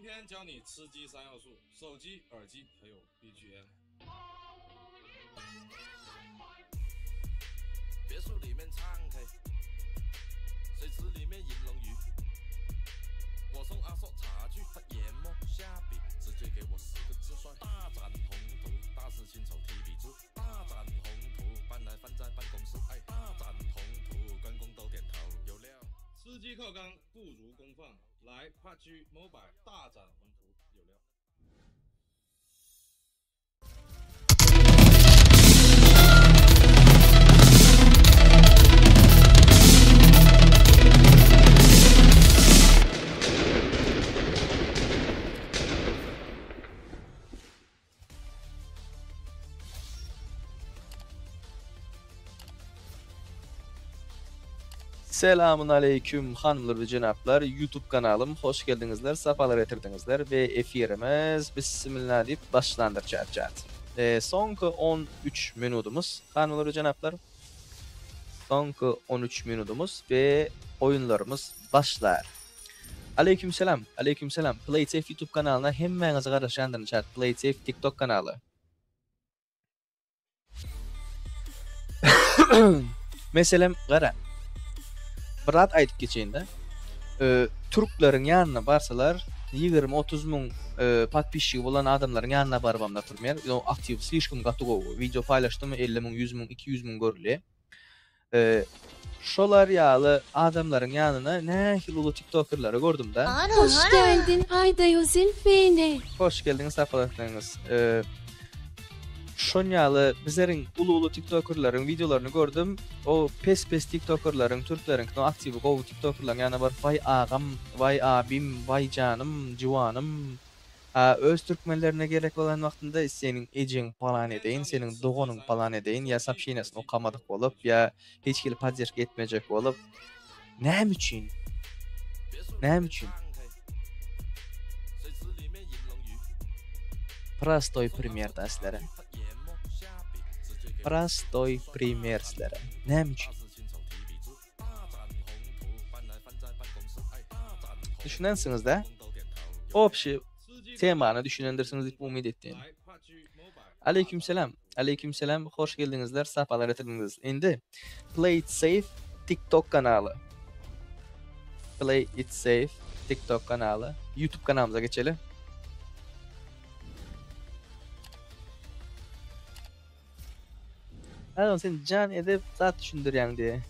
今天教你吃鸡三要素：手机、耳机还有 BGM。别墅里面唱 K， 水池里面银龙鱼。我送阿硕茶具，他研磨下笔，直接给我4个字算大展宏图。大师亲手提笔字，大展宏图，搬来放在办公室，哎，大展宏图，员工都点头，有料。吃鸡靠缸不如公放，来 PUBG Mobile 大展宏图，有料。Selamun aleyküm hanımlar ve cenaplar. YouTube kanalım hoş geldinizler, safalar getirdinizler ve efirimiz bismillah deyip başlandıracağız. Sonki 13 minutumuz hanımlar ve cenaplar. Sonki 13 minutumuz ve oyunlarımız başlar. Aleykümselam, aleykümselam. PlaySafe YouTube kanalına hemmenizi garaşandıracağız. PlaySafe TikTok kanalı. Meselem gara. Birat aytıp geçeýinde Türklerin ýanyna barsalar 20-30 müň patpisçigi bolan adamlaryň ýanyna barybamda turmaýar. O aktiv slişkim gatugo video paylaşdym 50 müň, 100 müň, 200 müň görüli. Şolar ýaly adamlaryň ýanyna nähil uly TikTokerlary gördüm da. Hoş geldin Ayda Yozilfine. Hoş geldiniz, safalatlarınız. Şonyalı bizlerin ulu TikTokerların videolarını gördüm. O pes TikTokerların, Türklerin aktivi gowu TikTokerların yana bar vay ağam, vay abim, vay canım, civanım. Öz türkmenlerine gerek bolan wagtynda senin ejiň palan edeýin, senin dogonuň palan edeýin, ýa sapşynasyny okamadyk bolup, ýa hiç kili podдержка etmejek bolup. Näme üçin? Näme üçin? Prostoy primjer daslara. Prostoy primjerslara. Näme üçin? Düşünensiniz da. Opşi temany düşünendirsiniz diýip umyt etdim. Aleykümselam. Aleykümselam. Hoş geldinizler. Safalar getirdiniz. Endi Play It Safe TikTok kanalı. Play It Safe TikTok kanalı. YouTube kanalımıza geçelim. Adam sen can edip zat düşündürýän diye.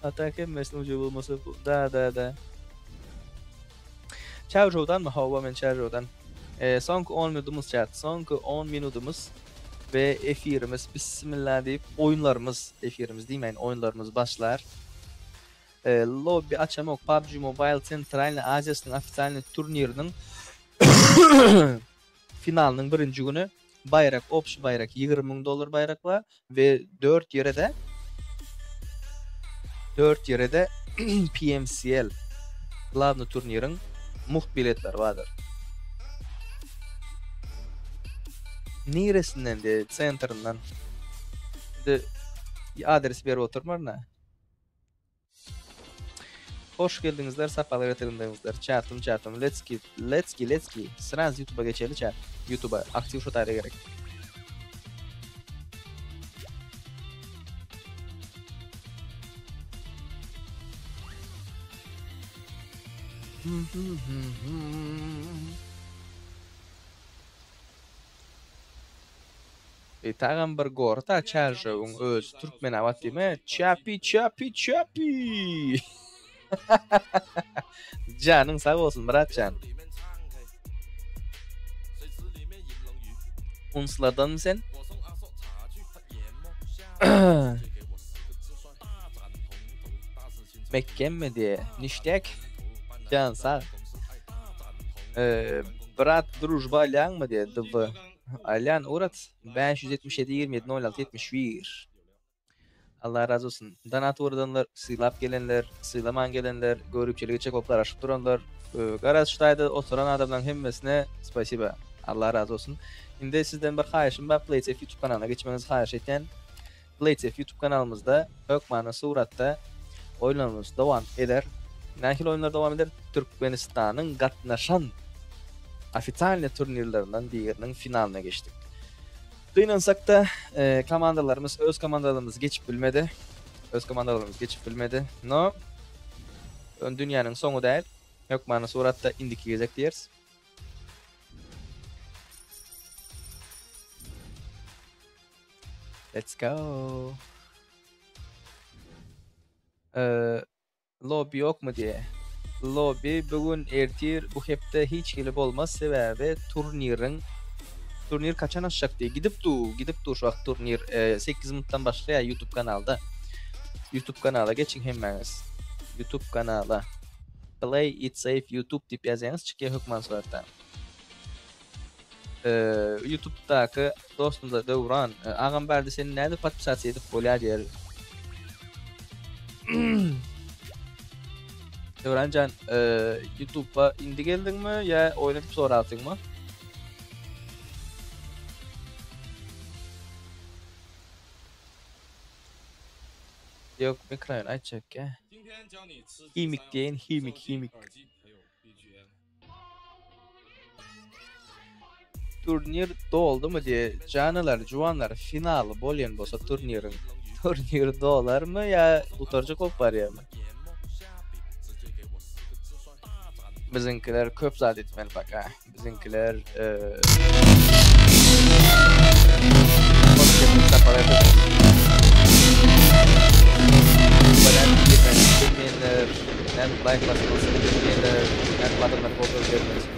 Atak etmesin ucu bulması bu. Da. Çavrodan mı? Hava men Çavrodan. Sonki 10 minutumuz chat. Sonki 10 minutumuz ve efirimiz bismillah deyip oyunlarımız, efirimiz demeyin, oyunlarımız başlar. Lobby açamak PUBG Mobile Centralny Aziýasynyň ofisialny turnirinin finalynyň birinji güni bayrak, opşy bayrak, $20,000 bayrak var ve 4 ýerde PMCL glavny turniriň muht biletler vardır. Neresinden de centerından de adres berip oturmarna. Hoş geldinizler, safalar getirdinizler. Chat'ım. Let's go. Sıraz YouTube'a geçelim chat. YouTube'a aktiv şu tarihe gerek. Tağın bir gorta çarjıwın öz türkmen awat deme. Çapi. Canın sağ olsun Muratcan. Unslardan mı sen? Mekken mi diye? Niştek? Can sağ. Brat drujba alyan mı diye? Dıvı. Alyan uğrat. 577-27-06-71. Allah razı olsun. Donat uğradanlar, sıylap gelenler, sıylaman gelenler, görüpçilik çek oplar aşıp duranlar, Garazştayda oturan adamların hemmesine spasiba. Allah razı olsun. Şimdi sizden bir haýyşym bar, PlaySafe YouTube kanalına geçmenizi haýyş etken. PlaySafe YouTube kanalımızda hökmany suratda oyunlarımız dowam eder. Nähil oyunlar dowam eder. Türkmenistanyň gatnaşan ofitsialny turnirlerinden birinin finaline geçtik. Kıynansak da komandalarımız, öz komandalarımız geçip bilmedi. No, dünyanın sonu değil. Yok bana suratta indiki gezek diyeriz. Let's go. Lobby yok mu diye. Lobby bugün ertir bu hepte hiç gelip olmaz sebebi turnir kaçan aşacak diye gidip dur şu an turnir 8 minuttan başlıyor YouTube kanalda. YouTube kanala geçin hemmeniz. YouTube kanala Play It Safe YouTube dip yazsanız çıkıyor hükman surattan. YouTube'daki dostum da Devran ağam berdi senin nerede patpisat edip bolya diyer. Devrancan YouTube'a indi geldin mi ya oynayıp sonra attın mı? Yok mikroyun açık ya. Himik diyen himik. Turnir doldu mu diye canalar, juvanlar final bolyen bolsa turnir dolar mı ya utarcı kopar ya mı? Bizimkiler köp zat etmeli bak ha. Bizimkiler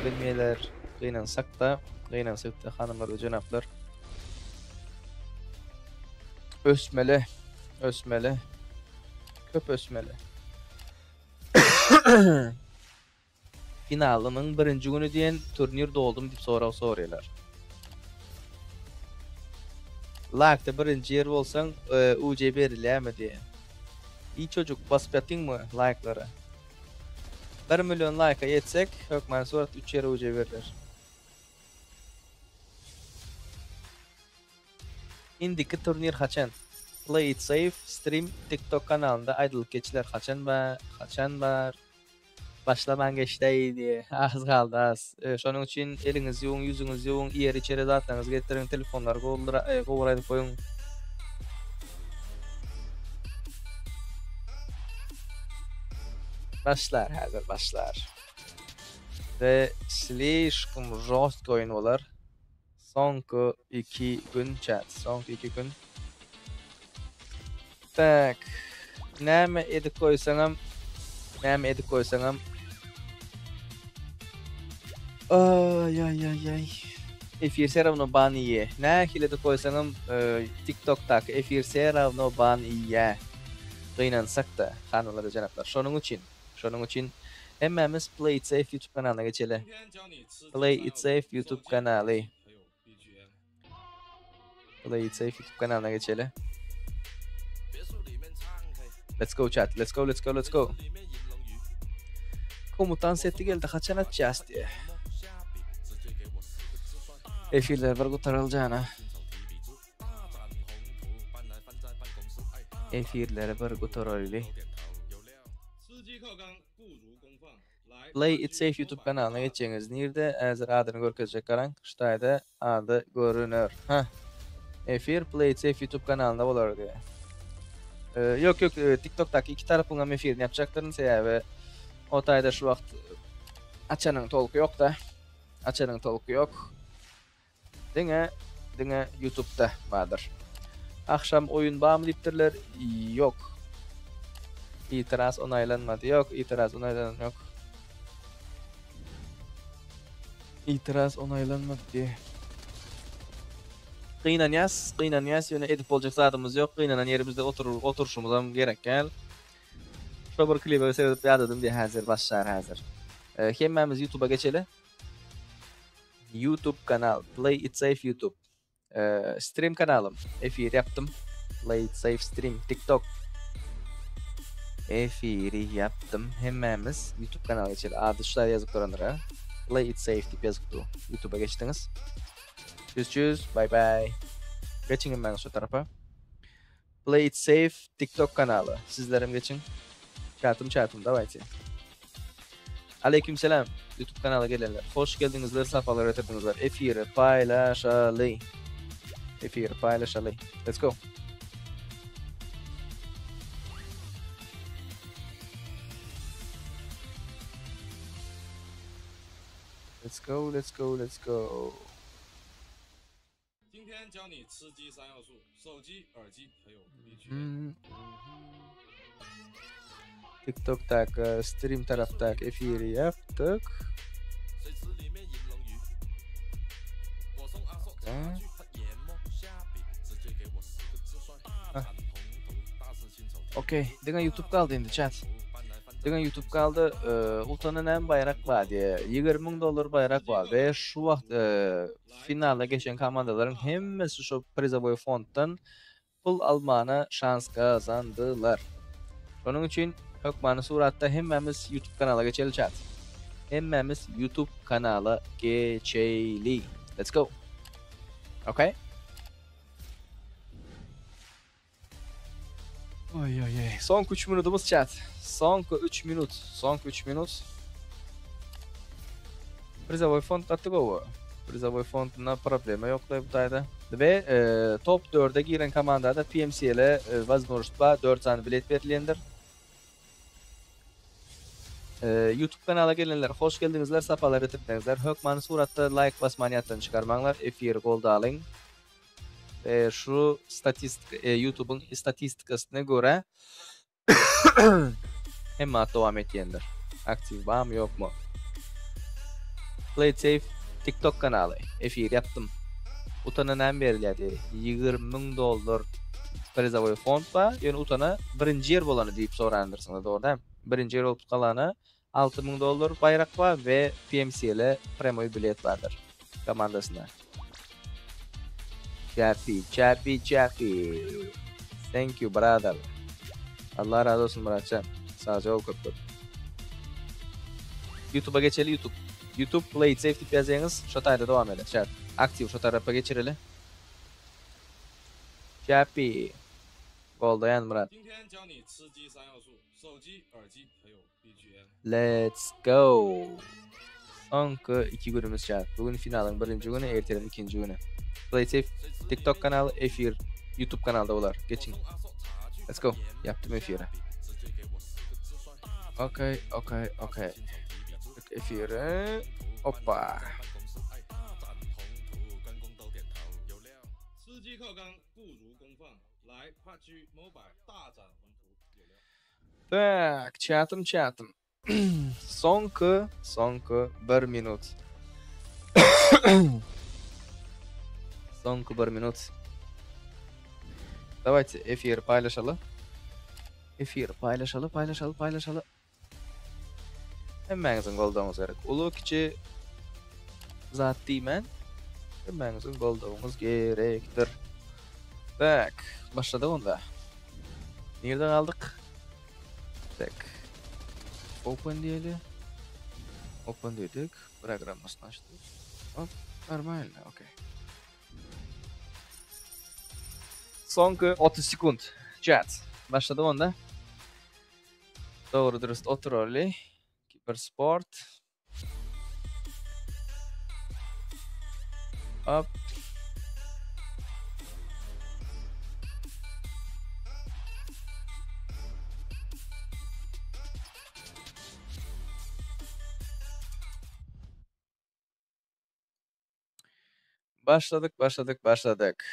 bilmeyeler. Kıynansak da hanımlar ve cenaplar ösmeli. Köp ösmeli. Finalının birinci günü diyen turnir doldum dip soruyorlar. Like'da birinci yer olsan UC verileme diye. İyi çocuk basıp yatın mı like'lara? 1 milyon like'a yetsek hökmen surat 3 yere UC verirler. Indiki turnir kaçan? Play It Safe stream TikTok kanalında aydılık geçiler kaçan var. Başlaman geçti diye. Az kaldı az. Şonun için eliniz yuğun, yüzünüz yuğun, yer içeri zaten getirin telefonlar kovuraydı koyun. Başlar. Ve Slishkum Rost koyun olar. Sonku 2 gün chat. Tak. Näme edip koysaňam ay. Efir seravno ban iye. Nähile de koysaňam TikTok'taki efir seravno ban iye. Kıynansak da hanımlar ve cenaplar. Şonun için hemmemiz Play It Safe YouTube kanalına geçelim. Play It Safe YouTube kanalına geçelim. Let's go chat. Let's go. Komutan seti geldi. Kaçan atacağız diye. Efirler var kurtarılacağına. Play It Safe YouTube kanalına geçeceğiniz. Nerede? Hazır adını görkezecek karan. Ştayda adı görünür. Efir Play It Safe YouTube kanalında olur diye. Yok TikTok'taki iki tarafından efirini yapacaklarını sebebi o tayda şu vakt açanın tolku yok. Dine YouTube'da vardır. Akşam oyun bağımlı diptirler yok. İtiraz onaylanmadı yok. İtiraz onaylanmadı diye. Kıynanyas yöne edip olacak saatimiz yok. Kıynanan yerimizde oturuşumuzdan gerek gel. Şu bir klibi seyredip yadadım diye hazır. Hemmemiz YouTube'a geçelim. YouTube kanal Play It Safe YouTube. Stream kanalım. Efir yaptım. Play It Safe stream TikTok. Efiri yaptım. Hemmemiz YouTube kanalına geçelim. Adı şurada yazıp duranlara. Play It Safe tip yazıp YouTube'a geçtiniz. Tschüss, bye. Geçin hemen şu tarafa. Play It Safe TikTok kanalı. Sizlerim geçin. Chat'ım davaydı. Aleykümselam. YouTube kanala gelenler. Hoş geldinizler, safalar getirdinizler. Efiri paylaşalı. Efiri paylaşalı. Let's go. Let's go, let's go, let's go. 今天教你吃鸡三要素：手机、耳机还有 BGM。 TikTok'taki stream taraftaki efiri yaptık. 水池里面饮冷雨，我送阿硕茶去，他研磨下笔，直接给我四个字帅，大展宏图，大事亲手。 Okey, dengan YouTube kaldı endi chat. Dengan YouTube kaldı, utanın en bayrak var diye. $20,000 bayrak var ve şu vakt finalda geçen komandaların hemmesi şu prizovoy fonddan pul almana şans kazandılar. Onun için hökmanı suratda hemmemiz YouTube kanala geçelim chat. Hemmemiz YouTube kanala geçelim. Let's go. Okay? Oy oy oy. Son 3 minutumuz chat. Son 3 minut. Son 3 minut. Prizovoy fond attık o. Prizovoy fonduna problema yok da bu tayda. Ve top 4'e giren komandada PMC ile возможность 4 tane bilet verilendir. YouTube kanala gelenler hoş geldinizler, safalar getirdinizler. Hökmanı suratda like basmaniyattan çıkarmanlar. Efir golda alın. Şu YouTube'un istatistikasına göre hemen devam etyenler. Aktif var mı yok mu? Play it safe TikTok kanalı. Efir yaptım. Utanan beriledi. $20,000 prizovoy fond var. Yani utana birinci yer bolanı deyip sorandırsınız doğru değil mi? Birinci yer olup kalanı $6,000 bayrak var ve PMC ile premoy bilet vardır komandasına. Chappy. Thank you brother. Allah razı olsun Muratcan. Sağ ol köpür. YouTube'a geçelim YouTube. YouTube Play It Safe tip yazayınız. Şu tayda devam edelim. Chat. Aktif şu tarafa geçirelim. Chappy. Goldayan Murat. 今天教你吃鸡三要素：手机、耳机还有 BGM。 Let's go. Sonki 2 günümüz chat. Bugün finalın 1. günü, ertelerin 2. günü. Play Safe TikTok kanalı, efir YouTube kanalda olar. Geçin. Let's go. Yaptım efiri. Okay. Yaptık efiri. Hoppa. 吃鸡靠缸不如公放，来 PUBG Mobile 大展宏图有料。 Tak, chatım. Sonki 1 minut. Sonki 1 minut. Давайте эфир paylaşalım. Paylaşalım. Hemmenizin golduğumuz gerek. Ulu kiçi zat deymen. Hemmenizin golduğumuz gerektir. Tak, başladık onda. Nereden aldık? Tak. Open diyelim. Open dedik. Programmasını açtık. Hop, normal. Okey. Sonki 30 sekund. Chat. Başladı onda. Doğru dürüst otururlu. Keeper Sport. Hop. Başladık.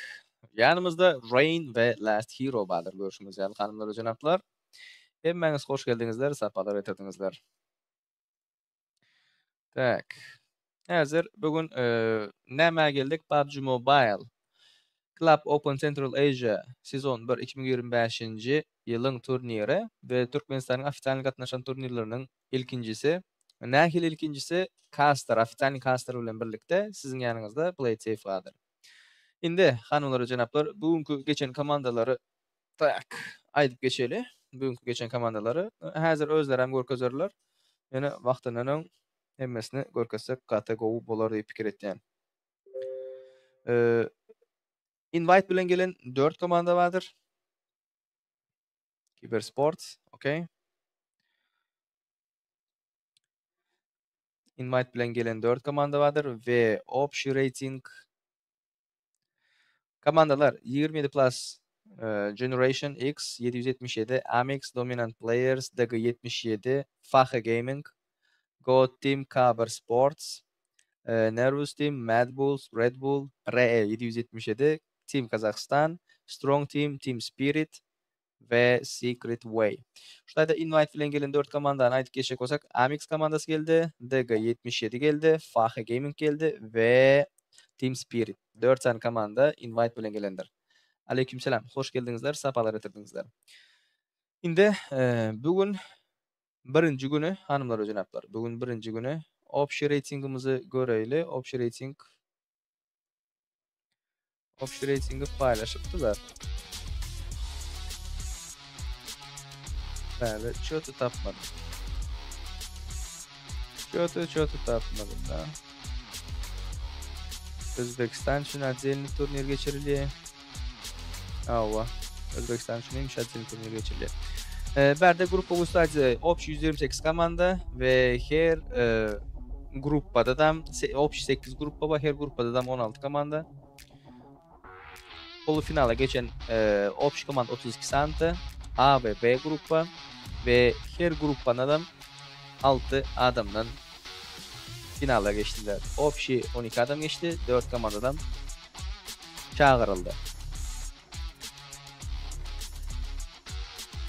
Yanımızda Rain ve Last Hero vardır görüşümüz yani hanımlar ve canaplar. Hemmeniz hoş geldinizler, safalar getirdinizler. Tak. Hazır bugün näme geldik? PUBG Mobile Club Open Central Asia sezon 1 2025 yılın turniri ve Türkmenistan'ın ofitsial katnaşan turnirlerinin ilkincisi. Nähil ilkincisi Caster, ofitsial Caster bilen birlikte sizin yanınızda Play It Safe vardır. Indi hanımlar ve canaplar bugünkü geçen komandaları tak aydıp geçeli. Bugünkü geçen komandaları hazır özleri hem görkezörler. Yani vaqtının hemmesini görkezsek kategori bolar diye pikir etdim. Invite bilen gelen 4 komanda vardır. Keeper Sport, okay. Invite bilen gelen 4 komanda vardır ve option rating komandalar 27 plus Generation X 777, Amex Dominant Players DG 77, Fache Gaming, Goat Team, Kaber Sports, Nervous Team, Mad Bulls, Red Bull, RE 777, Team Kazakhstan, Strong Team, Team Spirit ve Secret Way. Şurada invite bilen gelen 4 komandanı aytıp geçecek olsak, Amex komandası geldi, DG 77 geldi, Fache Gaming geldi ve Team Spirit. 4 tane komanda invite bilen gelendir. Aleykümselam. Hoş geldinizler, sapalar etirdinizler. Indi bugün birinci günü hanımlar ve janaplar. Bugün birinci günü option ratingimizi göreyli. Option ratingi paylaşıptılar. Böyle çötü tapmadım. Çötü tapmadım da. Özbekistan için adzelini turnir geçiriliyor. Ava. Özbekistan için neymiş adzelini turnir geçiriliyor. Berde grup oluşturacı option 128 komanda ve her gruppada da option 8 gruppa var. Her gruppada da 16 komanda. Finala geçen option komanda 32 santı. A ve B gruppa ve her gruppan adam 6 adamdan finala geçtiler. Option 12 adam geçti. 4 komandadan çağırıldı.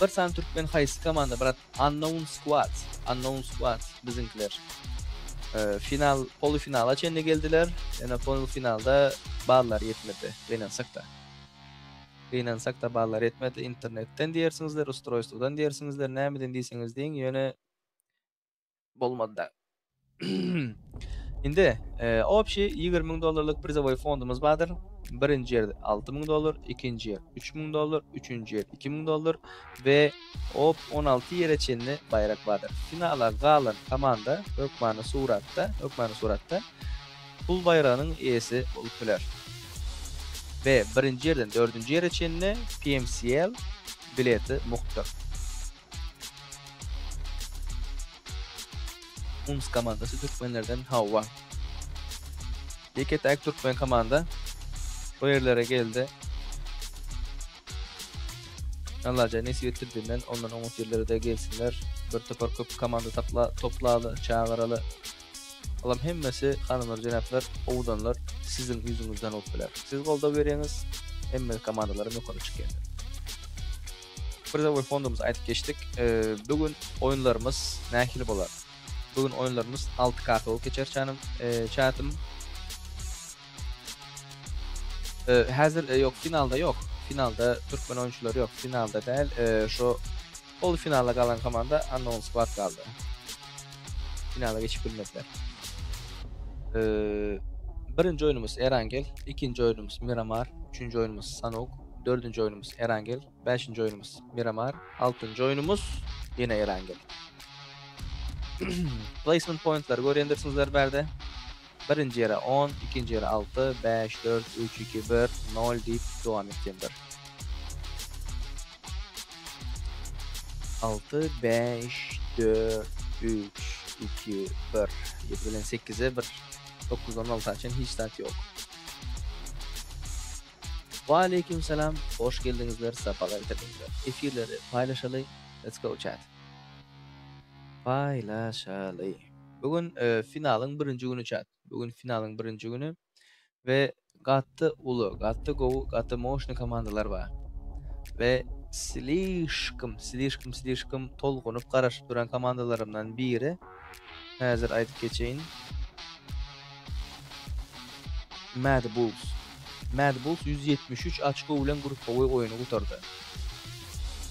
Bir san Türkmen haysi komanda birat Unknown Squad bizimkiler. Polifinala çende geldiler. Yani polifinalda bağlar yetmedi. Beynansak da bağlar yetmedi. İnternetten diyersinizler, ustroystodan diyersinizler, nämeden diýseniz deyin, ýöne bolmady da. Indi opşi $20,000 prizowy fondumuz bardyr. Birinci yer $6,000, ikinci yer $3,000, üçüncü yer $2,000 ve 16 ýere çenli bayrak bardyr. Finala galan komanda hökmany suratda pul bayrağının eýesi bolup biler. Ve birinci yerden dördüncü ýere çenli PMCL bileti muhtar. Uns komandası Türkmenlerden Havva. Yeketek Türkmen komanda o yerlere geldi. Allah'a nesip ettirdiğinden onların umut yerlere de gelsinler. Bir topar köp komanda toplalı, çağıralı. Allah'ım hemmesi hanımlar, cenaplar, oğudanlar sizin yüzünüzden olup biler. Siz golda veriyeniz, hemmesi komandaların yukarı çıkıyor. Burada bu fondumuzu aytıp geçtik. Bugün oyunlarımız nähili bolar. Bugün oyunlarımız 6 karta olup geçer çatım. Hazır yok, finalda yok. Finalda Türkmen oyuncuları yok. Finalda değil. Şu finala kalan komanda Unknown Squad kaldı. Finala geçip bilmediler. Birinci oyunumuz Erangel, ikinci oyunumuz Miramar, üçüncü oyunumuz Sanok, dördüncü oyunumuz Erangel, beşinci oyunumuz Miramar, altıncı oyunumuz yine Erangel. Placement point'ları görendirsizler berde. Birinci yere 10, ikinci yere 6, 5, 4, 3, 2, 1, 0 deyip devam etkendir. 6, 5, 4, 3, 2, 1, 7 bilen 8'e 1, 9, 16 açın hiç stat yok. Ve aleykümselam, hoş geldinizler, sapalar etirdinizler. Efirleri paylaşalı, let's go chat. Paylaşalı. Bugün finalın birinci günü chat. Bugün finalın birinci günü ve gatty ulu, gatty go, gatty motion komandalar var. Ve silişkim tolgunup garaşıp duran komandalarımdan biri hazır aytıp geçeyin. Mad Bulls 173 açko bilen gruppa oyunu gutardy.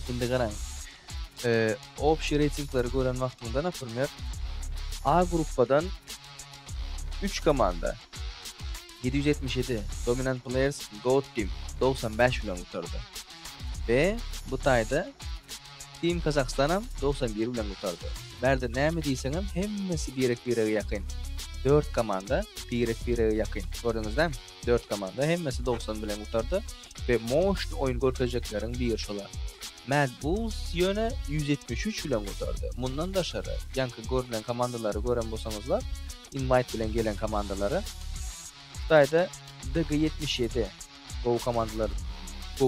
Şimdi qarang. Option ratingleri gören wagtymda näpirmer A gruppadan 3 komanda 777 Dominant Players Goat Team 95 bilen gutardy. Ve bu taýda Team Kazakhstanam 91 bilen gutardy. Berde näme diýseňem hemmesi birek ýakyn. 4 komanda birek ýakyn. Gördüňizmi? 4 komanda hemmesi 90 bilen gutardy ve motion oyun görkezeklerin bir şolar. Mad Bulls ýöne 173 bilen gozardy. Mundan daşary ýanky görülen komandalary gören bolsaňyzlar, invite bilen gelen komandalary Xitayda DG77 Go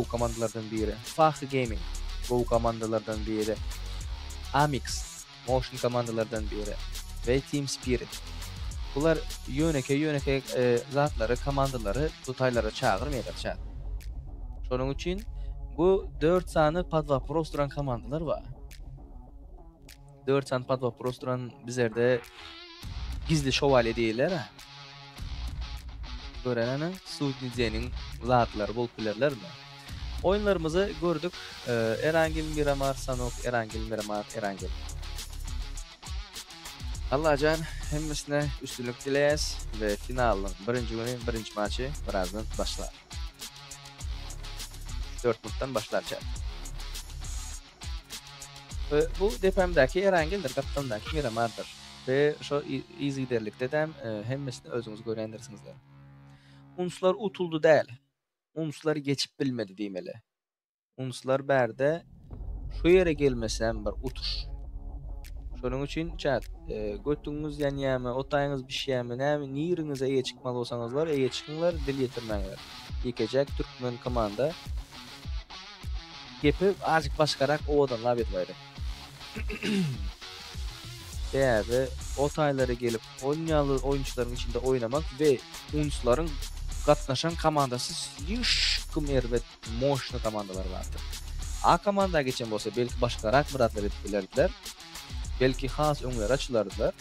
komandalardan biri, Fah Gaming Go komandalardan biri, Amix Motion komandalardan biri ve Team Spirit. Bular yöneke zatlary, komandalary tutaylara çağırmaýar. Şonuň üçin bu 4 sany Padvaprost duran komandalar var. 4 sany Padvaprost duran bizlerde gizli şövalye diýerler. Görenene Suudnize'nin zatlary bolup bilerlermi? Oyunlarımızı gördük. Erangel Miramar, Sanok, Erangel Miramar, Erangel. Allah'can hemmisine üstünlük dileyes ve finalın birinci günü, birinci maçı birazdan başlar. 4 minuttan başlarca. Bu depemdeki Erangel'dir, kapitandaki Miramar'dır. Ve şu izliderlikte de hemmisini özünüz görendirsinizler. Unslar utuldu değil. Unslar geçip bilmedi diýmeli. Unslar bärde şu yere gelmesem bir utur. Şonuň üçin çat, götüňiz ýanyamy, otaýyňyz bişýämi, näme niriňize eýe çykmaly bolsaňyzlar, eýe çykyňlar, dil ýetirmeňler. Ýekejek türkmen komanda gepi azyk başgarak owadan lab etmeýär. Bäze otaýlary gelip oýnaýaly oýunçylaryň içinde oynamak we unslaryň gatnaşan komandasy ýyşkym erbet moşny komandalar bardy. A komanda geçen bolsa belki başgarak bir atlar edip bilerdiler. Belki has öňler açylardylar.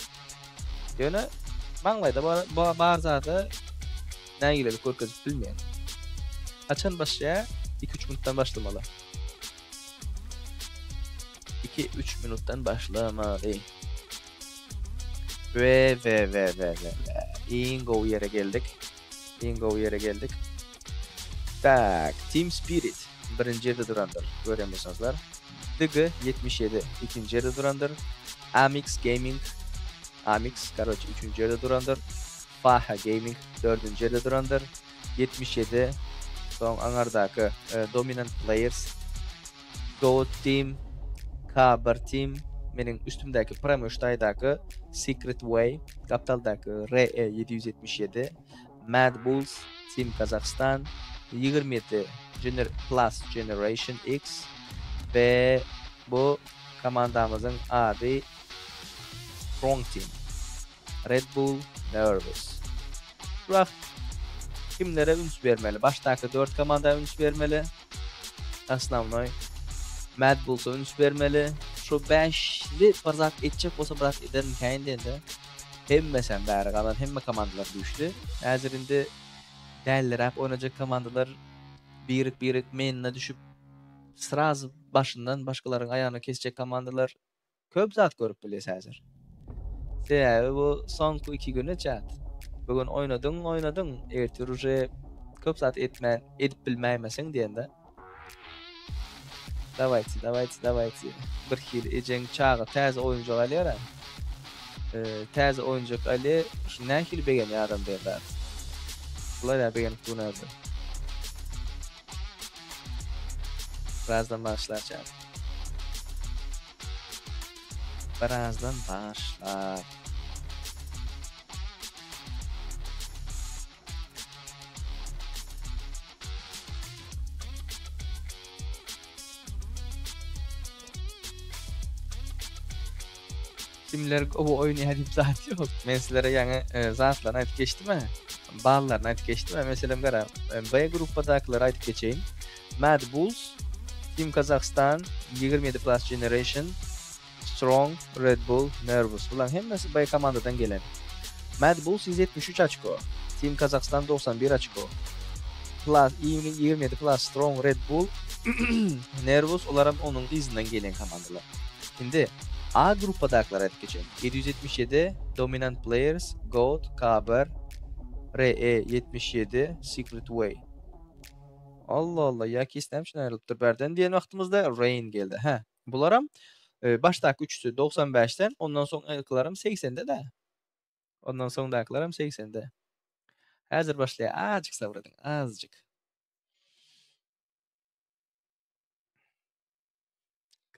Ýöne maňlaýda bar zada nägileli körkezip bilmeýän. Açan başlaýa 2-3 minutdan başlamaly. 2-3 minuttan başlamaly. Ve. Ingo yere geldik. Tak, Team Spirit birinci yerde durandır. Gören bolsaňyzlar. DG77 ikinci yerde durandır. Amix Gaming üçüncü yerde durandır. Faha Gaming dördüncü yerde durandır. 77 son aňardaky Dominant Players, Go Team, Kabar Team, meniň üstümdäki Primo Ştaýdaky Secret Way, Kapitaldaky RE777, Mad Bulls, Team Kazakhstan, 27 Plus Generation X ve bu komandamızın adı Strong Team, Red Bull Nervous. Bırak kimlere üns vermeli? Baştaki 4 komanda üns vermeli. Asnavnoy Mad Bulls'a üns vermeli. Şu 5'li pazak etcek olsa bırak ederim kendinde. Hemmesen bäri galan hemme komandalar güçlü. Häzirinde däller hep oynayacak komandalar birik menine düşüp sraz başından başkalarının ayağını kesecek komandalar köp zat görüp biles häzir. Sebäbi bu sonku 2 güne çat. Bugün oynadın, ertir uje köp zat edip bilmäýmesiň diýende. Davayçı. Bir hil ejeň çağı täze oyuncu galýar. Täze oyuncu galy, şu nähili begen adam diýerler. Bular begen tunazy. Birazdan başlar. Kimler o oyunu hedip zat yok. Men sizlere ýa-ni zatlaryny aýdyp geçdimi? Ballaryny aýdyp geçdimi? Meselem gara, B gruppadakylary aýdyp geçeýin. Mad Bulls, Team Kazakhstan, 27 Plus Generation, Strong, Red Bull, Nervous. Bular hemmesi B komandadan gelen. Mad Bulls 173 açko. Team Kazakhstan 91 açko. Plus 27 Plus Strong, Red Bull, Nervous olaram onun izinden gelen komandalar. Şimdi A gruppadakylary aýdyp geçelim. 777 Dominant Players, Goat, Kaber, RE77, Secret Way. Allah, ýa-ki islämçin aýrylypdyr berden diýen wagtymyzda Rain geldi. Bularam başdaky üçüsi 95-den, ondan soňkylarym 80-de de. Ondan soňdakylarym 80-de. Häzir başlaýar, azjyk sabrydyň, azjyk.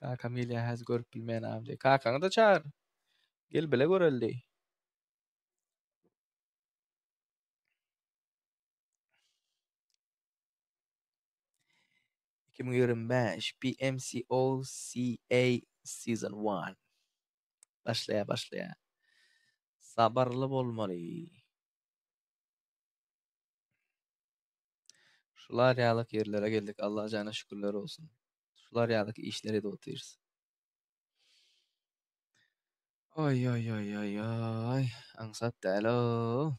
Kakam has görüp bilmeýän amdy. Kakaňy da çağır. Gel bile göreldi. 2025 PMCOCA Season 1. Başlaya. Sabarly bolmaly. Şular ýalyk yerlere geldik. Allah jana şükürler olsun. Şular ýalyk işleri de otyrys. Oy. Aňsat däl-o.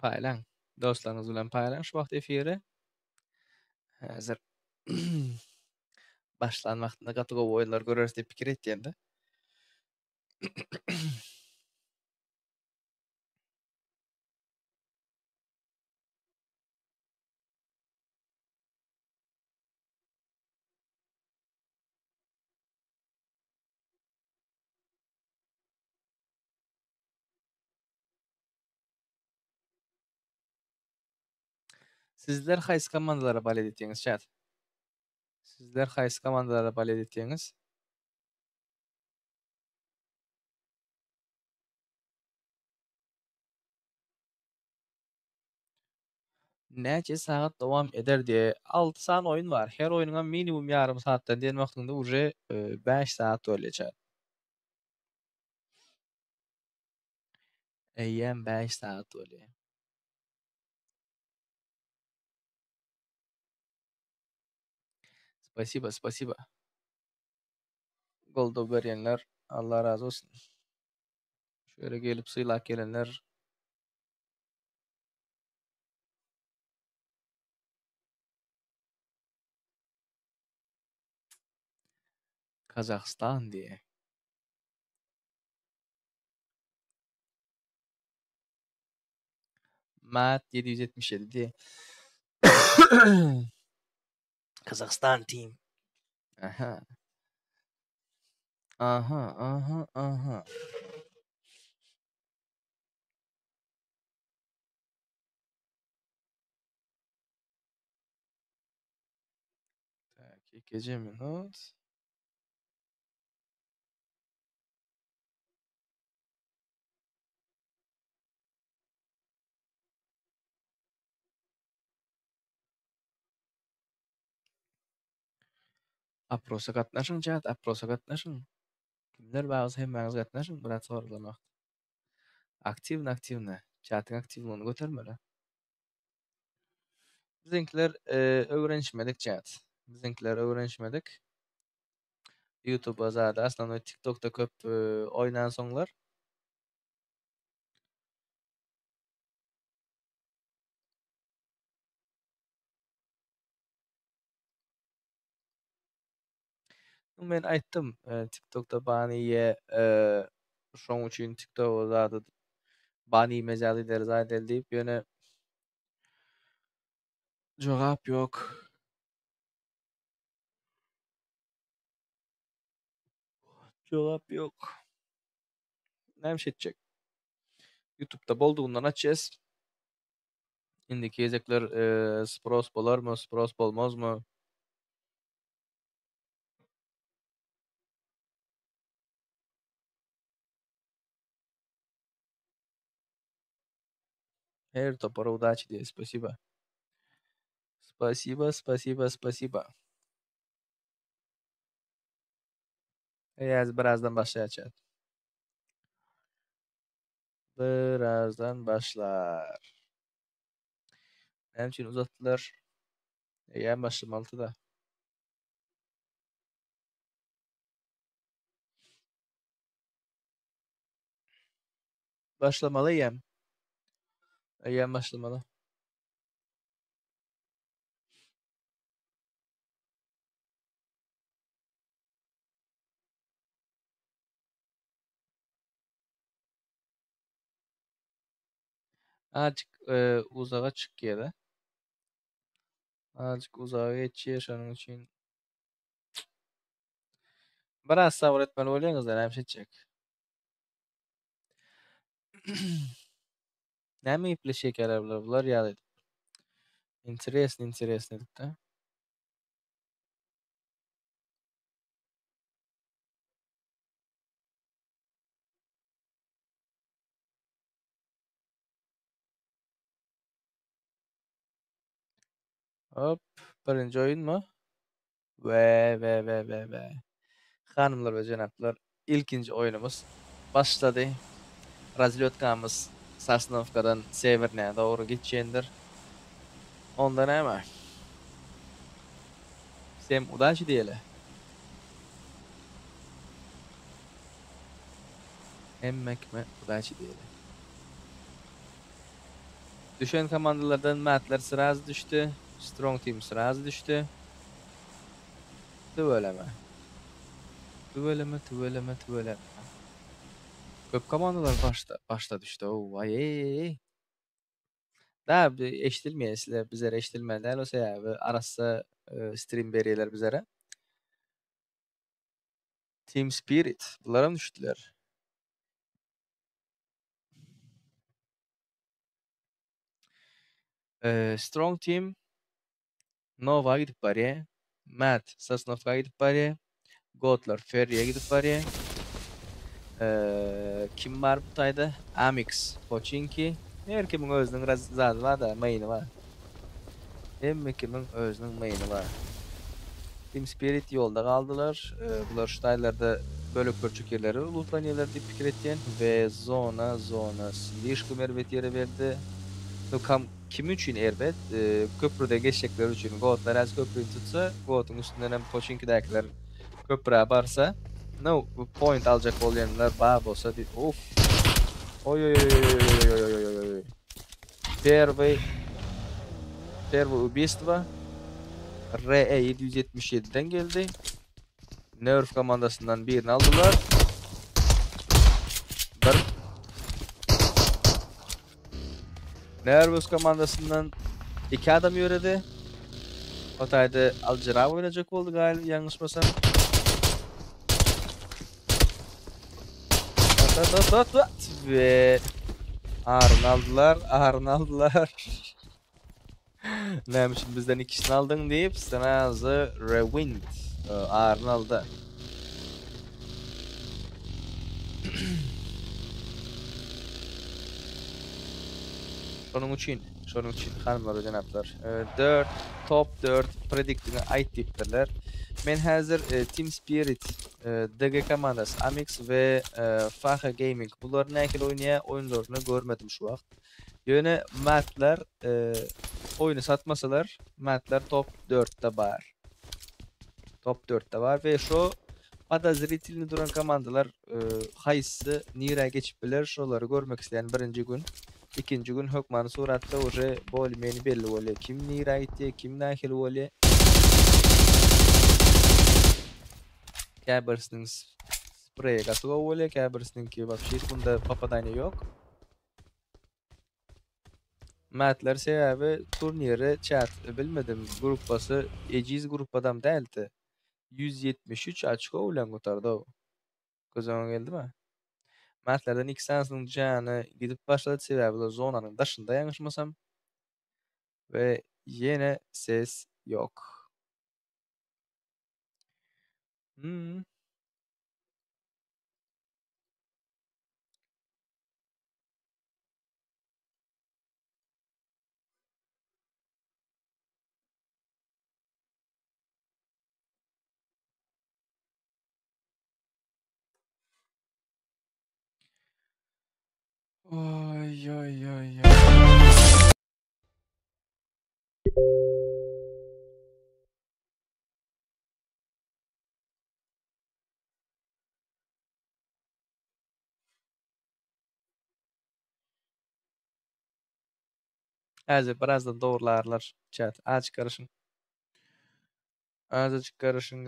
Paýlaň. Dostlaryňyz bilen paýlaň şu wagt efiri. Häzir başlan wagtynda gaty gowy oýunlar göreriz diýip pikir etdi. Sizler haýsy komandalara balet etýäňiz çat? Sizler haýsy komandalara balet etýäňiz? Näçe saat dowam eder diye 6 san oyun var. Her oyununa minimum yarım saatden diýen wagtynda uje 5 saat bolýar. Eýýem 5 saat bolýar. Spasiba. Golda berýänler, Allah razy olsun. Şöyle gelip syýlap gelenler Kazakstan diye. Mat 777 diye. Kazakstan team. Aha. Tak, 2 minut. Aprosa gatnaşyň chat, aprosa gatnaşyň. Kimler bagys hemmäňiz gatnaşyň, birat sorulamak. Aktivna. Chatyň aktivlygyny götermeli. Bizimkiler öwrenişmedik chat. Bizimkiler öwrenişmedik. YouTube'a zada aslında TikTok'ta köp oynan soňlar. Men aýtdym, TikTok'ta banyýe şoň üçin TikTok'a zada bany mejaliler zada diýip ýöne jogap ýok. Jogap ýok. Näme etjek? YouTube'da boldugundan açýas. Indi gezekler spros bolarmy, spros bolmazmy? Her topara udaçy diye. Spasiba. Spasiba. Birazdan başlaýar. Birazdan başlar. Näme üçin uzatdylar? Ýa başlamalyda. Başlamalıyım. Eýýär başlamaly. Azıcık uzağa çık ýa-da. Azıcık uzağa geçýär şonuň üçin. Biraz sabır etmeli bolýaňyzlar, näme etjek? Näme ipli şekerler bular ýaly. Интересно dipdi. Hop, birinci oyunmu? Ve. Hanımlar ve janaplar, ilkinci oyunumuz başladı. Razlyotkamız Sasnovkadan Severnaya doğru gitçendir. Ondan ama Sem udaşı diyele. Emmekme udaşı diyele. Düşen komandalardan matlar sıraz düştü. Strong Team sıraz düştü. Tüveleme. Köp komandalar başta düştü. Oo, ay. Da eşitilmeyesler bizlere eşitilmeden o sebebi arası stream beriyeler bizlere. Team Spirit bunlara mı düştüler? Strong Team Nova gidip bariye. Matt Sasnov'a gidip bariye. Gotlar Ferry'e gidip bariye. Kim var bu tayda? Amix, Pochinki. Her kimin özünün zadı var da mayını var. Hem kimin özünün mayını var. Team Spirit yolda kaldılar. Bular şu taylarda bölük bölçük yerleri lootlanıyorlar diye fikir etken. Ve zona slishkum erbet yere verdi. Kim için erbet? Köprüde geçecekler için. Goatlar az köprüyü tutsa, Goat'un üstünden hem Pochinki'dakiler köprüye barsa, no point alacak olayanlar bağ bolsa değil. Of. Oy. Первый убийство RE777'den geldi. Nerf komandasından birini aldılar. Nervous komandasından 2 adam yöredi. O tayda Alcirav oynayacak oldu galiba yanlışmasam. Ve ağrını aldılar. Neymişim bizden ikisini aldın deyip Stranazı Rewind ağrını aldı. Şonun için hanımlar ve janaplar. Top 4 predicting'i ait dipdirler. Men hazır Team Spirit, DG komandası, Amix ve Faha Gaming buların näkil oyunlarını görmedim şu vakt. Yöne matlar oyunu satmasalar, matlar top 4'te var. Top 4'te var ve şu подозрительный duran komandalar haysı nira geçip bilir, şoları görmek isteyen birinci gün. İkinci gün hükmanı suratta oje bolmeni belli oluyor. Kim nira gitti, kim nakil oluyor. Käbirsinin spreye gatıga oluyor. Käbirsinin ki bak şey bunda papadayna yok. Matlar sebebi turniri chat bilmedim grupası eciz grup adam değildi. 173 açık ulan kurtardı o. Gözüme geldi mi? Matlardan iki sansının canı gidip başladı sebebi zonanın dışında yanlışmasam. Ve yine ses yok. Oy. Azıcık birazdan doğrularlar chat. Azıcık karışın. Azıcık karışın.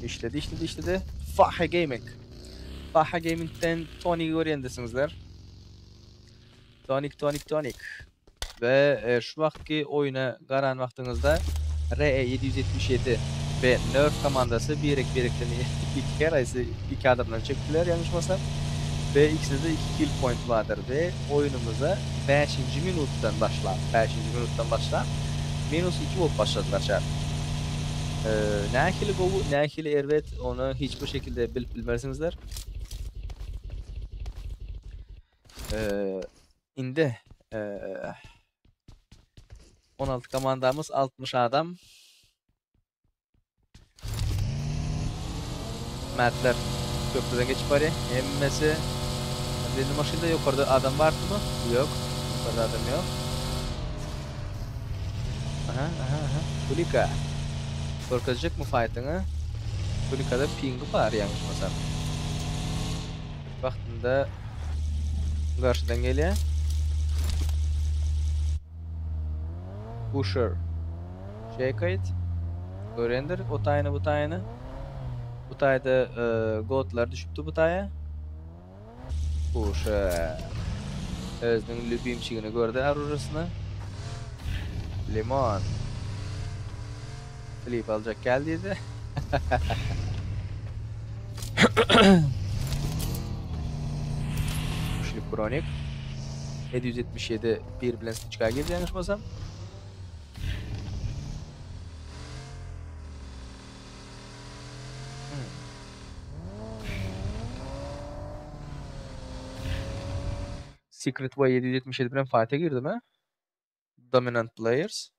İşledi. Faha Gaming. Faha Gaming'den Tony görendisizler. Tonic. Ve şu vaktki oyuna garan vaxtınızda RE777 ve Nerf komandası birikten iki kere iki adamdan çektiler yanlışmasam. Ve ikisinde de 2 kill point vardır ve oyunumuza 5. minuttan başlar. Minus 2 volt başladılar şart. Nähili gowu, nähili erwet onu hiçbir şekilde bilmersinizler. Indi 16 komandamız 60 adam. Mertler köprüden geçip bari. Emmesi benim maşında yukarıda adam var mı? Yok. Yukarıda adam yok. Aha. Kulika. Korkacak mı fight'ını? Kulika'da ping'i var yanlışmasam. Vaktinde karşıdan geliyor. Pusher. Kayıt. Öğrendir. O tayını bu tayını. Bu tayda goldlar düşüptü bu taya. Pusher. Özünün lübimçiğini gördü arurasını. Limon. Flip alacak geldiydi. Kuşluk Kronik. 777 bir bilen çıkar girdi yanlışmasam. Secret Way 777 bilen fight'e girdi mi? Dominant Players.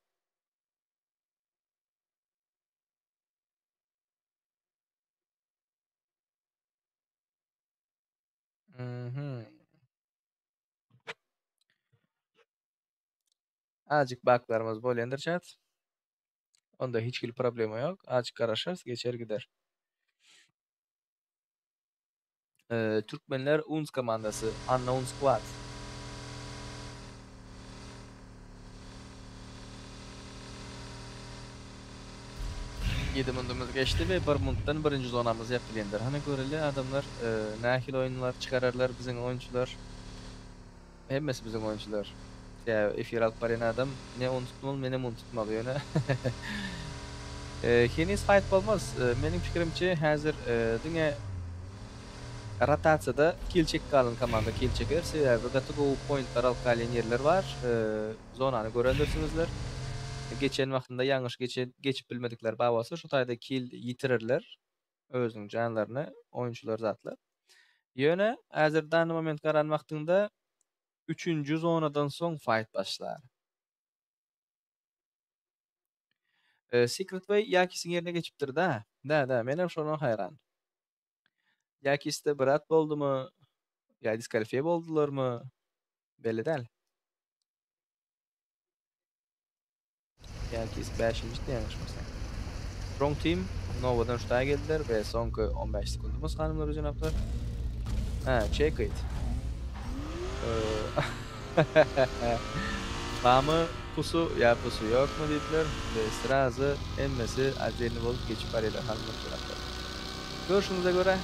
Azıcık baklarımız bolyandır chat. Onda hiçbir problemi yok. Azıcık araşırız geçer gider. Türkmenler UNS komandası. Unknown Squad. 7 mundumuz geçti ve 1 munddan 1. zonamız yapılandır. Hani göreli adamlar nähil oyunlar çıkararlar bizim oyuncular. Hemmesi bizim oyuncular. Ya efir alıp baren adam ne onu tutmalı ne onu tutmalı yöne. Henüz fight olmaz. Benim fikrimce hazır dünya rotatsiyada kill check kalın komanda kill checker. Sebebi gatı go pointlar alıp kalan yerler var. Zonanı görendirsinizler. Geçen vaxtında yanlış geçip bilmedikler babası şu tayda kill yitirirler. Özünün canlarını oyuncular zatlar. Yöne hazırdan moment qaran vaxtında 3. zonadan soň fight başlar. Secret Way Yakis'in yerine geçipdir da. Da menem şonu hayran. Yakis'te bırat boldu mu? Ya diskalifiye boldular mı? Belli değil. Yakis 5. yanlışmasam. Strong Team Nova'dan şutaya geldiler ve sonki 15 sekundumuz hanımlar ve canaplar. Check it. Tamı pusu yok mu dediler ve sırası emmesi acelini bolup geçip arayla hanımlar ve canaplar. Görüşünüze göre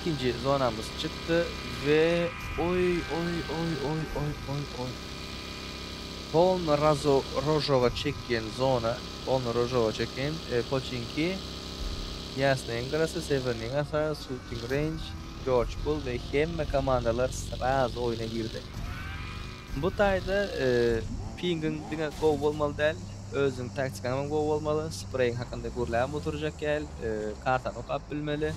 ikinci zonamız çıktı ve oy. Polno Rožova çeken zona, Polno Rožova çeken Pochinki, Yasnayın qarası, Severnin asa, Shooting Range, George Bull ve hemme komandalar sırası oyuna girdi. Bu tayda pingin dine gol olmalı değil, özün taktikanın gol olmalı, spraying hakkında görlem oturacak gel, kartan okap bilmeli,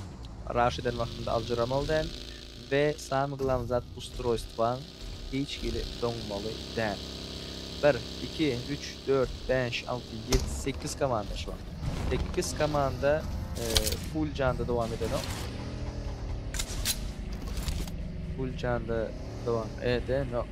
Raşiden vaxtında alcıramalı değil ve samıqlan zat ustroystvan hiç gili donmalı değil. 1, 2, 3, 4, 5, 6, 7, 8 komanda şu an. 8 komanda full canda devam eden o. Full canda devam eden o.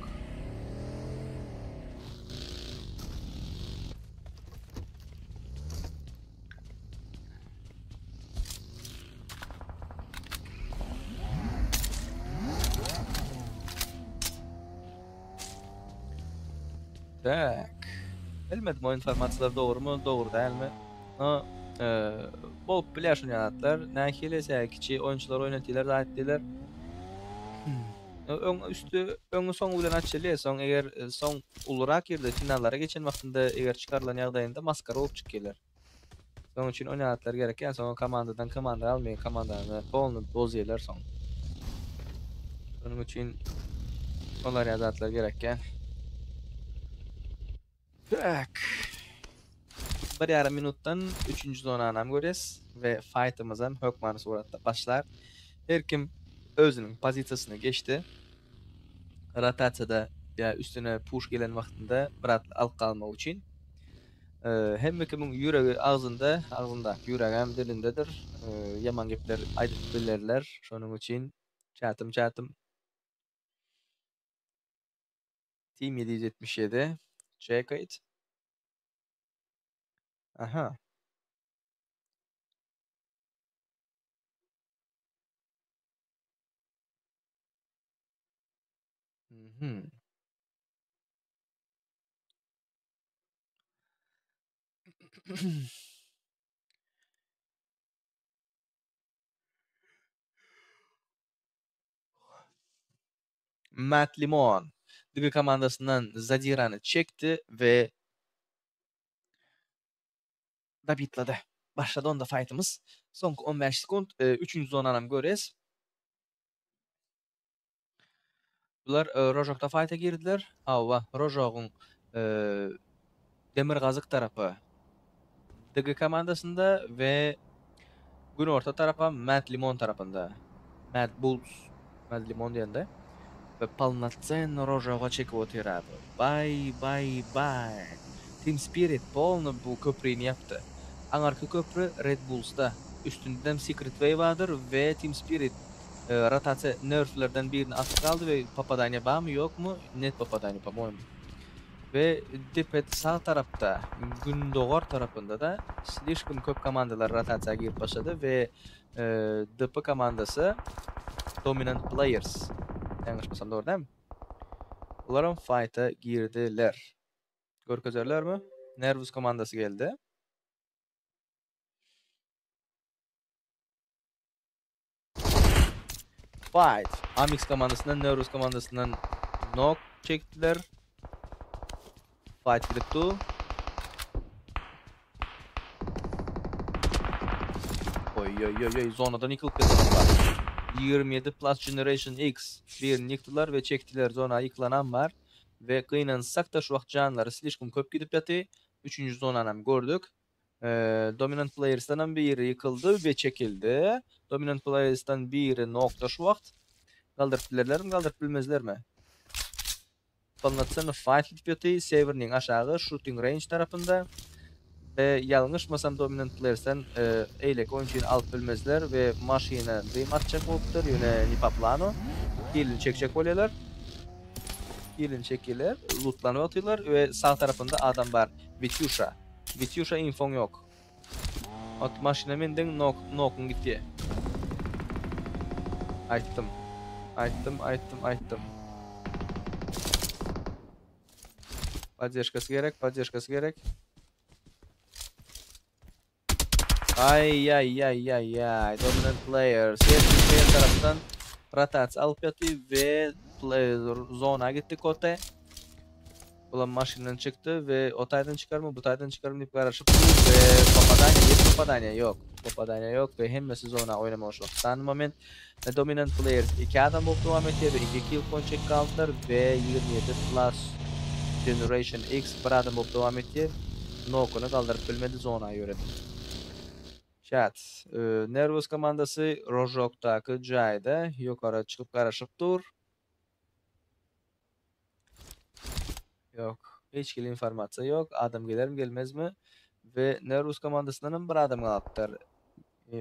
Tak. Bilmedim o informatsiyalar doğru mu, doğru değil mi? No, bol biляш oynatlar. Nähilese kiçi oyuncular oynatylar, zaatdiler. Öň üstü, öňü soň bilen açylýar. Soň eger soň ulrak ýerde finallara geçen wagtynda eger çykarylan ýagdaýynda maskara bolup çykýarlar. Soň üçin oynatlar gerek. Ýa soň komandadan komanda almaýan komandany polny bozýarlar soň. Şonuň üçin olar ýazatlar gerek. Tak. 1,5 minutdan 3-nji zonany görýäs we fightymyz hem hökmany suratda başlar. Her kim özünün pozisiýasyna geçdi. Rotatsiyada ýa üstüne push gelen wagtynda birat alyp kalmak üçin hemme kimin ýüregi agzynda, ýüregi hem dilindedir. Yaman gepler aýdyp bilerler. Şonuň üçin çatım. Team 777 check it. Aha. Mhm. Matt Limon DG komandasından Zadira'nı çekti ve dabitladı. Başladı onda fightımız. Soňky 15 sekund 3-nji zonany görýäs. Bular Rojokda fight'a girdiler. Hawa Rojok'un Demir Gazık tarapy DG komandasında ve gün orta tarapa Matt Limon tarapında. Matt Limon diýende. Ve полноценно Rojok'a çekip otyrar. Bye. Team Spirit polny bu köprüni yaptı. Aňarky köprü Red Bulls'da. Üstünden Secret Way vardır ve Team Spirit rotasiya nerflerden birini atıp kaldı ve Papadania var mı yok mu? Net Papadania pamoyum. Ve dipet sağ tarafta Gündoğar tarafında da slishkim köp komandalar rotasiya girip başladı ve DP komandası Dominant Players. Yanlışmasam doğru değil mi? Ularım fight'a girdiler. Görkezerler mi? Nervus komandası geldi. Fight. Amix komandasından Nervus komandasından knock çektiler. Fight bitti. Oy zonadan yıkılıp var. 27 plus Generation X bir yıktılar ve çektiler, zona yıklanan var ve kıynansak da şu vakt canları slishkum köp gidip yatı. 3-nji zonanı gördük. Dominant Players'tan biri yıkıldı ve çekildi. Dominant Players'tan biri nokta şu vakt. Kaldırıp bilerler mi, kaldırıp bilmezler mi? Polnocenny fight gidip yatı. Sever'nin aşağı shooting range tarafında. Yanlışmasam Dominant Players'tan eylek oyuncuyu alıp bilmezler ve maşina dream atacak olupdur. Yine Nipaplano. Heal'ini çekecek oluyorlar. Heal'ini çekiyorlar. Lootlanıp atıyorlar ve sağ tarafında adam var. Vityusha infon yok. At maşina menden knock'un gitti. Ayttım. Поддержкасы gerek. Ay. Dominant Players. Her taraftan rotasiya alıp yatı ve zona gitti kote. Ulan maşinden çıktı ve o taydan çıkar mı, bu taydan çıkar mı deyip karışıp ve Papadania yok ve hemmesi zona oynamamış var. Son moment Dominant Players 2 adam bulup devam ediyor ve 2 kill point check aldılar ve 27 plus Generation X bir adam bulup devam ediyor. Nokunu kaldırıp bilmedi, zonaya yönetti. Chat. Nervus komandası Rojok'taki joyda yukarı çıkıp karışıp dur. Yok. Hiç kili informasiya yok. Adam gelir mi gelmez mi? Ve Nervus komandasından bir adam kalıptır.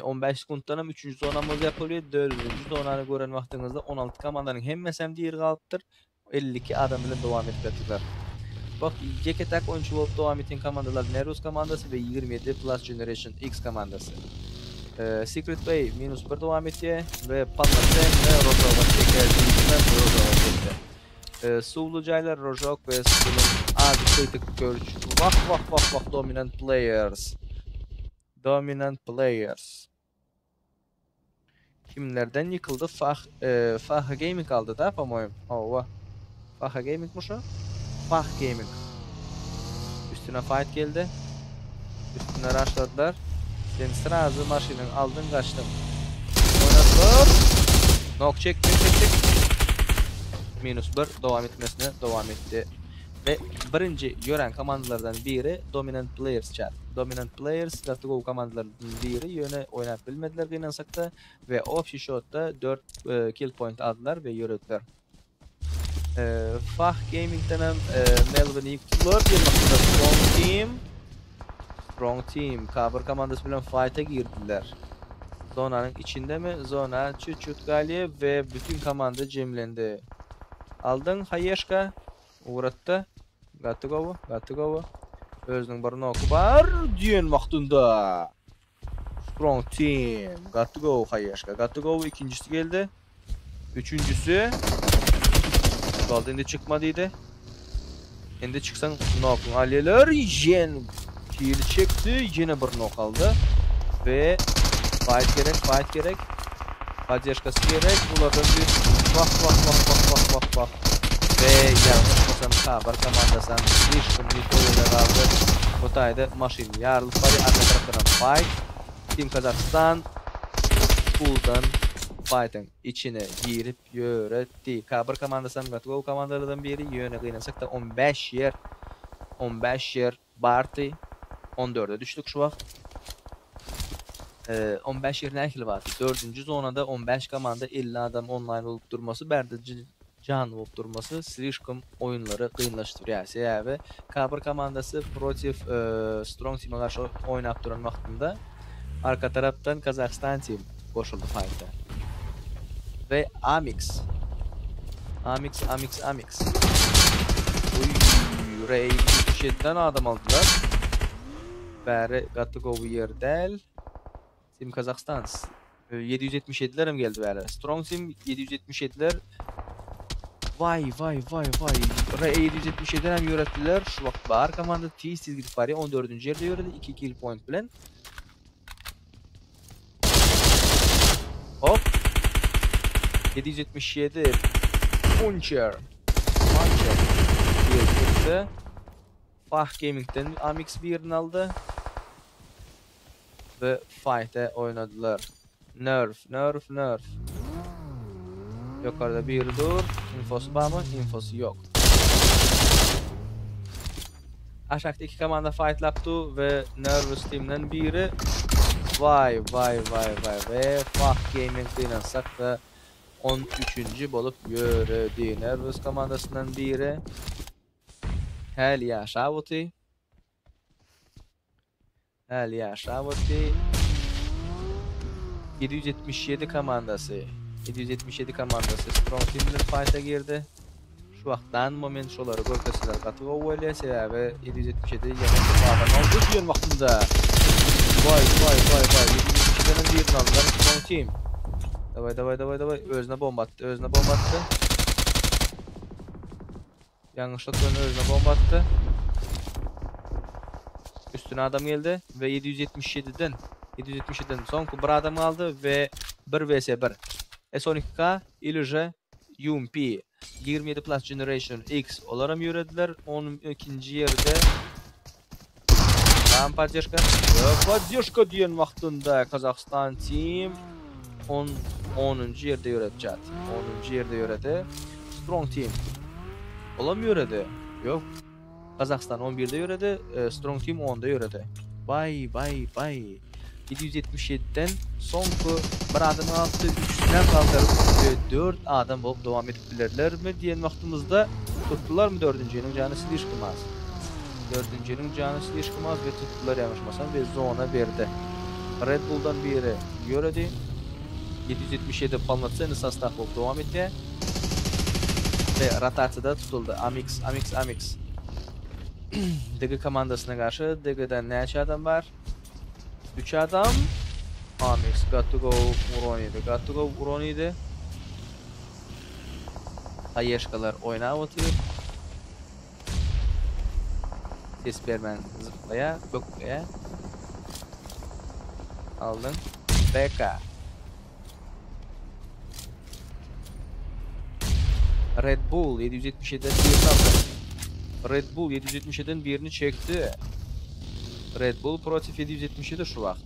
15 sekunddan 3-nji zonamız yapılıyor. 4-nji zonany gören wagtynızda 16 komandanın hemmesi diýer kalıptır. 52 adam bilen dowam etdirdiler. Bak, Jeketak oyuncu bolup dowam eten komandalar Nervus komandası ve 27 plus Generation X komandası. Secret Way -1 dowam etdi ve Polnocenny Rojok'a çekildi. Suwlu jaýlar Rojok ve Suwluň az kıytık görüş Vah dominant players. Dominant players. Kimlerden yıkıldı? Faha Gaming aldı da по-моему. Ova. Faha Gaming'miş o. Fah Gaming. Üstüne fight geldi. Üstüne rushladılar. Sen sırası maşinin aldın kaçtın. Oynadılar. Nok çek. -1 devam etmesine devam etti. Ve birinci gören komandalardan biri Dominant Players chat. Dominant Players Gatgo komandalardan biri yöne oynayıp bilmediler kıynansakta ve option shot'ta 4 kill point aldılar ve yürüdüler. Fah Gaming'den hem Melvin'i yıktılar. Strong Team. Kabır komandası bilen fight'a girdiler. Zonanın içinde mi? Zona çüt galiye ve bütün komanda cemlendi. Aldın Hayeşka. Uğrattı. Gattıgovu. Özünün barına oku var. Diyen vaktinde. Strong Team. Gattıgovu Hayeşka. Gattıgovu ikincisi geldi. Üçüncüsü. Kaldı indi çıkmadıydı. Indi çıksan knock'un aliyeler. Jen. Kill çekti. Yine bir knock aldı. Ve fight gerek. Поддержкасы gerek. Bunlardan bir bak. Ve yanılmasam Kabar komandasından Rishkun Nikolay'la kaldı. Otayda maşin yarılıp bari arka taraftan fight. Team Kazakistan Pool'dan fight'ın içine girip yöretti. Kabar komandasından Gatgov komandalarından biri yöne kıynasak da 15 yer Barty 14'e düştük şu vakt. 15 yerine ekli var. 4. zonada 15 komanda 50 adam online olup durması, berdeci can olup durması Slishcom oyunları kıyınlaştırıyor. Yani Kabar komandası protiv Strong Team'e karşı oynayıp duran vaktinde arka taraftan Kazakistan Team koşuldu fight'a. Ve Amix. Uy, Ray 77'den adam aldılar. Beri Gattıgovu yerdel. Team Kazakistan 777'ler hem geldi böyle. Strong Team 777'ler. Vay. Ray 777'den hem yörettiler. Şu vakt bağır komanda tiz gidip bari 14. yerde yöretti. 2 kill point bilen. Hop. 777 Puncher. Bir Fah Gaming'den Amix bir yerini aldı. Ve fight'e oynadılar. Nerf. Yukarıda bir dur. Infosu var mı? Infosu yok. Aşağıda iki komanda fight yaptı ve Nervous Team'den biri vay ve Fah Gaming'den sakla 13. bolup yürüdü. Nervous komandasından biri Hel yaşavuti 777 komandası Strong Team'ler fight'a girdi. Şu vaxtdan moment şoları görkəsilər qatıq oğuyla sebebi 777 yemek bağdan oldu diyen vaxtında. Vay 777'den birini aldılar Strong Team. Davay özüne bomba attı. Yanlışlıkla özüne bomba attı. Üstüne adam geldi ve 777'den son bir adam aldı ve 1 vs 1 S12K ilüce UMP 27 Plus Generation X olarak yürüdüler. 12. yerde tam поддержка diyen vaktinde Kazakistan Team 10. yerde yürüdü. 10. yerde yürüdü. Strong Team olam yürüdü. Yok. Kazakistan 11'de yürüdü. Strong Team 10'da yürüdü. Vay. 777'den sonku bir adamı attı, 3'ünden kaldırıp 4 adam olup devam edip bilirler mi diyen vaktimizde tuttular mı 4.'nin canı silişkimaz. 4.'nin canı silişkimaz ve tuttular yanlışmasan ve zona verdi. Red Bull'dan biri yürüdü. 777 palmatsını sastav olup devam etti. Ve rotasyada tutuldu. Amix. DG komandasına karşı DG'den neçe adam var? 3 adam. Amix, Gattıgov Uroniydi. Hayeşkalar oynayıp atıyor. Ses bermen zıplaya, bökleye. Aldın. BK. Red Bull 777'den birini aldı. Red Bull 777'den birini çekti. Red Bull Protif 777 şu vakt.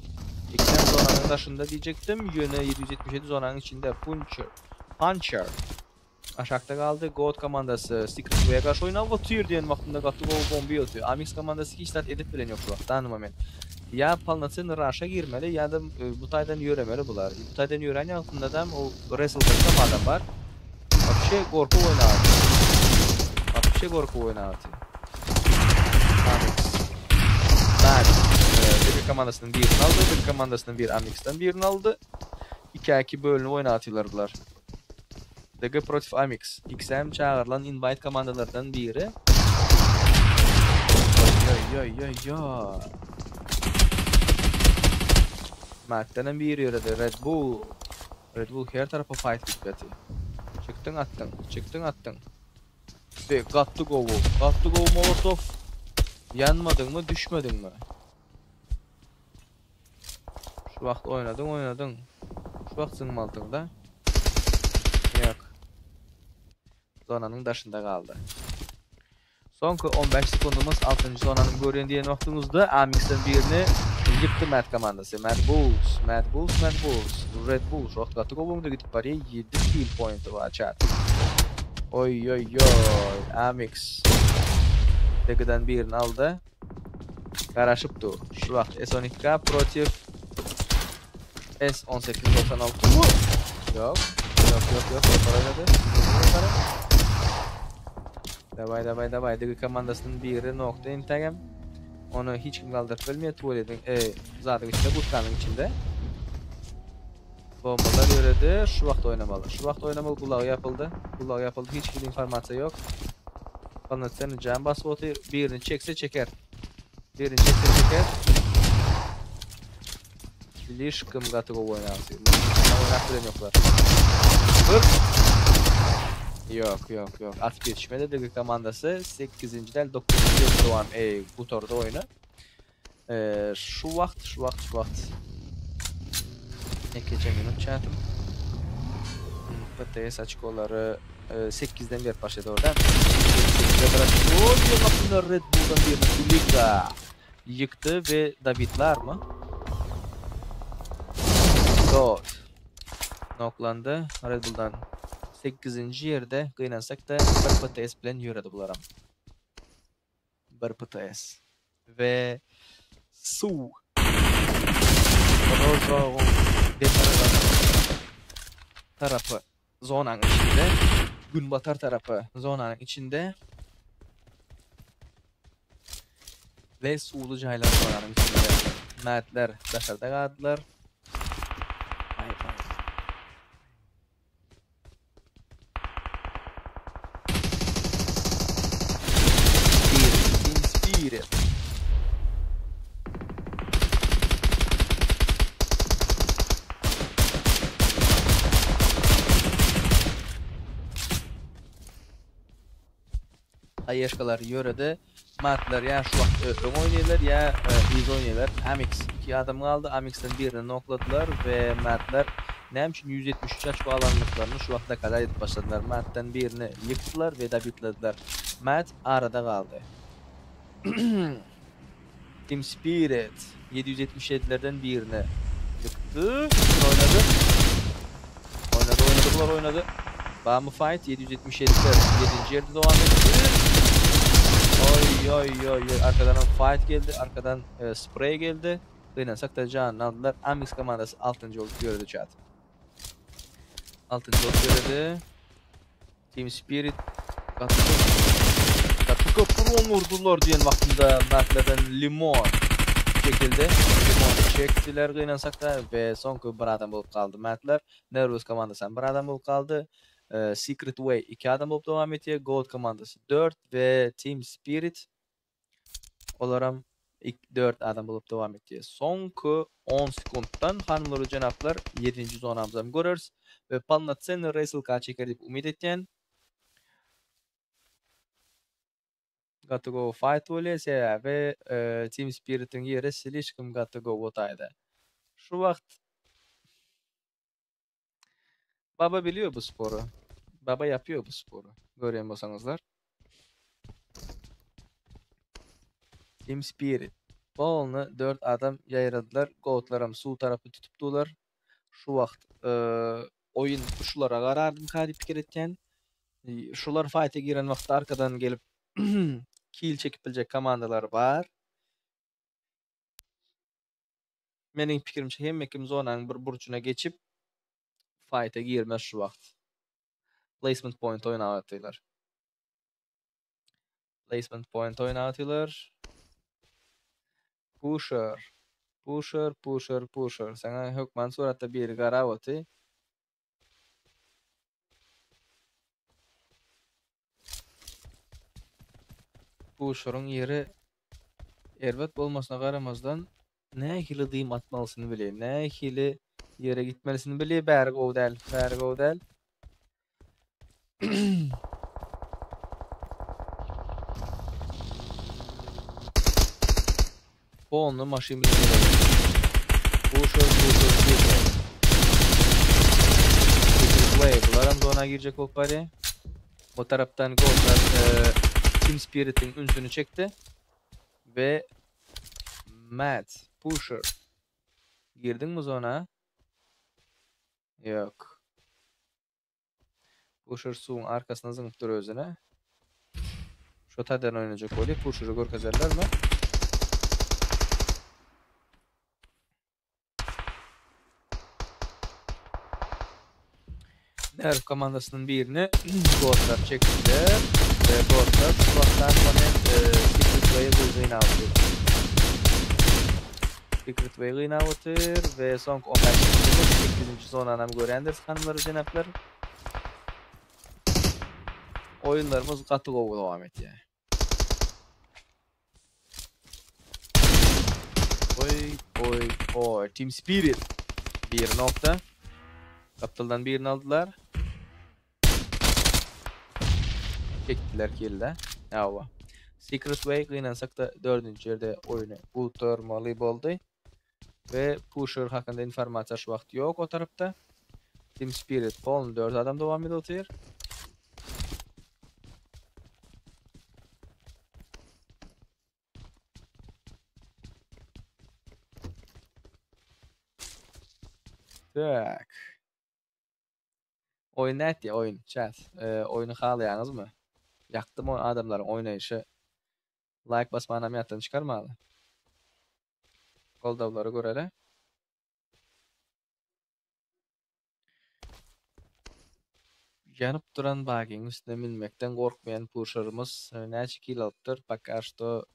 İkiden zonanın taşında diyecektim. Yönü 777 zonanın içinde Puncher. Aşağıda kaldı. Goat komandası Secret Way'e karşı oynav atıyor diyen vaktinde katı gol bombayı atıyor. Amix komandası hiç tat edip bilen yok şu vakt. Tanımamen. Ya Palnat'ın Rush'a girmeli ya da bu taydan yüremeli bular. Bu taydan yören altında da o Wrestle'da adam var. Вообще korku oynatı. Вообще korku oynatı. Amix. Mad. Bir komandasının birini aldı. Bir komandasının bir Amix'ten birini aldı. 2-2 bölünü oynatıyorlar bular. DG Protif Amix. XM çağırılan invite komandalardan biri. Yo. Mad'den bir yürüdü. Red Bull her tarafa fight bitmedi. Çıktın attın. Ve gattı gol Molotov. Yanmadın mı, düşmedin mi? Şu vakt oynadın. Şu vakt zınmaldın da. Yok. Zonanın daşında kaldı. Sonki 15 sekundumuz 6. zonanın görüyen diyen vaktimizde Amix'ten birini yıktı Mad komandası. Mad Bulls. Red Bull. Şu vakt gattı golunda gidip paraya 7 kill point'ı var chat. Oy. Amix. Teki'den birini aldı. Karaşıptı. Şu vakt S12K Protif S1896 mu? Yok. Davay. Digi komandasının biri nokta intagam. Onu hiç kim kaldırıp bilmiyor. Tuvaletin zaten içinde, butkanın içinde. Bombalar yürüdü. Şu vakt oynamalı. Kulağı yapıldı. Hiç bir informasiya yok. Palnat'ın can basbotu birini çekse çeker. Biliş kım gatı gol oynasın. Oynattıran yoklar. Yok. Artık yetişmedi. Digi komandası 8. del 9. devam bu torda oyunu. Şu vakt. Ne geçen minut çatım. PTS açıkları 8'den bir başladı orada. 8'de bıraktı. Red Bull'dan birini Kulika yıktı ve David'lar mı? Dot noklandı. Red Bull'dan 8. yerde kıynansak da bir PTS bilen yürüdü bularım. Bir PTS ve su Rozo tarafı zonanın içinde, Günbatar tarafı zonanın içinde ve suğulu caylar zonanın içinde. Mad'ler dışarıda kaldılar. Spirit. Ayyaşkalar yörede Mad'ler ya şu vakt ön oynayırlar ya iz oynayırlar. Amix 2 adam kaldı. Amix'ten birini nokladılar ve Mad'ler ne için 173 açık alanlıklarını şu vakta kadar edip başladılar. Mad'den birini yıktılar ve da bitlediler. Mad arada kaldı. Team Spirit 777'lerden birini yıktı. Oynadı. Bamı fight 777'ler 7. yerde devam etti. Oy. Arkadan fight geldi. Arkadan spray geldi. Kıynasak da canını aldılar. Amix komandası 6. olup gördü chat. 6. olup gördü. Team Spirit katı kapı vurdular diyen vaktinde Mad'lerden limon çekildi. Limonu çektiler kıynasak da ve sonki bir adam olup kaldı Mad'ler. Nervous komandası bir adam olup kaldı. Secret Way 2 adam olup devam ediyor. Gold komandası 4 ve Team Spirit olarak 4 adam olup devam ediyor. Sonki 10 sekunddan hanımları cenaplar 7. zonamızdan görürüz. Ve Palnat sen Wrestle çeker deyip umid etken. got to go fight bolýar sebäbi Team Spirit'in ýeri Silishkim got to go botaydy. Şu wagt Baba biliyor bu sporu. Baba yapıyor bu sporu. Görýän bolsaňyzlar. Team Spirit. Bolny 4 adam ýaýradylar. Gowtlaram suw tarapy tutupdylar. Şu wagt oyun şulara garardım kadi pikir etken. Şular fight'e giren wagtda arkadan gelip kill çekip biljek komandalar bar. Meniň pikirimçe hemmekim zonanyň bir burçuna geçip fight'e girmez şu wagt. Placement point oynaýardylar. Placement point oynaýardylar. Pusher. Sana hökman suratda biri garawaty. Pusher'ın yeri erbat bolmasyna garamazdan nähili dym atmalysyny bilýär. Nähili yere gitmelisini bilýär. Bäri gowdal. Onu maşin bilen Pusher. Bular zona girecek olup bari. O taraftan Goldlar Team Spirit'in ünsünü çekti. Ve Matt, Pusher. Girdin mi zona? Yok. Pusher suwun arkasyna zıňyp dur özüne. Şu tadan oynayacak bolýar. Pusher'ı görkezerler mi? Nerf komandasynyň birini Goldlar çekdiler. Ve Goldlar şu wagtdan Secret Way'e gynawdy. Secret Way gynawdy ve soňky 15-nji zonanam görändir hanymlar jenaplar. Oyunlarımız gaty gowy dowam etýär. Oy. Team Spirit. Bir nokta. Kaptaldan birini aldılar. Çektiler kill'de. Ýa-wa. Secret Way gynansak da 4-nji ýerde oyunu uturmaly boldy. Ve Pusher hakynda informasiýa şu wagt ýok o tarapda. Team Spirit bolny 4 adam dowam edýär. Tak. Oyun näti oyun chat. Oyunu halaýaňyzmy? Ýakdym o adamlaryň oýnaýyşy. Like basmany amyatdan çykarmaly. Goldawlary görele. Ýanyp duran bagyň üstüne minmekden gorkmayan Pusher'ymyz näçe kill alypdyr? Pakka što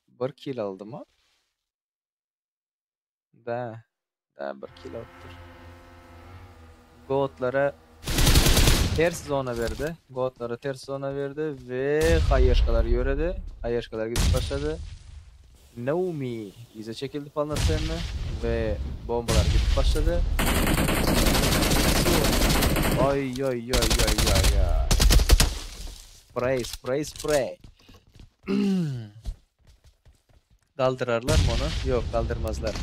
1 kill aldymy? Da 1 kill alypdyr. Goatlara ters zona berdi. Goatlara ters zona berdi ve haýyşkalar ýöredi. Haýyşkalar gidip başladı. Naomi ize çekildi palnasyny ve bombalar gidip başladı. Ay. Spray. Kaldırarlar mı onu? Yok, kaldırmazlar.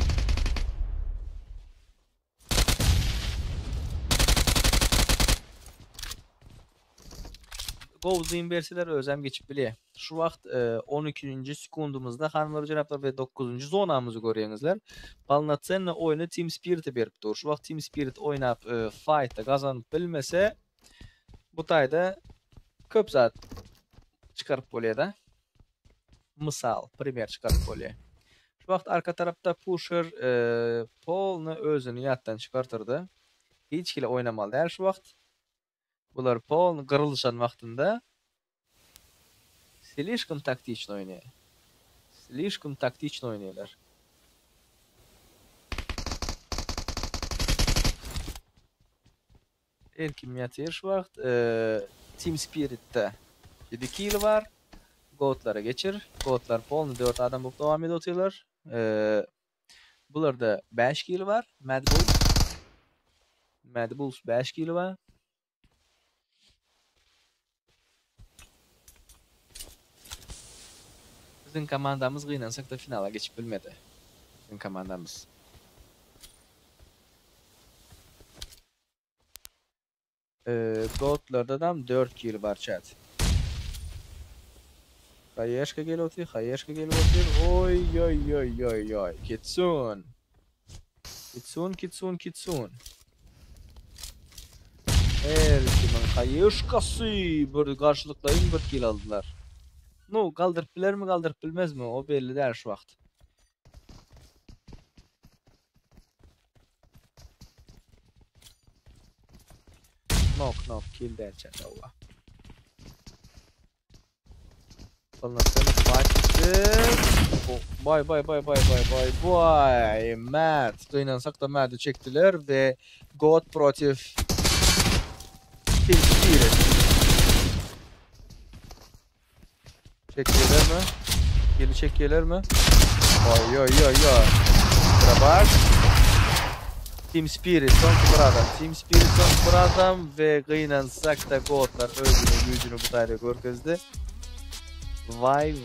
Gowzyn berseler özem geçip bilýär. Şu wagt 12-nji sekundumuzda hanymlar jenaplar we 9-njy zonamyzy görýäňizler. Palnatseny oyunu Team Spirit'e beripdir. Şu wagt Team Spirit oynap fight'ta gazanyp bilmese bu taýda köp zat çıkaryp bolýar-da. Misal, primer çıkaryp bolýar. Şu wagt arka tarapda Pusher polny özüni ýatdan çıkartyrdy. Hiç kile oynamaly däl şu wagt. Bular polny gyrylşan wagtynda слишком тактично oynayar. Слишком тактично oynayarlar. Erkim ýatyr şu wagt Team Spirit'te 7 kill var. Goatlara geçir. Goatlar polny 4 adam bolup dowam edýärler. Bularda 5 kill var. Mad Bulls 5 kill var. Bizim komandamız gıynansak da finala geçip bilmedi. Bizim komandamız. Gold'larda da 4 kill var chat. Hayeshka geliyor, Hayeshka geliyor. Oy oy oy oy oy. Kitsun. Kitsun. Her kimin Hayeshkası bir karşılıklayın bir kill aldılar. No, kaldırıp biler mi kaldırıp bilmez mi? O belli değil şu vakt. Knock kill der chat Allah. Anlatın başlık. Bay. Matt. Kıynansak da Matt'ı çektiler ve God protif Team Spirit. Çekiyorlar mı? Geri çekiyorlar mı? Oy. Sıra bak. Team Spirit son bir adam ve kıynansak da God'lar özünü gücünü bu daire görkezdi. Vay.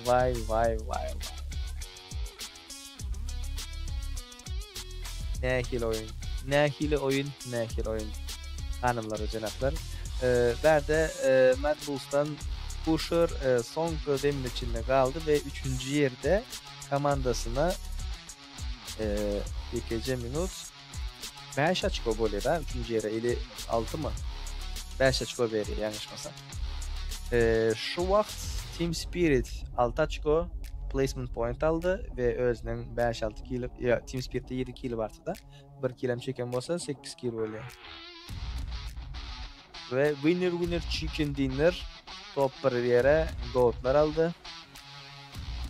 Nehil oyun. Hanımlar ve cenaplar. Berde Mad Bulls'tan Pusher son demin içinde kaldı ve 3. yerde komandasına 2 minut 5 açık böyle da 3. yere 56 mı? 5 açık veriyor yanlışmasam. Şu vakt Team Spirit 6 açko placement point aldı ve özünün 5-6 kill ya Team Spirit'te 7 kill vardı da 1 kill çeken olsa 8 kill oluyor. Ve winner chicken dinner top bir yere goldlar aldı.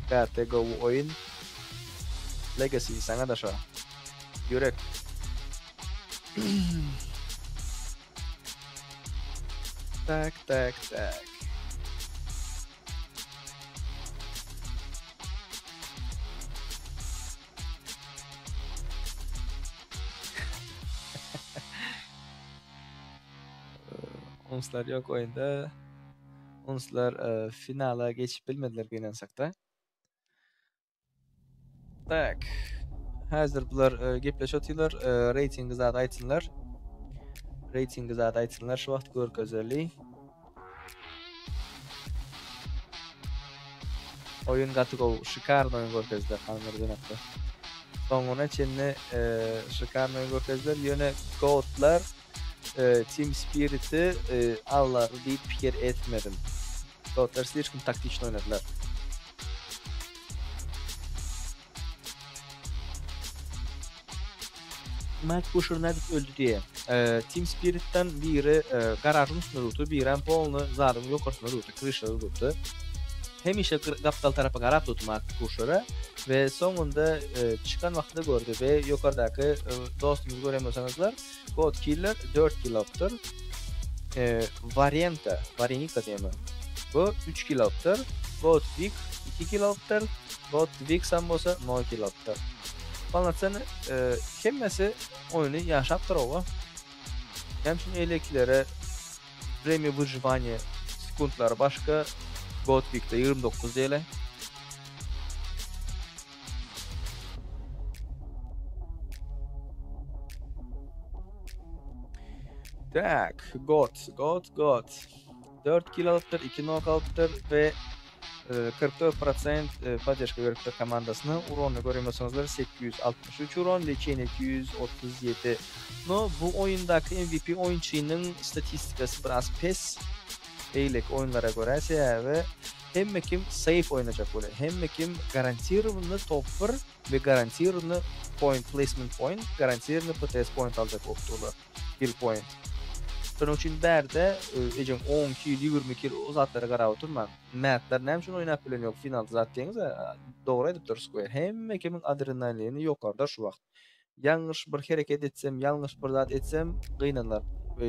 KTGO oyun Legacy sana da şu. Yürek. Tak. Onslar yok oyunda. Onslar finala geçip bilmediler kıynansak da. Tak. Hazır bular gepleş atıyorlar. Ratingi zat aytsınlar. Şu vakt görük özelliği. Oyun gatıgov şikarno oyun görkezler hanımlar dönekte. Sonuna çenine şikarno oyun görkezler. Yöne Goat'lar Team Spirit'i Allah deyip fikir etmedim. Goat'lar слишком taktiçli oynadılar. Matt Pusher nedik öldü diye. Team Spirit'ten biri garajın üstüne rutu, biri polnu zarın yukarısına rutu, krişa rutu. Hem işe kapital tarafa garap tutu Matt Pusher'a ve sonunda çıkan vaxtında gördü ve yukarıdaki dostumuz göremiyorsanızlar God Killer 4 kill yaptır. Varienika diye mi? Bu 3 kill yaptır. God Vic 2 kill yaptır. God Vic sambosa 0 kill yaptır. Anlatsana hemmesi oyunu yaşaptır ova. Hemşin elekilere время выживания sekundları başka God Vic'te 29 değil. Tak, God. 4 kill alıptır, 2 knock alıptır ve 44% поддержка veriptir komandasına. Uronu göremiyorsanızlar 863 uron, lechene 237. No, bu oyundaki MVP oyuncunun statistikası biraz pes. Eylek oyunlara göre ve hem kim safe oynayacak böyle, hem kim garantirованно topper ve garantirованно point placement point, garantirованно PTS point alacak oktular, kill point. Bunun için berde ecem 10 kill, 20 kill o zatlara gara oturman. Matlar nem için oynap bilen yok final zat deniz doğru edip dur square. Hem kimin adrenalini yukarıda şu vakt. Yanlış bir hareket etsem, yanlış bir zat etsem kıynanlar.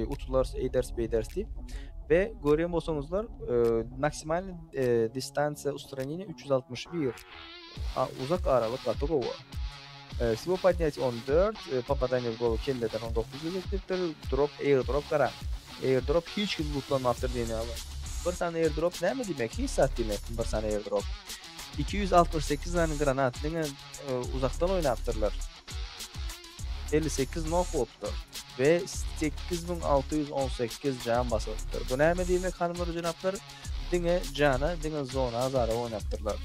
Utular eyders deyip. Ve görüyor olsanızlar maksimal distansiya устранения 361. Uzak aralık Gatogova. Всего поднять 14, попадание в голову келледен 19 effektiftir. Airdrop qara. Airdrop hech kim lootlanmaptır deyni ala. Bir sana airdrop nima demek? Hissat demek bir sana airdrop. 268 tane granat diňe uzakdan oynapdyrlar. 58 nok bolupdy ve 8618 can basypdyr. Bu näme diýmek hanymlar janaplar? Diňe jana, diňe zona azara oynapdyrlar.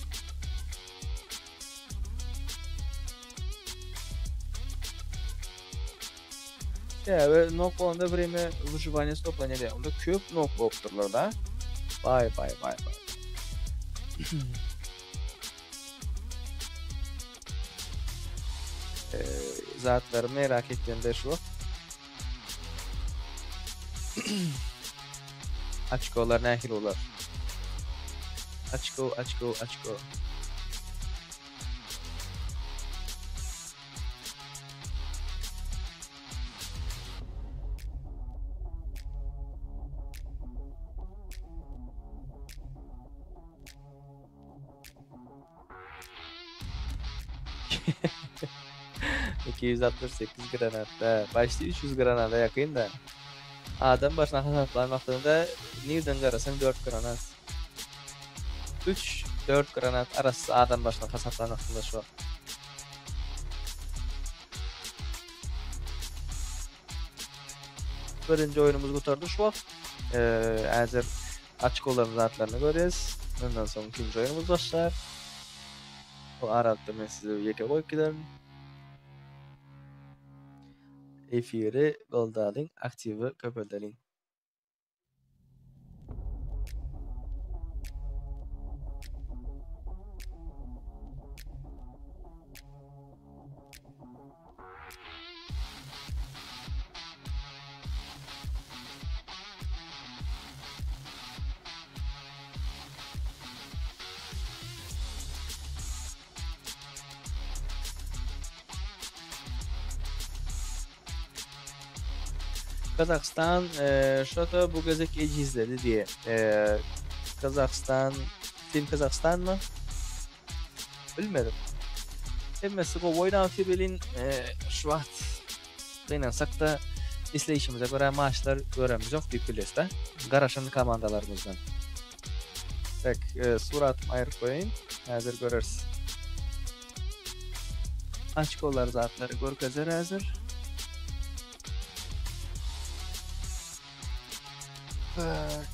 Ya ve nok bolanda birime выживание stoplanýar. Onda köp nok bolupdyrlar da. Vay. Zatları merak ettiğimde şu. Açkolar nähil olar. Açko. 268 granatda, başta 300 granata yakın da. Adam başına hasaplanmakta nereden garasan 4 granat. 3-4 granat arası adam başına hasaplanmakta şu. Birinci oyunumuz gutardı şu vakt. Hazır açık olan zatlarını görüyoruz. Ondan sonra ikinci oyunumuz başlar. O arada ben size yeke koyup giderim. Efiri Goldal'in aktivi köpeldelin. Kazakistan şurada bu gözek izledi diye. Kazakistan, film Kazakistan mı? Bilmedim. Emmesi bu oynan filmin şu vaxt dayansak da izleyişimize göre maçlar göremiz yok deyip biliriz de. Garaşan komandalarımızdan. Tak, surat ayırıp koyayım. Hazır görürüz. Açkolar zatları görkezer hazır. Tak.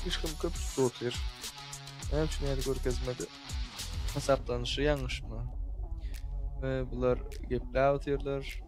Işkım köp tutuyor. Hem için yeri görkezmedi. Hesaplanışı yanlış mı? Bunlar gepler atıyorlar.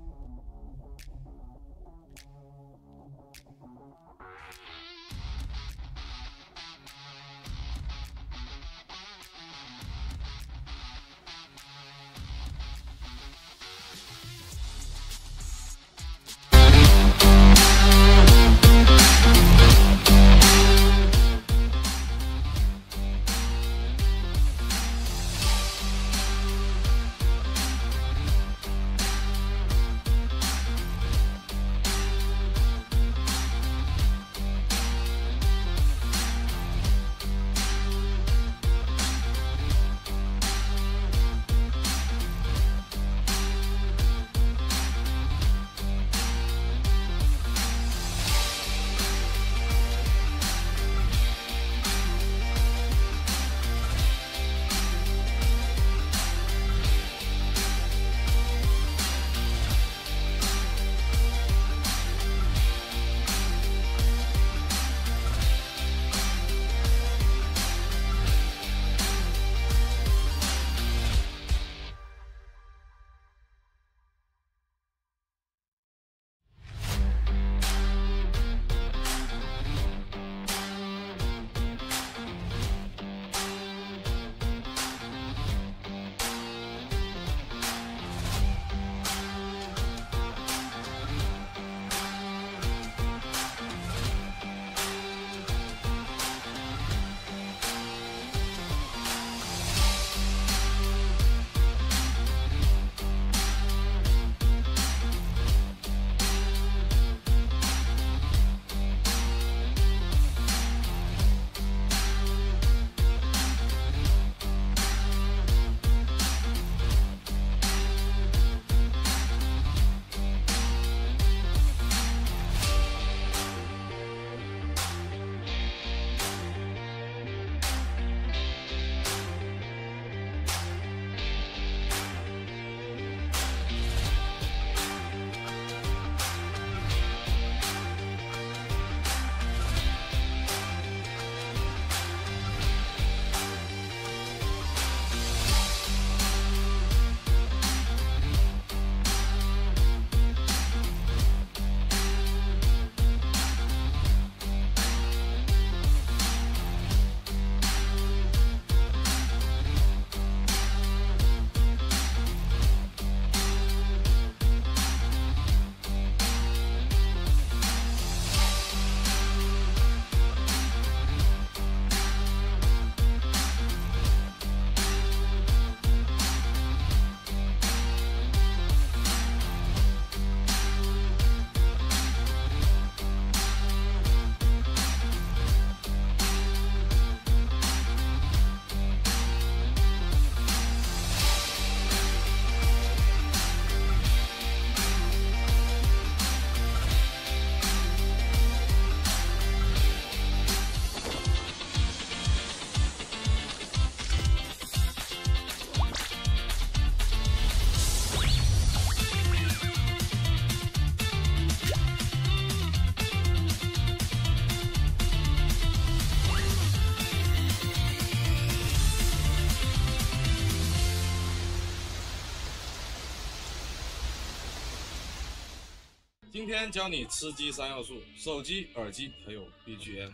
今天教你吃鸡三要素：手机、耳机还有 BGM。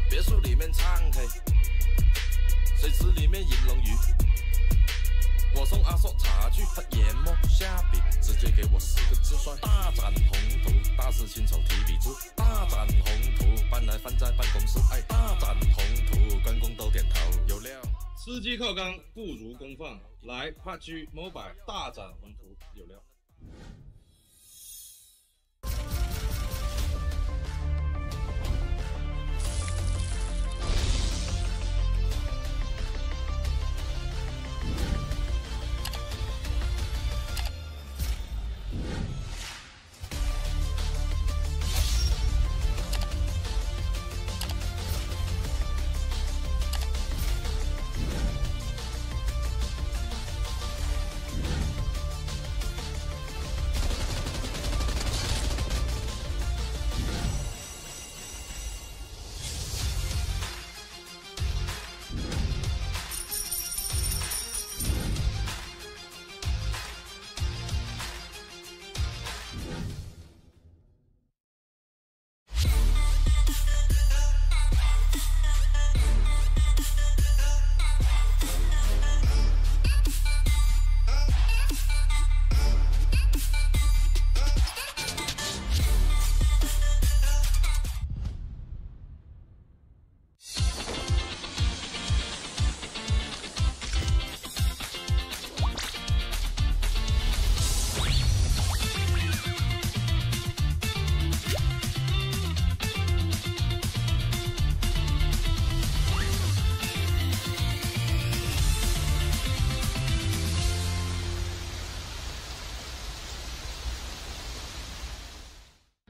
别墅里面唱 K， 水池里面银龙鱼。我送阿硕茶具和研磨下笔，直接给我4个字帅：大展宏图。大师亲手提笔字，大展宏图，搬来放在办公室。哎，大展宏图，员工都点头，有料。吃鸡靠缸不如公放，来PUBG Mobile 大展宏图，有料。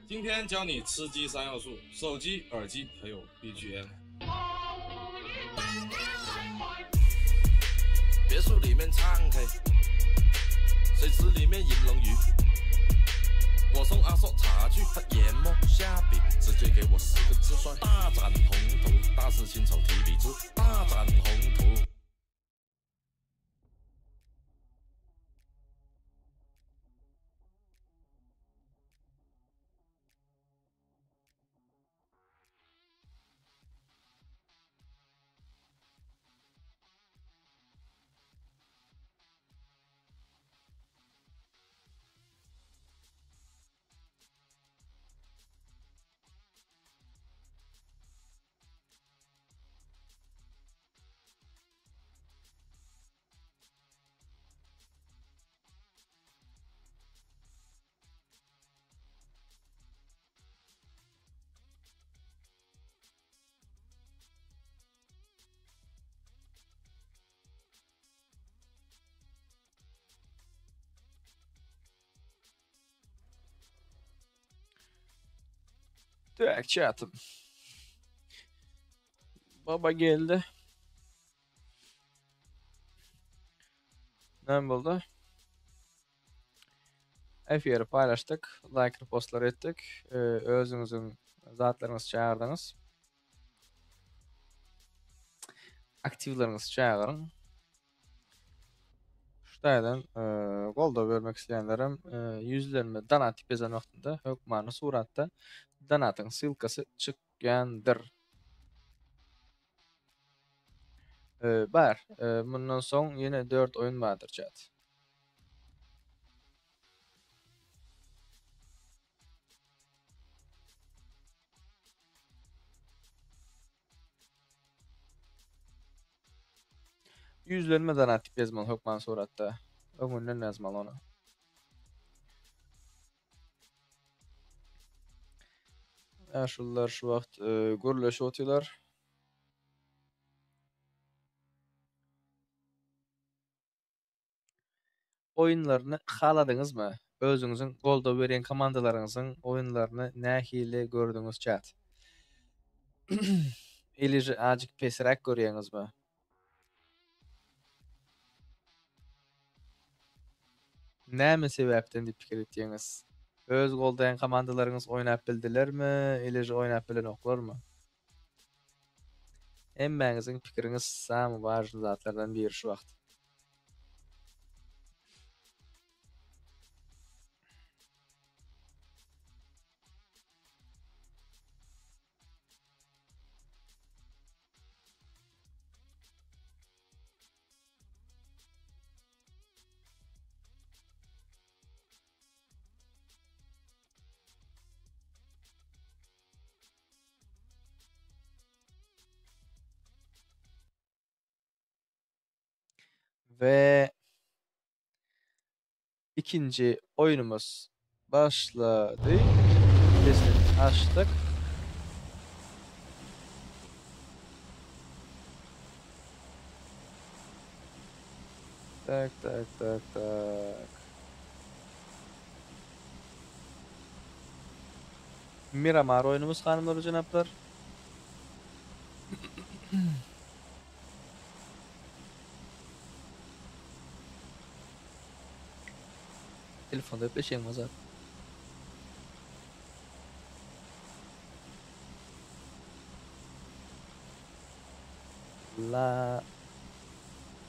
今天教你吃鸡三要素：手机、耳机还有 BGM。别墅里面唱 K， 水池里面银龙鱼。我送阿硕茶具和研磨下笔，直接给我4个字帅：大展宏图。大师亲手提笔字，大展宏图。Tak chat'ım. Baba geldi. Ne oldu? Efiri paylaştık. Like postlar ettik. Özünüzün zatlarınızı çağırdınız. Aktivlerinizi çağırın. Şutaydan golda vermek isteyenlerim yüzlerime donat yazan vaxtında hökmanı suratda donatın silkası çıkyandır. Bar. Bundan soň yine 4 oyun vardır chat. Yüzlerime donat yazmalı hökman suratda. Öňünden yazmalı onu. Şullar şu wagt görleşip otylar. Oyunlarını haladyňyzmy? Özüňiziň golda beren komandalaryňyzyň oyunlaryny nähili gördüňiz chat? Eliji ajyk pesirek görýäňizmi? Näme sebäpden diýip pikir etdiňiz? Öz goldaýan komandalaryňyz oýnap bildilermi? Eliji oýnap bilenoklarmy? Emmäňiziň pikiriňiz samy barjy zatlardan biri şu wagt. Ve ikinci oyunumuz başladı. Sesini açtık. Tak. Miramar oyunumuz hanımlar ve canaplar. Telefonda öpleşelim o zaman.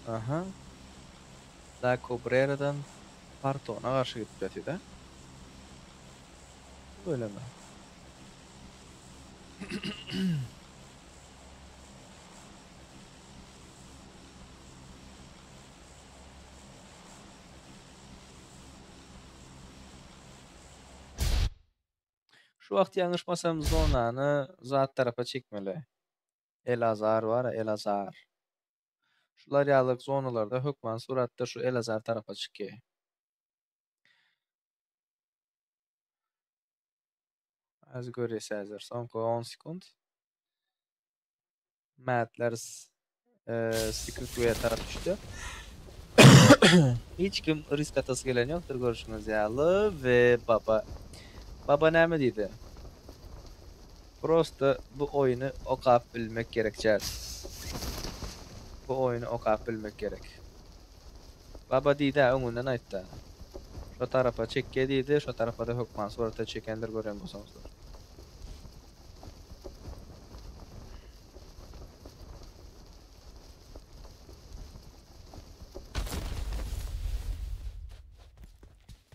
Aha. La Cabrera'dan Parton'a karşı gitmedi de. Öyle mi? Şu vaxt yanlışmasam zonanı zat tarafa çekmeli. Elazar var ya, Elazar. Şular yağlık zonalarda hökman suratda şu Elazar tarafa çıkıyor. Az görürsünüz. Son 10 sekund. Matler Secret Way'e taraf düştü. Hiç kim risk atası gelen yoktur. Görüşünüz yağlı ve baba. Baba ne mi dedi? Prosta bu oyunu okuyup bilmek gerekecek. Bu oyunu okuyup bilmek gerek. Baba dedi ha, önünden ayıttı. Şu tarafa çekke dedi, şu tarafa da hükman sonra çekendir gören bolsaňyzlar.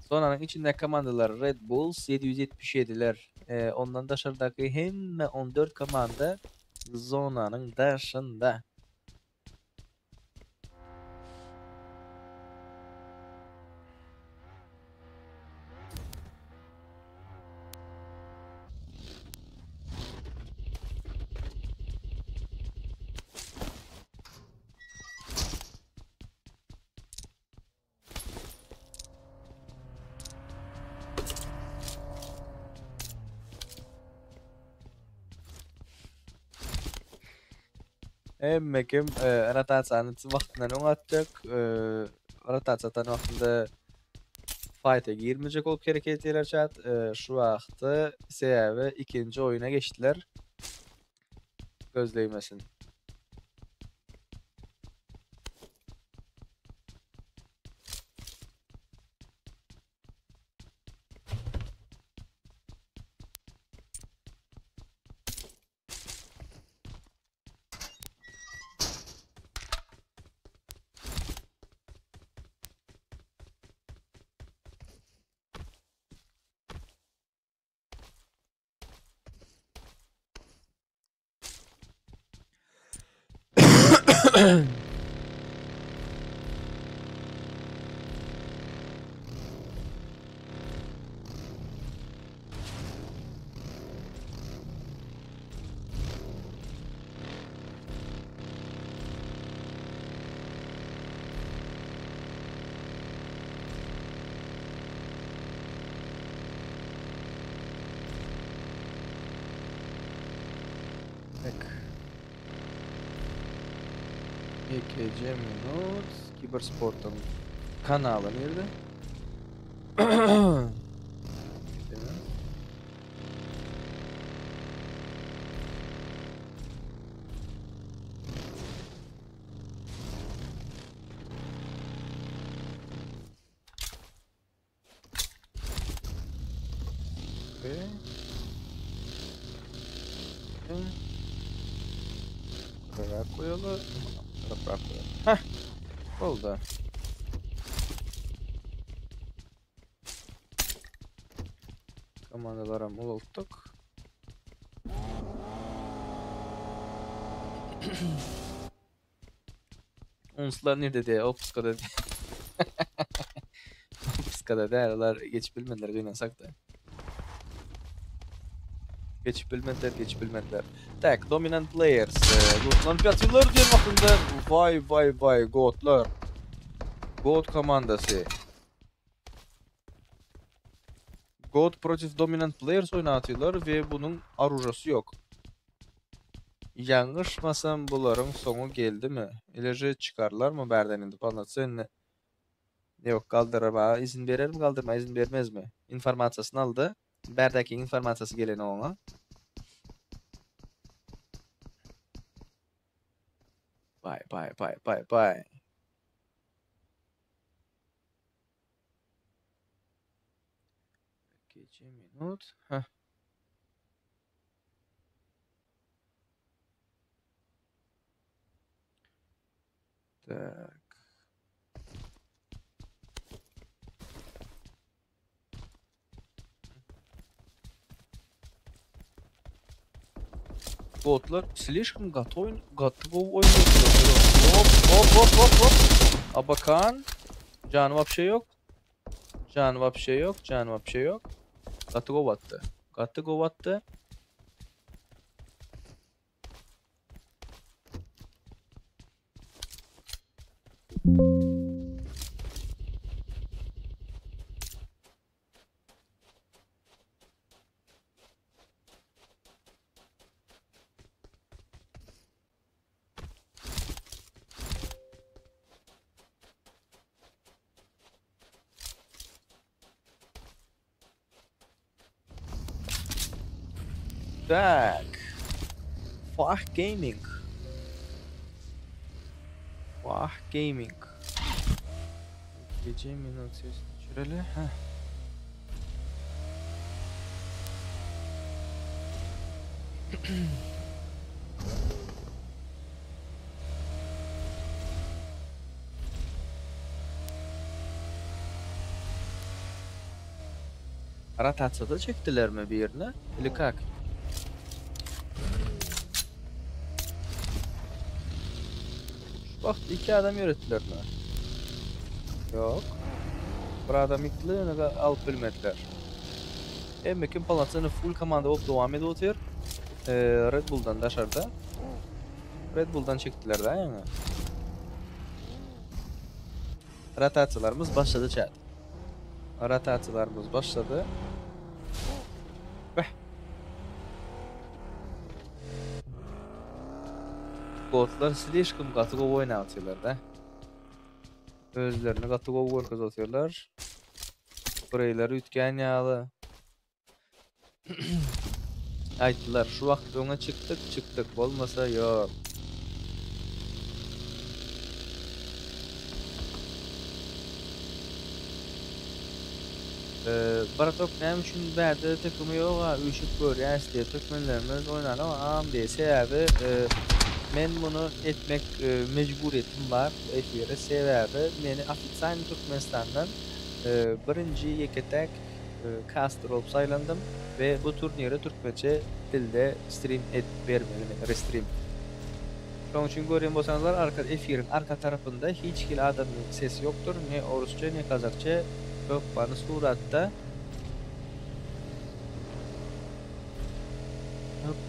Sonanın içinde komandalar Red Bulls 777'ler. Ondan dışarıdaki hemme 14 komanda zonanın dışında. Emmekim rotatsiýany wagtyndan oňatjak. Rotatsiýadan wagtynda fight'a girmejek bolup hereket ederçät. Şu wagty sebäbi ikinji oýuna geçdiler. Gözleýmesin. EKC Minut Kibersport'un kanalı nerede? Bırak koyalı. Bırak koyalı. Heh. Oldu. Komandalara muluttuk. Unslar nerede diye, Opuska'da diye. Opuska'da değerler geçip bilmediler, kıynasak da. Geçip bilmediler. Tak, dominant players. Lutlan 5 yıllar diyen vaktinde vay godlar. God komandası. God protif dominant players oynatıyorlar ve bunun arujası yok. Yanlışmasam bunların sonu geldi mi? İlece çıkarlar mı berden indi anlatsın. Yok kaldırma izin verir mi kaldırma izin vermez mi? İnformasyasını aldı. Berdeki informasyası geleni ona. Bye. Gece minut. Heh. Tak. Botlar слишком готовы oynuyorlar. Hop. Abakan. Canı вообще yok. Готовы attı. Tak. Fah Gaming. Gece minut ses düşüreli. Heh. Rotatsiyada çektiler mi bir yerine? Или как? Bak iki adam yönettiler mi? Yok. Bir adam iklini alıp bilmediler. Emmekin palatsını full komanda olup devam ediyor. Red Bull'dan dışarıda. Red Bull'dan çektiler daha yani. Rotatsiyalarımız başladı chat. Rotatsiyalarımız başladı. Botlar слишком katı gol oynatıyorlar da. Özlerini katı gol atıyorlar. Burayları ütken yağlı. Ayttılar şu vakit ona çıktık olmasa yok. Baratok nem üçün berde takımı yok ha. Üşüp görüyen isteye takımlarımız oynar ama AMD sebebi men bunu etmek mecburiyetim var. Efire sebebi meni Afitsan Türkmenistan'dan birinci yeketek caster olup saylandım ve bu turniri Türkmence dilde stream vermeli, restream. Şunun için görüyen bolsanızlar efirin arka tarafında hiç kil adamın sesi yoktur. Ne Orusça ne Kazakça çok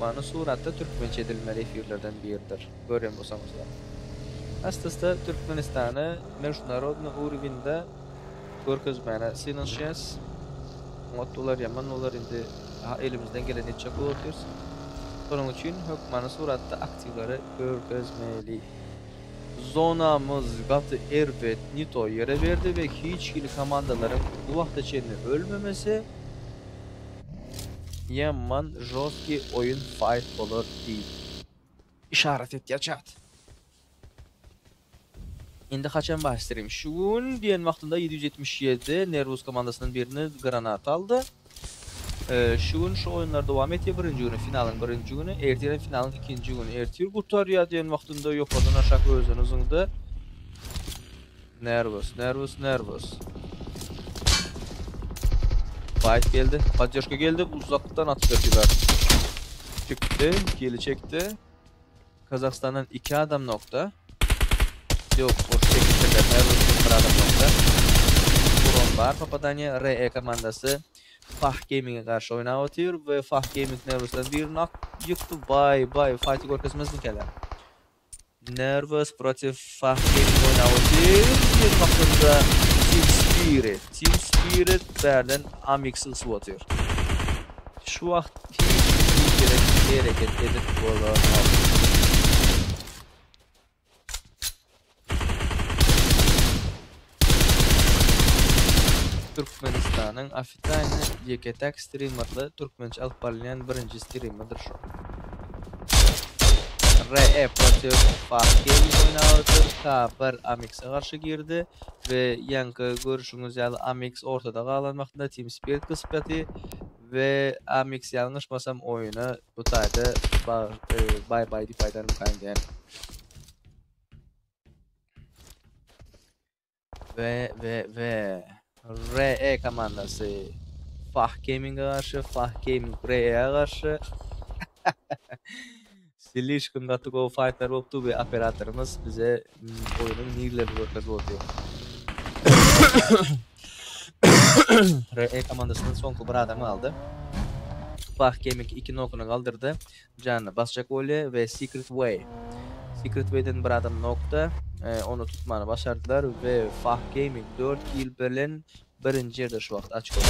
bana suratta Türkmence edilmeli efirlerden biridir. Görüyen bolsanızlar. Aslında Türkmenistan'ı международный уровеньde görkezmene sinanşes. Mottolar yaman olar indi elimizden gelen etçek oluruz. Onun için hükmanı suratta aktivleri görkezmeli. Zonamız gatı ervet nito yere verdi ve hiç kili komandaların bu vakti içinde ölmemesi yaman jostki oyun fight olur değil. İşaret et ya chat. Şimdi kaçan başlayayım. Şun diyen vaktinde 777 Nervus komandasının birini granat aldı. Şun şu oyunlar devam ediyor. Birinci günü finalın birinci günü. Ertiyerin finalın ikinci günü. Ertiyer kurtarıyor diyen vaktinde yok odun aşağı özün uzundu. Nervus. Fight geldi. Поддержка geldi. Uzaklıktan atıp yapıyorlar. Çıktı. Geri çekti. Kazakistan'dan 2 adam nokta. Yok, boş çekildiler. Nervus'un bir adam nokta. Buron var. Papadanya RE komandası Fah Gaming'e karşı oynatıyor ve Fah Gaming Nervus'tan bir nak yıktı. Bay. Fight'i görkezmez mi keler? Nervous против Fah Gaming oynawıdır. Bir vaxtında Team Spirit berden Amix'i ısıvatıyor. Şu vaxt hiç hareket edip bolar. Türkmenistan'ın Afitani Yeketek streamerlı Türkmençe alıp barlayan birinci streamerdir şu. RE Protiv Fah Gaming oynawıdır. K1 Amix'e karşı girdi ve yankı görüşünüz yalı Amix ortada qalanmaqda Team Spirit kısmeti ve Amix yanlışmasam oyunu bu tayda bye bye dipaydan mükayden. Ve RE komandası Fah Gaming'e karşı, Fah Gaming RE'ye karşı Silişkin katı go fightlar oldu ve operatörümüz bize oyunun nirleri görkez oluyor. RE komandasının son kubur adamı aldı. Fah Gaming 2 nokunu kaldırdı. Canını basacak öyle ve Secret Way'den bir adam nokta. Onu tutmanı başardılar ve Fah Gaming 4 kill bilen birinci yerde şu vaxt açık oldu.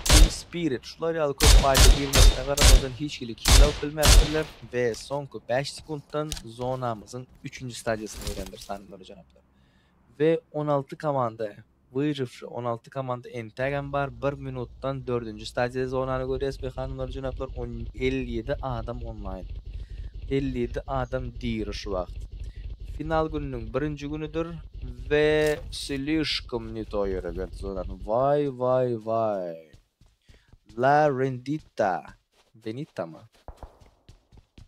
Team Spirit şular yalı köp fayda girmesine qaramazdan hiç kill alıp bilmezdiler ve sonku 5 sekunddan zonamızın 3. stadiyasını öğrendir sanımları canaplar. Ve 16 komanda Vıyrıfşı 16 komanda entegen var 1 minuttan 4. stadiyada zonanı görüyoruz ve hanımları canaplar 57 adam online. 57 adam değil şu vaxt. Final gününün birinci günüdür ve Silişkim nito yere verdi zonanı. Vay. La Rendita. Benita mı?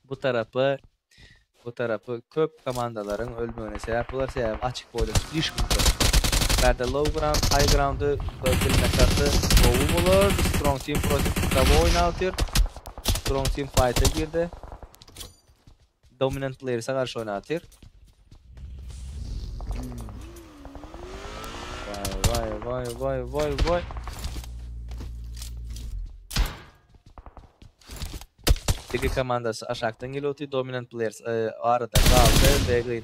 Bu tarafı köp komandaların ölümüne sebep olur. Sebep açık boylu Silişkim tur. Berde low ground, high ground'ı bilme kartı kovum olur. Strong Team Project Kavo oynatıyor. Strong Team fight'a girdi. Dominant Players'a karşı oynatıyor. Vay. Digi komandası aşağıdan geliyordu. Dominant Players arada kaldı ve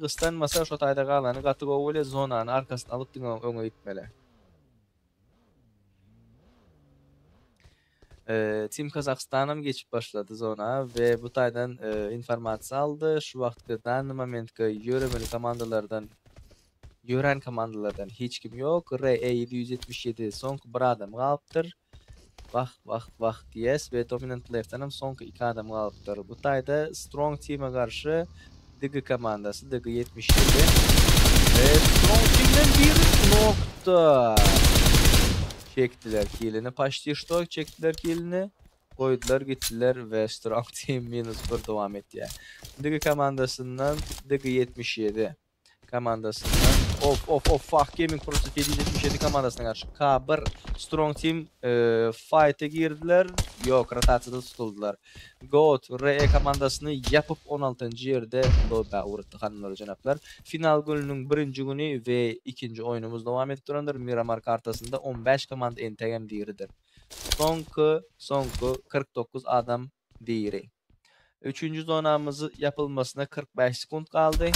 kıstanmasa şu tayda kalanı katı govule zonanın arkasını alıp öne gitmeli. Team Kazakhstan'ım geçip başladı zona ve bu taydan informasiya aldı. Şu vaxtdan momentga yören komandalardan hiç kim yok. RE777 son bir adam qalıptır. Vah diyes ve Dominant Player'dan son 2 adam qalıptır. Bu tayda Strong Team'e karşı Digi komandası Digi 77 ve Strong Team'den bir nokta çektiler killini. Paştiştok çektiler killini. Koydular gittiler ve Strong Team -1 devam etti yani. Digi komandasından Digi 77 komandasından Fah Gaming Prototype 777 komandasına karşı K1 Strong Team fight'e girdiler. Yok, rotasyada tutuldular. Goat RE komandasını yapıp 16. yerde loba uğrattı hanımlar canaplar. Final gününün birinci günü ve ikinci oyunumuz devam edip durandır. Miramar kartasında 15 komanda entegem diridir. Sonku 49 adam diri. Üçüncü zonamızı yapılmasına 45 sekund kaldı.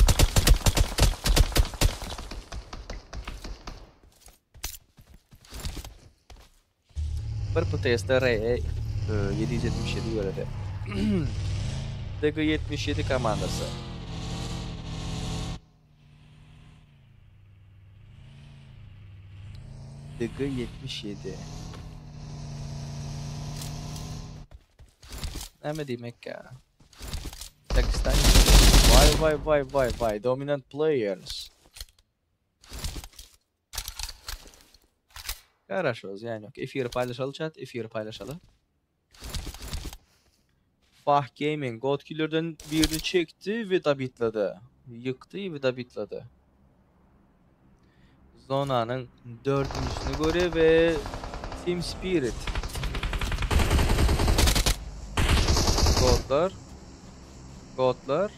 Bir protesta RE 777 göredi. Digi 77 komandası. Digi 77. Ne demek ya? Pakistan. Vay. Dominant Players. Хорошо, yani yok. Efiri paylaşalı chat, efiri paylaşalı. Fah Gaming God Killer'dan birini çekti ve da bitladı. Yıktı ve da bitladı. Zona'nın 4.'sünü göre ve Team Spirit. Godlar.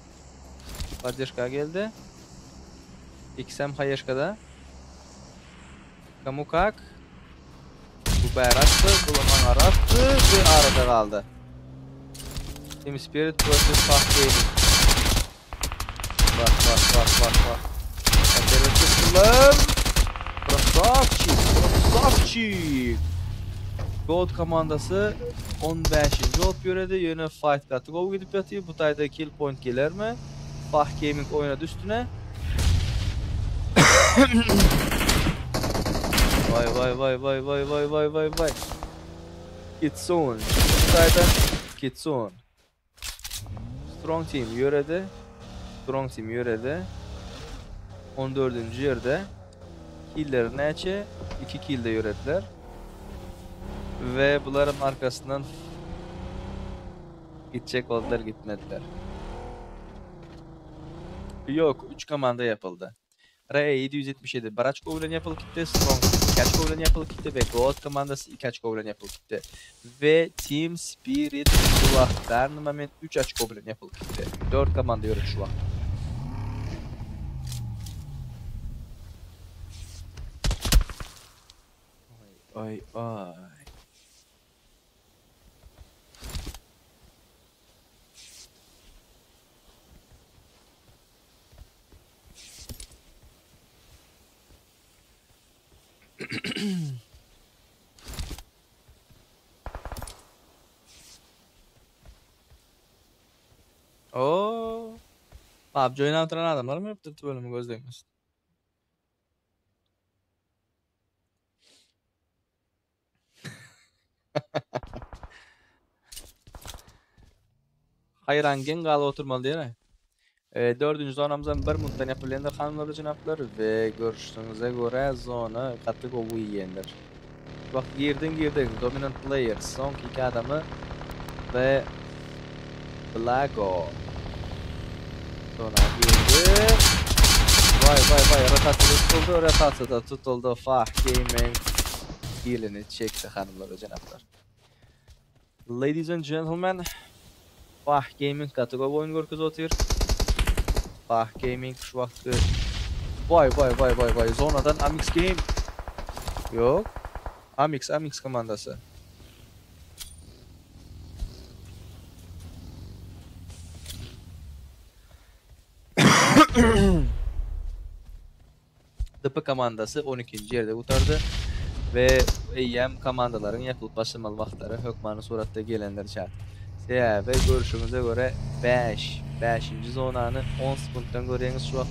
Поддержка geldi. XM Hayashka'da. Kamu kak. Bu bayraktı, bulaman arattı ve arada kaldı. Team Spirit vs. Fah Gaming. Bak. Alternatifler. Krasavчик. Gold komandası 15. olup göredi. Yine fight katı gol gidip yatıyor. Bu tayda kill point gelir mi? Fah Gaming oynadı üstüne. Vay. Kitsun. Bu tayda Kitsun. Strong Team yörede. 14. yerde. Kill'leri neçe? 2 kill de yörediler. Ve bunların arkasından gidecek oldular, gitmediler. Yok, 3 komanda yapıldı. R777 Baraçko ile yapılıp gitti, Strong 2 açko ile yapılıp gitti ve Gold komandası 2 açko ile yapılıp gitti. Ve Team Spirit şu vaxt Bernament 3 açko ile yapılıp gitti. 4 komanda yürüdü şu vaxt. Ay. Oo. PUBG oynantıran adamlar mı yaptı bölümü gözleyimiz? Hayır hangin galı oturmalı değil mi? 4. zonamızdan bir muttan yapılanlar hanımlar cənablar ve görüştüğünüze göre zona katı kovu yiyenler. Bak girdin dominant player son 2 adamı ve Blago. Sonra girdi. Vay rotasyonu tutuldu. Fah Gaming ilini çekti hanımlar cənablar. Ladies and gentlemen, Fah Gaming katıgı oyun görküz otur. Fah Gaming şu vakti. Vay. Zonadan Amix Game. Yok. Amix komandası. DP komandası 12. yerde utardı ve EM komandaların yapılıp başlamalı vaxtları hökmanı suratda gelenler çat. Ve görüşümüze göre 5. zonanı 10 spunktan görüyorsunuz şu an.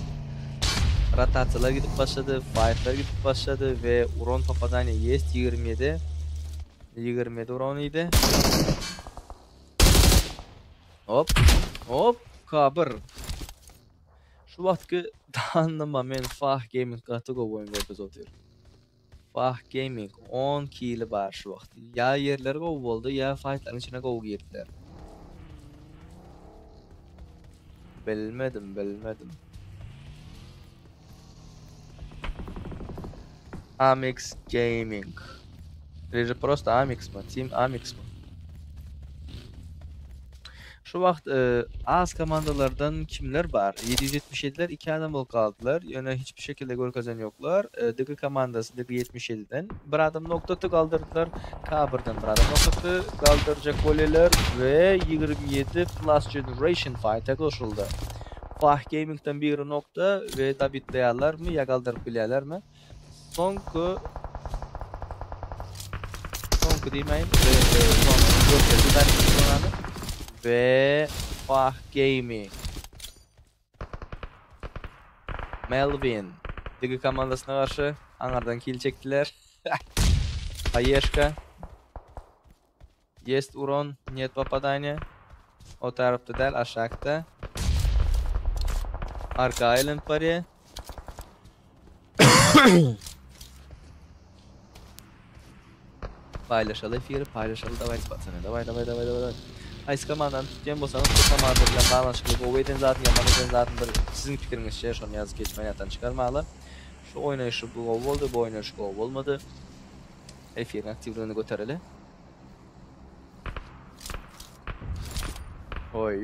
Rotatsiyalar gidip başladı, fightlar gidip başladı ve uron topadani есть 27 uron idi. Hop kabır. Şu vaxtki tanıma men Fah Gaming katıgı oyun görküz otur. Fah Gaming 10 kill var şu vaxt. Ya yerleri gov oldu ya fightların içine gov girdiler. Bilmedim. Amix Gaming. Reji prosto Amix mi? Team Amix mi? Şu vaxt az komandalardan kimler var? 777'ler 2 adam ol kaldılar. Yani hiçbir şekilde gol kazan yoklar. DG komandası DG 77'den bir adam noktası kaldırdılar. K1'den bir adam noktası kaldıracak goleler ve 27 Plus Generation Fight'a koşuldu. Fah Gaming'den bir nokta ve tabitlayalar mı ya kaldırıp bileyalar mı? Sonku demeyin ve Fah Gaming Melvin DG komandasına karşı anlardan kill çektiler. Ayeshka Есть урон, нет попадания. O tarafta değil, aşağıda. Arka Island paraya. Paylaşalım efiri, davay. Aysi komandanı tutgan bolsanız, bu komanda bilan bağlanışıqlı o'ydan zaten yamanıdan zaten bir sizin fikringizcha şunu yazıp geçmeyatan çıkarmalı. Şu oynayışı bu gol oldu, bu oynayışı gol olmadı. Efirin aktivliğini götürelim. Oy.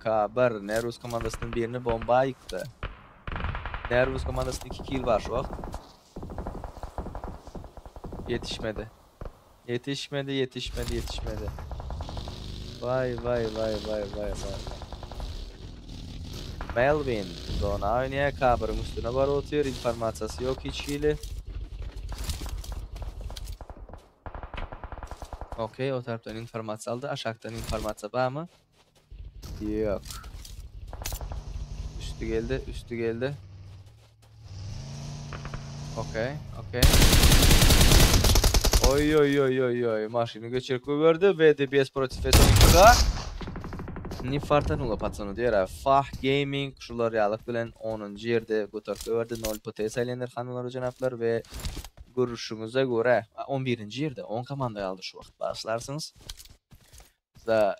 K1 Nervus komandasının birini bomba yıktı. Nervus komandasının 2 kill var şu vaxt. Yetişmedi. Vay. Melvin. Zona oynaya kabırın üstüne var otuyor. İnformasyası yok hiç hili. Okey, o taraftan informasyon aldı. Aşağıdan informasyon var mı? Yok. Üstü geldi. Okey. Oy. Maşını geçirip verdi ve DBS Protifes 12'da. Nifartan ula patsonu diyor. Fah Gaming şular yalık bilen 10. yerde bu tarafta verdi. 0 potes aylanır hanımlar canaplar ve görüşünüze göre 11. yerde 10 komanda aldı şu vakt başlarsınız. Tak.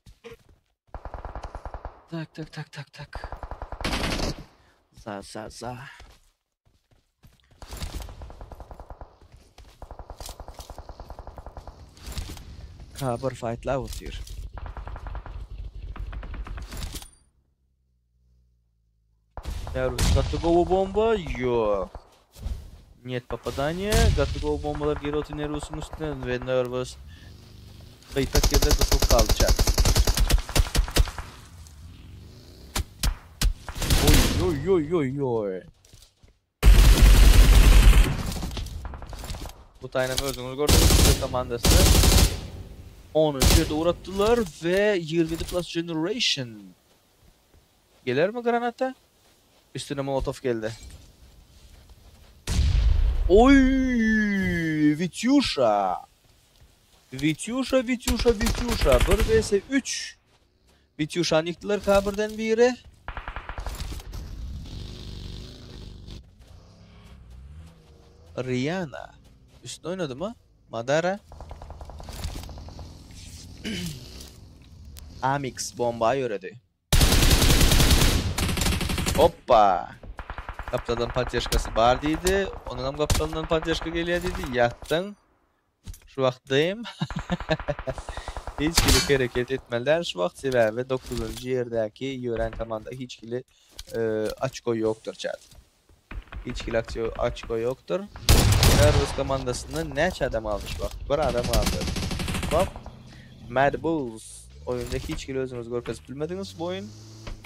Za. Kabar fight'lar otuyor. Готового бомба? Yok. Нет попадания. Готового bombalar geri otu Nervus'un üstüne ve Nervus kayıtak yerde kısılıp kalacak. Oy. Bu taynem özünüz gördünüz. Komandası 10. yerde uğrattılar ve 27 plus generation. Gelir mi granata? Üstüne Molotov geldi. Oy! Vityusha. 1 vs 3. Vityusha'nı yıktılar kabirden biri. Rihanna. Üstüne oynadı mı? Madara. Amix bombayı öğredi. Hoppa. Kaptanın patyaşkası var dedi. Onun hem kaptanından patyaşka geliyor dedi. Yattın. Şu vaktdayım. Hiç kili hareket etmeliler. Şu vakt sebebi 9. yerdeki yören komanda hiç kili açko yoktur chat. Hiç kili açko yoktur. Nervus komandasında neç adam aldı şu vakt? Bir adam aldı. Bak. Mad Bulls. Oyunda hiç kili özünüz görkez bilmediniz bu oyun.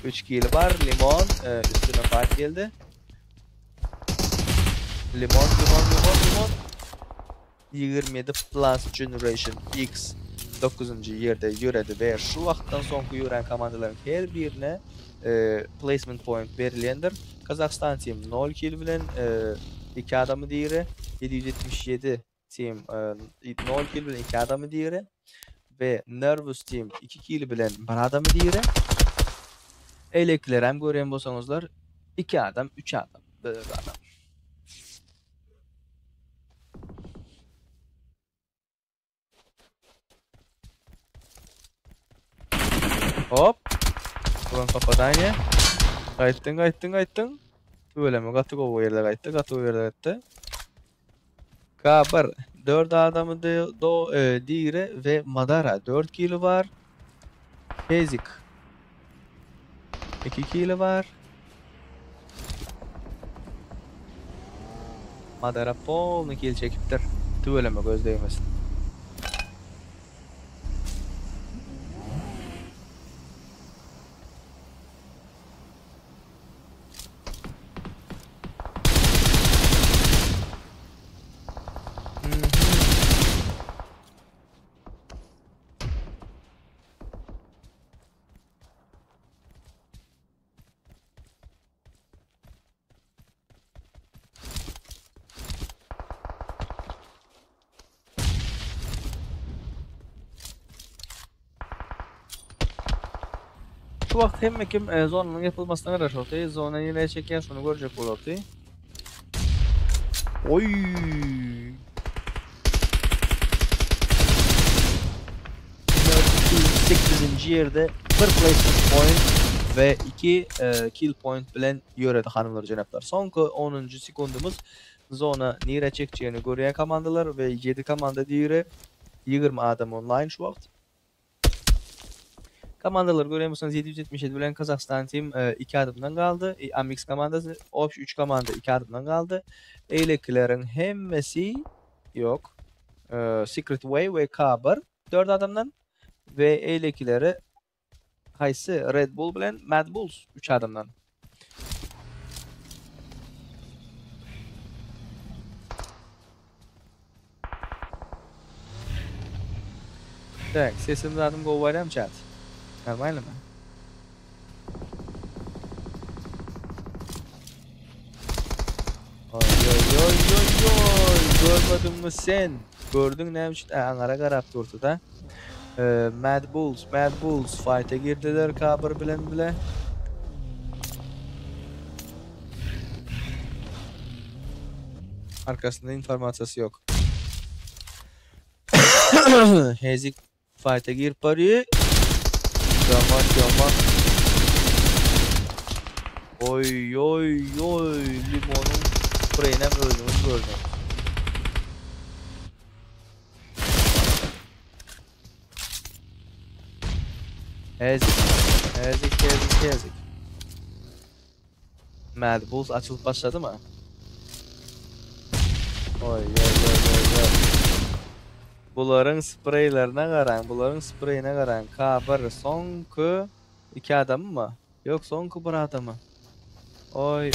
3 kill var. Limon üstüne fight geldi. Limon. 27 plus generation X 9. yerde yüredi ve şu vaxtdan sonki yürən komandaların her birine placement point verilendir. Kazakhstan team 0 kill bilen 2 adamı deyiri. 777 team 0 kill bilen 2 adamı deyiri. Ve Nervous team 2 kill bilen 1 adamı deyiri. Elekler hem görüyen bolsaňyzlar 2 adam, 3 adam, 1 adam. Hop. Bulan попадание. Qaytdın. Tüveleme gatık o yerde qaytdı, gatık o yerde qaytdı. Kabar 4 adamı dire ve Madara 4 kill var. Basic 2 kill var. Madara polnu kill çekiptir. Tüveleme göz değmesin. Şu vakt hem kim zonanın yapılmasına kadar ortaya zona yine çeken şunu görecek ortaya. Oy. 8. yerde 1 placement point ve 2 kill point bilen yöredi hanımlar canaplar. Sonki 10. sekundumuz zona nire çekeceğini göreyen komandalar ve 7 komanda diğeri 20 adam online şu vakt. Komandalar görüyorsunuz 777 bilen Kazakhstan team 2 adımdan kaldı. Amix komandası 3 komanda 2 adımdan kaldı. Eylekilerin hemmesi yok. Secret Way ve Kabar 4 adımdan ve eylekileri qaysı Red Bull bilen Mad Bulls 3 adamdan. Tak, sesimni adım qo'yvaram chat. Normalmi? Oy. Görmedinmi sen? Gördün ne için? Anara qarab turdu da. Mad Bulls fight'a girdiler Kabir bilen bile. Arkasında informasiyası yok. Hezik fight'a girip bari. Yaman. Oy. Limonun spreyine öldüğünü gördüm. Hezik. Mad Bulls açılıp başladı mı? Oy. Buların spreyine qaran. Kabir sonku 2 adam mı? Yok sonku 1 adamı. Oy.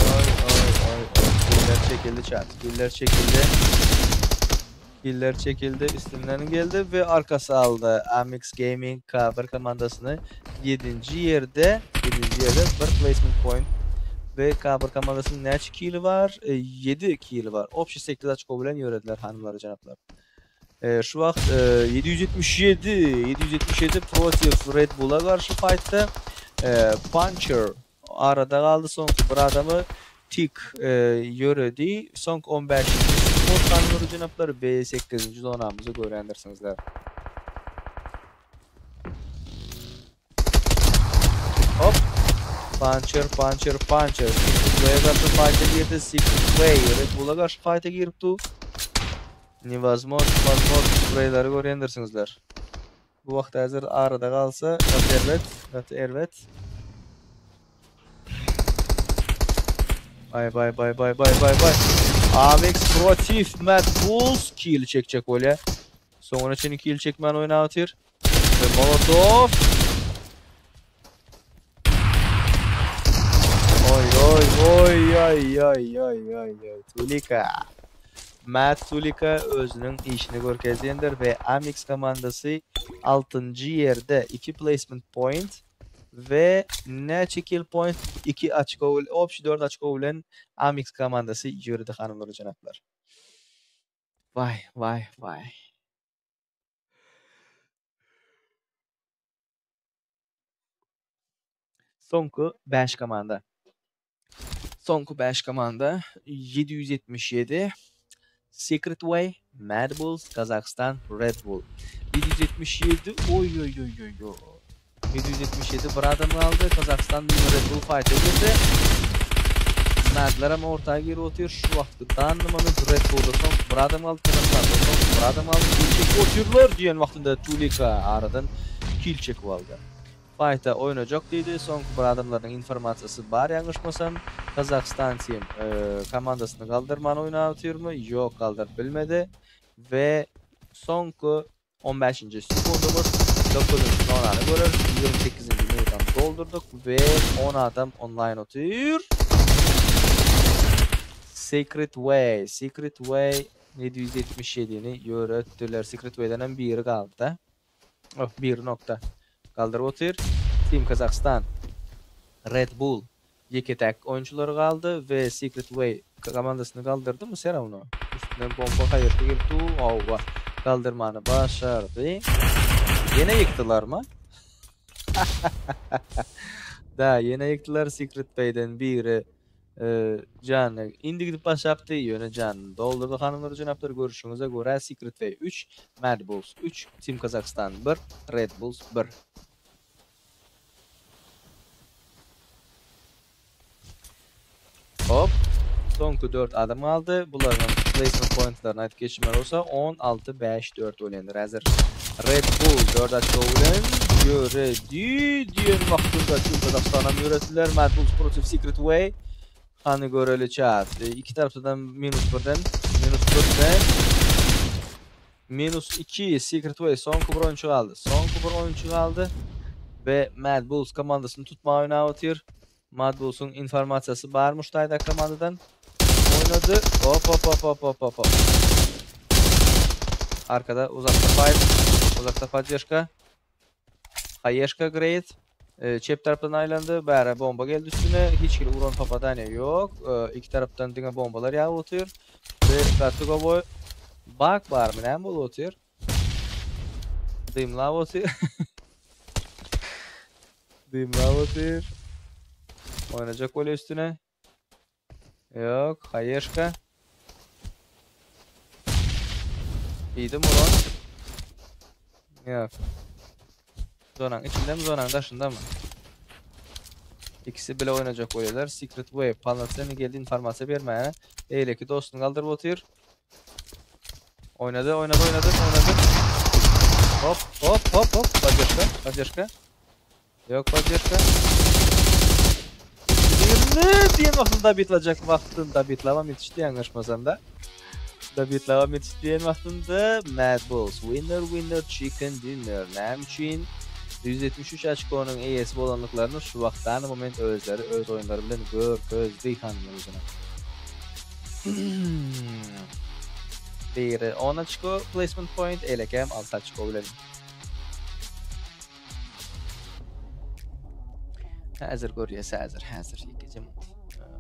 Killer çekildi. Üstünden geldi ve arkası aldı. Amix Gaming Kabir komandasını 7. yerde 1 placement point. Ve Kabir komandasının neçe kili var? 7 kili var. Opşi 8 açık bilen yörediler hanımlar canaplar. Şu vaxt 777 protiv Red Bull'a qarşı fight'da Puncher arada qaldı. Sonki bir adamı Tik yöredi. Sonki 15. sport hanımlar canaplar B8. zonamızı görendirsinizler. Hop. Puncher. Secret Way'e qarşı fight'a girdi. Secret Way Red Bull'a qarşı fight'a girdi. Невозможно spreyleri görendirsinizler. Bu vaxt hazır arada qalsa evet. Bay. Amix protiv Mad Bulls kill çekecek öyle. Sonra için kill çekmen oynatır. Ve Molotov. Oy. Tulika. Matt Tulika özünün işini görkezlendir ve Amix komandası 6. yerde 2 placement point ve neçe kill point 2 açık oğul, opşi 4 açık oğulen Amix komandası yürüdü hanımları canaplar. Vay. Sonku 5 komanda. 777 Secret Way, Mad Bulls, Kazakhstan, Red Bull. 777, oy. 777 bir adam kaldı. Kazakhstan Red Bull fight'a girdi. Mad'lar ama ortaya geri oturuyor. Şu vaxtdan numanız Red Bull'da son bir adam kaldı. Kazakhstan'da son bir adam kaldı. Kill çek oturuyorlar diyen vaxtında Tulika aradan kill çek aldı. Fight'a oynayacak deydi. Son bir adamların informasiyası var yanlışmasam. Kazakhstan team komandasını kaldırmanı oynatıyor mu? Yok, kaldırıp bilmedi. Ve sonku 15. sekundumuz 9. sonanı görür. 28. minuttan doldurduk ve 10 adam online oturuyor. Secret Way 777'ni yürüttüler. Secret Way'den biri kaldı. Bir nokta kaldırıp oturuyor. Team Kazakhstan Red Bull yeketek oyuncuları kaldı ve Secret Way komandasını kaldırdı mı Sera onu? Üstünden bomba hayırlı geldi. Ova kaldırmanı başardı. Yine yıktılar mı? Da yine yıktılar. Secret Way'den biri canı indi gidip başaptı. Yöne canını doldurdu hanımları canapları. Görüşünüze göre Secret Way 3, Mad Bulls 3, Team Kazakhstan 1, Red Bulls 1. Hop. Sonku 4 adım aldı. Bunların placement pointlarına ait geçimler olsa 16-5-4 oynanır. Hazır Red Bull 4 açı oynan göredi. Diyen vaxtında Team Kazakhstan'a yönettiler. Mad Bulls protiv Secret Way. Hani göreli chat. İki taraftan -1'den -2 Secret Way son bir oyuncu kaldı. Son bir oyuncu kaldı. Ve Mad Bulls komandasını tutmaya oynayatıyor. Mad Bulls'un informasiyası barmış tayda komandadan. Oynadı. Hop. Arkada uzakta fight. Uzakta Fadyeşka. Hayeşka great. Çep taraftan aylandı. Bäre bomba geldi üstüne. Hiç kili uğran Papadania yok. İki taraftan dine bombalar yağ atıyor. Ve Gattugo boy. Bak var mı? Ne bol atıyor? Dımla atıyor. Dımla atıyor. Oynayacak gol üstüne. Yok. Hayeşka. İyiydi mi ulan? Yok. Zonan içinde mi zonan dışında mı? İkisi bile oynayacak oyunlar. Secret Way Palace'nin geldi informasyon vermeye. Eyleki dostunu kaldırıp oturuyor. Oynadı. Hop. Fadyeşka. Yok Fadyeşka. Ne diye vaktinde bitleyecek vaktinde bitlamam yetişti yanlışmasam da. Bitlamam yetiştiğin vaktinde Mad Bulls winner chicken dinner Namchin 173 açkonun ES bolanlıklarını şu vaxtdan moment özleri öz oyunları bilen gözley hanımlar özüne. Biri 10 açko placement point elekem 6 açko bilen. Hazır görüyorsa hazır yekeceğim.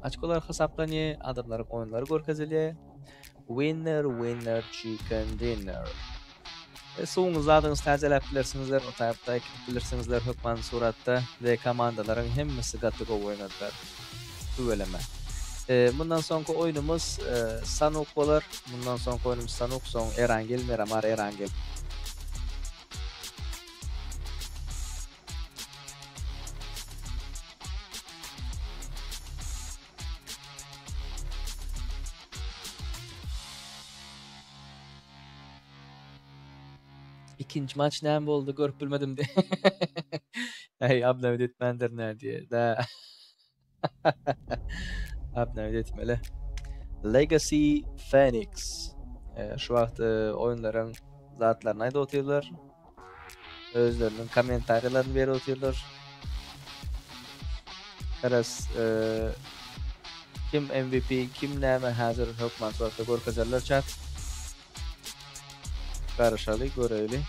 Açkolar hesaplanıyor, adamların oyunları görkezeliyor. Winner chicken dinner. Soğunuz adınız təzələb bilirsinizlər, o tarafda bilirsinizlər hökman suratda ve komandaların hemmisi Gattugo oynadılar. Böyleme. Bundan sonraki oyunumuz Sanuk olur. Bundan sonraki oyunumuz Sanuk, son Erangel, Miramar Erangel. İkinci maç ne oldu görüp bilmedim de. Hey abla ödetmendir ne diye. Da. Abla ödetmeli. Legacy Phoenix. Şu vaxt oyunların zatlarına ayda otuyorlar. Özlerinin komentarlarını veri otuyorlar. Biraz kim MVP, kim neme hazır hükman suatda görkezerler chat. Karışalı görevli.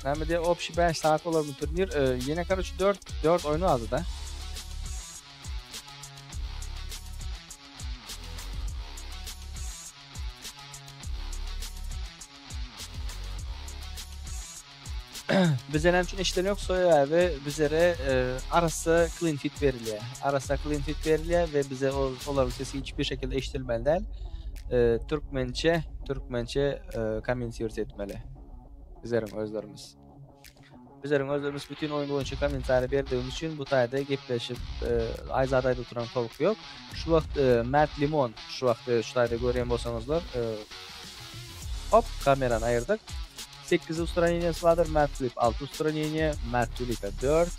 Nämede opşi 5 saat olur bu turnir. Yine karşı 4 oyunu aldı da. Bizden için işleri yok soya ve bizlere arası clean fit veriliyor. Arası clean fit veriliyor ve bize onların sesi hiçbir şekilde eşitilmeli değil. Türkmençe komentar etmeli. Bizlerin özlerimiz bütün oyun boyunca komentarı verdiğimiz için bu tayda gepleşip ayzadayda oturan tavuk yok. Şu vaxt Mert Limon şu tayda görüyen bolsanızlar hop kameranı ayırdık. 8 ustraniyesi vardır. Mert Flip 6 ustraniye, Mert Tulika 4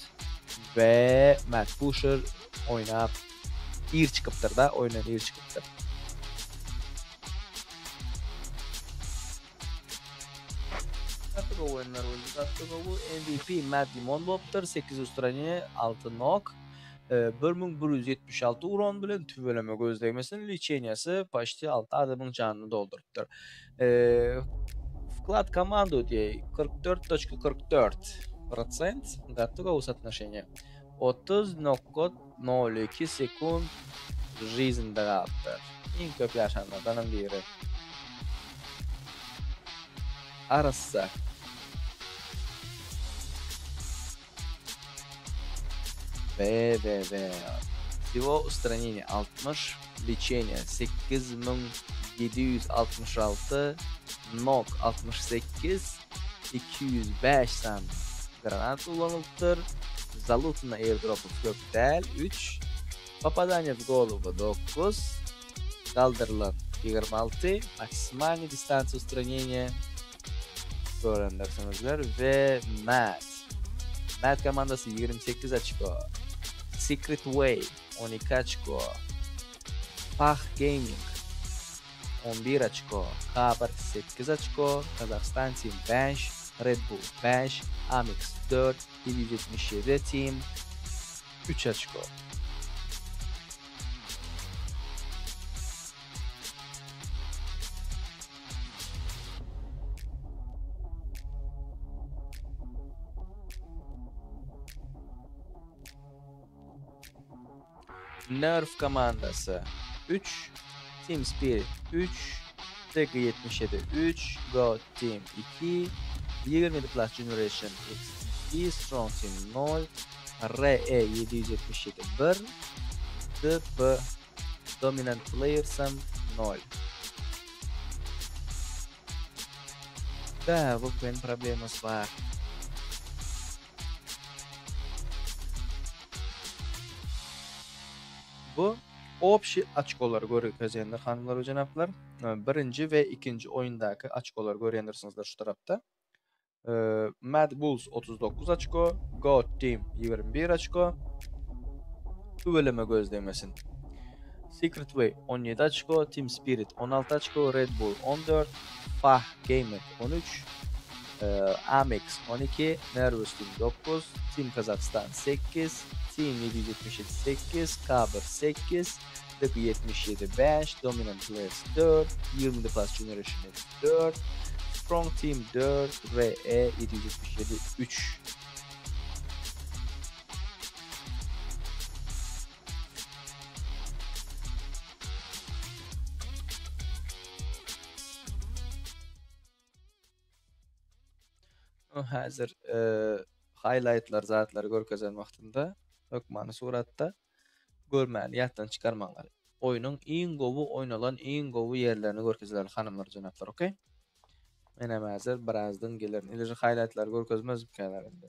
ve Mert Pusher oynayıp ir çıkıptır da oyundan ir çıkıptır. Gattugo oyunlar oldu. Gattugo bu MVP Mert Limon boptur. 8 ustraniye 6 knock. 1176 uron bilen tübeleme gözleymesinin liçeniyası paşti 6 adamın canını dolduruptur. Вклад команду diye 44.44% Gattugo соотношение 30.02 sekund жизньde kaldı. En köp yaşananlardan biri. Arası ve Всего устранение 60, лечение 8766, nok 68, 205 sam granat ulanıptır. Zalutin'e airdrop'u köptel 3. Papadanyev golü 9. Kaldırılan 26. Maksimalni distansiya ustranения ko'rindirsizlar ve Matt komandası 28 ochko. Secret Way 12 ochko. Pah Gaming 11 ochko. Kabar 8 ochko. Kazakhstan Team 5. Red Bull 5. Amix 4. 777 Team 3 ochko. Nerf komandası 3, Team Spirit 3, TG77 3, Go Team 2, 27 Plus Generation X 2, Strong Team 0, RE777 1, DP Dominant Players'ım 0. Da, bu benim problemimiz var. Bu opşi açkolar görkezender hanımlar ve janaplar. Birinci ve ikinci oyundaki açkolar görüyendirsiniz şu tarafta. Mad Bulls 39 açko, Go Team 21 açko. Üveleme gözlemesin. Secret Way 17 açko, Team Spirit 16 açko, Red Bull 14, Fah Gamer 13, Amix 12, Nervous Team 9, Team Kazakhstan 8, Team 777 8, Kaber 8, TG77 5, Dominant Players 4, 20 Plus Generation X 4, Strong Team 4, RE777 3. Hazır highlightlar zatları görkezen vaktinde ökmanı suratda görmeli yattan çıkarmanlar. Oyunun en govu oynanan en govu yerlerini görkezeler hanımlar janaplar, okey? Mene hazır birazdan gelerin. İlişi highlightlar görkezmez mi kenarında?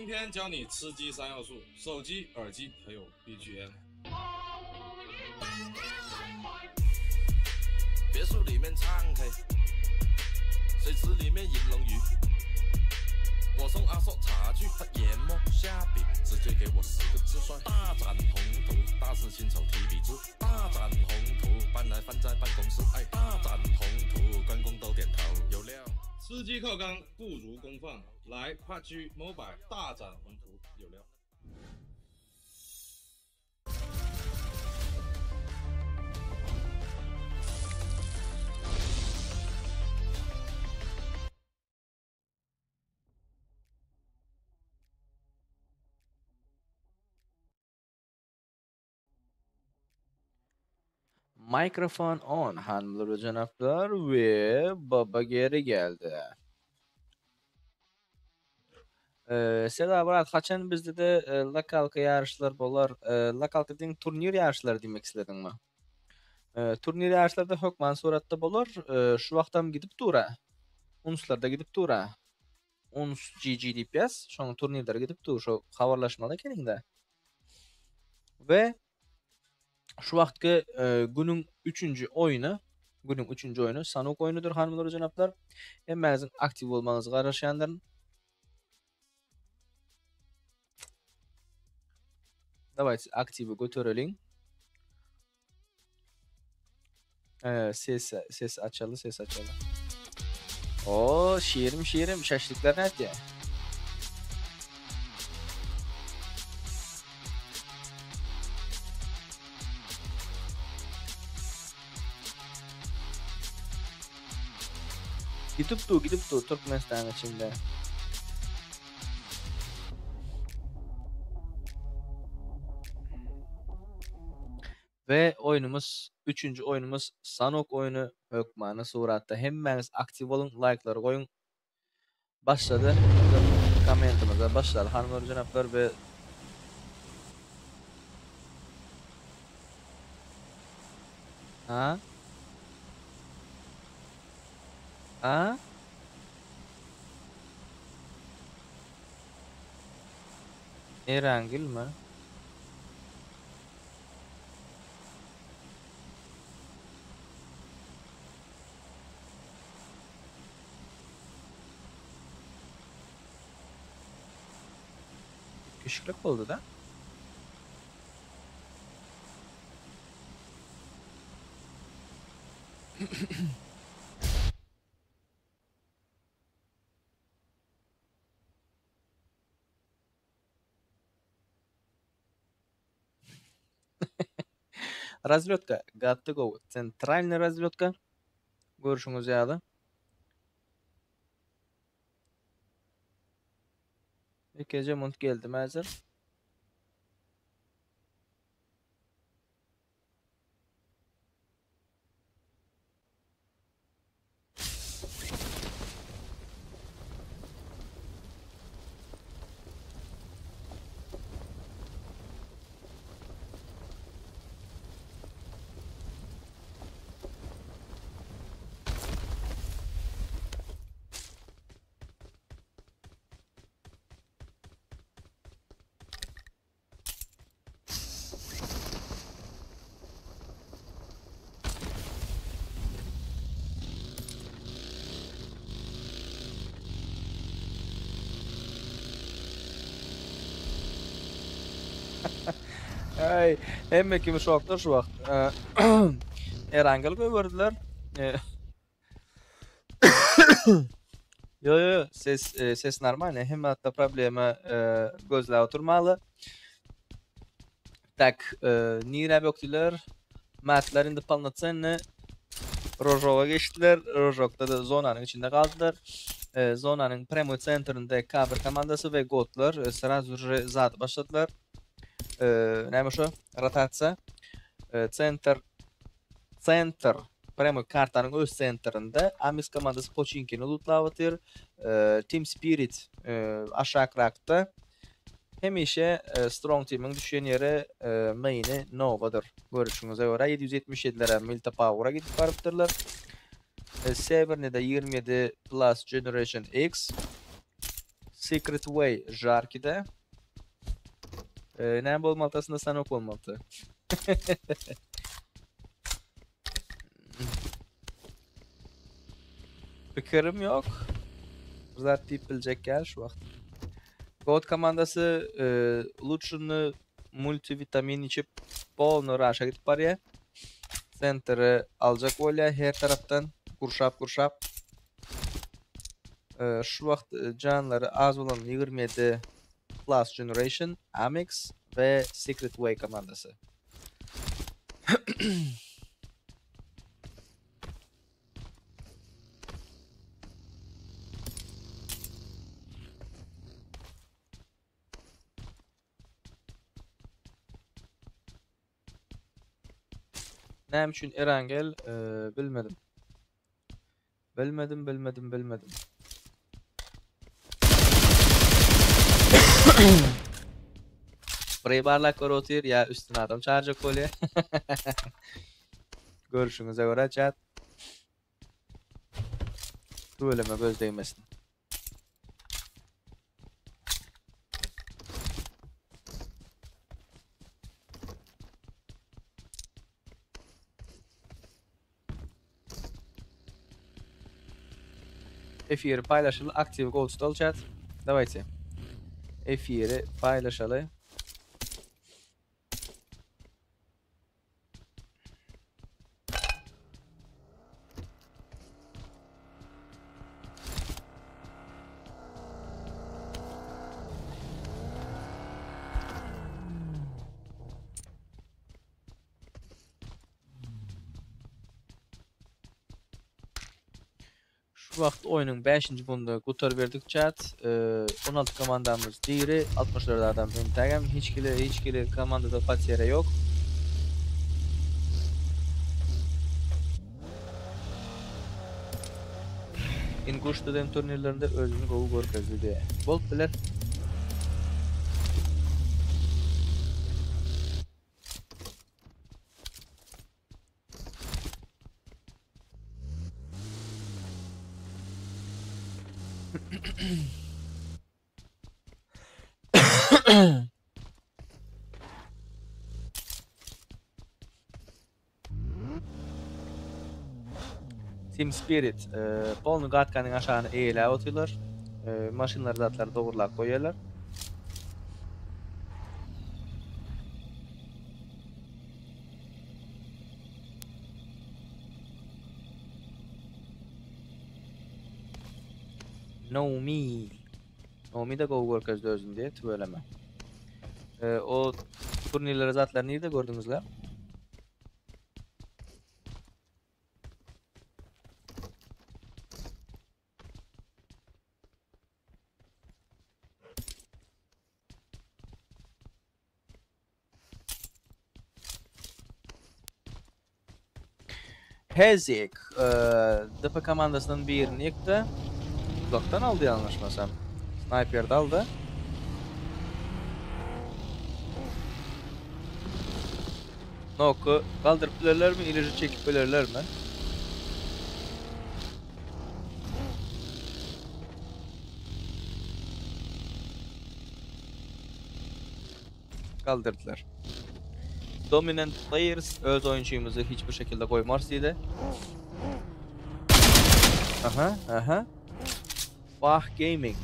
今天教你吃鸡3要素：手机、耳机还有 BGM。别墅里面唱 K， 水池里面银龙鱼。我送阿硕茶具，他研磨下笔，直接给我4个字算大展宏图。大师亲手提笔字，大展宏图，搬来放在办公室，哎，大展宏图，关公都点头，有料。吃鸡靠缸不如功放，来 PUBG Mobile 大展宏图，有料。Mikrofon on hanımlar ve canaplar ve baba geri geldi. Selam Murat, kaçan bizde de lokalka yarışlar bolar. Lokalka din turnir yarışları demek istedin mi? Turnir yarışlarda hökman suratda bolar. Şu vaqtam gidip tura. Unslarda gidip tura. Uns GG deyip yaz. Şoň turnirlere gidip dur. Şo habarlaşmaly ekening-de. Ve şu vaqtki günün 3-nji oyunu Sanok oyunudur hanımlar ve janaplar. Hemmäňiziň aktiv bolmaňyzy garaşýandyr. Давайте активы göterelim. Ses açalı. O şiirim şaşlıklar nerede? Gidip dur Türkmenistan içinde. Ve oyunumuz 3. oyunumuz Sanok oyunu hökmanı suratda. Hemmäňiz aktiv bolun, like'lary goýun. Başladı. Kommentimize başladı. Hanımlar janaplar ve Erangil mi? Küçüklük oldu da. Razlyotka. Got to go. Центральный razlyotka. Görüşüňiz ýaly. Gece mont geldim hazır. Ay, hemme kimi şoklar şu vaqt. Erangel göberdiler. Yo, ses normal. Hemme hatta problema gözle oturmalı. Tak, nire böktüler. Matlar indi palnatsanne. Rojova geçtiler. Rojok'ta da zonanın içinde kaldılar. Zonanın Premo Center'ında Kabir komandası ve Gotlar sразу же zat başladılar. Näme şo? Rotatsiya. Center Premo kartanın öz centerinde Amis komandası Pochinkini lootlawatyr. Team Spirit aşağırakta. Hemişe Strong Team'in düşen yere main'i Nova'dır. Görüşüňize görä 777'lere Milta Power'a gidip barıpdyrlar. Severnede 27 Plus Generation X. Secret Way Jarkide. Ne bolmaltasında sanok bolmaltı. Fikrim yok. Zat deyip bilecek gel şu vaqt. God komandası Luchun'u multivitamin içip bolnu raşa gidip barya. Center'ı alacak olya her taraftan kurşap. Şu vaqt canları az olan 27 Plus Generation, Amex ve Secret Way komandası. Ne için Erangel bilmedim. Bilmedim. Burayı barlak var otur ya üstüne adam çağıracak kolye. Görüşünüze göre chat. Bölüme göz değmesin. F1 paylaşılı aktif gold stall chat. Давайте. F1 paylaşalı. Şu vaqt oyunun 5-ci bunda qutar verdik chat. 16 komandamız diri, 64 adam öntəgəm. Hiç kili komandada patiyere yok. Inguş'ta turnirlerinde özünü qovu görkəzdi diye. Bolt bilir. Team Spirit polnu qatqanın aşağını eyle otuyorlar. Maşinlar zatları doğrulaq koyarlar. Nomi de qovu görkəzdi özün diye tüböleme. O turnirleri zatları nerede gördünüzler? Hezik DP komandasının birini yıktı. Uzaktan aldı yanlışmasam. Sniper'da aldı. Noku kaldırıp bilerler mi? İleri çekip bilerler mi? Kaldırdılar. Dominant Players öz oyuncumuzu hiçbir şekilde koymaz dedi. Aha. Fah Gaming.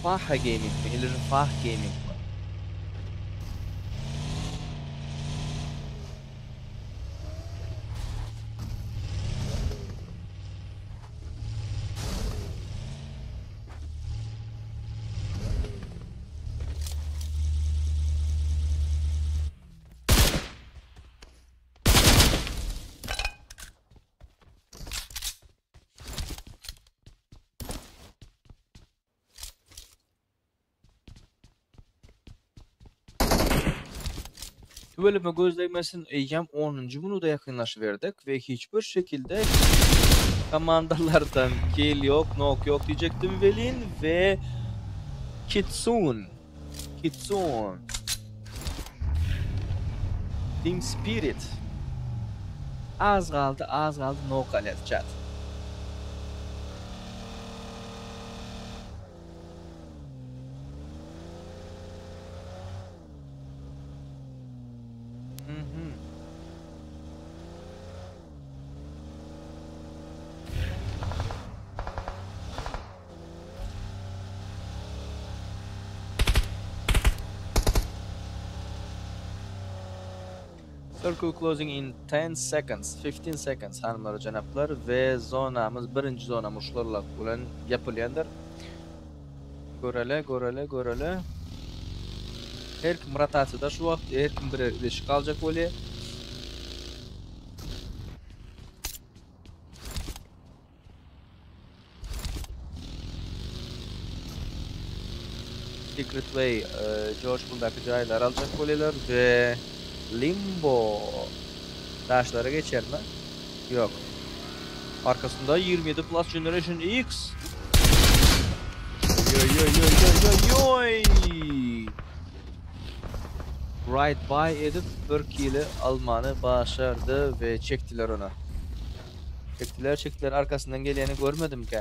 Faha Gaming mi? İleri Fah Gaming mi? Bölüme göz değmesin eyyam 10. bunu da yakınlaşıverdik ve hiçbir şekilde komandalardan kill yok, nok yok diyecektim velin ve Kitsun Team Spirit az kaldı nok alet chat. Circle closing in 10 seconds, 15 seconds hanımlar janaplar ve zonamız birinci zona muşlarla bilen yapılyandır. Görele. Her kim rotatsiyada şu vaqt her kim bir idish qalacak bolýar. Secret Way, George Bull'daki joylar alacak bolýarlar ve Limbo taşlara geçer mi? Yok. Arkasında 27 Plus Generation X. Yoy. Right by edip 1 kill'i almanı başardı ve çektiler ona. Çektiler arkasından geleni görmedim ki.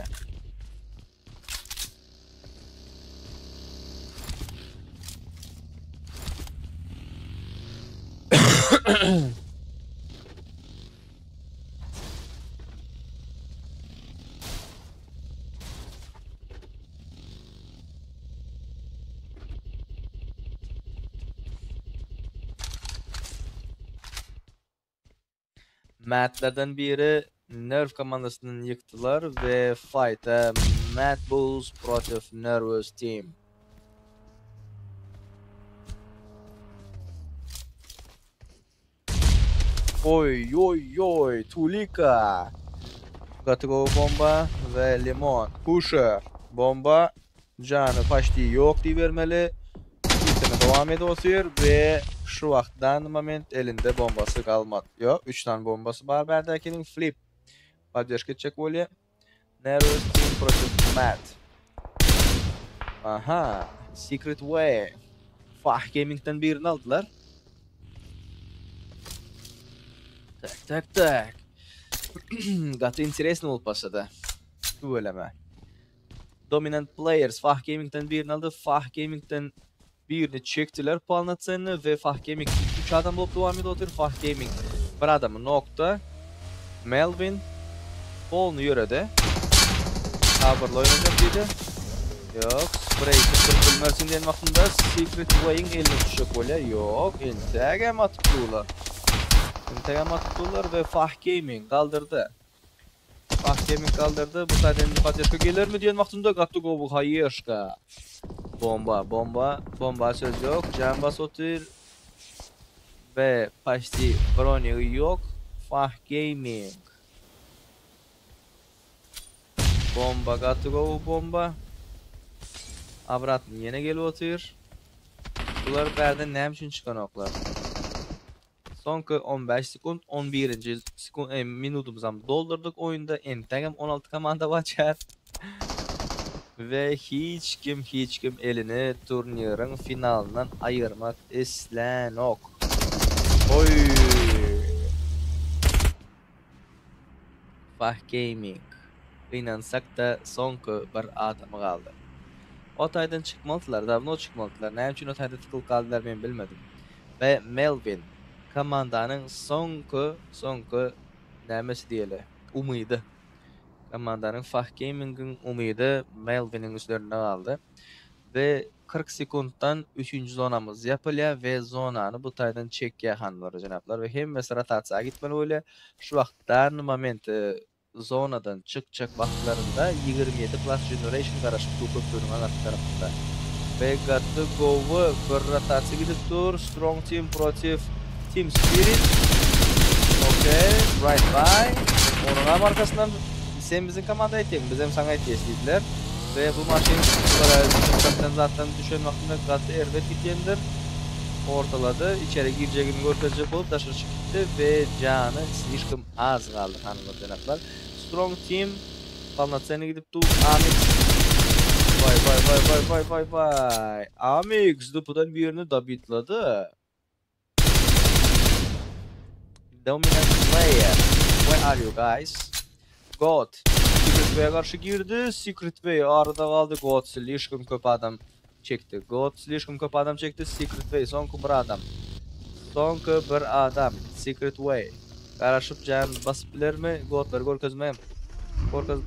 Matt'lerden biri Nerve komandasını yıktılar ve fight'a Mad Bulls Protiv Nervous Team. Oy, Tulika. Готово bomba ve limon. Pusher. Bomba. Canı paşti yok divermeli. Gitmeye devam ediyor ve şu vaxtdan moment elinde bombası kalmadı. Yok, 3 tane bombası var. Berdekinin flip. Поддержка çek bolýar. Nervous Team Protiv Matt. Aha. Secret Way. Fah Gaming'den birini aldılar. Tak. Gatı интересно olup başladı. Söyleme. Dominant Players Fah Gaming'den birini aldı. Fah Gaming'den birini çektiler puanlatsanını ve Fah Gaming 3 adam bulup devam ediyor. Fah Gaming bir adamı nokta. Melvin Paul'unu yörede. Sabırla oynayacak dedi. Yok. Spray kırpılmasın diyen vaktinde Secret Way'in eline düşecek bolýar. Yok. Intagam atıptılar. Ve Fah Gaming kaldırdı. Bu sayeden Podдержка gelir mi diyen vaktinde Gattugo bu hayırşka. Bomba söz yok. Jambas otur. Ve Pashti Brony yok. Fah Gaming. Bomba Gattugo. Avratın yine gelip otur. Bunlar berden ne için çıkan oklar? Sonki 15 sekund 11. sekund minutumuzdan doldurduk oyunda. Entagam 16 komanda var. Ve hiç kim elini turnirin finalinden ayırmak islenok. Oy. Fah Gaming. İnansak da sonki bir adam kaldı. Otaydan çıkmalıdılar, davno çıkmalıdılar. Ne için otayda tıkıl kaldılar ben bilmedim. Ve Melvin komandanın sonki nemesi diyeli, umuydu. Komandanın Fah Gaming'in umuydu Melvin'in üstlerine aldı. Ve 40 sekunddan 3. zonamız yapılıyor ve zonanı bu taydan çekya hanımlar janaplar ve hem mesela tatsa gitmeli öyle şu vaxtdan momenti zonadan çıkacak vaxtlarında 27 Plus Generation karışıp köpürün anartı tarafında. Ve Gattugo'u bir rotatsiya gidip dur. Strong Team Protiv Team Spirit. Okay, right by. Onun arkasından sen bizim komanda ettiğin, bizim sana ettiğiz dediler. Ve bu maçın zaten düşen vaktinde Gattu Ervet gitkendir. Ortaladı, içeri gireceğini görkezecek olup dışarı çıktı ve canı слишком az kaldı hanımlar janaplar. Strong Team Palnatsa'ya gidip dur. Amix. Vay. Amix dupudan birini da bitladı. Dominant Player. Where are you guys? God. Secret Way'e karşı girdi. Secret Way arada kaldı. God слишком köp adam çekti. Secret Way sonki bir adam. Secret Way. Karışıp can basıp bilir mi? Godları görkezmeyim.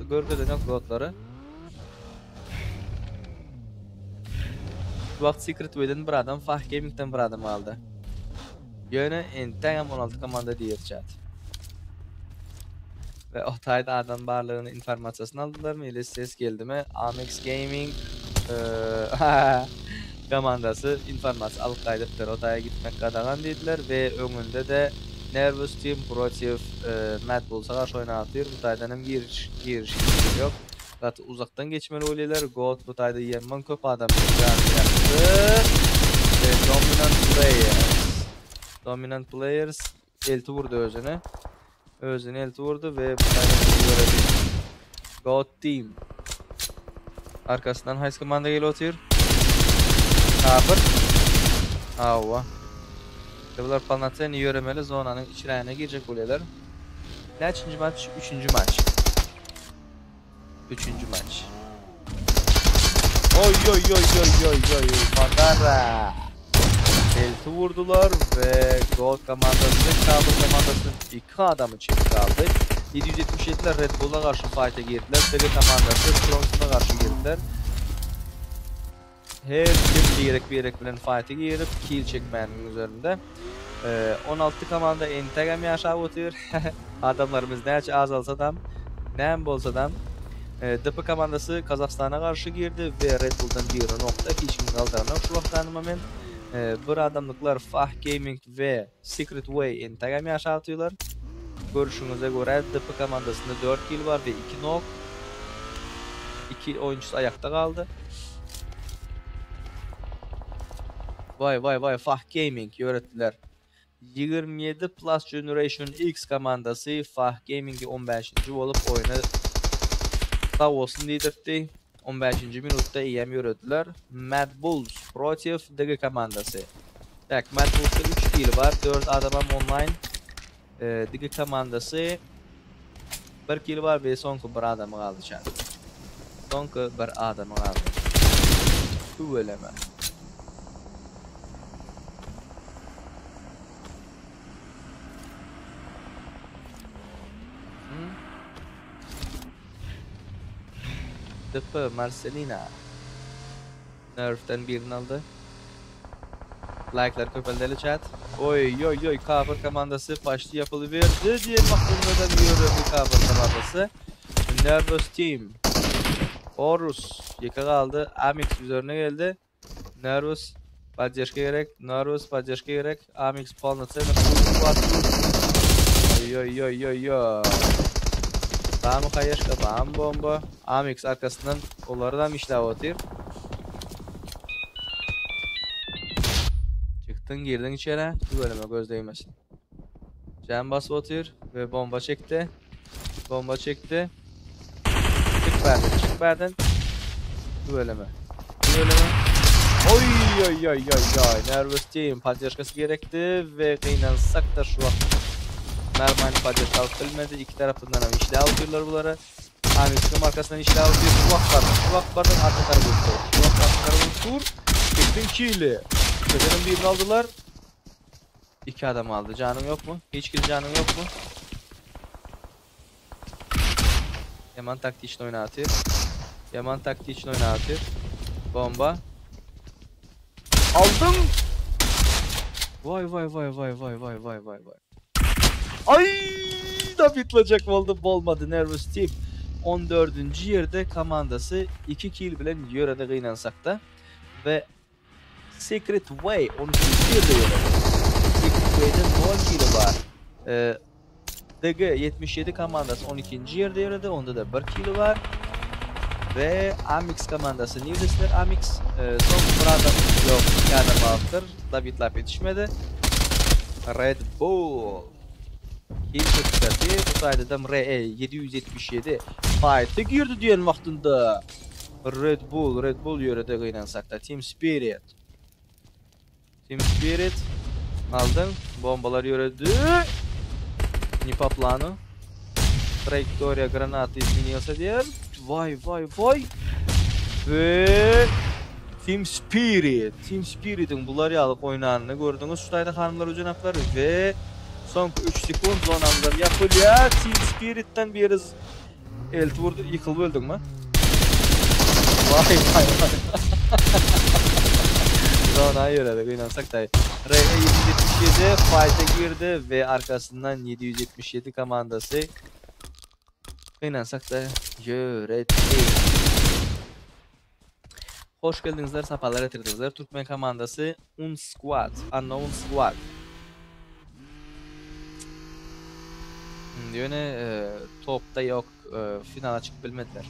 Görkezden yok Godları. Bu vaxt Secret Way'den bir adam, Fah Gaming'den bir adam aldı. Yöne entegam 16 komanda diyecek. Ve o tayda adam barlığının informasiyasını aldılar mı? Ses geldi mi? Amex Gaming komandası informasyon alıp kaydıptır. O taya gitmek kadağan dediler ve önünde de Nervous Team Protiv Mad Bulls'a karşı oynatıyor. Bu taydan hem giriş yok. Zaten uzaktan geçmeli oluyorlar. God bu tayda yemman köp adam yaptı. Dominant Players elti vurdu özüne. Özüne elti vurdu ve bu tayda God Team arkasından Heist komanda geliyor. Kapır. Ava. Bunlar Panathinaikos'u yöremeli zonanın içine girecek oluyorlar. Kaçıncı maç? Üçüncü maç. Oy. Magara. Elti vurdular ve Gold komandası, Kabul komandasının 2 adamı çekti aldı. 777'ler Red Bull'a karşı fight'e girdiler. DG komandası Strong'una karşı girdiler. Her kim diyerek bilen fight'e girip kill çekmenin üzerinde. 16 komanda entegam yaşap otuyor. Adamlarımız nece azalsa da, nem bolsa da DP komandası Kazakistan'a karşı girdi ve Red Bull'dan bir nokta hiç kim kaldıramıyor şu vaxtdan moment. Bir adamlıklar Fah Gaming ve Secret Way entegam yaşatıyorlar. Görüşünüze göre DP komandasında 4 kill var ve 2 knock. 2 oyuncusu ayakta kaldı. Vay Fah Gaming öğrettiler. 27 Plus Generation X komandası Fah Gaming'i 15. olup oyuna sağ olsun liderdi. 15. minutta EM öğrettiler. Mad Bulls Protiv DG komandası. Tak Mad Bulls'ta 3 kill var. 4 adamım online. DG komandası 1 kill var ve sonku bir adamı kaldı çan. Sonku bir adamı kaldı. Bu eleme. DP Marcelina Nerf'ten birini aldı. Like'lar köpeldeli chat. Oy Kabul komandası başlı yapılıverdi. Diye aklımda diyorum bu Kabul komandası. Nervous Team Horus yaka kaldı. Amix üzerine geldi. Nervous поддержка gerek. Amix полноценно. Oy. Bam kayaşka, bam bomba. Amix arkasından onlardan işlev atıyor. Çıktın girdin içeri. Bu bölüme göz değmesin. Can basıp atıyor ve bomba çekti. Çık verdin. Bu bölüme. Oy. Nervous Team поддержкасы gerekti ve kıynansak da şu an Merman Padres alıştırılmadı. İki tarafından ama işle alıyorlar bunları. Amix'in arkasından işle alıyor. Şuvaklardan arka tarafı tur. Çektin kill'i. Köşenin birini aldılar. 2 adam aldı. Canım yok mu? Hiç kill canım yok mu? Yaman taktiğini oynatıyor. Bomba. Aldım. Vay. Ay da bitlacak olmadı Nervous Team. 14. yerde komandası 2 kill bilen yörede kıynansak da ve Secret Way 13. yerde yörede. Secret Way'den 10 kill var. DG 77 komandası 12. yerde yörede. Onda da 1 kill var. Ve Amix komandası News'ler Amix son bir adam yok. 2 adam aldır. Da bitlap yetişmedi. Red Bull kill çıktı. Bu sayede RE 777 fight'e girdi diyen vaxtında. Red Bull yörede kıynansak da Team Spirit aldın. Bombalar yöredi. Nipa planı. Trajektoriya granatı izleniyorsa diğer. Vay. Ve Team Spirit'in bunlar yalıp oynanını gördünüz. Şurada hanımlar ucunakları ve son 3 sekund zonamlar yapılıyor. Team Spirit'ten bir yeriz elti vurdu. Yıkılıp öldün mü? Vay. Ona göre de kıynansak da. RH 777 fight'a girdi ve arkasından 777 komandası kıynansak da yönetti. Hoş geldinizler, sapalar etirdinizler. Türkmen komandası Unsquad, Unknown Squad. Yöne topda yok, finala çıkıp bilmediler.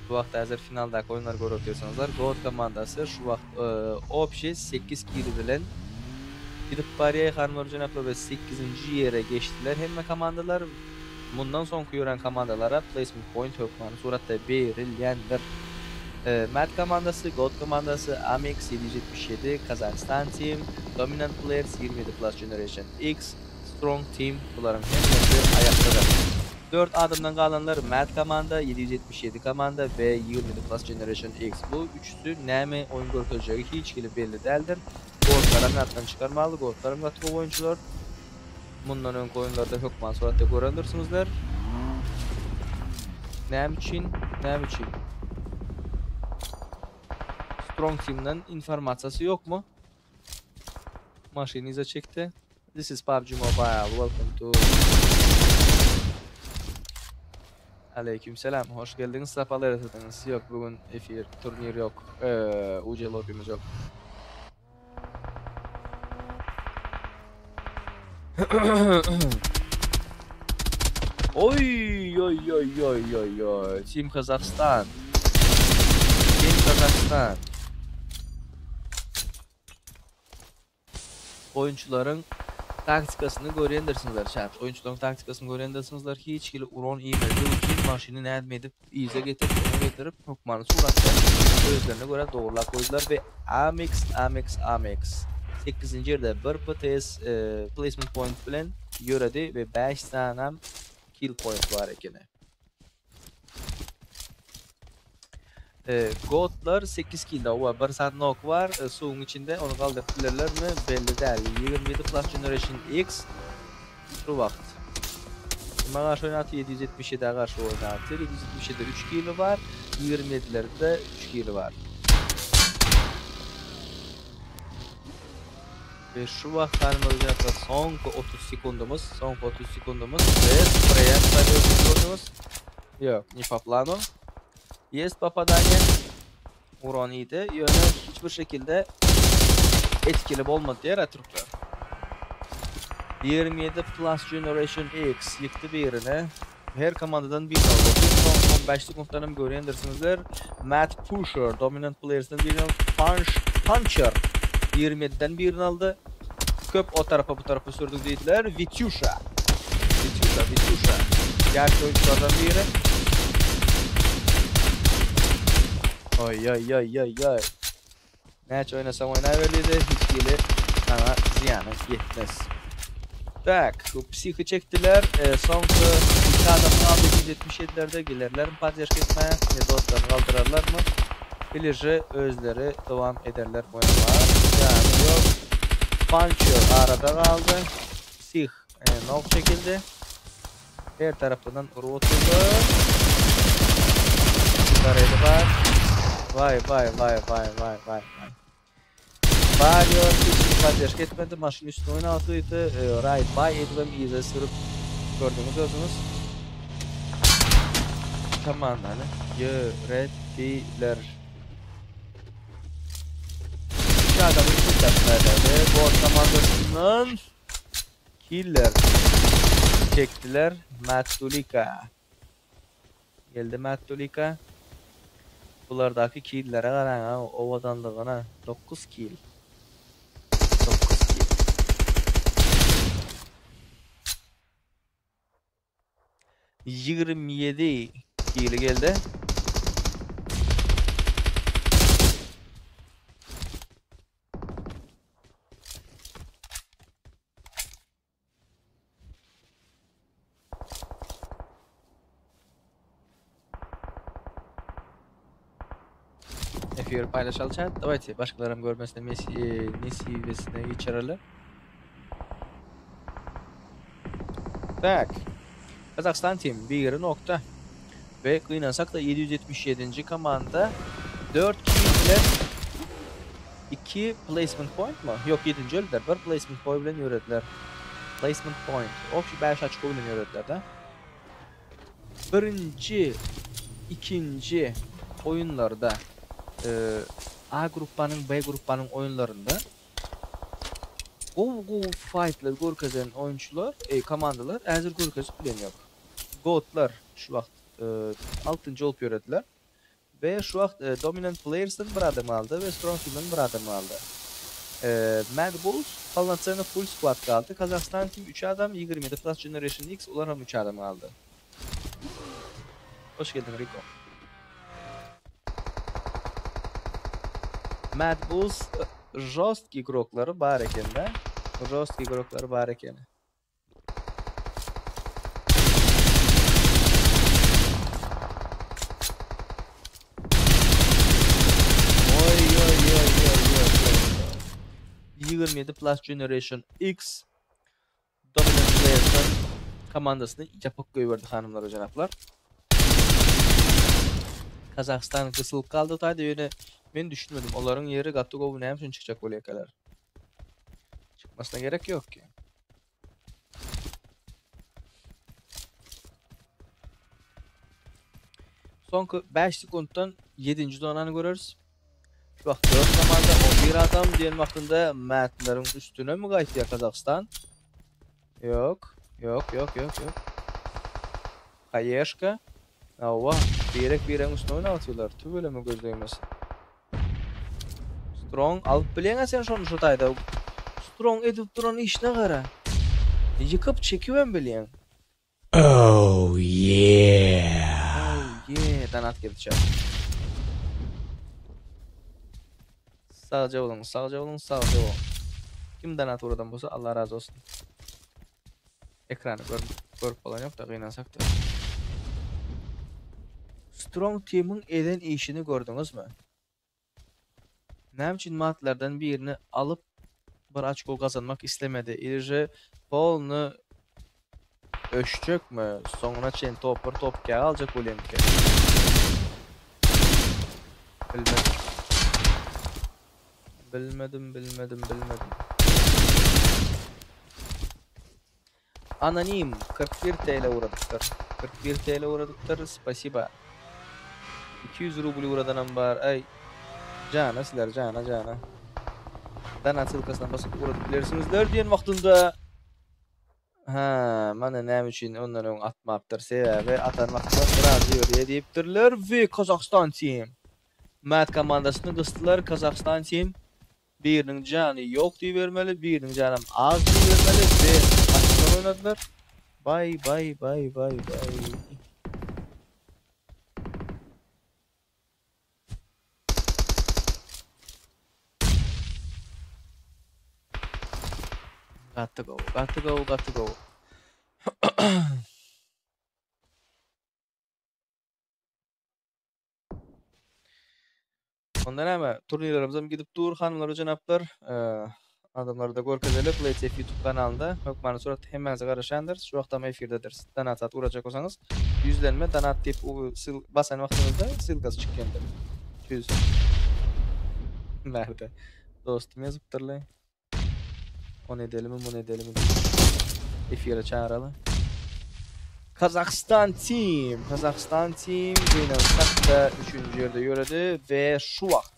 Bu vaqtda hazır finaldaki oyunlar görüp diyorsanızlar, God komandası şu vaqt opşi 8 kili bilen gidip bariye Xanmar Cenaplı ve 8. yere geçtiler. Hemme komandalar bundan sonki yören komandalara placement point hükmanı suratda berilgendir. Mad komandası, God komandası, Amex 777, Kazakhstan Team, Dominant Players 27 Plus Generation X, Strong Team buların hepsi ayaktadır. 4 adımdan kalanlar Mad komanda, 777 komanda ve 27 Plus Generation X. Bu üçüsü näme oyun görüntüleceği hiç gibi belli değildir. Gold'ların attan çıkarmalı, Gold'ların katı oyuncular. Bundan ön oyunlarda hükman suratda göründürsünüzler. Näme için? Strong Team'den informasyası yok mu? Maşinize çekti. This is PUBG Mobile. Welcome to... Aleykümselam. Hoş geldiniz. Sapalar etediniz. Yok bugün efir, turnir yok. UC lobby'miz yok. Oy. Team Kazakhstan. Oyuncuların taktikasını görendirsizler şart. Oyuncuların taktikasını görendirsizler ki hiç kili uron iğmedi için maşini näme edip iyice getirip hukmanı suratda özlerine göre doğrulak koydular ve Amex 8. yerde bir PTS placement point bilen yöredi ve 5 tane kill point var ekene. Godlar 8 kill'de o var. 1 saat knock var. Suyun içinde onu kaldırırlar mı belli değil. 27 Plus Generation X şu vakt. Buna karşı oynatı 777'ye karşı oynatı. 777'de 3 kill var. 27'lerde 3 kill var. Ve şu vakt hanımlarımızda son 30 sekundumuz ve spreye sekundumuz. Yok, не по плану. Есть попадание. Uron iyiydi. Yönü hiçbir şekilde etkili olmadı diğer Türkler. 27 Plus Generation X yıktı bir yerine. Her komandadan bir aldı. Son 15 sekundlarını görendirsinizler. Matt Pusher, Dominant Players'dan birini aldı. Puncher 27'den birini aldı. Köp o tarafa bu tarafa sürdü dediler. Vityusha. Gerçi oyunculardan biri. Oy. Maç oynasam oynayabilirdi. Hiç geli sana ziyanı yetmez. Tak, bu psixi çektiler. Son 2 adamın aldı 177'lerde gelirler mi padyaş etmeye? Ne dostlarını kaldırırlar mı? Bilirce özleri devam ederler oynamaya. Yani yok. Puncher arada kaldı. Psix knock çekildi. Her tarafından vuruldu. Yukarıda var. Vay. Bağırıyor, hiç padyaş etmedi, maşın üstüne oynatıydı. Right by edilem iyice sürüp gördüğünüz özünüz. Komandanı yönettiler. İki adamın kutlaşlardı. Bu komandasından killer çektiler. Matulika. Geldi Matulika. Bulardaki killlere qarang, o vatanlığına 9 kill. 27 kill geldi. Efir paylaşalım chat. Давайте başkalarım görmesine nesivesine geçirelim. Tak. Kazakhstan Team bir nokta. Ve kıynasak da 777. komanda 4 kill ile 2 placement point mu? Yok 7-nji öldüler. Bir placement point bilen ýöredler. Placement point. O şu 5 açık bilen ýöredler da. Birinci, ikinci oyunlarda A gruppanın, B gruppanın oyunlarında go fight'lar görkezen oyuncular, komandalar äzir görkezip bilen ýok. Goatlar şu wagt 6-njy bolup ýörediler. Ve şu wagt dominant players'dan bir adam aldı ve strong team'dan bir adam aldı. Mad Bulls Palnatsarına full squad kaldı. Kazakistan team 3 adam, 27 Plus Generation X ular hem 3 adam aldı. Hoş geldin Rico. Mad Bulls Rostki grokları bar ekende. Rostki grokları bar ekende. Oy 27 Plus Generation X Dominant Players'dan komandasını yapıp koyuverdi hanımlar ve canaplar. Kazakistan kısılıp kaldı tayda yöne ben düşünmedim. Onların yeri Gattugov'un hem için çıkacak oluyor kadar. Çıkmasına gerek yok ki. Son 5 sekunddan 7. donanı görürüz. Şu vaqt 4 komanda 11 adam diyen vaxtında Mätlerin üstüne mi qaytıyor Kazakistan? Yok. Hayeşka. Ava, birek üstüne oynatıyorlar. Tüböyle mi gözleyemez? Strong alıp bilen sen şonu şu tayda. Strong edip duran işine qara. Yıkıp çekiyorum bilen. Oh yeah. Danat girdi çap. Sağca olun. Kim danat oradan bolsa Allah razı olsun. Ekranı görüp olan yok da kıynasak da. Strong Team'in eden işini gördünüz mü? Näme üçin matlardan birini alıp bir açko kazanmak istemedi. İlje Paul'nu öşçök mü? Sonra çen topka alacak olayımken. Bilmedim. Anonim 41 TL uğradıklar. 41 TL uğradıklar. Spasiba. 200 rubli uğradan var. Ay. Cana sizler cana. Danat sılkasından basıp uğradıklarısınızlar diyen vaxtında. Ha, mana näme üçin ondan atmapdyr sebäbi atan vaxtda razı edipdirler we Kazakistan team. Mat komandasyny gysdylar. Kazakistan team birinin jany ýok diýip bermeli, birinin jany az diýip bermeli we açyk oynadylar. Bay. Got to go. Ondan ama turnirlarımıza gidip dur hanımlar ve canaplar. Adamları da görkezeli PlayTF YouTube kanalında. Hökmanı surat hemen garaşandır. Şu vaqt ama efirdedir. Danat at uracak olsanız yüzlenme danat deyip basan vaxtınızda silkası çıkkendir. Yüz. Nerede? Dostum yazıptırlar. On edelim mi? Efire çağıralım. Kazakistan team Zeynep Sakta 3. yerde yöredi ve şu vaqt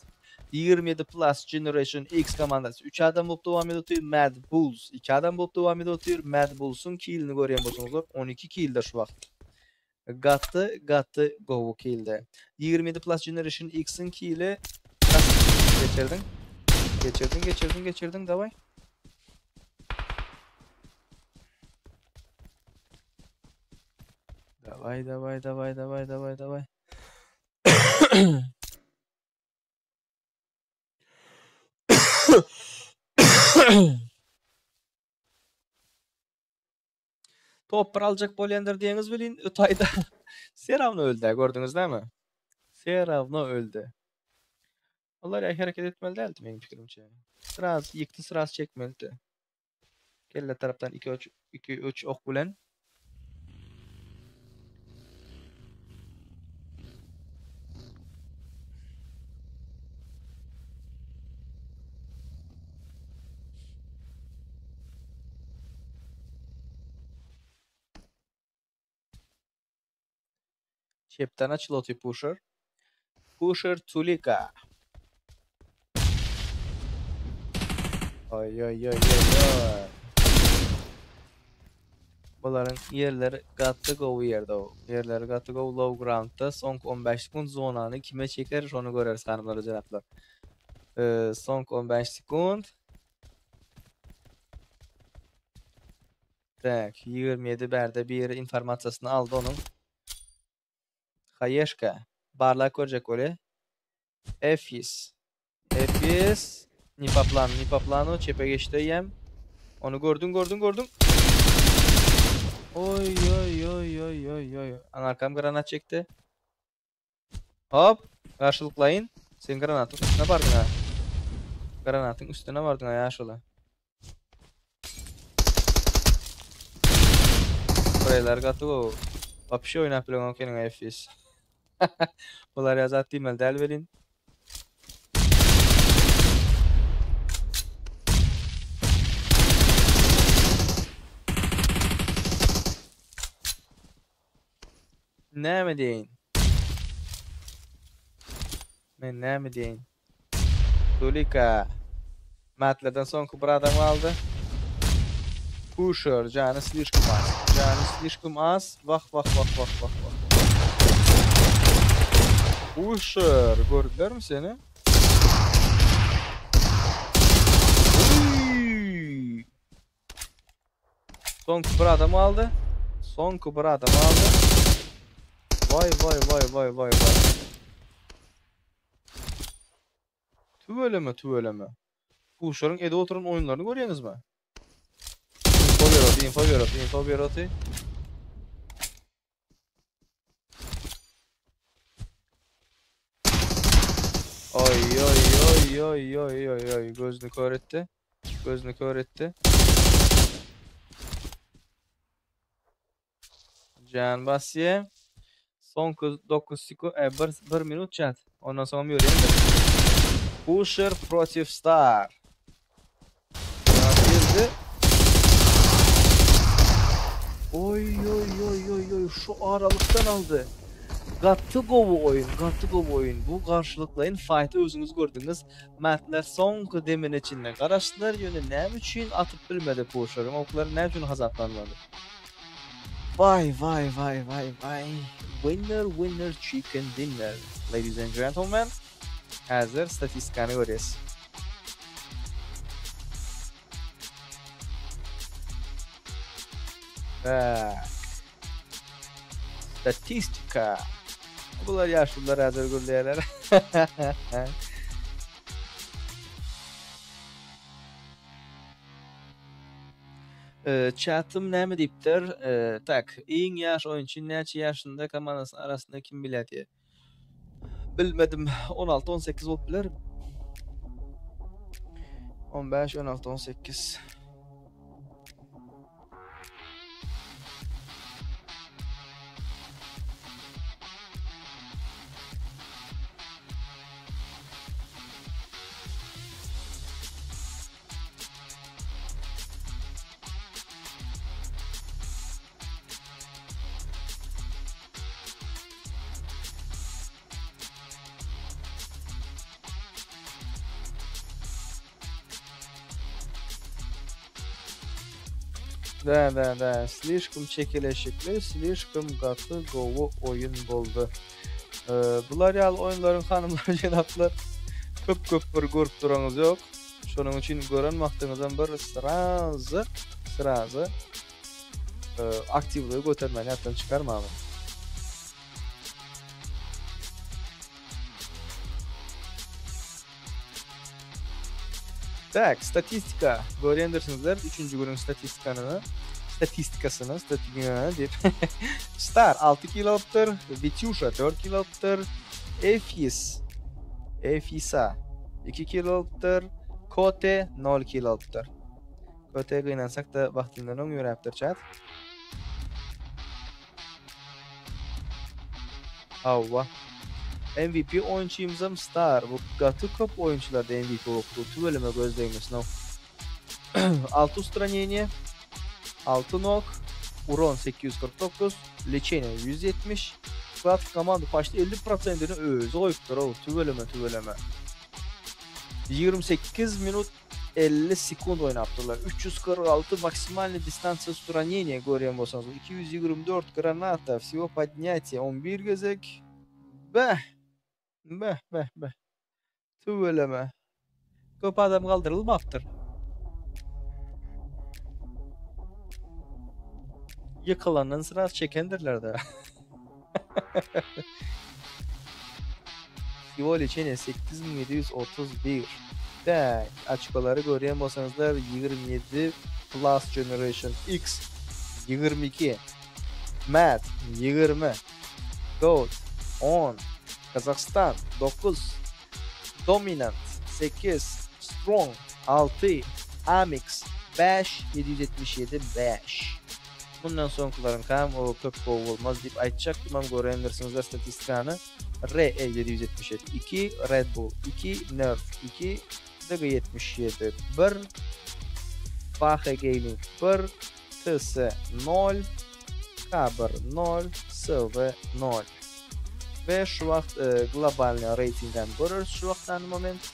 27 Plus Generation X komandası 3 adam bolup devam ediyor. Mad Bulls 2 adam bolup devam ediyor. Mad Bulls'un killini görýän bolsaňyzlar 12 killde şu vaqt. Gatty go killde. 27 Plus Generation X'in killi geçirdin davay. Davay. Top bir alacak bolýandyr diýeniz bilin, Ötayda Seravno öldü, gördüňiz näme? Seravno öldü. Onlar hareket etmeli değildi benim fikrimçe. Sırası çekmeliydi. Kelle taraftan 2-3 ok bilen Kepten açılotı Pusher. Pusher Tulika. Ay ay ay ay ay. Bunların yerleri gatlı go yerde o. Yerleri gatlı go low ground'da son 15 sekund zonanı kime çeker onu göreriz hanımlar canaplar. Son 15 sekund. Tak 27 berde bir informasiyasını aldı onun. Hayeşka. Barlak görecek öyle. F100. F100. Nipaplano çepe geçti yem. Onu gördün. Oy oy oy oy oy oy. Arkam granat çekti. Hop. Karşılıklayın. Sen granatın üstüne vardın ha. Granatın üstüne vardın ha yaşlı. Buraylar katı o. Apşi oynap bilen okey'nin F100. Bunlar yazat değil mi? Del verin. Ne mi deyin? Men ne mi deyin? Tulika. Matlerden son kubra adam aldı. Pusher. Canı slishkum az. Vah. Pusher. Gördüler mi seni? Uy. Son kubra adam aldı. Vay. Tüveleme. Pusher'ın Edo oturan oyunlarını görüyorsunuz mu? Info veroti. Oy. Gözünü kör etti. Can Basye. Son 9 sekund, 1 minut chat. Ondan sonra mı yürüyelim de. Pusher protiv Star. Girdi. Oy. Şu aralıktan aldı. Gatı govu oyun. Bu karşılıklayın fight'ı özünüz gördünüz. Matler son demin içinde qarashdılar. Yönü ne üçün atıp bilmedi Pusher'ın. Okları ne üçün hazatlanmadı. Vay. Winner chicken dinner. Ladies and gentlemen. Hazır statistikanı görüyoruz. Statistika. Bunlar yaşlılar hazır görüyorlar. Chat'ım ne mi deyiptir? Tak, en yaş oyuncu neçe yaşında komandasının arasında kim bilir diye. Bilmedim. 16-18 olup bilir. 15, 16, 18. Da. Slishkum çekileşikli, slishkum katı govu oyun boldu. Bular yal oyunların hanımlar jenaplar. Köp bir görüp duranız yok. Şonun için gören maktınızdan bir sırazı aktivliği götürmeni yaptan çıkarmamı. Tak, statistika. Görendirsizler 3. günün statistikasını deyip. Star 6 kilopter, Vityusha 4 kilopter, F100 2 kilopter, Kote 0 kilopter. Kote'ye kıynansak da vaktinden on yürüyaptır chat. Avva. MVP oyuncuyumuzam Star. Bu katı köp oyuncularda MVP oldu. Tüvelime gözleyimiz. 6 устранение, 6 nok, Uron 849, Lechene 170, Pratik komanda başta 50%'ini özü koyupdur o. Tübeleme. 28 minut 50 sekund oynaptılar. 346 максимальный дистанция устранения görýän bolsaňyz. 224 granata, всего поднятие 11 gözek. Beh. Tübeleme. Köp adam kaldırılmapdyr. Yıkılanan sıra çekendirler de. Fivoli çene 8731. Tak, açıkları görýän bolsaňyzlar 27 Plus Generation X 22 Mat 20 Gold 10 Kazakhstan 9 Dominant 8 Strong 6 Amix 5 777 5. Bundan sonrakilerin kam o köp olmaz deyip aytjak. Imam görendirsiniz statistikany. RE 777 2, Red Bull 2, Nerf 2, DG77 1, Fahe Gaming 1, TS 0, Kaber 0, SV 0. Ve şu wagt globalny ratingden görürüz şu wagtdan moment.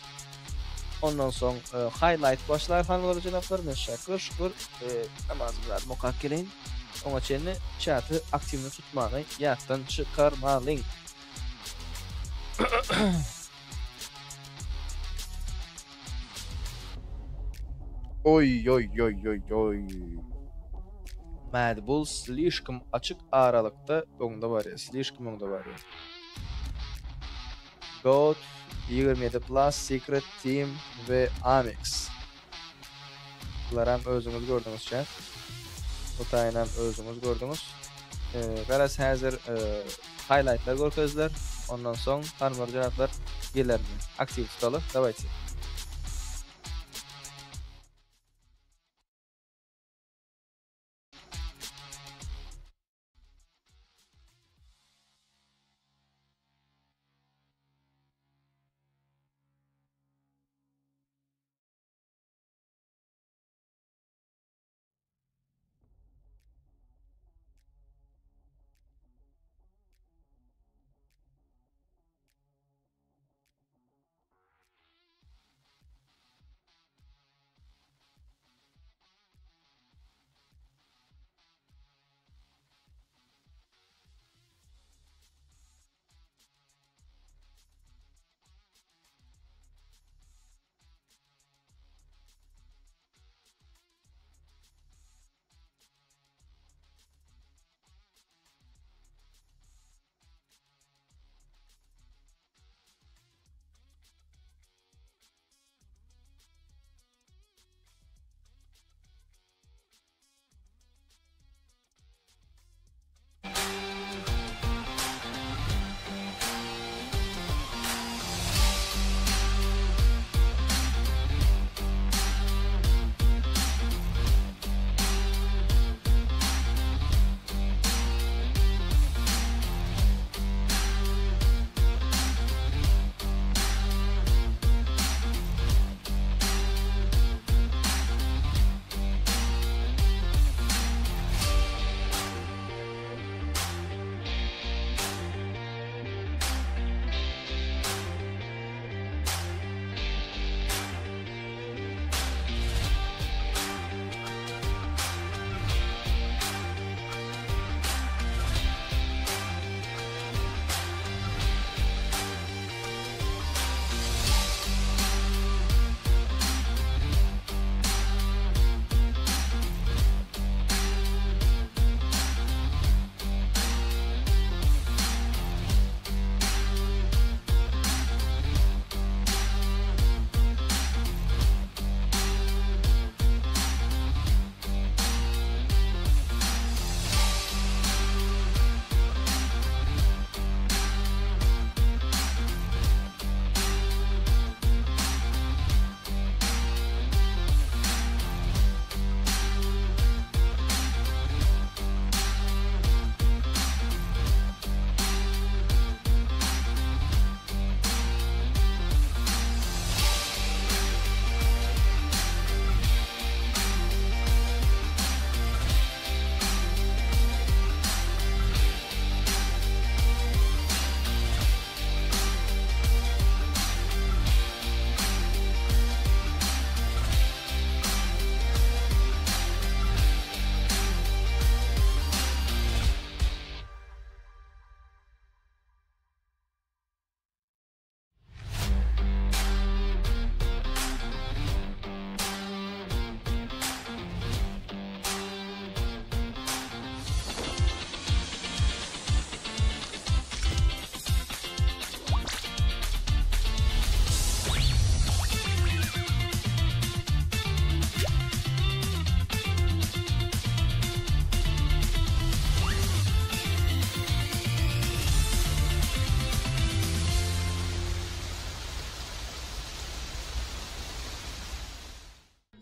Ondan soň highlight başlar hanlar janaplar men şükür namazlar mokak keleyin. Oňa çenli chatı aktivni tutmagy ýatdan çykarmalyň. Oy. Mad Bull слишком açık aralıkta öňde bar ya. Слишком öňde bar ya. God 27 Plus Secret Team ve Amix. Bular hem özüňiz gördüňiz chat. Bu taýynam özüňiz gördüňiz. Garas häzir highlightlar görkezler. Ondan soň hanmar janatlar gelermi. Aktiv tutaly. Dawайте.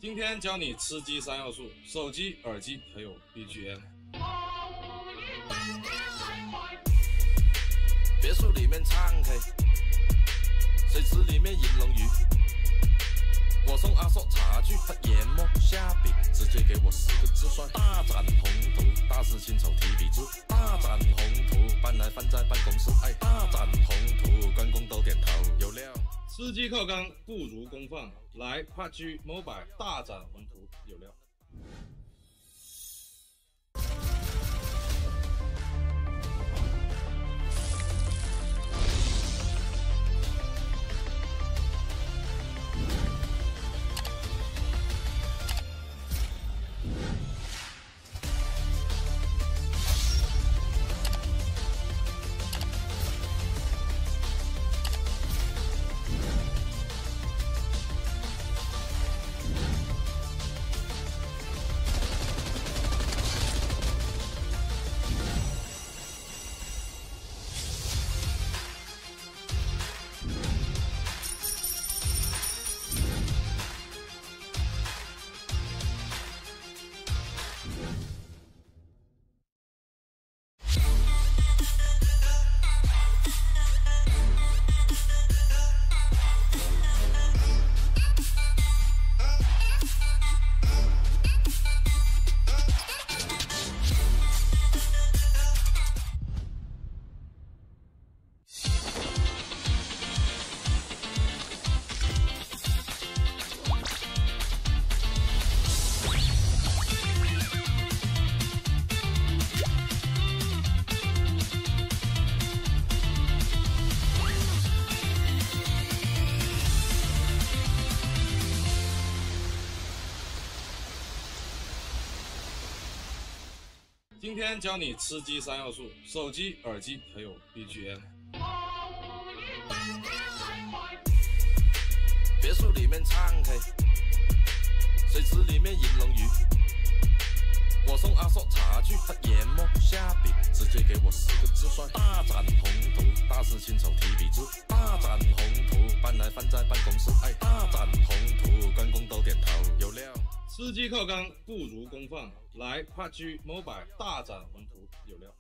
今天教你吃鸡3要素：手机、耳机还有 BGM。别墅里面唱 K， 水池里面银龙鱼。我送阿硕茶具和研磨下笔，直接给我4个字算大展宏图。大事亲手提笔字，大展宏图，搬来放在办公室，哎，大展宏图，关公都点头，有料。吃鸡靠缸不如公放，来 PUBG Mobile 大展宏图，有料。今天教你吃鸡3要素：手机、耳机还有 BGM。别墅里面唱 K， 水池里面银龙鱼。我送阿硕茶具和研磨下笔，直接给我4个字算大展宏图。大事亲手提笔字，大展宏图，搬来放在办公室，哎，大展宏图，关公都点头，有料。吃鸡靠缸不如公放，来 PUBG Mobile 大展宏图，有料。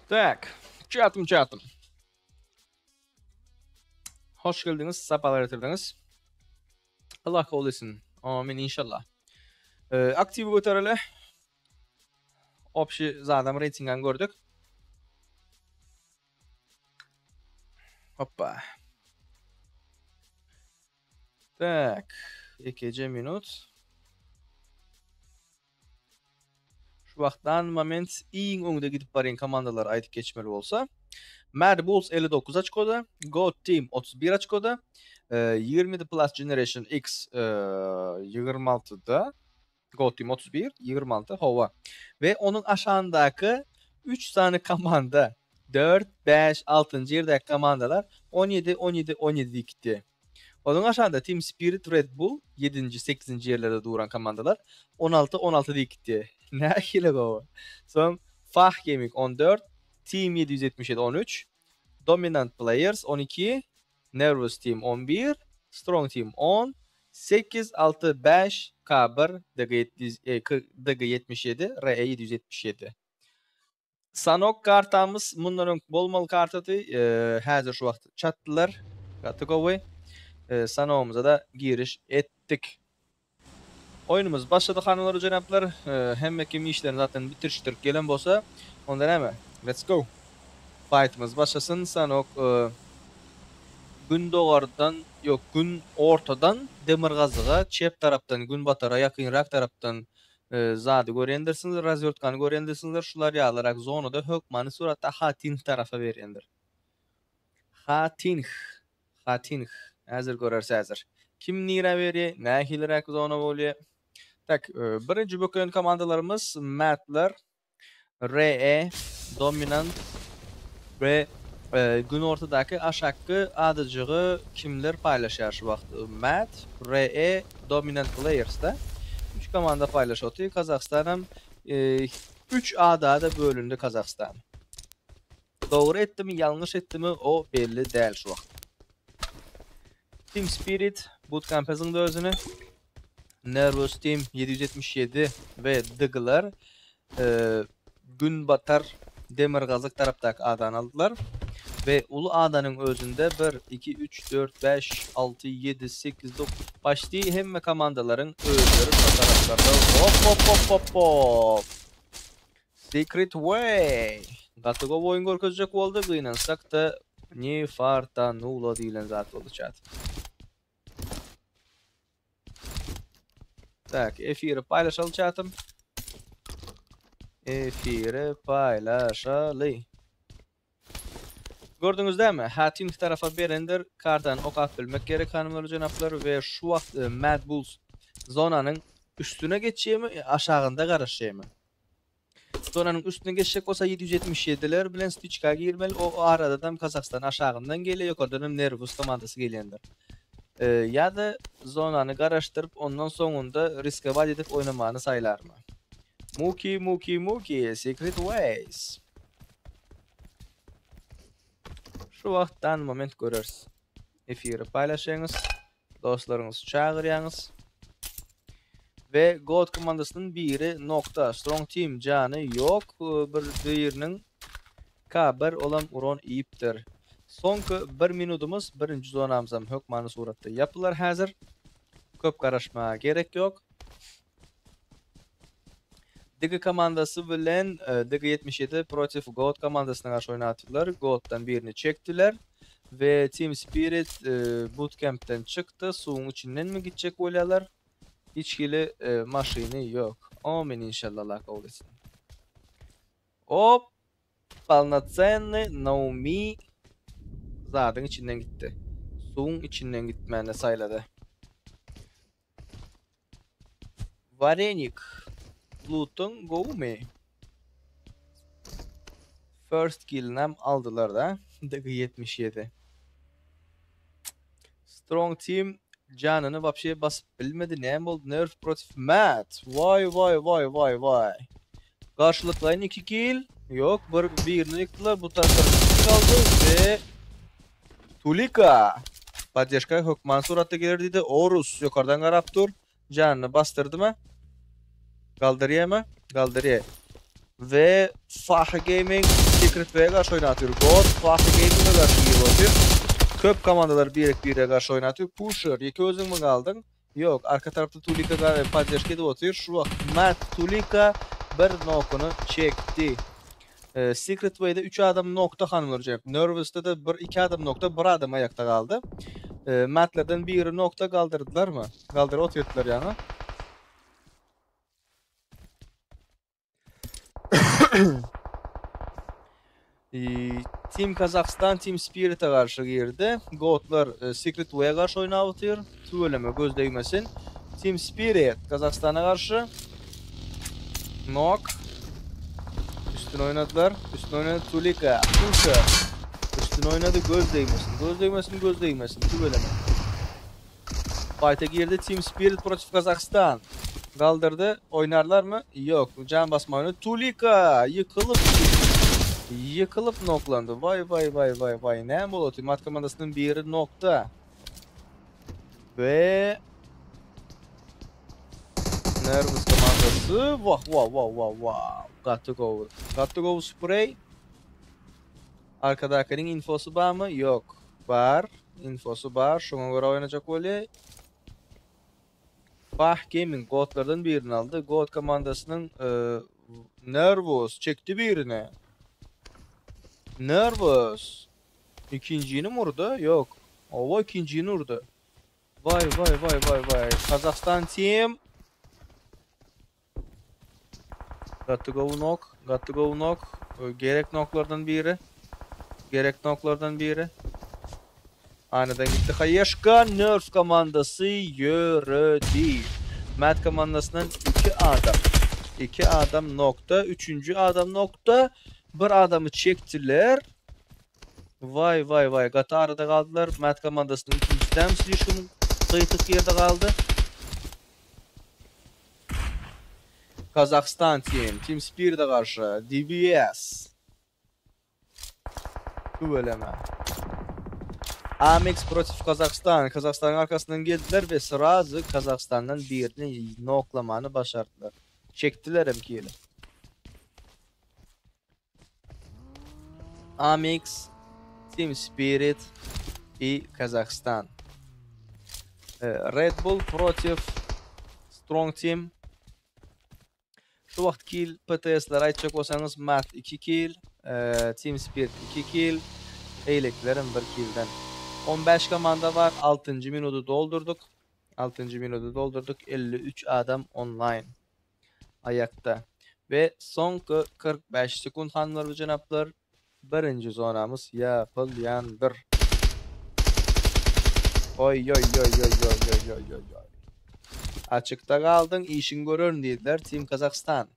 Tak, çatım. Hoş geldiniz, sefalar getirdiniz. Allah kabul etsin. Amin inşallah. Aktivi götürele. Общий задам рейтинген gördük. Hoppa. Tak, 2 minut. Şu vaxtdan moment eng öňde gidip barýan komandalar aýdyp geçmeli bolsa, Mad Bulls 59 açkoda, Goat Team 31 açkoda, 20 Plus Generation X 26'da Gold Team 31, 26 Hova. Ve onun aşağındaki 3 tane komanda 4, 5, 6. yerdeki komandalar 17, 17, 17 gitti. Onun aşağında Team Spirit, Red Bull 7. 8. yerlerde duran komandalar 16, 16 gitti. Ne ile bu? Son Fah Gaming 14, Team 777 13, Dominant Players 12, Nervous Team 11, Strong Team 10, 8, 6, 5, K1, DG77, RE 777. Sanok kartamız bunların bolmalı kartatı hazır şu vaqt chattılar. Katıgovi. Sanoğumuza da giriş ettik. Oyunumuz başladı hanımlar cenaplar. Hem kim işlerini zaten bitiriştirip gelen bolsa ondan hemen let's go. Fight'ımız başlasın. Sanok gün doğardan yok gün ortadan Demirgazıga çep taraftan gün batara yakınrak taraftan zady görendirsiniz, razyortkanı görendirsiniz. Şular yağlarak zonada hökmanı suratda Hatin tarafa verendir. Hatin hazır görerse hazır. Kim nira veri, nahilrak zona bolye. Tak, birinci böken komandalarımız Matler, RE, Dominant ve gün ortadaki aşağı adıcığı kimler paylaşar şu vaxt? Mat, RE, Dominant Players'da 3 komanda paylaşıyor. Kazakistan'ım 3 ada da bölündü Kazakistan. Doğru etti mi, yanlış etti mi o belli değil şu vaxt. Team Spirit Bootcamp'ın da özünü, Nervous Team 777 ve Dıgılar gün batar Demirgazık taraftaki adan aldılar. Ve Ulu Adanın özünde 1, 2, 3, 4, 5, 6, 7, 8, 9 başlayı hem komandaların özleri taraflarda. Hop. Secret Way. Gatıgo oyun görkezecek oldu. Gıynansak da ne farta nula deyilen zat olacak. Tak, efiri paylaşalım chat'ım. Efiri paylaşalım. Gördünüz değil mi? Hatin tarafa berendir. Kardan ok atılmak gerek hanımlar cenaplar ve şu vaxt Mad Bulls zonanın üstüne geçeceğimi, aşağında karışacağımı. Zonanın üstüne geçecek olsa 777'ler bilen Stichka girmeli. O aradadan Kazakistan aşağından geliyor. Yukarıdan Nervous komandası geliyendir. Ya da zonanı karıştırıp ondan sonunda riske vaat edip oynamanı saylar mı? Muki, Secret Ways. Şu vaxtdan moment görürüz. Efiri paylaşınız, dostlarınız çağırıyınız. Ve God komandasının biri nokta. Strong Team canı yok. Birinin K1 olan uron iyiptir. Sonki 1 minutumuz birinci zonamızdan hökmanı suratda yapılar hazır. Köp karışmaya gerek yok. Digi komandası bilen Digi77 Protif God komandasına karşı oynattılar. God'dan birini çektiler. Ve Team Spirit Bootcamp'ten çıktı. Suğun içinden mi gidecek oylalar? Hiçbiri maşini yok. Amin inşallah Allah kabul etsin. Hop! Полноценный Naomi zadın içinden gitti. Suğun içinden gitmeyene sayladı. Varenik Luton Goumi. First kill'nem aldılar da. DG77. Strong Team canını вообще basıp bilmedi. Ne oldu? Nerf Protif Mat. Vay. Karşılıklayın 2 kill. Yok. Birini yıktılar. Bu taraftan kaldı ve Tulika. Поддержка Hökman suratda gelir dedi. Orus yukarıdan qarab dur. Canını bastırdı mı? Kaldırıya mı? Kaldırıya. Ve Fah Gaming Secret Way'e karşı oynatıyor. God Fah Gaming'e karşı giriyor. Köp komandalar bir karşı oynatıyor. Pusher, iki özün mü kaldın? Yok, arka tarafta Tulika поддержка edip oturuyor. Şu vaxt Matt Tulika bir nokunu çekti. Secret Way'de 3 adam nokta hanımlar hocam. Nervous'ta da 2 adam nokta, 1 adam ayakta kaldı. Matt'lerden biri nokta kaldırdılar mı? Kaldırıp oturttular yani. Team Kazakhstan Team Spirit'e karşı girdi. Goatlar Secret Way'e karşı oynayıp söyleme göz değmesin. Team Spirit Kazakhstan'a karşı Nok üstün oynadılar. Üstün oynadı Tulika. Üstün oynadı göz değmesin. Söyleme. Fight'a girdi Team Spirit Protif Kazakhstan. Kaldırdı. Oynarlar mı? Yok. Can basma oynadı. Tulika yıkılıp noklandı. Vay. Ne bulutu? Mat komandasının biri nokta. Ve Nervous komandası. Vah. Got to go spray. Arkadakining infosu var mı? Yok. Var. Infosu var. Şuna göre oynayacak öyle. Fah Gaming Goat'lardan birini aldı. Goat komandasının Nervous çekti birini. Nervous. İkincini mi vurdu? Yok. Ova ikincini vurdu. Vay. Kazakhstan team. Got to go knock. Gerek knocklardan biri. Aniden gitti. Hayeşka Nerf komandası yürüdü. Mat komandasından 2 adam nokta. 3. adam nokta. Bir adamı çektiler. Vay. Gatarıda kaldılar. Mat komandasının 2. temsili şunun kıytık yerde kaldı. Kazakhstan Team Spirit'e karşı DBS. Söyleme. Amex Protif Kazakhstan'ın arkasından geldiler ve sırazı Kazakhstan'dan birini noklamanı başardılar. Çektiler emkiyle. Amex Team Spirit i Kazakhstan. Red Bull Protif Strong Team. Şu vaqt kill PTS'lar aytacak olsanız Mat 2 kill, Team Spirit 2 kill, Eyleklerin 1 kill'den. 15 komanda var. 6. minutu doldurduk. 53 adam online. Ayakta. Ve son 45 sekund hanımlar ve cenaplar. Birinci zonamız yapılyandır. Oy. Açıkta kaldın, işin görürün dediler Team Kazakhstan.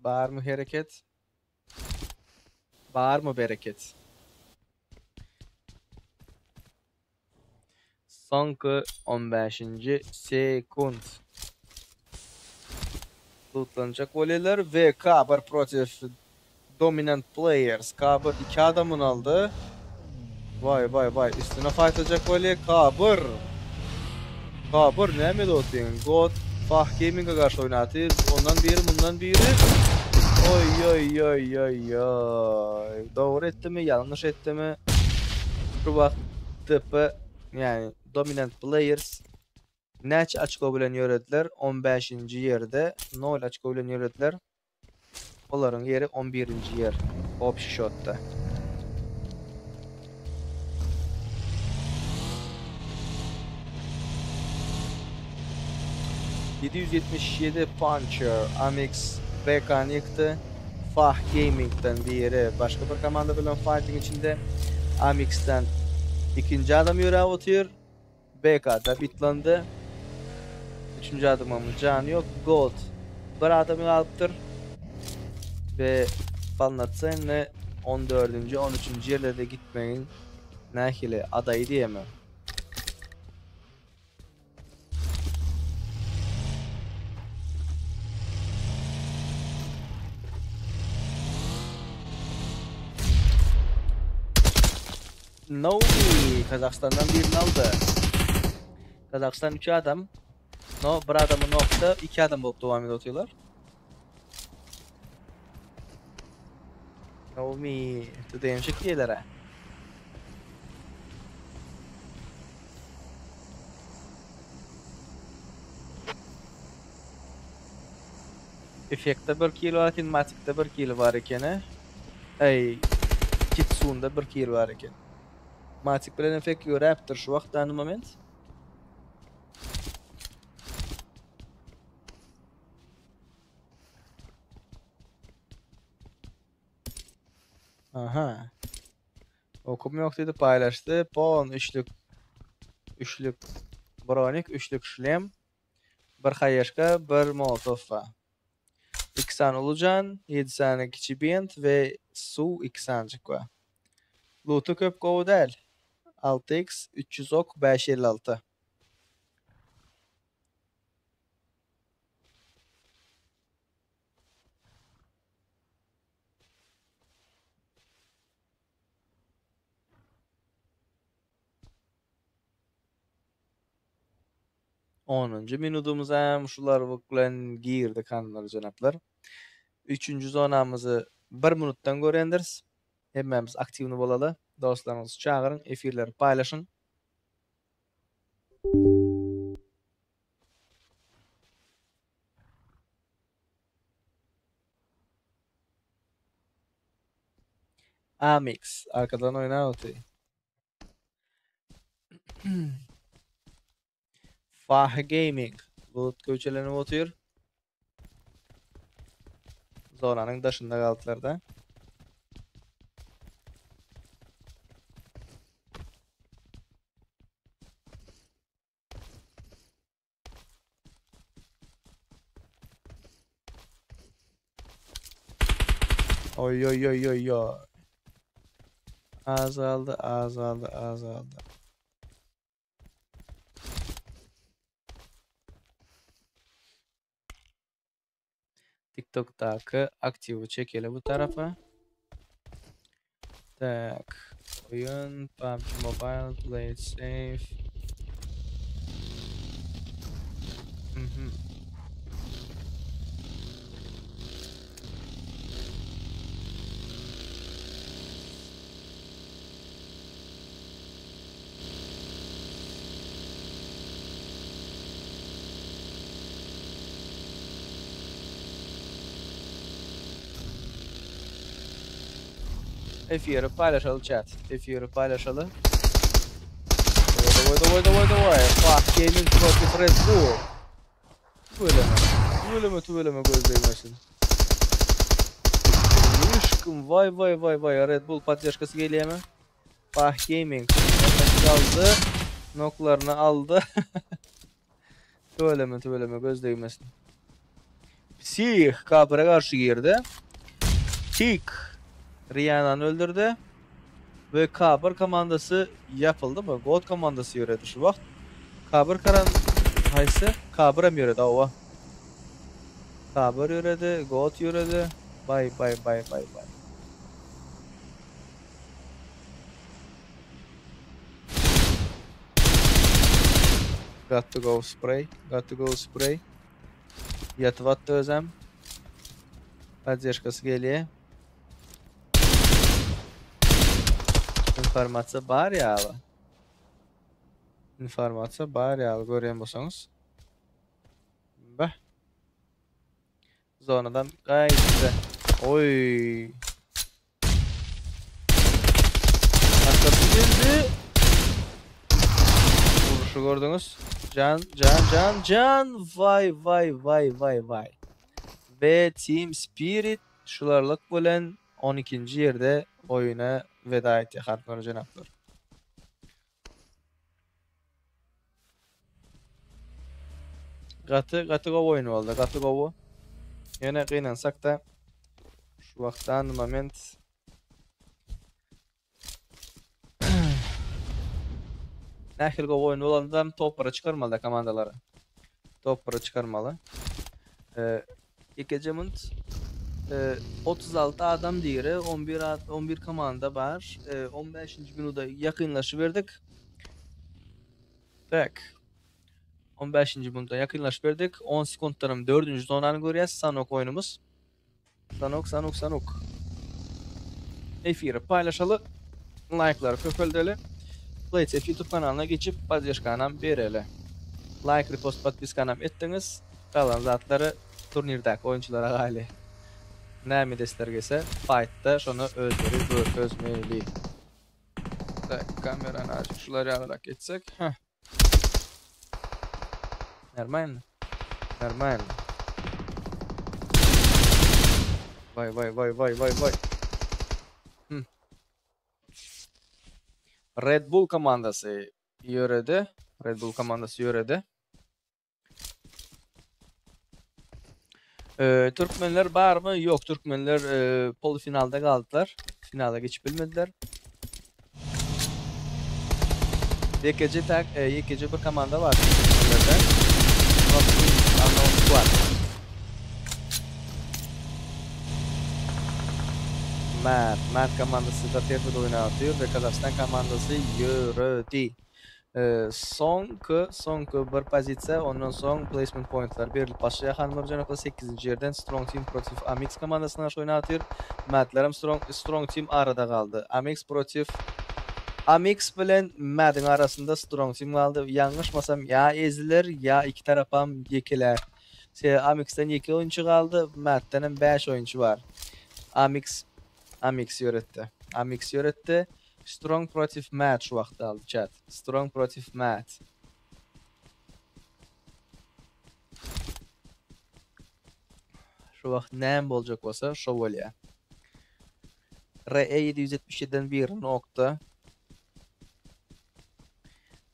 Var mı hareket? Var mı bereket? Son 15. sekund. Tutlanacak voleler ve Kabir Protif Dominant Players. Kabir 2 adamın aldı. Vay. Üstüne fight atacak voley Kabir. Kabir ne mi dotun? God Fah Gaming'e karşı oynatır. Ondan biri bundan biri. Oy. Doğru etti mi? Yanlış etti mi? Şu vakit tıpı yani Dominant Players neç açık bilen yörediler? 15. yerde. 0 açık bilen yörediler. Onların yeri 11. yer. Option shot'ta. ...777 Puncher, Amex BK'nı yıktı. Fah Gaming'den diğeri başka bir komanda bilen fighting içinde. Amex'ten 2. adam yöre atıyor. BK'da bitlandı. 3. adamın canı yok. Gold bir adamı alıptır. Ve Balnatsen'le 14. 13. yerlerde gitmeyin. Nahile adayı diyemem. Naomi Kazakhstan'dan birini aldı. Kazakhstan 3 adam. Bir adamı nokta, 2 adam bulup devam ediyorlar. Naomi tutayımcık değiller ha. Efekte 1 kill var iken, Matik'te 1 kill var iken. Kitsun'da 1 kill var iken. Matik bilen efekt yoraptır şu vaqt anı moment. Aha. Okum yok dedi, paylaştı. Pon üçlük bronik, üçlük şlem, bir hayeşka, bir molotoffa. 2 tane ulucan, 7 tane kiçi bent ve su 2 tanecik var. Loot'u köp govu değil. 6x, 300 ok, 556. Onuncu minutumuz hem şular bilen girdi kanlar janaplar. 3-nji zonamyzy 1 minutdan görendiriz. Hemmemiz aktivni bolaly. Dostlarymyzy çağırın, efirleri paylaşın. Amix arkadan oynar otu. Fah Gaming bulut köçelenip otur. Zonanın daşında kaldılar. Oy oy oy oy oy. Azaldı. TikTok'taki aktivi çekelim bu tarafa. Tak. Oyun PUBG Mobile, play it safe. Efiri paylaşalı chat. Efiri paylaşalı. Vay. Fuck Gaming Profit Red Bull. Tuveleme gözleymesin. Yüşküm vay. Red Bull patyaşkası geliyor mi? Fuck Gaming. Aldı. Noklarını aldı. Tuveleme gözleymesin. Sih kapıra karşı girdi. Tik. Rihana'nı öldürdü ve Kabır komandası yapıldı mı? God komandası yürüdü şu vakt. Kabır karan haysı Kabır'a mı yürüdü ova? Kabır yürüdü, God yürüdü. Bye. Got to go spray. Yatıvattı özem. Поддержкасы geliyor. İnformasiya bar ýaly gören bolsaňyz. Bah. Zonadan gaýtdy. Oy. Arkasy geldi. Vuruşy gördüňiz. Can. Vay. Ve Team Spirit şularlyk bolan 12-nji ýerde oyuna veda etdi harplar janaplar. Gatı gov oyunu oldu. Gatı govu. Yine kıynansak da şu vaktan moment Nahil gov oyunu olanda toplara çıkarmalı komandaları. Toplara çıkarmalı. Ekecement 36 adam diýeri 11 komanda bar. 15-nji minuda ýakynlaşyp tak. 15-nji minuda ýakynlaşyp berdik. 10 sekundlarym 4-nji zonany görýäs. Sanok oyunumuz. Sanok. Efiri paylaşalı. Like'ları köpeldeli. Playtsafe YouTube kanalyna geçip podдержканы bereli. Like, repost, podpiskany etdiňiz. Kalan zatlary turnirdäki oyunçulara galy. Näme desler gelse fight'ta şonu özleri özmeyli. Tak, kamerany açyp şulary alarak geçsek. Нормально. Vay. Red Bull komandası yöredi. Red Bull komandası yöredi. Türkmenler var mı? Yok, Türkmenler polfinalda kaldılar. Finala geçip bilmediler. YKC bir komanda var. Anons var. Mert komandası da tertip oynatıyor ve Kazakistan komandası yöredi. Sonku bir pozitsiya, ondan soň placement pointlar berilip başlaýar. Hanmurjanokla 8-nji yerden Strong Team protiv Amix komandasyna oynatýar. Matlaram Strong Team arada kaldı. Amix bilen Mad'in arasında Strong Team kaldı. Yanlışmasam ya eziler ya iki tarafam yekiler. Amix'ten 2 oyuncu kaldı. Mad'den 5 oyuncu var. Amix yönetti. Strong protiv Matt şu vaqtda aldı chat. Strong protiv Matt. Şu vaqt näme boljak bolsa şo bolýar. RE777'den bir nokta.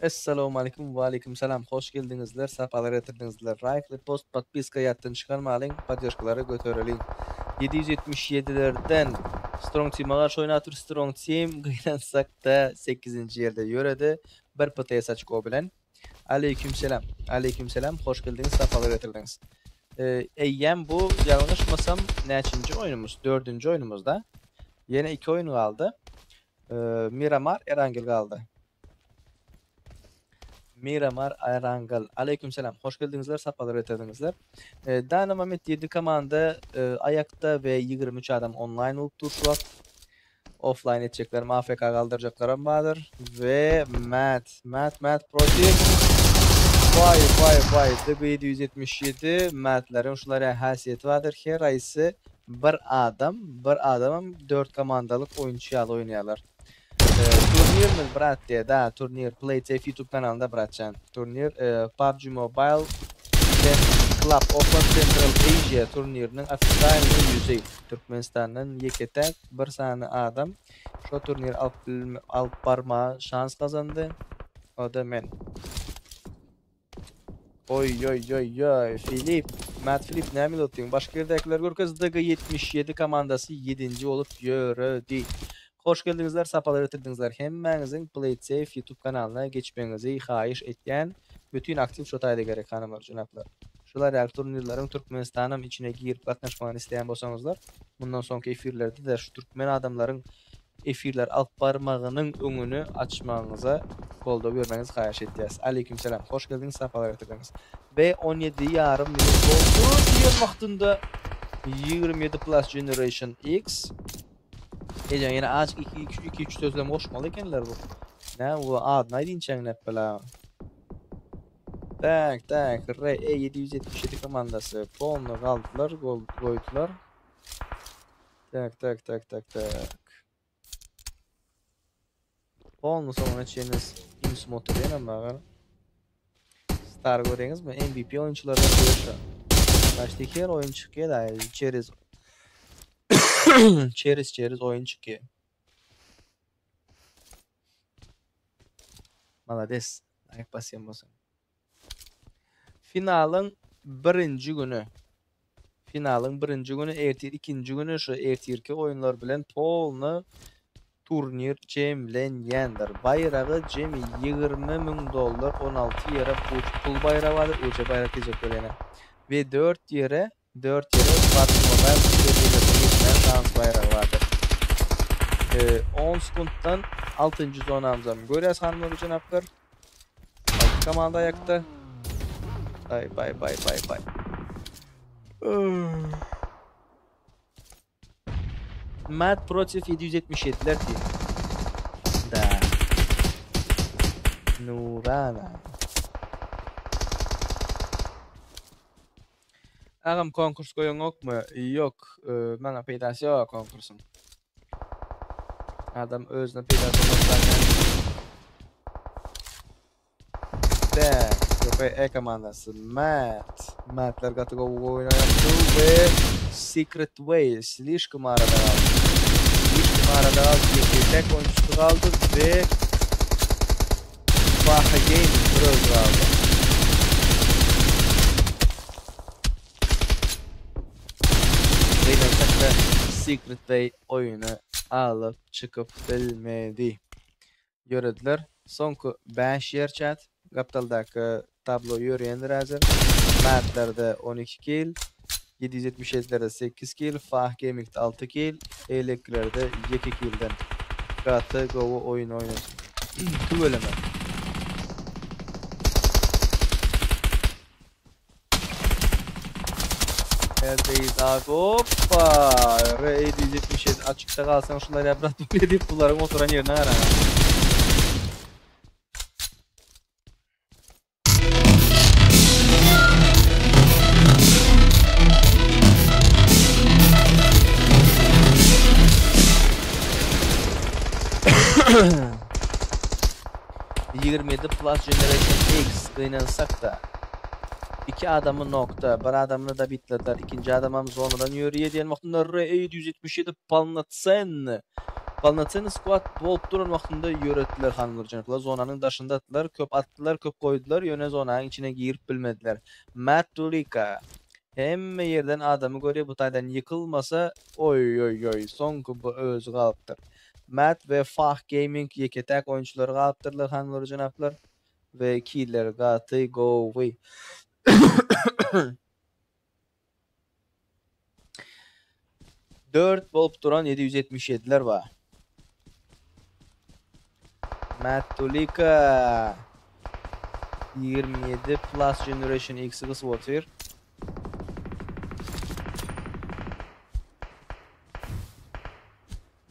Assalamu alaykum ve aleyküm selam. Hoş geldinizler. Safalar getirdinizler. Like, post, podpiska yatdan çıkarmalyň, podyoşkalary göterelim. 777'lerden Strong Team'a karşı oynatır. Strong Team gıylansak da 8-nji yerde yöredi. Bir pıtaya saçko bilen. Aleykümselam. Hoş geldiniz. Safalar getirdiniz. Eyyem bu yanlışmasam neçinci oyunumuz? 4-nji oyunumuzda. Yine 2 oyun kaldı. Miramar Erangel kaldı. Miramar Erangel. Aleykümselam. Hoş geldinizler. Safalar getirdinizler. Dynamite 7 komanda ayakta ve 23 adam online olup duruşlar. Offline edecekler, AFK kaldıracaklarım vardır. Ve Matt protiv. Vay. DB777 Matt'lerin şulara hasiyeti vardır. Her ayısı bir adamım 4 komandalık oyuncuya oynayalar. Turnir mi brat diye da turnir PlaySafe YouTube kanalında bırakacağım. Turnir PUBG Mobile Club Open Central Asia turnirinin ofisial yüzeyi. Türkmenistan'dan yeketek bir sani adam şu turnir alıp barma şans kazandı. O da men. Oy Matt Philip ne milotun? Başka yerdekiler görkez DG77 komandası 7-nji olup yöredi. Hoş geldinizler, safalar getirdinizler. Hemmenizin PlaySafe YouTube kanalına geçmenizi hayiş etken bütün aktif şotayda gerek hanımlar, cünaplar. Şular ýa turnirlerin Türkmenistan'ın içine girip katnaşmagyny isteýän bolsaňyzlar, bundan soňky efirlerde de şu türkmen adamlaryň efirler alyp barmagynyň öňüni açmagyňyza golda bermeňizi haýaş etýäs. Aleykümselam. Hoş geldiniz, safalar getirdiniz. Ve 17,5 minut boldu. Diýen wagtynda 27 Plus Generation X. Ýa-ni azık 2-3 sözlem goşmaly ekenler bu. Näme bu adny aýdynçaň näp bela. Tak, RE777 komandası polna kaldılar, gol koydular. Tak. Polna sonra çeniz insmotu denen bagar. Star göreniz mi? MVP oyunculardan görüşü. Baştaki her oyun çıkıyor da çeriz oyun çıkıyor. Malades. Ayak basayım olsun. Finalın birinci günü. Ertir ikinci günü şu ertirki oyunlar bilen polna turnir jemlenýändir. Bayragy jemi $20,000 $16 ýere pul bayragy bar, öje bayrak tejek bolýar. Ve 4 yere Batmobile şans bayragy bardyr. 10 sekunddan 6-njy zonamızam görýäs hanymlar üçin apgar. Komanda ayakta. Bay. Matt protiv 777'ler ki. Da. Nurana. Agam konkurs koyun okmu? Yok. Bana peýdasy ýok konkursum. Adam özüne peýdasy bolýan. Da. komandası Matt'ler katıga oynayan ve Secret Way слишком arada kaldı. Tek oyuncusu kaldı ve Faha Gaming öz kaldı. Beyneltekte Secret Way oyunu alıp çıkıp bilmedi. Görediler. Sonku 5 yer chat. Kapitaldaki tablo yürüyendir hazır. Mattlerde 12 kill. 777'lerde 8 kill. Fah Gaming'de 6 kill. Elektrik'lerde 2 kill'den. Katı Go'u oyun oynasın. Tu bölümü. Neredeyiz abi? Hoppa! R777 açıkta kalsan şunları yaprak böyle deyip bunların oturan yerine ara. ...27 Plus Generation X kıynansak da... ...2 adamı nokta, bir adamını da bitlediler, ikinci adamım zonadan yürüye diyen vaktinde R777 Palnatsen squad bolup duran vaktinde yörettiler hanımlar canıklar, zonanın daşında attılar, köp attılar, köp koydular, yöne zonanın içine girip bilmediler. Matt Dulika, hemme yerden adamı görüyor, bu taydan yıkılmasa, oy, sonku bu özü kalıptır. Matt ve Fah Gaming yeketek oyuncuları kalıptırlar hanımlar canıklar, ve killer gatı go away. Dört bolup duran 777'ler var. Matt Dulika 27 Plus Generation X'i kısıvatır.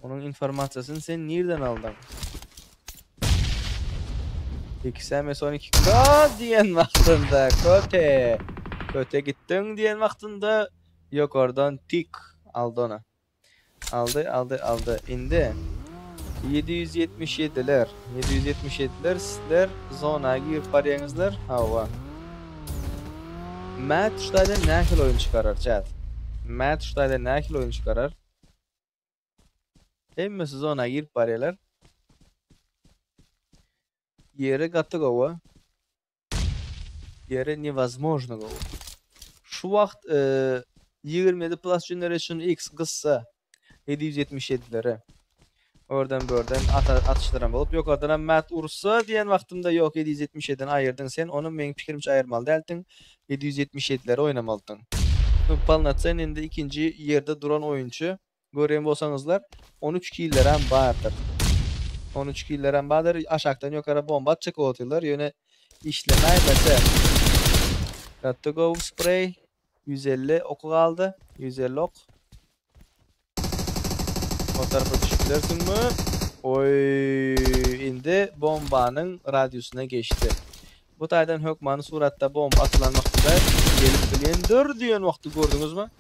Onun informasyasını sen nereden aldın? XMS12 diyen vaktinde köte gittin diyen vaktinde yok oradan tik aldı ona. Aldı. Indi 777'ler sizler zona girip baryanızlar hava. Matt Stey'de nakil oyun çıkarır chat. Matt Stey'de nakil oyun çıkarır. Hemmesi zona girip baryalar. Yere готово. Yere невозможно go. Şu vakt 27 Plus Generation X kıssa 777'lere. Oradan atıştıran bolup yok oradan Matt ursa diyen vaktimde yok 777'den ayırdın sen onu benim fikrimce ayırmalı deltin 777'lere oynamalydın. Palnatsen indi ikinci yerde duran oyuncu göreyim bolsanızlar 13 kill'leren bardır. 13 kill'leren bardır aşaktan yukarı bomba çıkıp atıyorlar yöne işlemeye bese. Got to go spray 150 oku kaldı 150 ok. O tarafa düşürlersin mi? Oy, indi bombanın radyosuna geçti. Bu taydan hökmanı suratta bomba atılan vaxtında gelip bilendir diyen vaxtı gördünüz mü?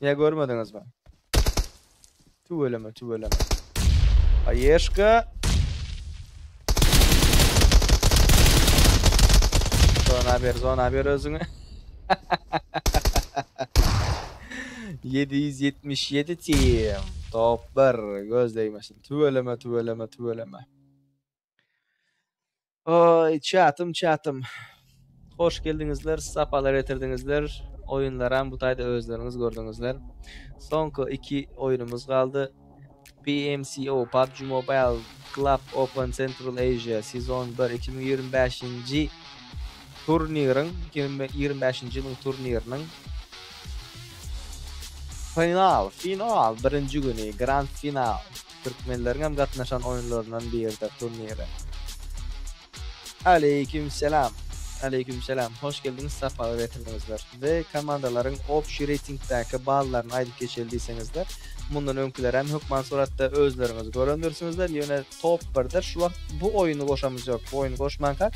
Ya görmediniz mi? Tüveleme. Ayeshka. Zona haber özüne. 777 team. Top 1 göz değmesin. Tüveleme. Oy chatım. Hoş geldinizler, sapalar etirdinizler. Oyunlaran bu tayda özleriniz gördünüzler. Sonku 2 oyunumuz kaldı. PMCO PUBG Mobile Club Open Central Asia Sezon 1 2025. turnirin 2025 yılın turnirinin final birinci günü grand final Türkmenlerin hem katnaşan oyunlarından biridir turniri. Aleykümselam. Hoş geldiniz, safalar getirdinizler. Ve komandaların option ratingdeki ballarını aydıp geçildiysenizler, bundan önküler hem hükman suratda özleriniz göründürsünüzler. Yöne top 1'dir. Şu vakt bu oyunu koşamız yok. Bu oyunu koşmankak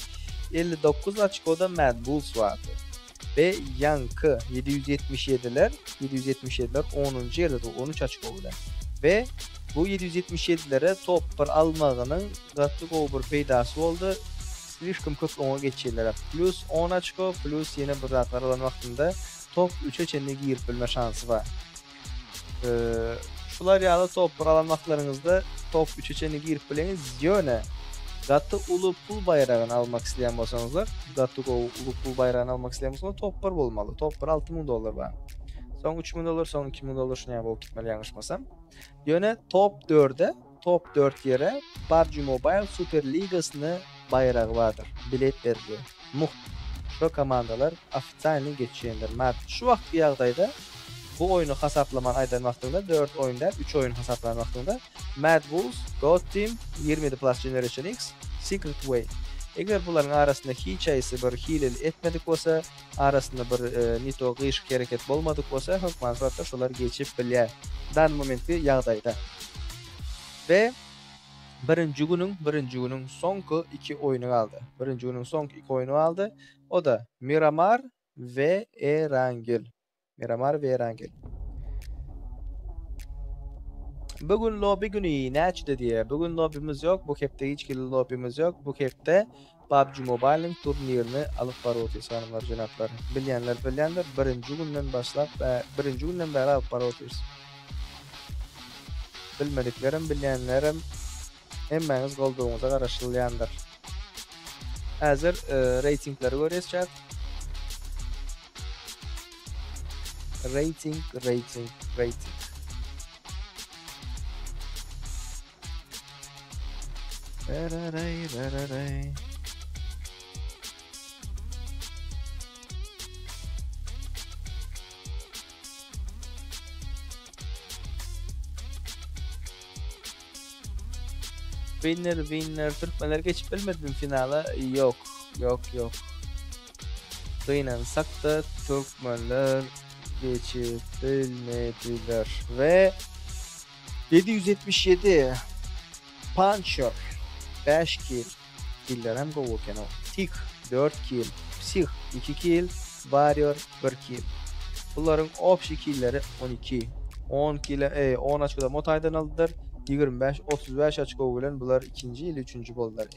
59 açıkoda Mad Bulls vardı. Ve yankı 777'ler 10. yerde 13 açıkoda. Ve bu 777'lere top 1 almağının gatlık over peydası oldu. Slishkum köp ona geçirler. Plus 10 açko plus yine bir ratlar olan vaktinde top 3'e çenine girip bilme şansı var. Şular yağlı top 1 alan vaktlarınızda top 3'e çenine girip bileniz yöne Gatty ulu pul bayrağını almak isteyen bolsaňyzlar, Gatty ulu pul bayrağını almak isteyen bolsaňyzlar top 1 bolmaly. Top 1 $6000 bar. Soň $3000, soň $2000 şuna bolup gitmeli ýaňyşmasam. Ýöne top 4'e, top 4 ýere PUBG Mobile Super Ligasyny bayragy bardyr. Bilet berdi. Şu komandalar ofitsialny geçýändir. Mät şu wagt bir ýagdaýda bu oyunu hasaplaman aydan wagtynda 4 oyunda 3 oyun hasaplanan wagtynda Mad Bulls, God Team, 27 Plus Generation X, Secret Way. Eger buların arasında hiç ayısı bir hileli etmedik bolsa, arasında bir nito gyşyk hereket bolmadyk bolsa, hökman suratda şolar geçip bilýär. Dan momentki ýagdaýda. Ve birinci günün soňky 2 oyunu kaldı. Birinci günün soňky 2 oyunu aldı. O da Miramar ve Erangel. Bugün lobby günü näçde diye. Bugün lobbymiz yok. Bu kepde hiç kili lobbymiz yok. Bu kepde PUBG Mobile'ın turnirini alıp barotiyiz hanımlar janaplar. Bilýänler birinci günden başlap birinci günden beri alıp barotiyiz. Bilmediklerim bilýänlerim hemmeňiz goldugyňyza garaşylýandyr. Hazır ratingleri görýäs chat. Rating. Winner Türkmenler geçip bilmedim finala. Yok. Kıynansak da Türkmenler geçip bilmediler. Ve 777 Puncher 5 kill. Killer hem go ken o. Tik 4 kill. Psih 2 kill. Warrior 1 kill. Bunların opşi killleri 12. 10 kill 10 açıkta Motay'dan aldılar. 25-35 açık bilen bular ikinci ile üçüncü boldular.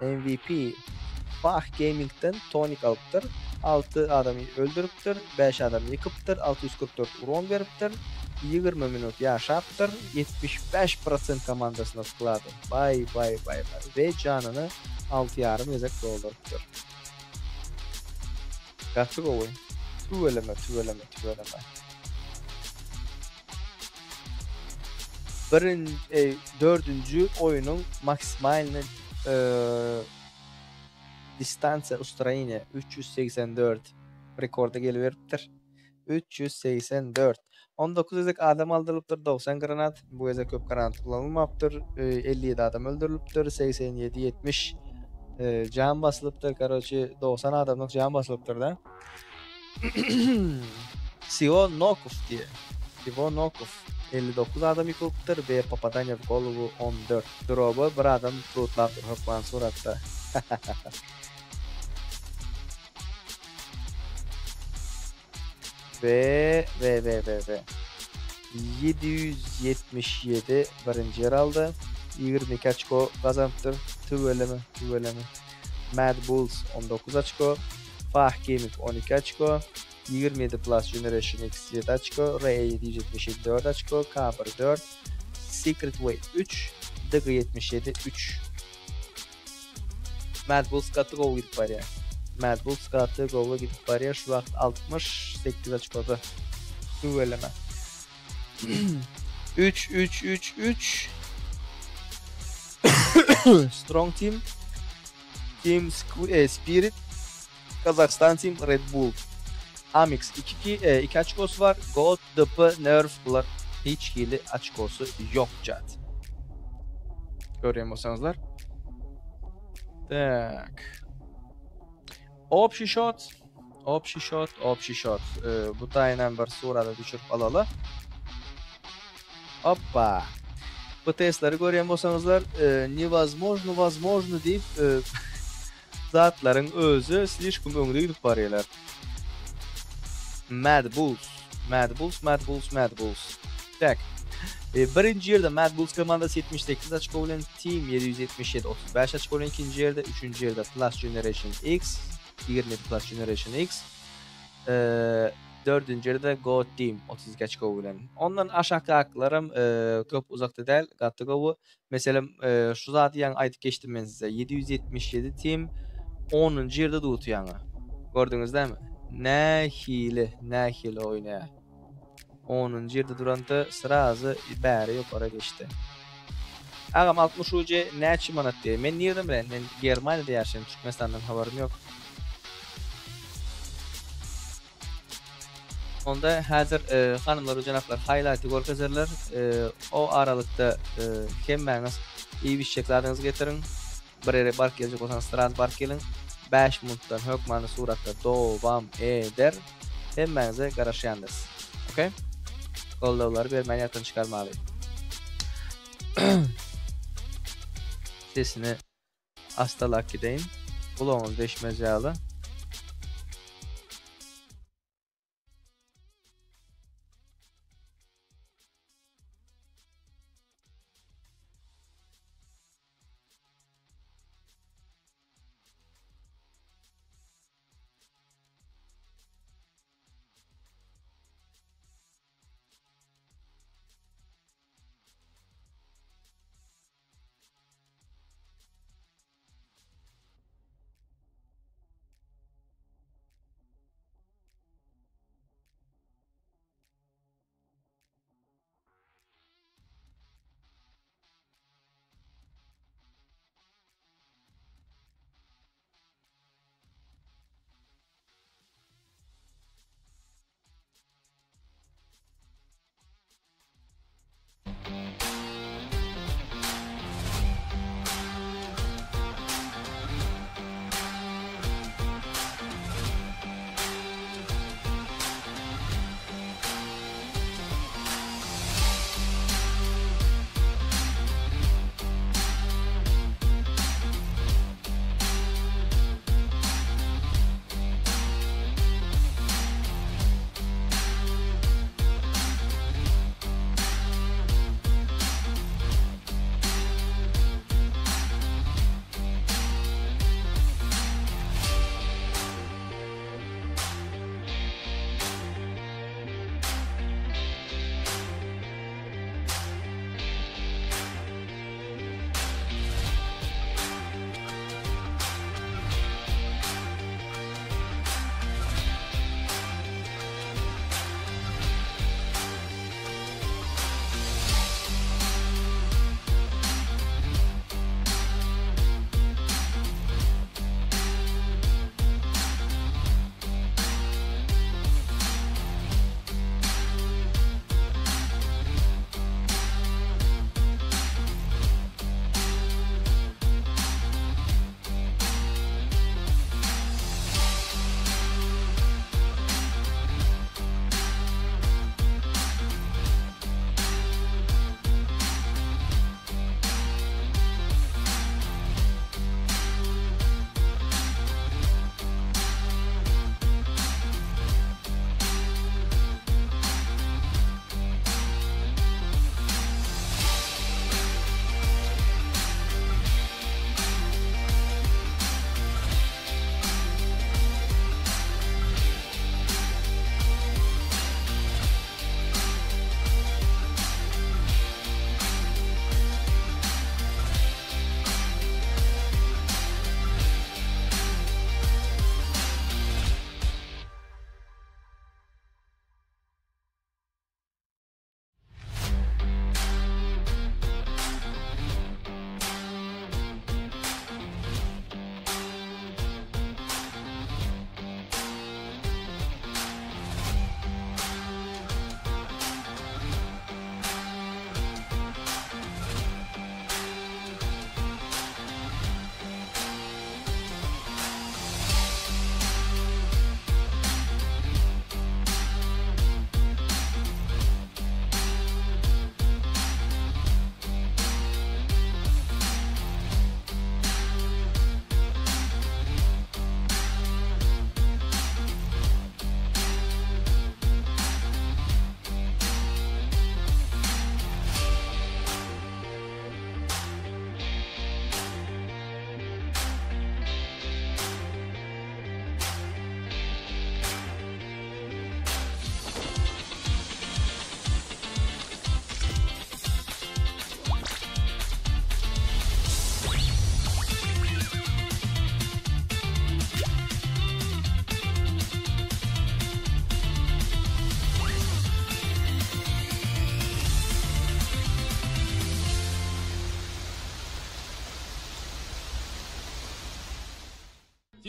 MVP Fah Gaming'den Tonic alıptır. 6 adamı öldürüptür, 5 adamı yıkıptır, 644 uron veriptir, 20 minut yaşaptır, 75% komandasına tıkladı. Bay. Ve canını 6,5 yazık dolduruptır. Kaçık oyun. Tüveleme. Dördüncü oyunun maksimalini distansa ustranine 384 rekorda geliveripdir. 384. 19 ezek adam aldırılıptır, 90 granat. Bu ezek köp granat kullanılmaptır. 57 adam öldürülüptür, 87 70 can basılıptır. Karoçi 90 adamlık can basılıptır da. Sivonokov diye. 59 adam yıkılıptır ve Papadanyev Golovu 14. Drop'u bir adam tutlaptır hükman suratta. ve 777 birinci yer aldı. 22 açko kazanıptır. Tüveleme. Mad Bulls 19 açko. Fah Gaming 12 açko. 27 Plus Generation X 7 açko. Ray 777 4 açko. Cover 4. Secret Way 3. DG 77 3. Mad Bulls katı gol gidip var ya. Mad Bulls katı gol gidip var ya. Şu vakt 68 açkoda. Tüveleme. 3 Strong Team Spirit Kazakhstan Team Red Bull Amix 2 açkosu var. Gold, DP, Nerf bunlar hiç hile açkosu yok chat. Görüyorsanızlar. Tak. Opşi shot. Bu tayından bir surada düşürüp alalı. Hoppa. Bu testleri görüyorsanızlar невозможно deyip zatların özü слишком öňde gidip barýarlar. Mad Bulls. Tak. Birinci yerde Mad Bulls komandası 78 açko bilen Team 777 35 açko bilen ikinci yerde, üçüncü yerde Plus Generation X 27 Plus Generation X. 4-nji ýerde Go Team 32 açko bilen. Ondan aşaky aklarym köp uzakda däl, gatty gowy. Meselem şu zat ýa aýdyp geçdim men size. 777 team 10-njy ýerde tutýany. Gördüňiz dämi? Nähili oýnaýar. 10-njy ýerde duranda sırazy bäri ýokara geçdi. Agam 60 ucu näçe manat diýär. Men nereden bilen? Men Germaniýada ýaşaýan, Türkmenistandan habarym ýok. Onda häzir hanymlar we janaplar highlight görkezerler. O aralykda hemmäňiz iyi wişçeklaryňyzy getirin. Bir ere bark geljek bolsaňyz strand bark gelin. 5 minutdan hökmany suratda dowam eder. Hemmäňize garaşýandyr. Okay? Gollawlary bermäni ýatyn çykarmaly. Sesini astalak gideyin. Kulağınız deşmez yağlı.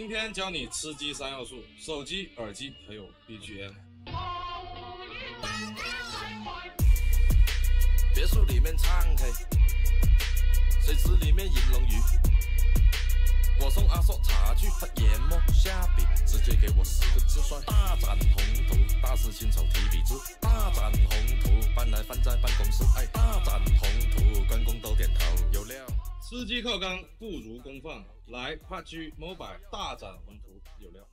今天教你吃鸡3要素：手机、耳机还有 BGM。别墅里面唱 K， 水池里面银龙鱼。我送阿硕茶具，他研磨下笔，直接给我4个字算大展宏图。大事亲手提笔字，大展宏图，搬来放在办公室，哎，大展宏图，关公都点头，有料。吃鸡靠缸不如公放，来 PUBG Mobile 大展宏图，有料。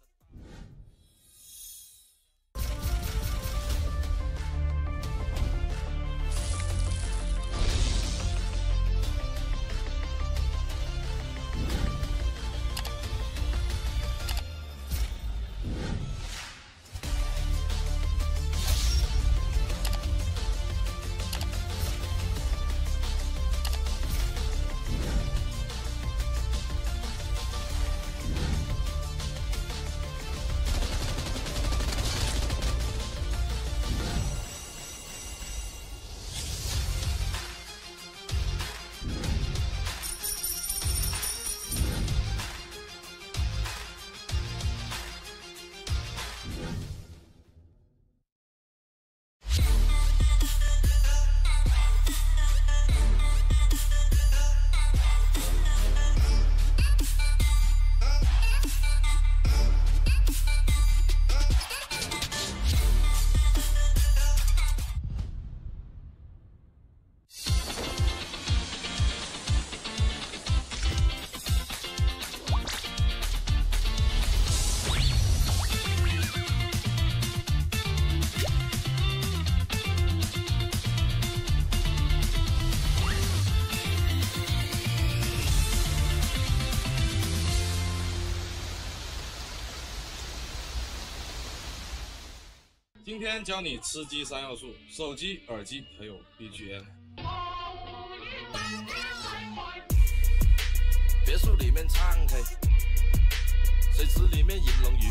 今天教你吃鸡3要素：手机、耳机还有 BGM。别墅里面唱 K， 水池里面银龙鱼。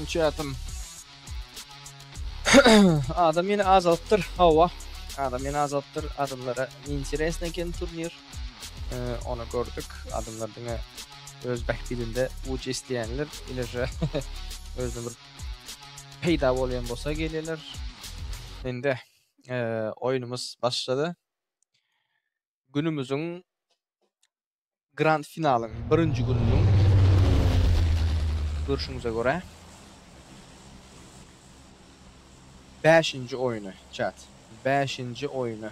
Çatım. Adam yine azalttır hava. Adam yine azalttır adımlara. Interesne eken turnir. Onu gördük. Adımlarına özbek dilinde uç isteyenler ilerce özünü bir peyda bolýan bolsa gelýärler. Endi oyunumuz başladı. Günümüzün grand finalın birinci gününün görüşüňize göre 5-nji oyunu chat. 5-nji oyunu.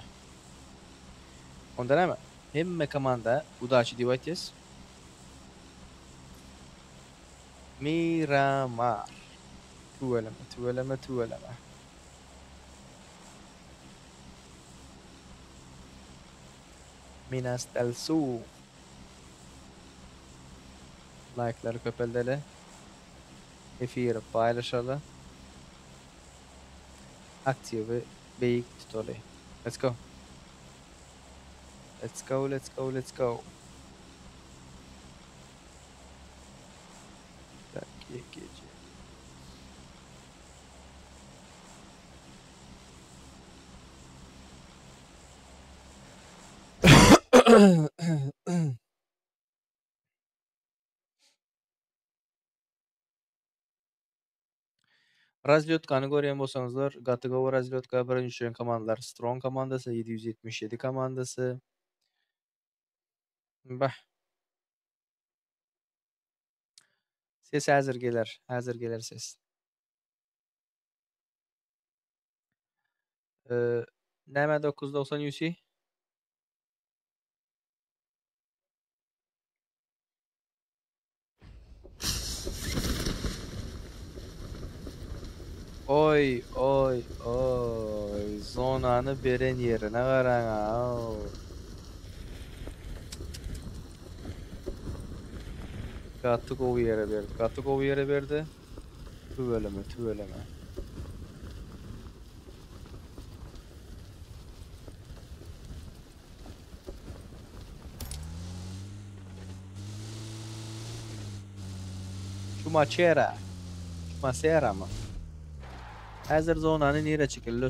Onda näme? Hemme komanda udaçy diýip aýtýas. Miramar. Tuveleme. Minas del Sur. Like'ları köpeldeli. Efir paylaşalı. Aktivi beyik tutuli. Let's go. Tak, gece. Razlyotkany görýän bolsaňyzlar, Gatygova Razlyotka birinji düşen komandalar Strong komandasy, 777 komandasy. Bah. Ses häzir geler ses. Näme 990 UC? Oy. Zonany beren yerine garaň. Gatygova yere berdi. Tüveleme. 'Chumacera mı? Hazır zonany nere çekil?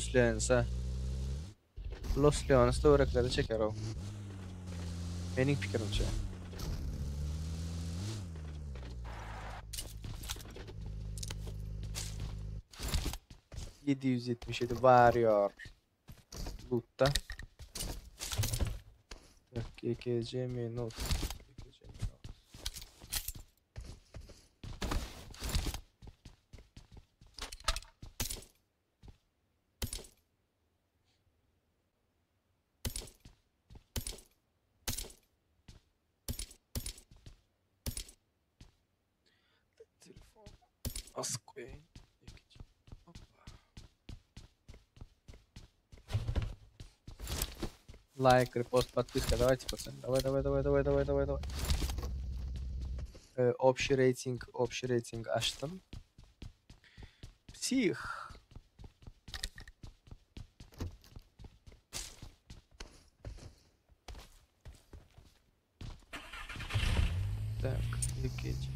Los Leones da örekleri çeker o. Benim fikrimce. ...777 Warrior Loot'ta. GKC minut. Asık koyayım. Like, repost, подписка, давайте, пацаны. Давай. Общий рейтинг açtım. Psih. Так, ликейдж.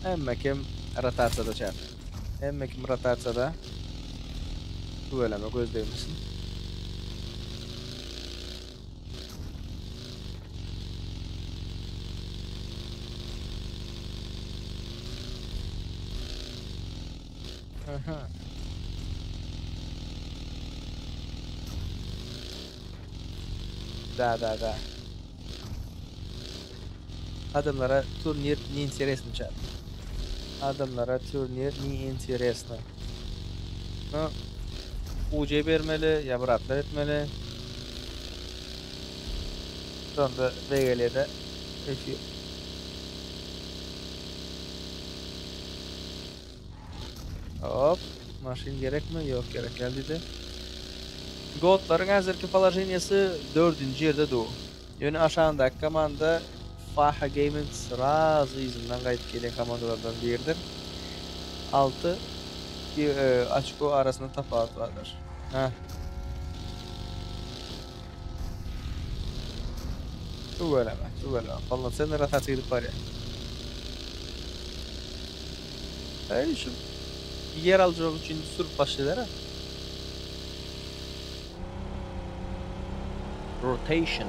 Emmekim rotatsiyada çap. Emmekim rotatsiyada tuveleme gözleymişsin. Aha. Da. Adamlara turnir не интересно чат. Adamlara turnir не интересно. No, UC vermeli, ya bıraklar etmeli. Sonra VGL'de ötüyor. Hop, maşin gerek mi? Yok, gerek geldi de. Goldların hazırki положениесі 4-cü yerde doğu. Yönü aşağındaki komanda Faha Gaming sırası izinden gayet gelen komandalardan biridir. 6 açık arasında tafavut vardır. Ha. Bu böyle mi? Bu böyle mi? Vallahi sen de rahat edip var ya. Öyle şu yer alacak için sürüp başlayalım ha. Rotation.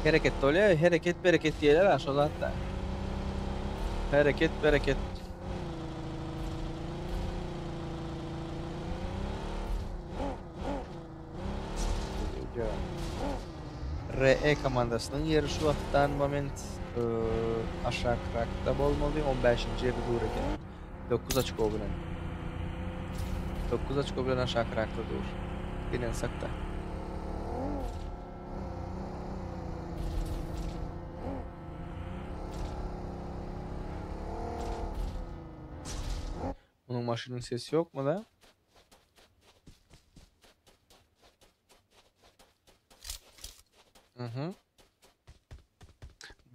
Hareket oluyor, hareket bereket diyeler ha şu zaten. Hareket bereket. RE komandasının yeri şu vaxtdan moment aşağı krakta bolmalı 15. yerde dur eken 9 açık o bilen 9 açık o bilen aşağı krakta dur gelen sakta bunun maşının sesi yok mu da?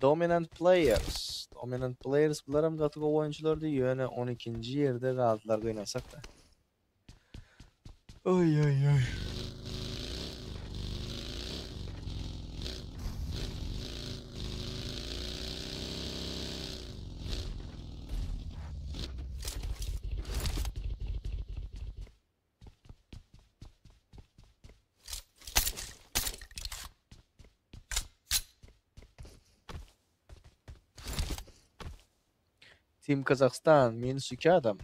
Dominant players. Dominant players bularım katık oyuncular diyor. Yani 12. yerde kaldılar oynasak da. Ay ay ay. Team Kazakhstan minus 2 adam.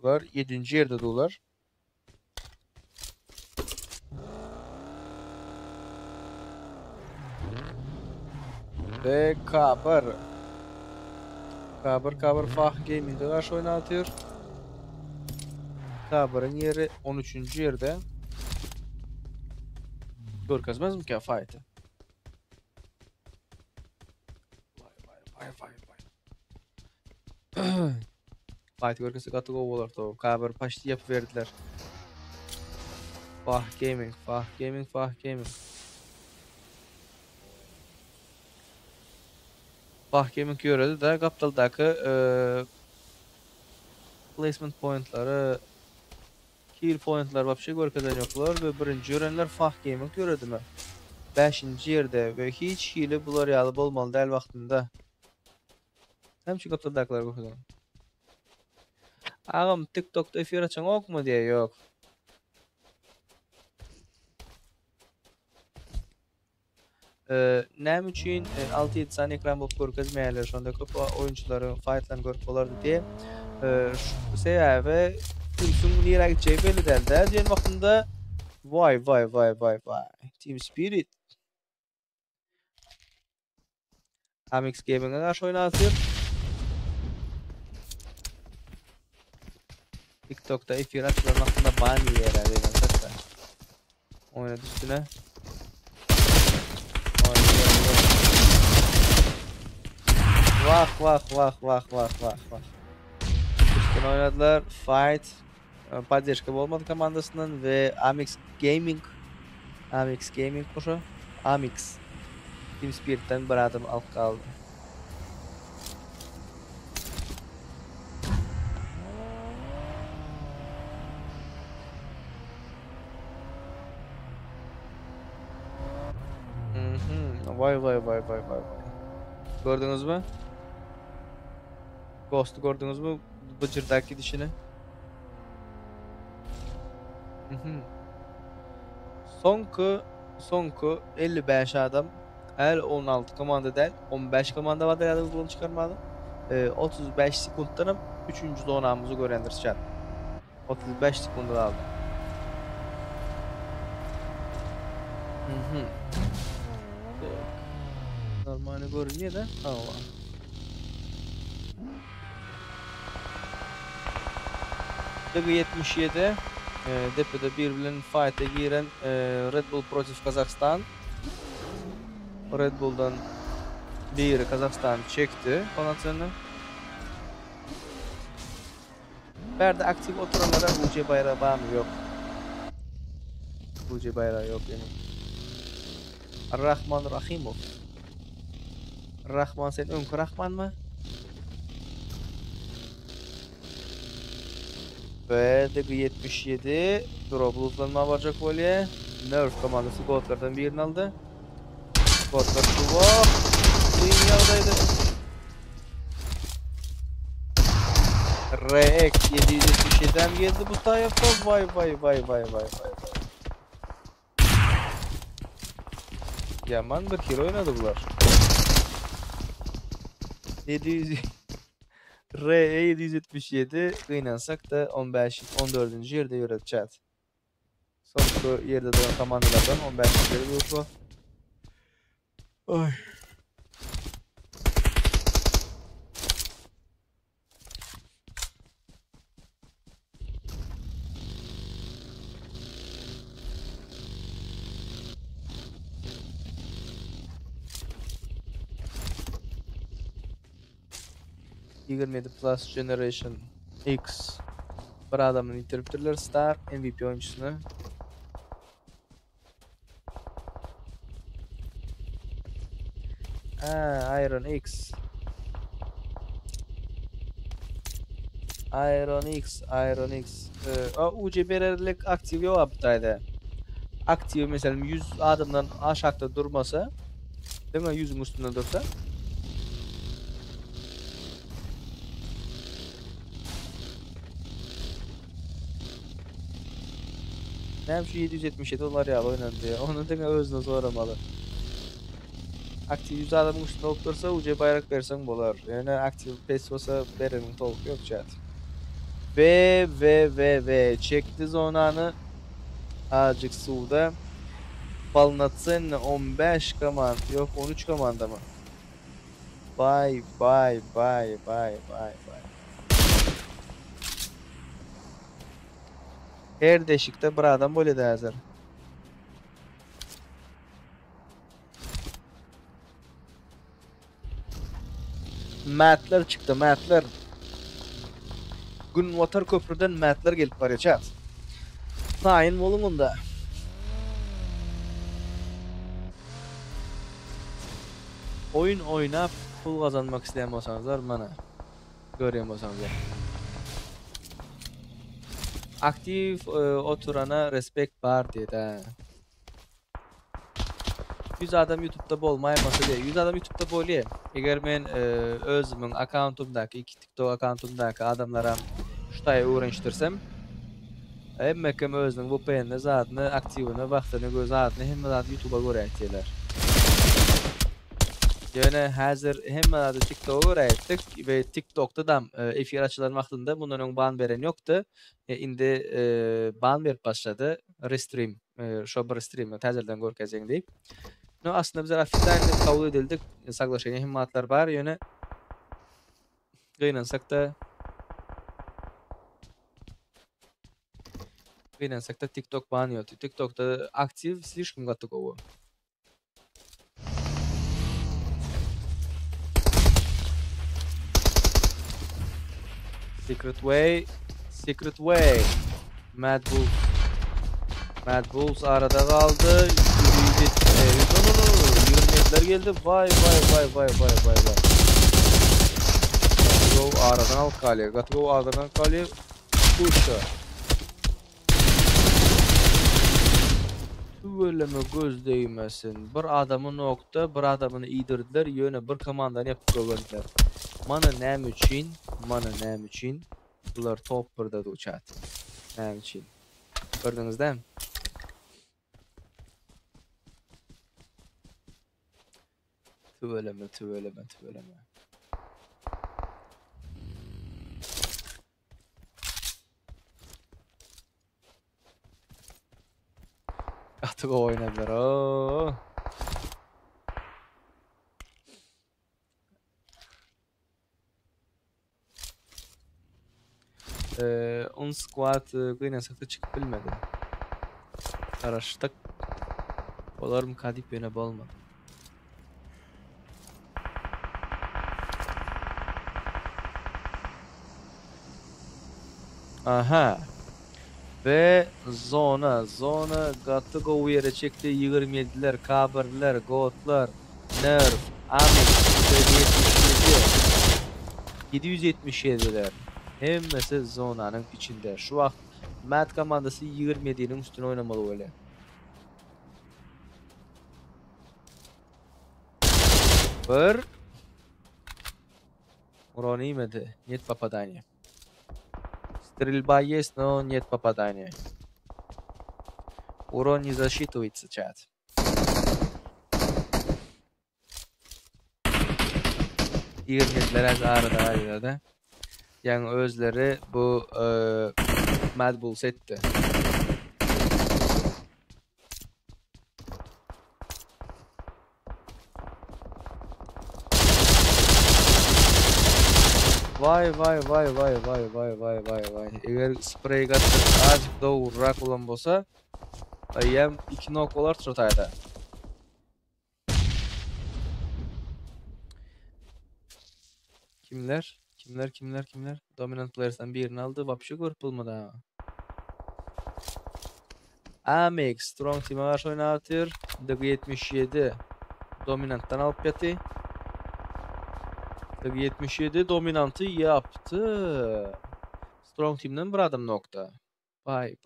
Bunlar 7. yerde dolar. Ve Kabır Fah Gaming'de karşı oynatıyor. Kabır'ın yeri 13. yerde. Görkezmez mi ki fight'ı? Vay. Fight görkesi katık o bolar to. Kabır paştı yapı verdiler. Fah Gaming. Fah Gaming göredi de kaptaldaki placement pointları kill pointlar vapşe görkeden yoklar ve birinci görenler Fah Gaming göredi mi? 5. yerde ve hiç hile bular yalıp olmalı değil vaxtında. Hem şu kaptaldakiler görkeden. Ağam TikTok'ta efir açan ok mu diye yok. Nem üçün 6-7 saniye ekran bulup görkezmeyerler. Şonda köp oyuncuları fightlan görüp olardı diye. Sebebi tümsün nire gideceği belli değil. Diyen vaktinde vay. Team Spirit. Amix Gaming'e karşı oynatıyor. TikTok'ta efir açılan vaktinde ban yiyor herhalde. Oynadı üstüne. Vah. Üstüne oynadılar. Fight. Поддержка olmadı komandasının ve Amix Gaming koşu. Amix. Team Spirit'ten bir adım alt kaldı. Vay. Gördünüz mü? Ghost'u gördünüz mü? Bıcırdak gidişini. Sonku 55 adam. Her 16 komanda değil. 15 komanda var da bunu çıkarmadı. 35 sekunddan 3. donamımızı görendireceğim. 35 sekunda aldı. Normal görünüyor da. Allah. Dıgı 77 Depede birbirinin fight'e giren Red Bull protif Kazakhstan. Red Bull'dan biri Kazakhstan çekti konatsını. Berde aktif oturanlara UC bayrağı var mı? Yok. UC bayrağı yok yani. Rahman Rahimov. Rahman sen önkü Rahmanmı? Ve de 77 drop uzlanma varacak bolye. Nerf komandası Goatlardan birini aldı. Goatlar tuva. Dünyadaydı. Rex 777'den geldi bu tayfa. Vay. Yaman bir kilo oynadı bunlar. 700 R777 kıynansak da 14. yerde yöreteceğiz. Son yerde duran komandalardan 15. yerde yok bu. Ay. Plus Generation X bir adamın interpreterler Star MVP oyuncusunu. Iron X. O UCB'lik aktif yok aptaydı. Aktif mesela 100 adımdan aşağıda durmasa, değil mi? 100'ün üstünde dursa. Hem şu 777 dolar ya oynandı ya. Onu da özüne zorlamalı. Aktif 100 adamın üstünde olup dursa UC bayrak versen bolar. Yani aktif pes olsa verenin toluk yok chat. Ve çekti zonanı azıcık suda. Balnatsın 15 komand yok 13 komanda mı? Bye. Her deşikte bir adam böyle de hazır. Matlar çıktı, matlar. Gunwater köprüden matlar gelip var ya chat. Tayin volumunda. Oyun oynap pul kazanmak isteyen olsanızlar bana göreyim olsanızlar. Aktif oturana respekt var dedi. 100 adam YouTube'da bolmayamasa diye. 100 adam YouTube'da bolye. Eğer ben özümün accountumdaki, iki TikTok accountumdaki adamlara şutayı öğreniştirsem hem özünün VPN'de zatını, aktivini, vaxtını, göz zatını hem zatı YouTube'a göre ettiler. Yani hazır hem zatı TikTok'a göre ettik ve TikTok'ta da efir açılan vaxtında bundan ban veren yoktu. Indi ban verip başladı. Restream, şobar restream, tezerden görkezeng deyip. No, aslında bizler hafiften kabul edildik. Saklaşan himmatlar var. Yani kıynansak da TikTok banıyor. TikTok'ta aktif слишком готово. Secret Way. Mad Bulls arada kaldı. Yürüyecekler geldi. Vay. Gatgo aradan al kaleye. Kuşa. Tüveleme göz değmesin. Bir adamı nokta, bir adamını iyidirdiler. Yöne bir komandanı yapıp koydular. Mana nem için? Bunlar top burada da uçat. Nem için? Gördünüz değil mi? Tüveleme. Artık o oynadılar. Ooo. On squad kıynasak da çıkıp bilmedi. Araştık. Olar mı kadip yöne bolmadı. Aha. Ve zona gatı go yere çekti 27'ler, kabirler, goatlar, nerf, amik. 777'ler. Hemmesi zonanın içinde. Şu vaqt Mad komandası 27'nin üstüne oynamalı böyle. Bir Урон имеди. Нет попадания. Стрельба есть, но нет попадания. Урон не засчитывается, чат. İğirmetler az ağrıda ayrıda. Yani özleri bu Mad Bulls etti. Vay. Eğer sprey gatır azıcık da uğrak olan bolsa, ayam 2 nok olar tutaydı. Kimler? Dominant players'dan birini aldı. Vapşı görüp bulmadı ha. Amex Strong Team'e karşı oynatır. DG77 Dominant'tan alıp yatı. DG77 Dominant'ı yaptı. Strong Team'den bir adam nokta. Vay.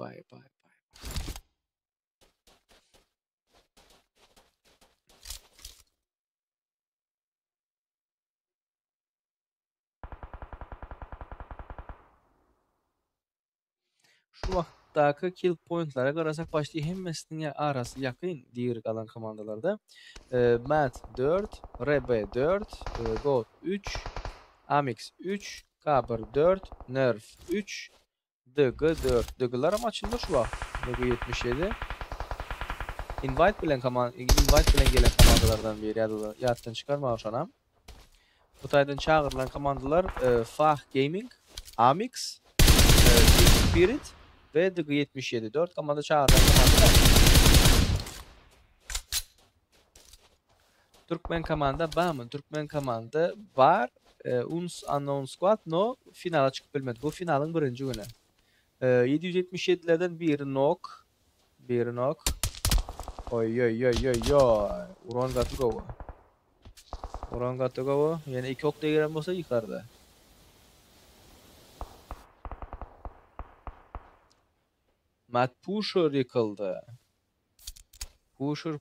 Şu vaqtdaki kill pointlara qarasak başta hemmesinin arası yakın diğer qalan komandalarda. Mad 4, RB 4, Goat 3, Amix 3, Kabr 4, Nerf 3, DG 4. DG'lar ama açıldı şu vaqt. DG 77. Invite bilen gelen komandalardan biri yaddan çıkarma oşanam. Bu taydan çağırılan komandalar Fah Gaming, Amix, Spirit ve DG77. 4 komanda çağırılan komandalar. Türkmen komanda bağımın. Türkmen komanda var. Uns Unknown Squad no finala çıkıp bilmedi. Bu finalın birinci günü. 777'lerden biri nok. Oy. Uran Gatogovo. Yani 2 okta giren olsa yıkardı. Matt Pusher yıkıldı.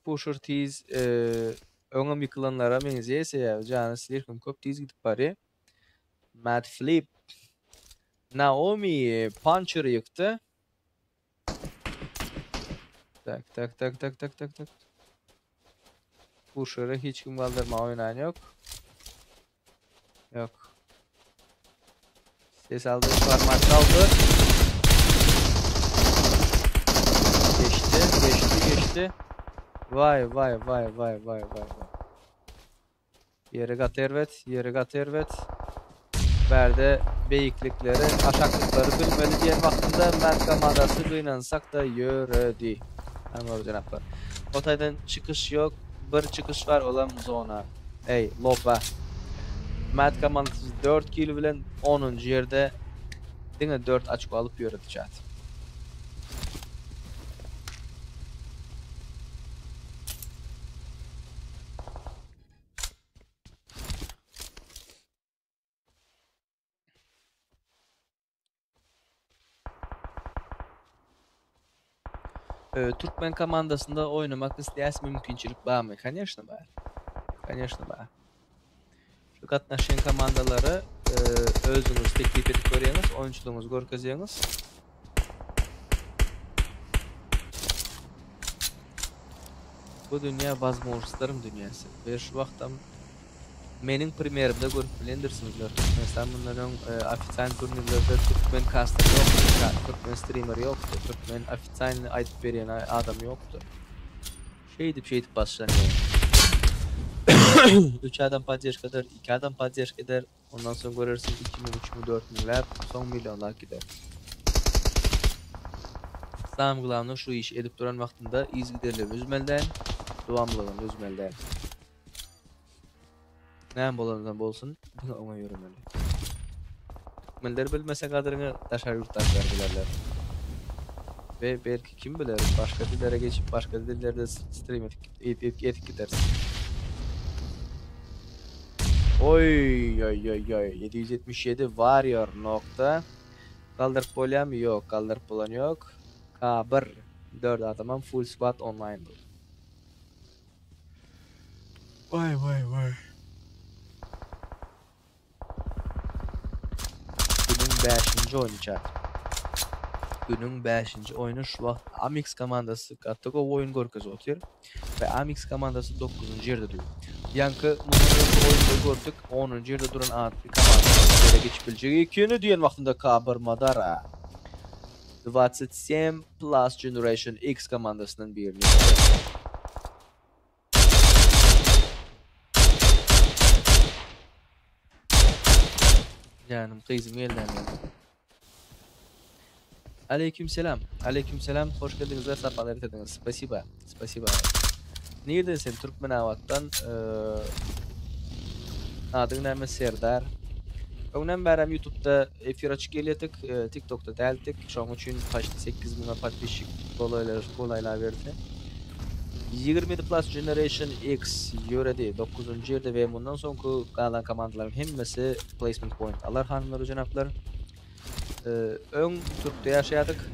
Pusher tiz öňem yıkılanlara menziyese ya. Canı silirkim köp tiz gidip bari. Matt Flip. Naomi Puncher yıktı. Tak. Pusher'ı hiç kim kaldırma oynayan yok. Ses aldı, parmak kaldı. Geçti. Vay. Yeri gat ervet. Berde beyiklikleri, aşaklıkları bilmeli diyen vaktinde Mad komandası kıynansak da yöredi. Anlar canaplar. Otaydan çıkış yok. Bir çıkış var olan zona. Lopa. Mad komandası 4 kill bilen 10. yerde dine 4 açık alıp yöredi chat. Türkmen komandasında oynamak istəyəs mümkünçülük var mı? Конечно var. Şu qatnaşan komandaları özünüz teklif edip görüyorsunuz, oyunçuluğunuzu görkezýäňiz. Bu dünya возможностьларым dünyası. Ve şu vaqtam menin primerimde görüp bilendirsizler. Mesela bunların ofitsial turnirlerde Türkmen caster yoktu, Türkmen streamer yoktu, Türkmen ofitsialini aytıp veren adam yoktu. Şey deyip başlanıyor. 3 adam поддержка eder, 2 adam поддержка eder. Ondan sonra görürsün 2000, 4000'ler, son milyonlar gider. Sam gılavını şu iş edip duran vaktinde izgiderler üzmelden, duvamlılığın üzmelden. Näme bolandan bolsun, bunu ona yürümeli. Türkmenler bilmese kadrını taşar yurttaşlar bilerler. Ve belki kim bilir, başka dillere geçip başka dillerde stream etik gidersin. Oy oy oy oy 777 Warrior nokta. Kaldırıp bolyam yok. Kaldırıp bolan yok. K1 4 adamım full squad online bu. Vay vay vay. Günün 5. oyunu chat. Günün 5. oyunu şu vaxt Amix komandası qattiq oyun görkezi otur ve Amix komandası 9. yerde duruyor. Yankı bunu oyunda gördük 10. yerde duran adlı komandası böyle geçip bilecek. İkini diyen vaxtında K1 Madara 27 Plus Generation X komandasının birini. Canım kızım elden geldi. Aleykümselam. Aleykümselam. Hoş geldiniz ve sefalar getirdiniz. Spasiba. Spasiba. Neredesin? Türkmen Avat'tan adın neyme Serdar. Öğünden beri YouTube'da efir açık geliyordik. TikTok'ta deldik. Şu an için kaçtı 8.000'a patlaşık kolaylar verdi. 27 Plus Generation X yöredi 9. yerde ve bundan sonraki kalan komandaların hemmesi placement point alır hanımlar canaplar. Ön Türk'te yaşayadık.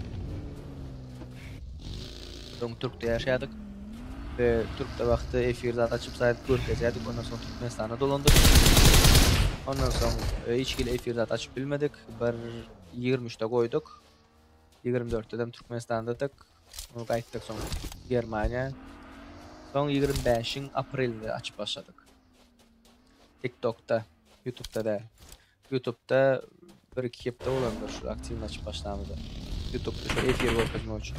Ön Türk'te yaşayadık. Ve Türk'te vakti efirde açıp sayıp görkeziyorduk. Ondan sonra Türkmenistan'a dolandık. Ondan sonra hiçbir efirde açıp bilmedik. Bir 23'te koyduk. 24'te de Türkmenistan'daydık. Onu kayıttık sonra Germanya. Son 25 April'de açıp başladık. TikTok'ta, YouTube'da da. YouTube'da bir iki kepte olandır şu aktifini açıp başlamada. YouTube'da şu efir görkezme için.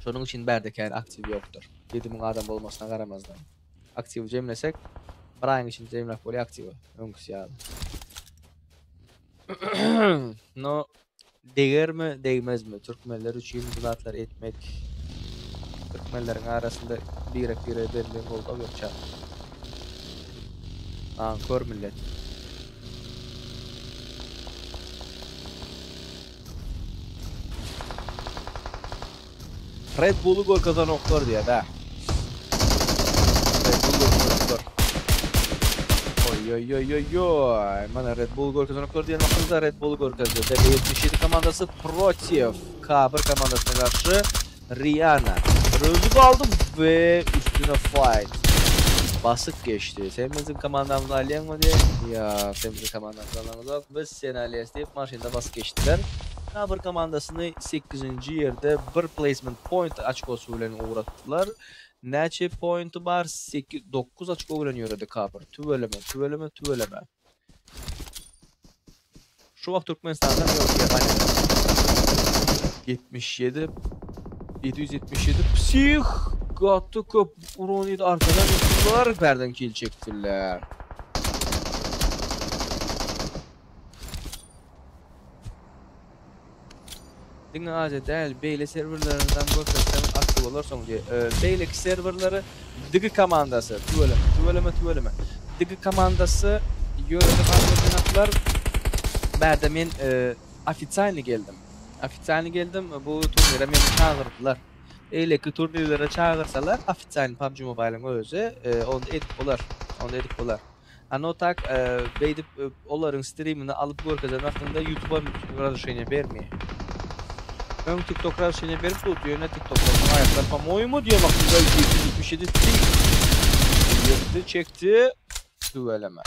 Şunun için berdeki aktif yoktur. 7.000 adam olmasına qaramazdan. Aktif cemlesek, bir ayın için cemlek böyle aktifi. Önküsü yağdı. No, değer mi, değmez mi? Türkmenler için bulatlar etmek, Türkmenlerin arasında direkt belirli oldu yok çağ. Kör millet. Red Bull'u gol kazanoklar diye de. Red Bull gol kazanoklar. Oy. Mana Red Bull gol kazanoklar diye bakınca Red Bull gol kazandı. 77 komandası Protiv K1 komandasına karşı Rihanna. Rözü kaldı ve üstüne fight. Basık geçti. Sen bizim komandamızı alayan mı diye? Ya sen bizim komandamızı alayan yok. Biz seni alayas deyip maşında basık geçtiler. K1 komandasını 8. yerde bir placement point açık usulüne uğrattılar. Neçe pointu var? 9 açık usulüne yürüdü K1. Tüveleme. Şu vaxt Türkmenistan'dan yok ya. 777 psih Gatı köp uroniydi arkadan yuttular. Berden kill çektiler. Dinle adet değil. Beyle serverlarından görkesten aktif olur son diye. Beyleki serverları Digi komandası. Tüveleme. Digi komandası yörede kanallar. Berdemin ofitsialini geldim. Bu turnire beni çağırdılar. Eyleki turnirlere çağırsalar ofitsialini PUBG Mobile'ın özü onu edik olar. Anotak beydip onların streamini alıp görkezden vaxtında YouTube'a razışene vermeye. Ön TikTok razışene verip bu yöne TikTok'tan ayaklar pamoyu mu diye vaxtında 277 çekti. Düveleme.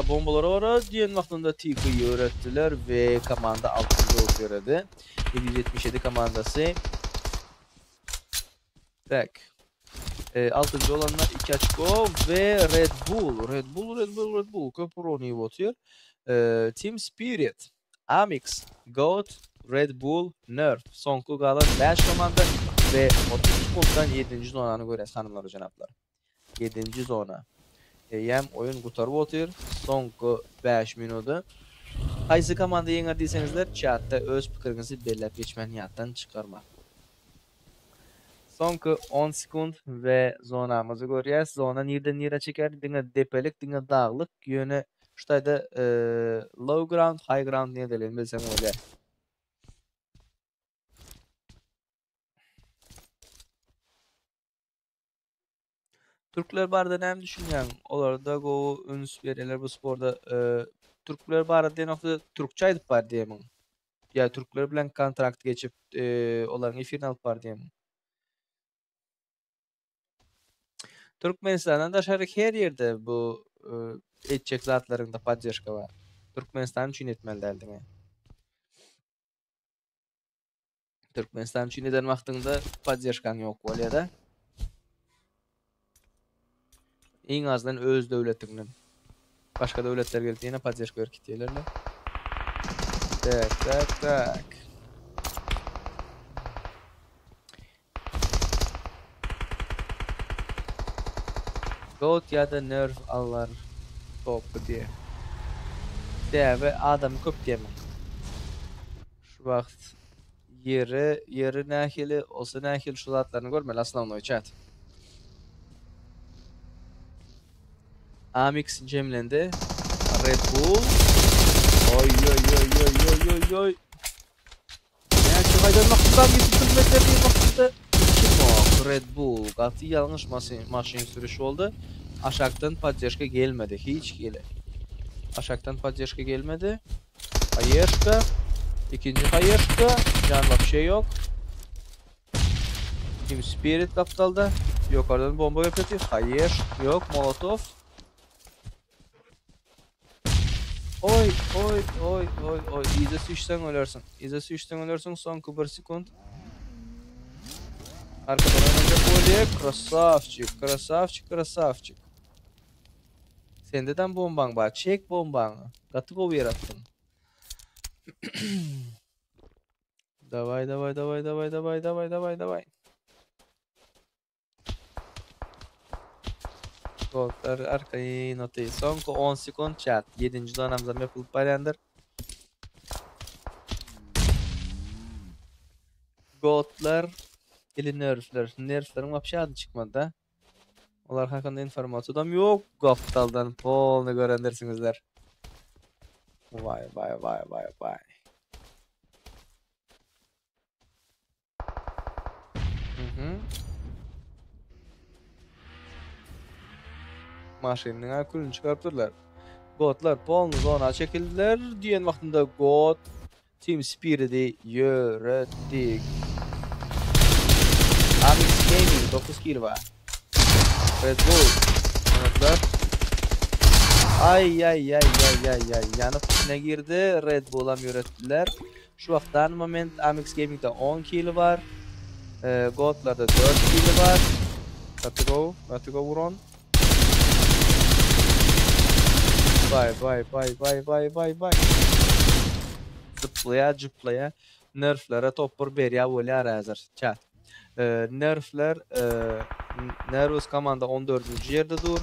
Bombaları ara diyen vaxtında TK'yi öğrettiler ve komanda 6. öğretti. 777 komandası. Tak. 6. olanlar 2 açko ve Red Bull. Köpüroni votuyor. Team Spirit, Amix, Goat, Red Bull, Nerf. Sonku kalan 5 komanda ve 33 koldan 7. zonanı görəs hanımlar canaplar. 7. zona. Yem oyun kurtarıp otur. Sonku 5 minutu. Qaysı komanda yenger deysengizler chatda öz fikrinizi belirlep geçmeni yattan çıkarma. Sonku 10 sekund ve zonamızı görüyoruz. Zona nereden çeker? Dine depelik, dine dağlık. Yönü şurada low ground, high ground ne diyelim bilsem öyle. Türkler barada näme düşünýän? Olarda go üns bereler bu sporda. Türkler barada diýen wagtda türkçe aýdyp bar diýemiň. Ya Türkler bilen kontrakt geçip olaryň efirini alyp bar diýemiň. Türkmenistandan daşary her ýerde bu etjek zatlaryňda podдержка bar. Türkmenistan üçin etmeli däldiňe. Türkmenistan üçin eden wagtynda podдержкаң ýok bolýar-da. Iň azdan öz döwletiňden. Başga döwletler gelip ýene podдержка berip gitýärler. Tak. Goat ya da nerf allar topu diye. Däbe adam köp diýme. Şu wagt yeri nähili, olsa nähil şu zatlaryny görmeli aslannoy chat. Amix jemlendi. Red Bull. Oy. Ya şu haydan maqsadan getirmekler diye maqsada Red Bull gaty ýalňyş maşyn sürüşi boldy. Aşakdan podдержка gelmedi. Hiç gele. Aşakdan podдержка gelmedi. Hayırka. İkinci hayırka. Canlı bir şey yok. Team Spirit kaptalda. Yukarıdan bomba yapıyor. Hayır. Yok. Molotov. Oy. İyice süçten ölürsün. Son 1 sekund. Arkadan önce bolye. Krasavçik. Sendeden bomban var. Çek bombanı. Katı gol yarattın. Davay. Gollar arkayı notayı. Son 10 sekund chat. 7. donamızdan yapılıp baryandır. Gollar ili nerflerin vapşi adı çıkmadı da. Olar hakkında informasiyonum yok. Gaptaldan polnu görendirsinizler. Vay. Maşynyň akyllyny çykartdylar. Gotlar polnu zona çekildiler. Diýen wagtynda Got Team Spirit'i ýöretdik. Amix Gaming 9 kill var. Red Bull. Anlatlar. Ay. Yanıp içine girdi. Red Bull'a ýöretdiler. Şu wagtdan moment Amix Gaming'de 10 kill var. Gotlarda 4 kill var. Let's go Uron. Vay. Zıplaya. Nerflere topur berýär bolýar hazır. Chat. Nerfler Nervus komanda 14-nji ýerde dur.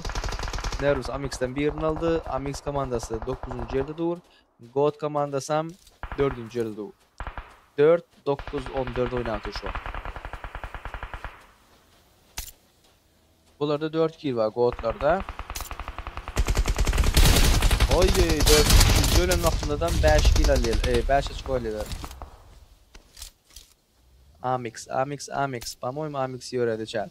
Nervus Amix'den birini aldı. Amix komandasy 9-njy ýerde dur. God komandasy 4-njy ýerde dur. 4 9 14 oynatýar şu an. Bularda 4 kill var Godlarda. Oy 4 ölen wagtyndan 5 kill alýar. 5 açık alýar. Amix. Pamoym Amix ýöredi chat.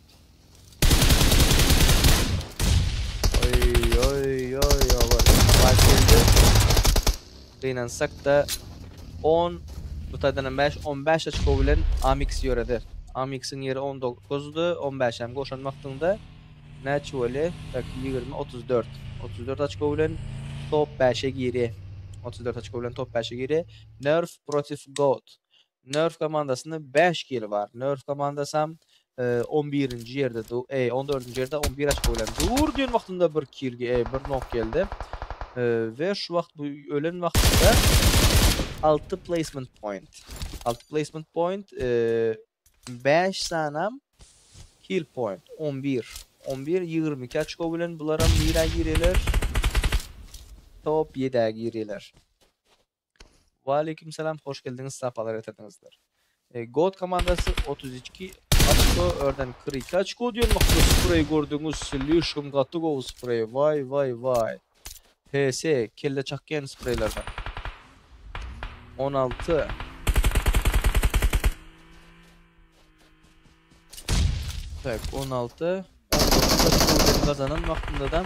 Oy. Başladı. Deynen sakta 10 bu taýdan 15 açık bilen Amix ýöredi. Amix'in ýeri 19'du, 15 hem goşan wagtynda näçe boli? Tak 20 34 açık bilen top 5'e giri. 34 açık bilen top 5'e giri. Nerf protif God. Nerf komandasında 5 kill var. Nerf komandasam 11-nji ýerde, 14-nji ýerde 11 açık bilen dur diýen wagtynda 1 kill, 1 knock geldi. Ve şu wagt bu ölen wagtynda 6 placement point. 5 sanam kill point 11 22 açık bilen bulara mira gireler. Top 7'e gireler. Aleykümselam, hoş geldiniz, sapalar etedinizler. God komandası 32 açko, örden 42 açko diyor. Bakın sprey gördüğünüz solution katı go sprey. Vay. PS, kelle çakyan spreylerden. 16. Tak, 16. kazanan vaktinde da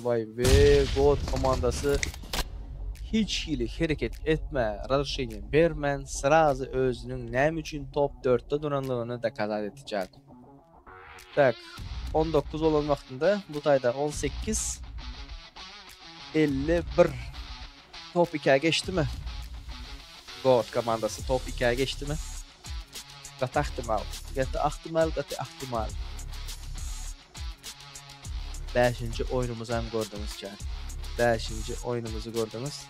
vay ve God komandası hiç hili hareket etme, razışını vermen, sırazı özünün nem üçün top 4'te duranlığını da kazat edecek. Tak, 19 olan vaktinde bu tayda 18 51 top 2'ye geçti mi? God komandası top 2'ye geçti mi? Gatı ahtimal. 5. oyunumuzu hem gördünüz can. 5. oyunumuzu gördünüz.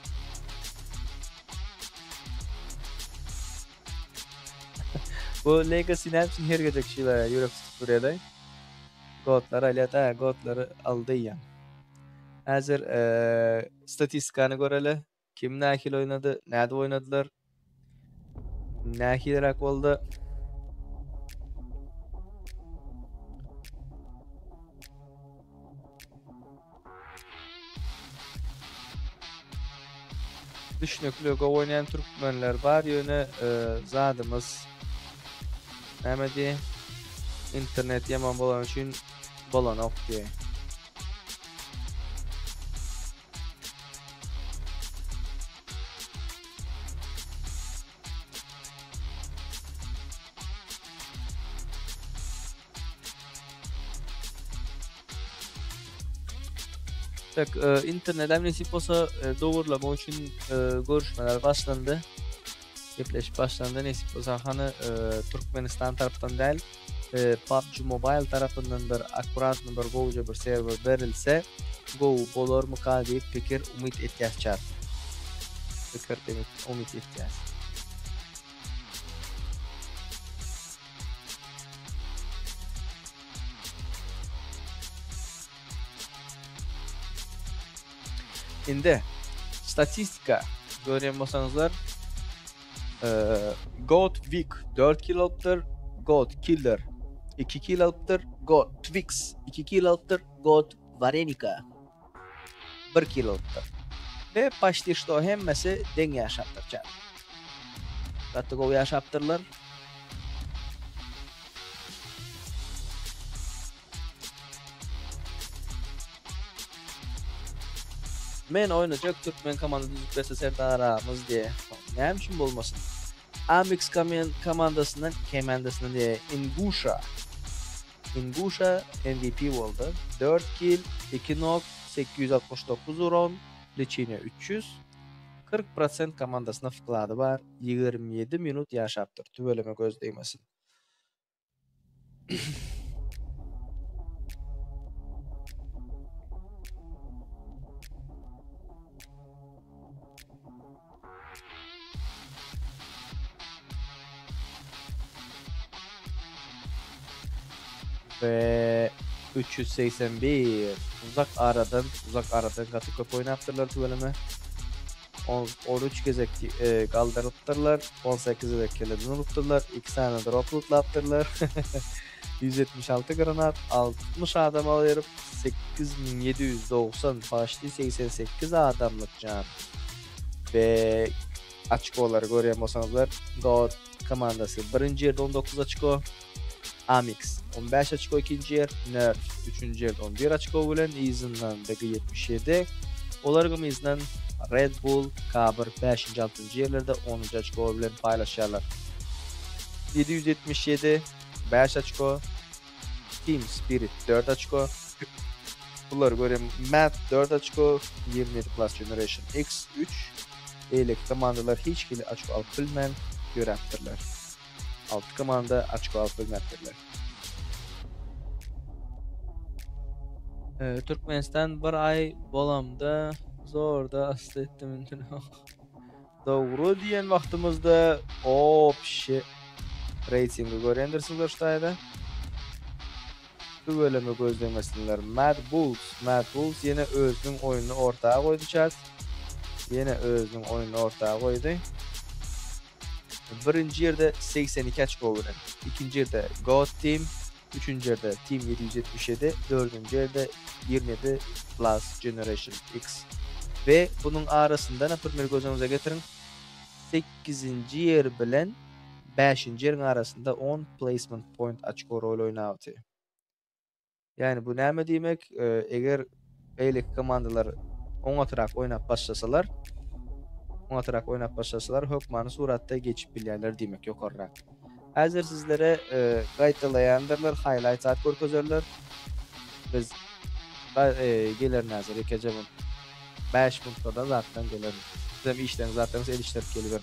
Bu Legacy'nin hepsini her gecek şeyler yürek tutup buraya. Godlar aliyata, godları aldı ya. Hazır statistikanı görelim. Kim nahil oynadı, nerede oynadılar, nahilerak oldu. Düşünüklüğü oynayan Türkmenler var yöne zadımız Mehmet'i internet yaman bolan için bolan ok diye. Tak internet amnesip olsa doğrulama için görüşmeler başlandı. Yapılaş başlandı. Nesip olsa hani Türkmenistan tarafından değil PUBG Mobile tarafından bir akurat bir Go'ca bir server verilse Go bolor mu kaldı fikir umut ihtiyaç. Fikir demek umut ihtiyaç. Indi statistika görüyor musunuzlar? God Vic 4 kill alptır, God Killer 2 kill alptır, God Twix 2 kill alptır, God Varenica 1 kill alptır. Ve başlışta o hemmesi den yaşaptıracak. Hatta o yaşaptırlar. Men oynayacak Türkmen komandası düzüklese serdaramız diye. Ne için olmasın? Amix komandasından diye Ingusha MVP oldu. 4 kill, 2 knock, 869 uron, liçine 300. 40% komandasına fıkladı var. 27 minut yaşaptır. Tüböleme göz değmesin. Ve 381 uzak aradan katı köp oynaptırlar tüböleme. 13 gezek kaldırıptırlar. 18 gezek unutturlar. 2 tane drop lootlattırlar. 176 granat, 60 adam alıp 8790 başlı 88 adamlık can. Ve açıkoları görüyorsanızlar God komandası 1. yerde 19 açıko, Amix 15 açıko 2. yer, Nerf 3. yerde 11 açıko bilen izinden 77. Olargım izinden Red Bull, Kabır 5. 6. yerlerde 10. açıko bilen paylaşarlar. 777 5 açıko, Team Spirit 4 açıko. Bunları göreyim. Matt 4 açıko, 27 Plus Generation X 3. Eylek komandalar hiç kili açıko alıp bilmen görəptirlər. 6 komanda açıko alıp bilməkdirlər. Türkmenistan bir ay bolamda zorda asıl ettim. Doğru diyen vaktimizde pişi ratingi görendirsizler ştayda. Bu bölümü gözlemesinler. Mad Bulls yine özünün oyununu ortaya koydu chat. Yine özünün oyununu ortaya koydu. 1. yerde 82 açık veren. 2. yerde God Team. 3. yerde Team 777. 4. yerde 27 Plus Generation X. Ve bunun arasında ne bir gözünüze getirin. 8. yer bilen 5-nji ýeriň arasynda 10 placement point açko rol oýnapdy. Yani bu näme diýmek? Eger beýlik komandalar oňatyrak oýnap başlasalar, hökmany suratda geçip bilýärler diýmek ýokarrak. Häzir sizlere gaýtalaýandyrlar, highlights görkezerler. Biz gelir näzir ekejemem. 5 minutda zatdan gelir. Sizem işleňiz zatdan edişdirip gelir.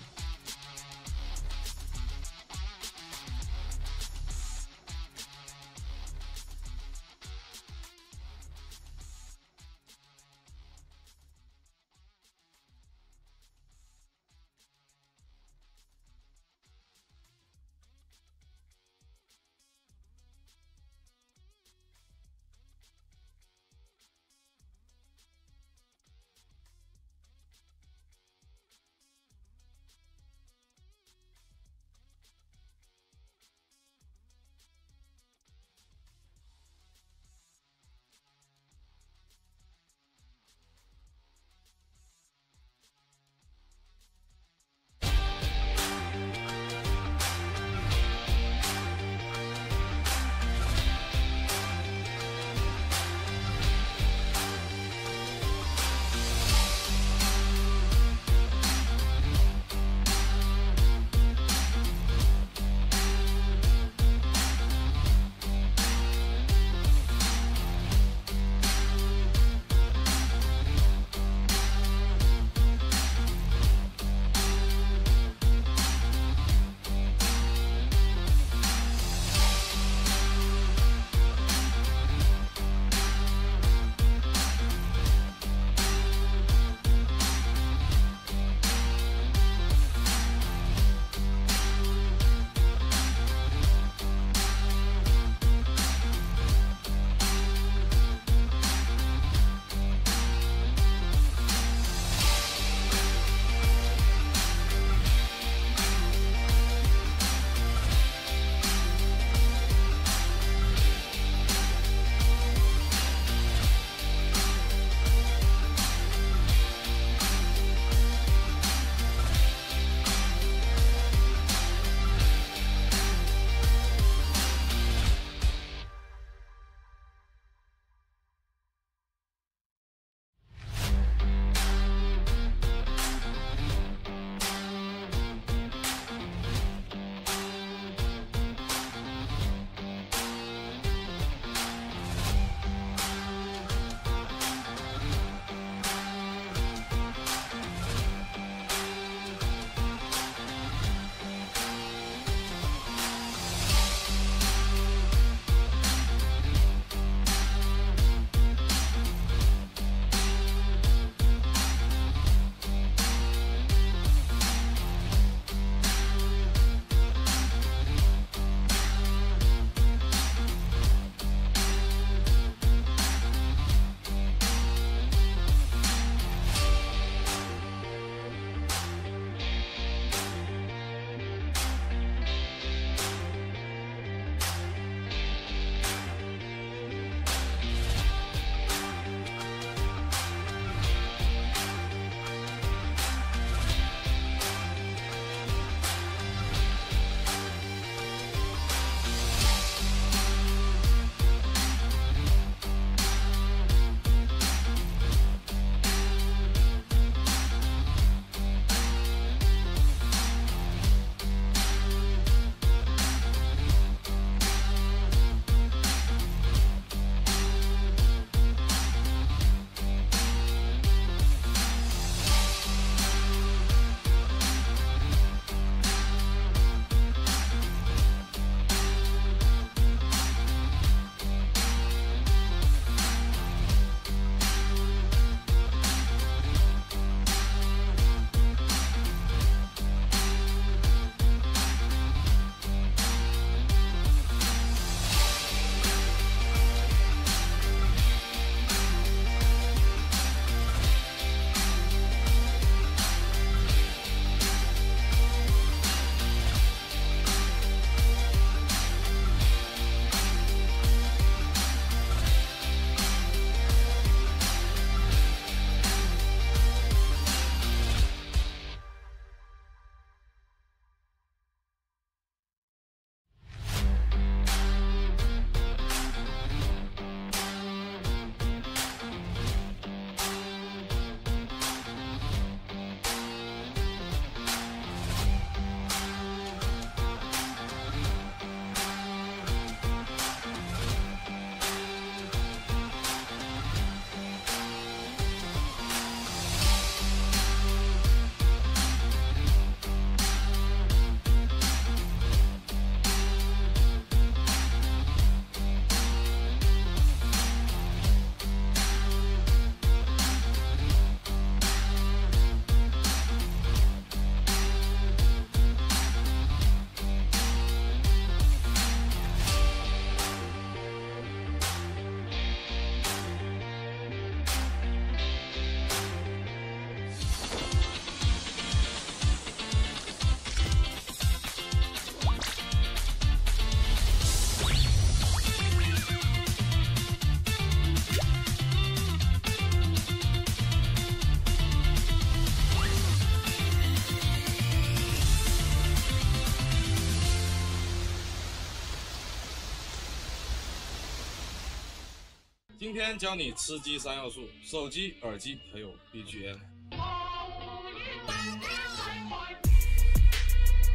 今天教你吃鸡3要素：手机、耳机还有 BGM。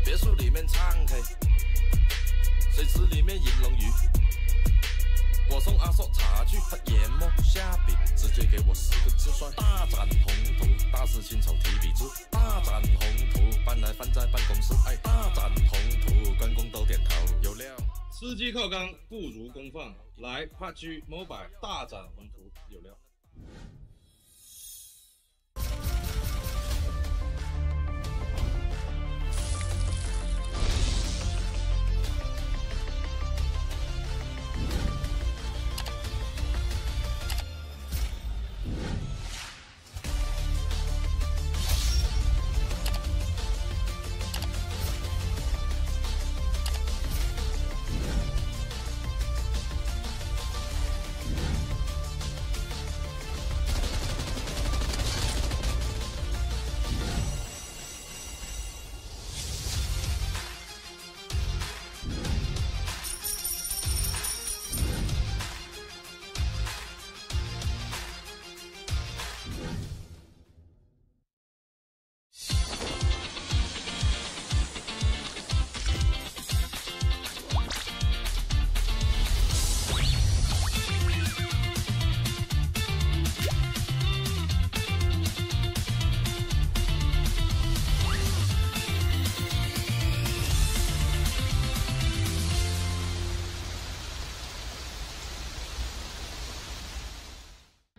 别墅里面唱 K， 水池里面银龙鱼。我送阿硕茶具，他研磨下笔，直接给我4个字帅：大展宏图。大师亲手提笔字，大展宏图，搬来放在办公室。哎，大展宏图，员工都点头，有料。吃鸡靠缸不如公放，来 PUBG Mobile 大展宏图，有料。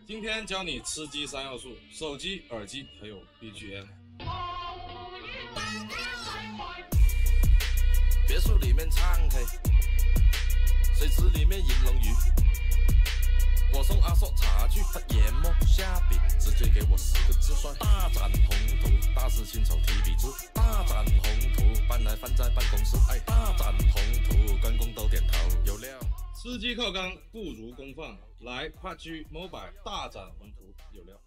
今天教你吃鸡3要素：手机、耳机还有 BGM。别墅里面唱 K， 水池里面银龙鱼。我送阿硕茶具，他研磨下笔，直接给我4个字帅：大展宏图。大师亲手提笔字，大展宏图，搬来放在办公室。哎，大展宏图，员工都点头，有料。吃鸡靠缸不如公放，来 PUBG Mobile 大展宏图，有料。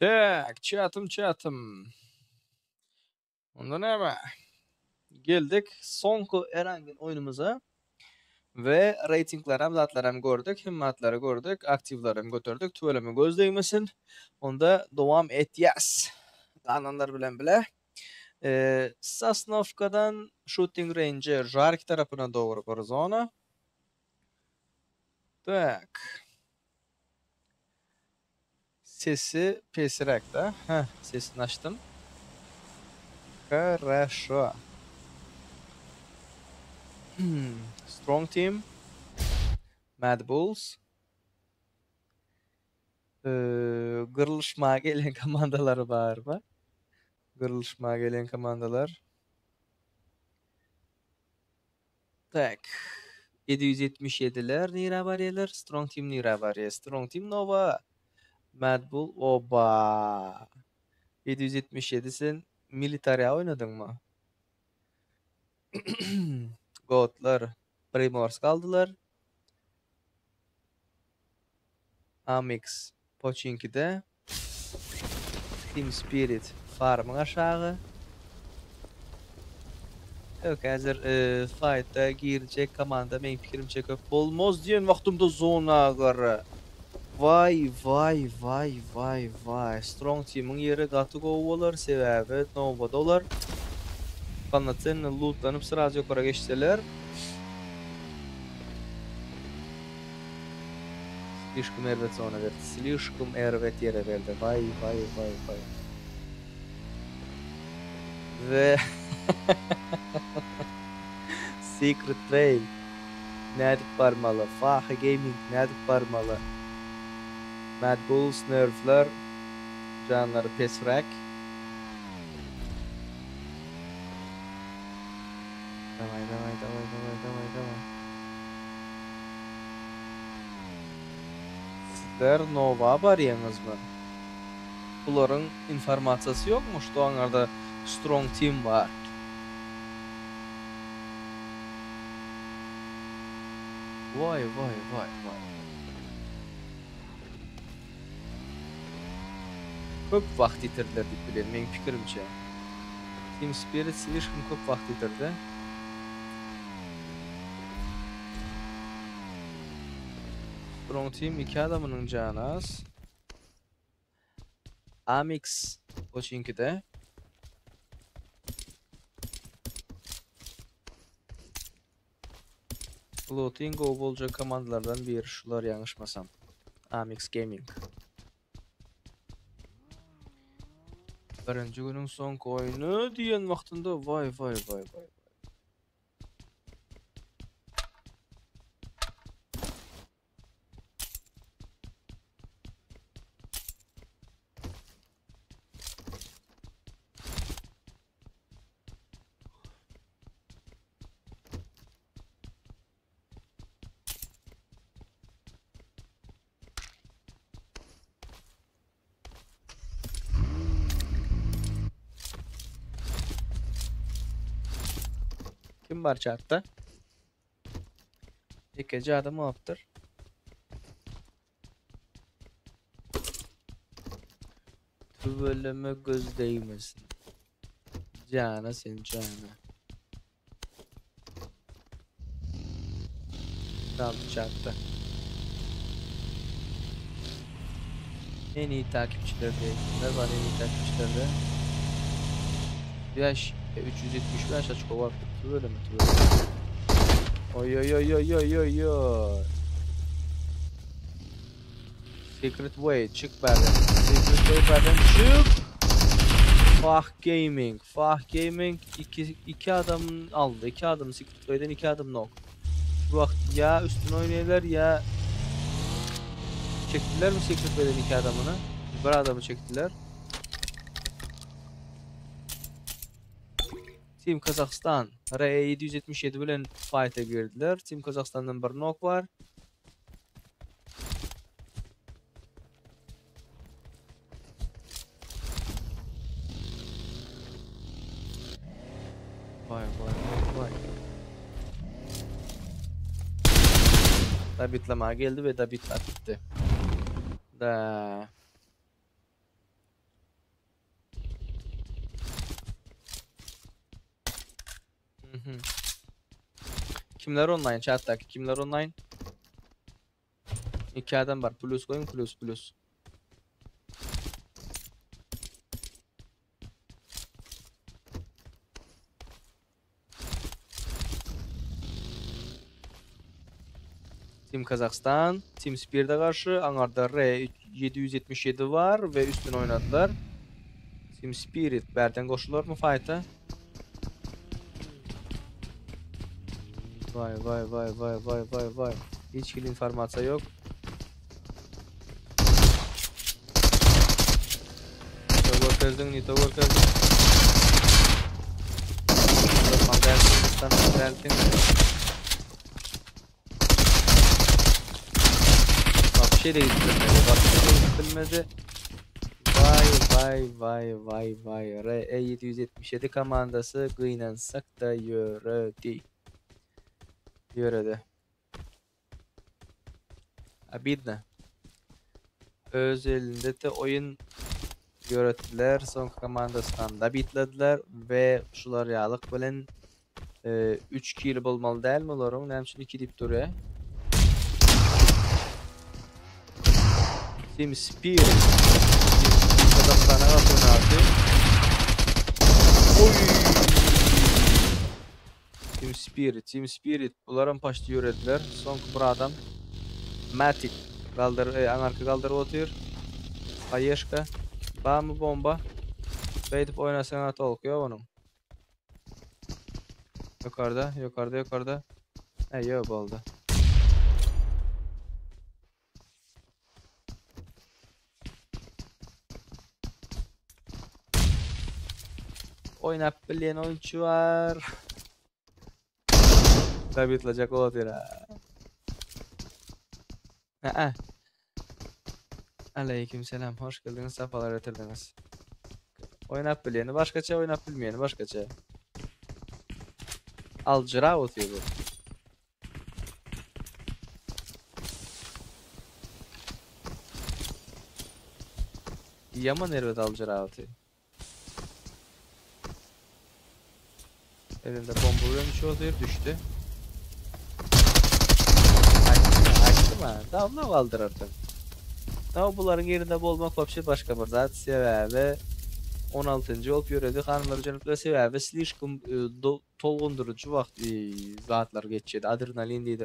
Tak, çatım. Onda näme? Geldik sonku Erangin oyunumuza ve ratinglaram, zatlaram gördük, himmatlary gördük, aktivlaryny götürdük, tölemi gözleýmesin. Onda dowam etýäs. Gananlar bilen bile. Sosnovkadan Shooting Range Jark tarapyna dogry bir zona. Tak. Sesi pesirek da. Sesini açtım. Хорошо. Strong Team. Mad Bulls. Gırılışma gelen komandaları var mı? Gırılışma gelen komandalar. Tak. 777'ler nira bariyeler. Strong Team nira bariye. Strong Team Nova. Mad Bull oba. 777 sen military oynadın mı? Goatlar Primorsk aldılar. Amix Pochinki'de. Team Spirit Farm'ın aşağı. Yok hazır fight'a girecek komanda benim fikrimce köp olmaz diyen vaktimde zona gara. Vay. Strong Team'in yeri katı kovalar sebebi Nova dolar. Kanatın lootlanıp sırazı yukarı geçtiler. Слишком эрвет зона verdi. Слишком эрвет yere verdi. Vay. Ve Secret Trail nädip barmalı. Faha Gaming nädip barmalı. Mad Bulls Nerf'ler canları pesrak. Давай. Sizler Nova barýaňyz mı? Buların informasyası yok mu? Şu anlarda Strong Team var. Vay. Köp vakt yitirdiler dip bilen, meň pikirimçe. Team Spirit slishkim köp vakt yitirdi. Strong Team 2 adamının canı az. Amix Pochinki'de. Floating Go bolca komandalardan biri şular yanlışmasam. Amix Gaming. Birinci günün son oyunu diyen vaktinde vay. Kim var chatta? İkinci adam aptır. Tüveleme göz değmesin. Cana sen cana. Tamam chatta. En iyi takipçiler değil. Ne var en iyi takipçilerde? Yaş 375 açık var. Böyle mi? Oy. Secret Way çık benden. Secret Way benden çık. Fah Gaming iki adam aldı. 2 adım Secret Way'den 2 adım nok. Bu vakit ya üstüne oynayırlar ya çektiler mi Secret Way'den 2 adamını? Bir adamı çektiler. Team Kazakhstan R777 bilen fight'a girdiler. Team Kazakhstan'dan bir nok var. Vay. Dabitlama geldi ve dabitlat gitti. Da Kimler online chat'taki? Kimler online? 2 adam var. Plus koyun plus. Team Kazakhstan, Team Spear'de karşı Angarda R777 var ve üstün oynadılar. Team Spirit berden koşulur mu fight'a? Vay. Hiç kill informasiya yok. Nito görkezdin. Deltin. Bir şey de gitmedi. Vay. RE777 komandası kıynansak da yöredi. Abidna. Öz elinde de oyun yörettiler. Son komandasından da bitlediler ve şular yağlık bilen 3 kill bulmalı değil mi olarım? Nem için 2 dip duruyor. Team Spirit. Kazakhstan'a bakın abi. Oy! Team Spirit. Bunların paştı yörediler. Son bir adam. Matic. Anarka kaldırı otuyor. Ayeshka. Bağ mı bomba? Beydip oynasana tolkuyor onun. Yukarıda. Yok oldu. Oynap bilen oyuncu var. Tabi itlacak otur ha. Aleykümselam. Hoş geldiniz. Safalar getirdiniz. Oynap bileni başkaça, oynap bilmeyeni başkaça. Alcıra otuyor bu. Yaman nerede alcıra otuyor. Elinde bomba vuruyormuş otuyor, düştü. Açtı mı? Davla kaldırırdım. Ama bunların yerinde bolmak vapşi başka bir zat sebebi 16. olup yöredi. Hanımlar canıkla sebebi slishkum tolgundurucu zatlar geçedi. Adrenalin deydi,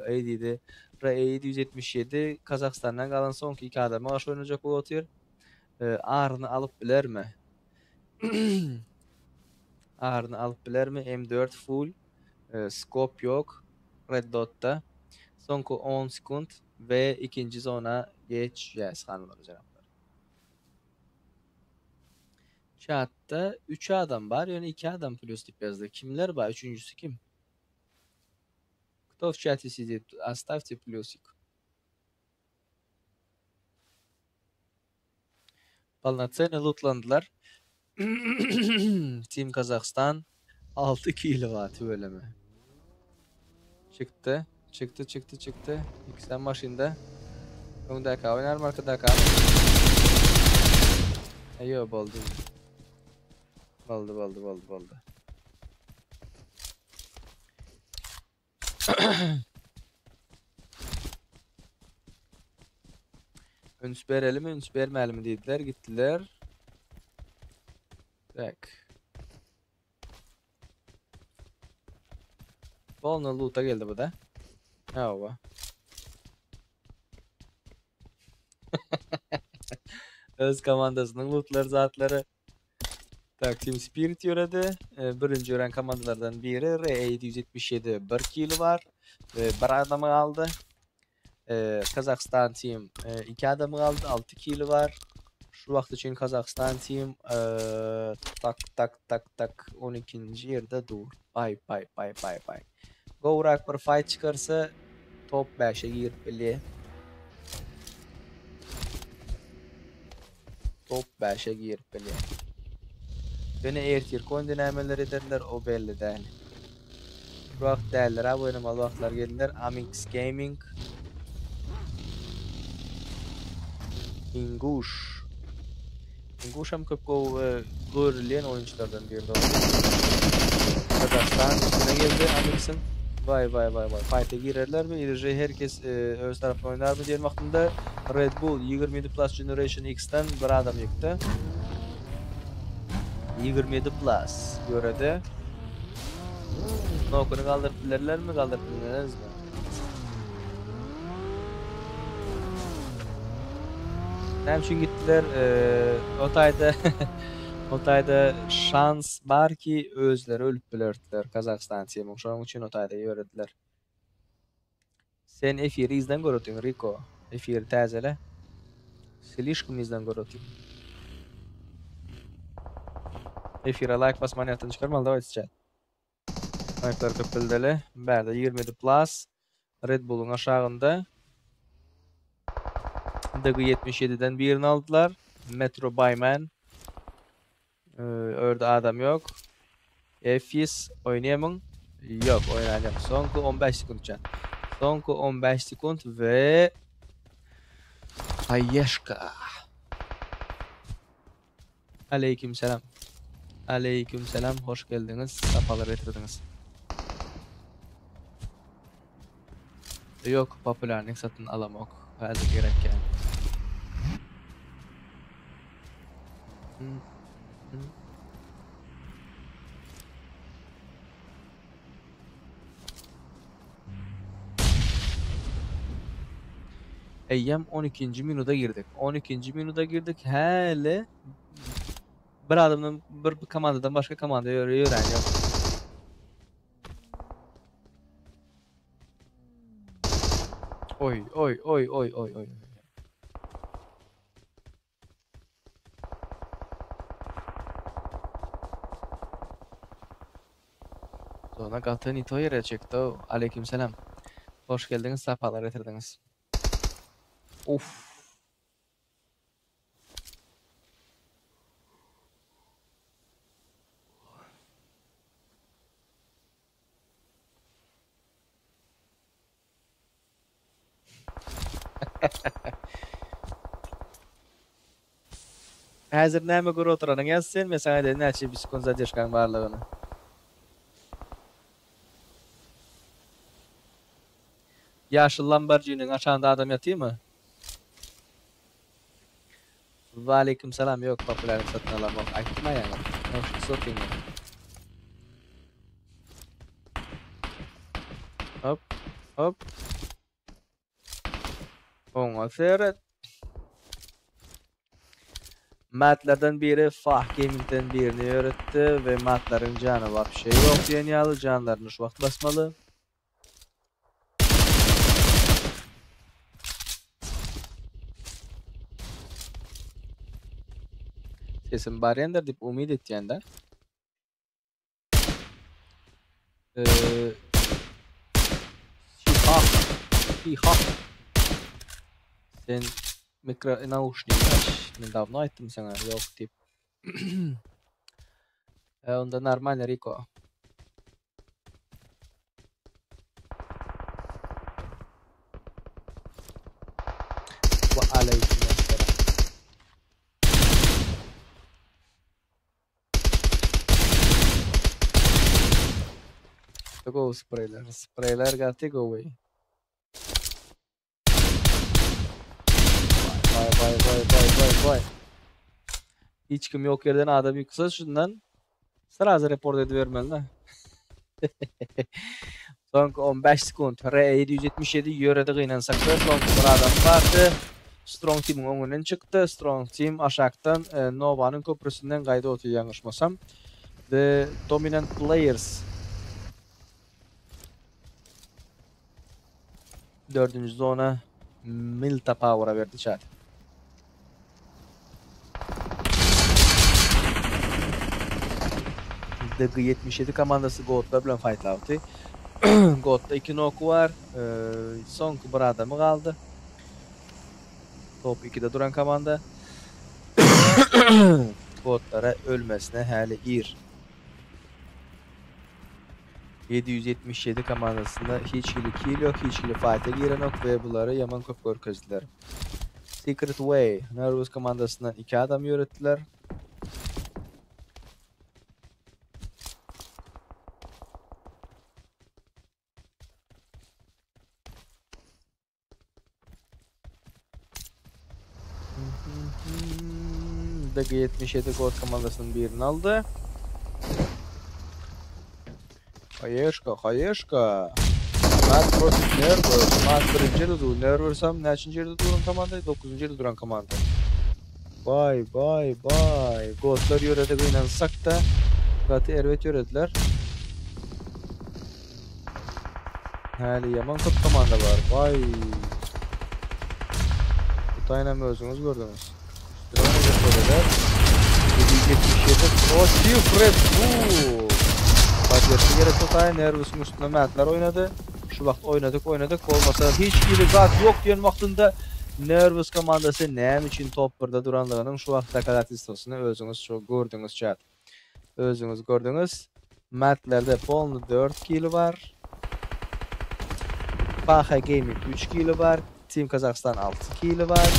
R777 Kazakhstan'dan kalan sonki 2 adamı karşı oynayacak bu otuyor. Ağrını alıp biler mi? M4 full. Scope yok. Red Dot'ta. Sonku 10 sekund ve ikinci zona geçeceğiz hanımlar canımlar. Chatta 3 adam var, yani 2 adam plus tip yazdı. Kimler var? Üçüncüsü kim? Кто в чате сидит? Оставьте плюсик. Полноценно lootlandılar. Team Kazakhstan 6 kill var öyle mi? Çıktı. Sen maşinde. Öndeki oynar mı arkadaki? Yok oldu. Oldu. Üns verelim mi, üns vermeyelim mi dediler, gittiler. Bak. Bolna loot'a geldi bu da. Hava. Öz komandasının lootları zatları. Tak, Team Spirit yöredi. Birinci yören komandalardan biri R777 1 kill var. Bir adamı aldı. Kazakhstan Team 2 adamı aldı. 6 kill var. Şu vaxt için Kazakhstan Team tak 12. yerde dur. Bay. Govrak bir fight çıkarsa top 5'e girip bile. Beni ertir koyun denemeler ederler, o belli değil. Bu vaxt değerler, abi oynamalı vaxtlar gelirler. Amix Gaming Ingush hem köp görülen oyunculardan biri de. Kazakistan üstüne geldi Anderson. Vay. Fight'e girerler mi? İlerice herkes öz tarafına oynar mı diyelim vaktinde. Red Bull 27 Plus Generation X'ten bir adam yıktı. 27 Plus görede. Nokunu kaldırdılar mi? Kaldırdılar mı? Hem için gittiler Otayda şans var ki özleri ölüp bilirdiler Kazakistan temin. Şonuň üçin Otayda ýörediler. Sen efiri izden görürdün Rico. Efiri täzele. Slishkum izden görürdün. Efire like basman ýatdan çykarmaly da etçe. Like'lar köpüldeli. Berde 27 plus. Red Bull'un aşağında. DG77'den birini aldılar. Metro Bayman. Orada adam yok. Efis oynayamın. Yok oynayacağım. Sonku 15 sekund can. Sonku 15 sekund ve Ayyeşka. Aleykümselam. Aleykümselam. Hoş geldiniz. Safalar getirdiniz. Yok popülerlik satın alamak. Hazır gereken. Eyyem 12. minuta girdik. 12. minuta girdik. Hele bir adamdan bir komandadan başka komandaya öğren yok. Oy. Sonra kalktı Nito yere çekti. Aleykümselam. Hoş geldiniz. Safalar getirdiniz. Of. Hazır näme görüp oturaryň ýazsyn, men sana dedim näçe bir sekund zadержкаң barlygyny. Ýaşyl Lamborghini'ň aşağında adam ýatymy? Wa aleykümselam. Ýok, popülerlik satyn alamak. Aýtma ýa-ni. Hoş sotyň. Hop. Oňa seret. Matlardan biri Fah Gaming'den birini öğretti ve matların canı var bir şey yok diyen yalı canlarını şu vakt basmalı. Sesim bari ender deyip umid etiyende. Şihah. Sen naушник aç. Ben davno aytdım sana yok deyip. Onda normal Rico. Wa aleykümselam. Go sprayler. Sprayler got go away. Vay. Hiç kim yok yerden adam yıksa şundan sırası report edivermeli. Son 15 sekund. R777 yörede gıynansak da son bir adam vardı. Strong Team'in önünden çıktı. Strong Team aşağıdan Nova'nın köprüsünden kayda otuyor yanlışmasam. The Dominant Players. 4. zona Milta Power'a verdi çağır. DG77 komandası Goat'la bilen fight'lavdı. Goat'ta 2 knock'u var. Son bir adamı kaldı. Top 2'de duran komanda. Goat'lara ölmesine hali ir. 777 komandasında hiç kill yok, hiç fight'e giren yok ve bunları yaman köp görkezdiler. Secret Way, Nervous komandasından 2 adam yörettiler. DG77 kod komandasının birini aldı. Hayışka. Mat Protif Nervous. Mat birinci yerde durur. Nervous'am neçinci yerde duran komanda? 9. yerde duran komanda. Vay. Godlar yörede oynansak da Gatı ervet yörediler. Hali yaman köp komanda var. Vay. Kutayla mı özünüz gördünüz? Üstüne götürdüler. 777 Protif Red Bull. Başarısı gerek Kutay Nervous'un üstüne matlar oynadı. Şu vaxt oynadık. Olmasa hiç gibi gat yok diyen vaxtında Nervous komandası nəm üçün top 1'də duranlığının şu vaxt takalat istasını özünüz çok gördünüz chat. Özünüz gördünüz. Matlarda polnu 4 kilo var. Paha Gaming 3 kilo var. Team Kazakhstan 6 kilo var.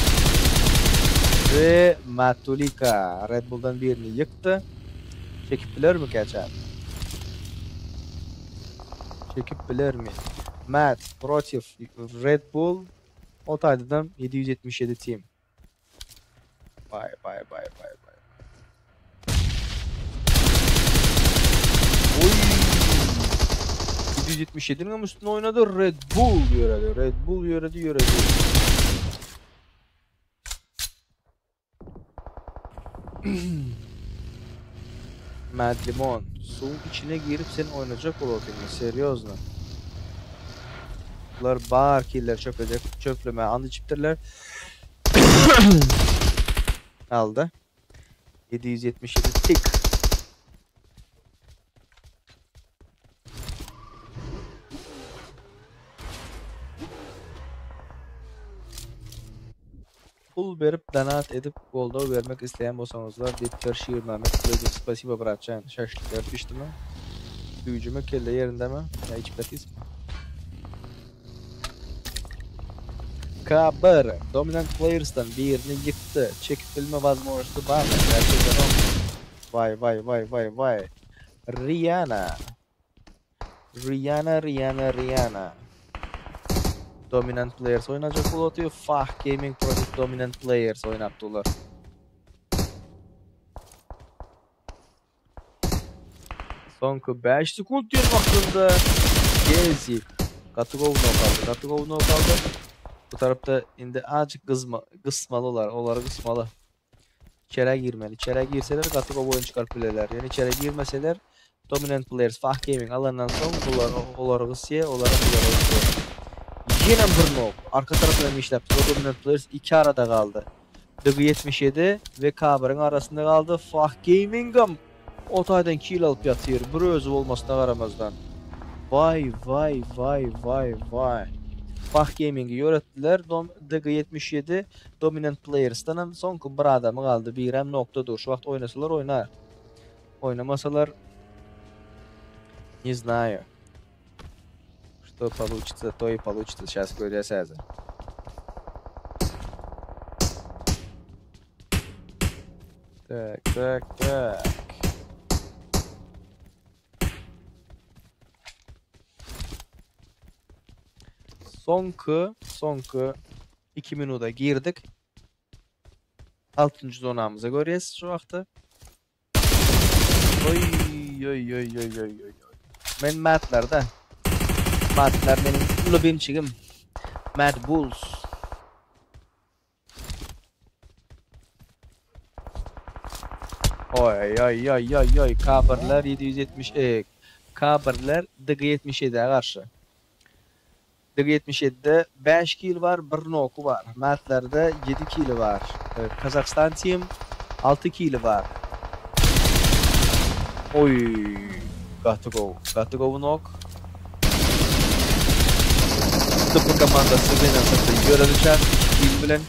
Ve Matulika Red Bull'dan birini yıktı. Çekip bilir mi chat? Çekip bilir mi? Mat Protif Red Bull Otaydı'dan 777 team. Vay. 777'nin üstüne oynadı. Red Bull yöredi. Mad Limon soğuk içine girip sen oynayacak olabilir. Seryozna. Bunlar bar killer çöpleme andı çiptirler. Aldı. 777 tik. Pul verip donat edip golda vermek isteyen bolsanızlar Dipter Şiir Mehmet Bey'e spasiba bırakacağım. Şaşlıklar pişti mi? Büyücümü kelle yerinde mi? Ya hiç betiz. Kabar Dominant Players'tan birini yıktı. Çekip bilme vazmoğuştu var mı? Gerçekten o. Vay. Rihanna. Dominant Players oynayacak oluyor. Fah Gaming Project Dominant Players oynattılar. Sonku 5 sekund diyor vaktinde. Gezi. Katıgovno kaldı. Bu tarafta indi azıcık kısmalılar. Onları kısmalı. İçeri girmeli. İçeri girseler Katıgov oyun çıkartabilirler. Yani içeri girmeseler Dominant Players Fah Gaming alandan sonra onları kısıya, onları kısıya. Yine bir nok. Arka tarafından işlepti. O Dominant Players 2 arada kaldı. DG77 ve Kabar'ın arasında kaldı. Fah Gaming'im Otay'dan kill alıp yatıyor. Bir özü olmasına karamazdan. Vay. Fah Gaming'i yörettiler. DG77 Dominant Players'tan sonku bir adamı kaldı. Bir hem noktadır. Şu vaxt oynasalar oynar. Oynamasalar не знаю. Что получится, то и получится. Сейчас göreceğiz. Так. Sonku 2 minuta girdik. 6. zonamıza göreceğiz şu vaxtı. Oy. Men matlar benim lobimçigim. Mad Bulls. Oy. Kabarlar 770 Kabarlar DG77'ye karşı. DG77'de 5 kill var, 1 noku var. Matlarda 7 kill var. Kazakhstan team 6 kill var. Oy. Gatugov nok. Tıpkı komandası Venas'ta yörelicek. Kill bilen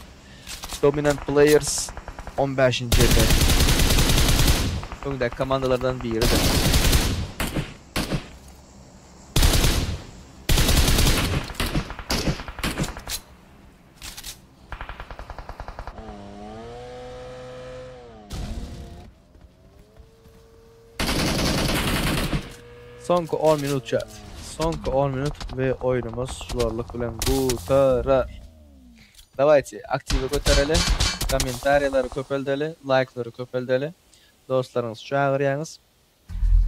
Dominant Players 15. yerde. Öngde komandalardan biri de. Sonku 10 minut chat. Sonku 10 minut ve oyunumuz şularlık bilen qutarar. Давайте активі көтерелі. kommentariyaları köpeldeli, like'ları köpeldeli. Dostlarınız çağırýaňyz.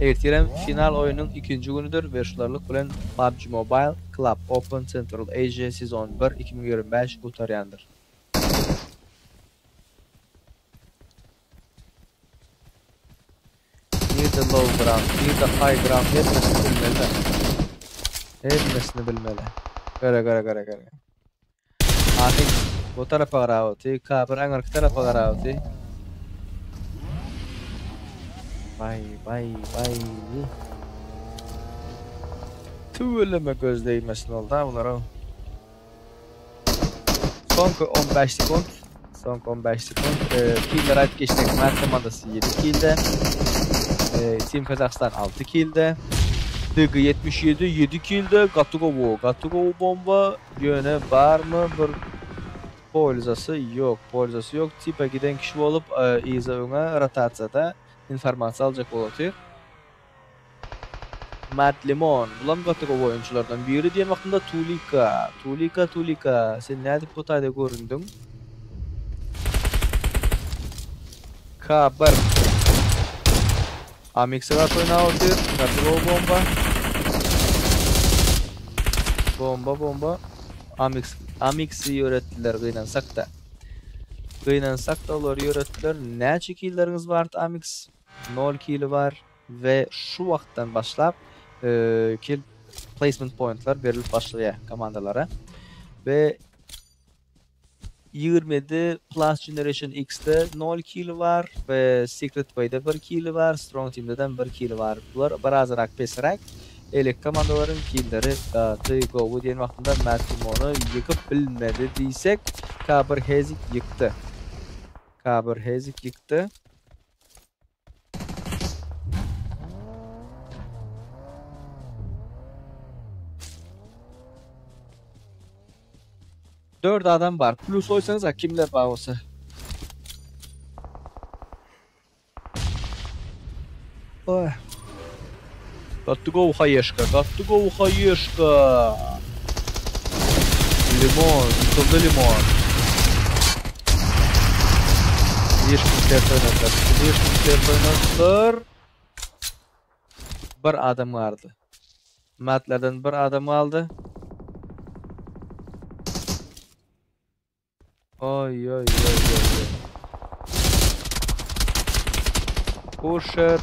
Ertirem final oyunun 2-nji günüdür ve şularlyk bilen PUBG Mobile Club Open Central Asia Season 1 2025 gutarýandyr. Bir de low ground, bir de high ground hepsini bilmeli. Hepsini bilmeli. Gara. Atik bu tarafa garawty, kabir aňarky tarafa garawty. Vay. Tüweleme göz değmesin oldu ha bular o. Sonky 15 sekund. Killer ayt geçtik. Mert komandası 7 killde. Team Kazakhstan 6 killde. DG 77 7 killde. Gatugovo bomba yöne var mı? Bir polizası yok. Tipe giden kişi olup iza öňe rotatsiyada informasiýa aljak bolatyr. Matt Lemon, bulan Gatugovo oyunculardan biri diýen wagtynda Tulika. Sen näde bu taýda göründüň? K1 Amix'e oynaýar. Gatugovo bomba. Amix'i ýöretdiler gynansak da olar ýöretdiler. Näçe killeriňiz bardy Amix? 0 kill var ve şu wagtdan başlap kill placement pointlar berilip başlaýar komandalara. Ve 27 Plus Generation X'de 0 kill var ve Secret Way'de 1 kill var, Strong Team'den 1 kill var. Bular birazrak pesrak. Elek komandaların killleri Govu diýen wagtynda Matimonu ýykyp bilmedi diýsek, Kabir Hezik ýykdy. Dört adam var. Plus oysanız kimler var olsa? Oy. Gatugovo haýyşka. Limon, yıkıldı limon. Bir Bir adam vardı. Matlardan bir adam aldı. Oy. Pusher.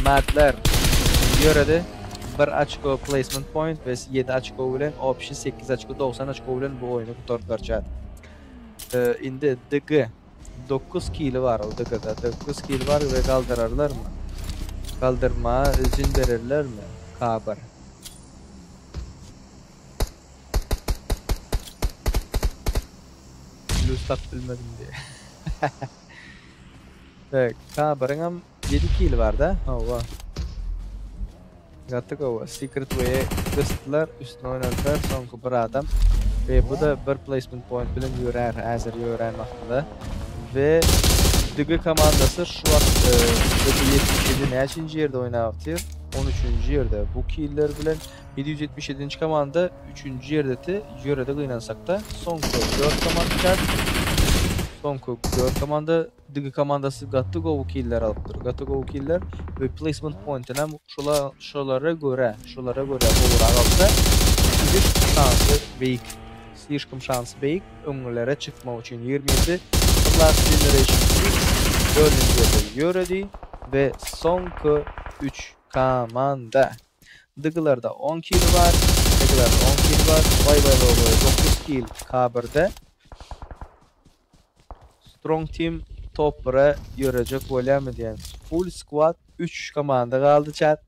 Matlar yöredi. 1 açko placement point ve 7 açko bilen opşi 8 açko 90 açko bilen bu oyunu gutardylar. Indi DG 9 kill var o DG'da. 9 kill var ve kaldırarlar mı? Kaldırma izin verirler mi? Kabir. Lustak bilmedim diye. Evet, Kabir'in hem 7 kill var da. Hava. Gatugovo Secret Way'e kıstılar, üstüne oynadılar, sonku bir adam. Ve bu da bir placement point bilen ýörer, hazır ýören wagtynda. Ve DG komandası şu wagt DG 77 näçinji ýerde oýnapdyr? 13-nji ýerde. Bu killer bilen 777-nji komanda 3-nji ýerde ýörede gynansak da sonku 4 komanda çar. Sonku 4 komanda DG komandası Gatugovo killer alypdyr. Gatugovo killer ve placement point'ine şolara göre bolar alsa bir şansy beýik. Слишком şans beýik öňlere çykmak üçin 27 Plus Generation 4-nji ýerde ýöredi ve sonky 3 komanda. DG'larda 10 kill var. Vay 9 kill Kabir'de. Strong Team top 1'e ýörecek bolýarmy diýen. Full squad 3 komanda galdy chat.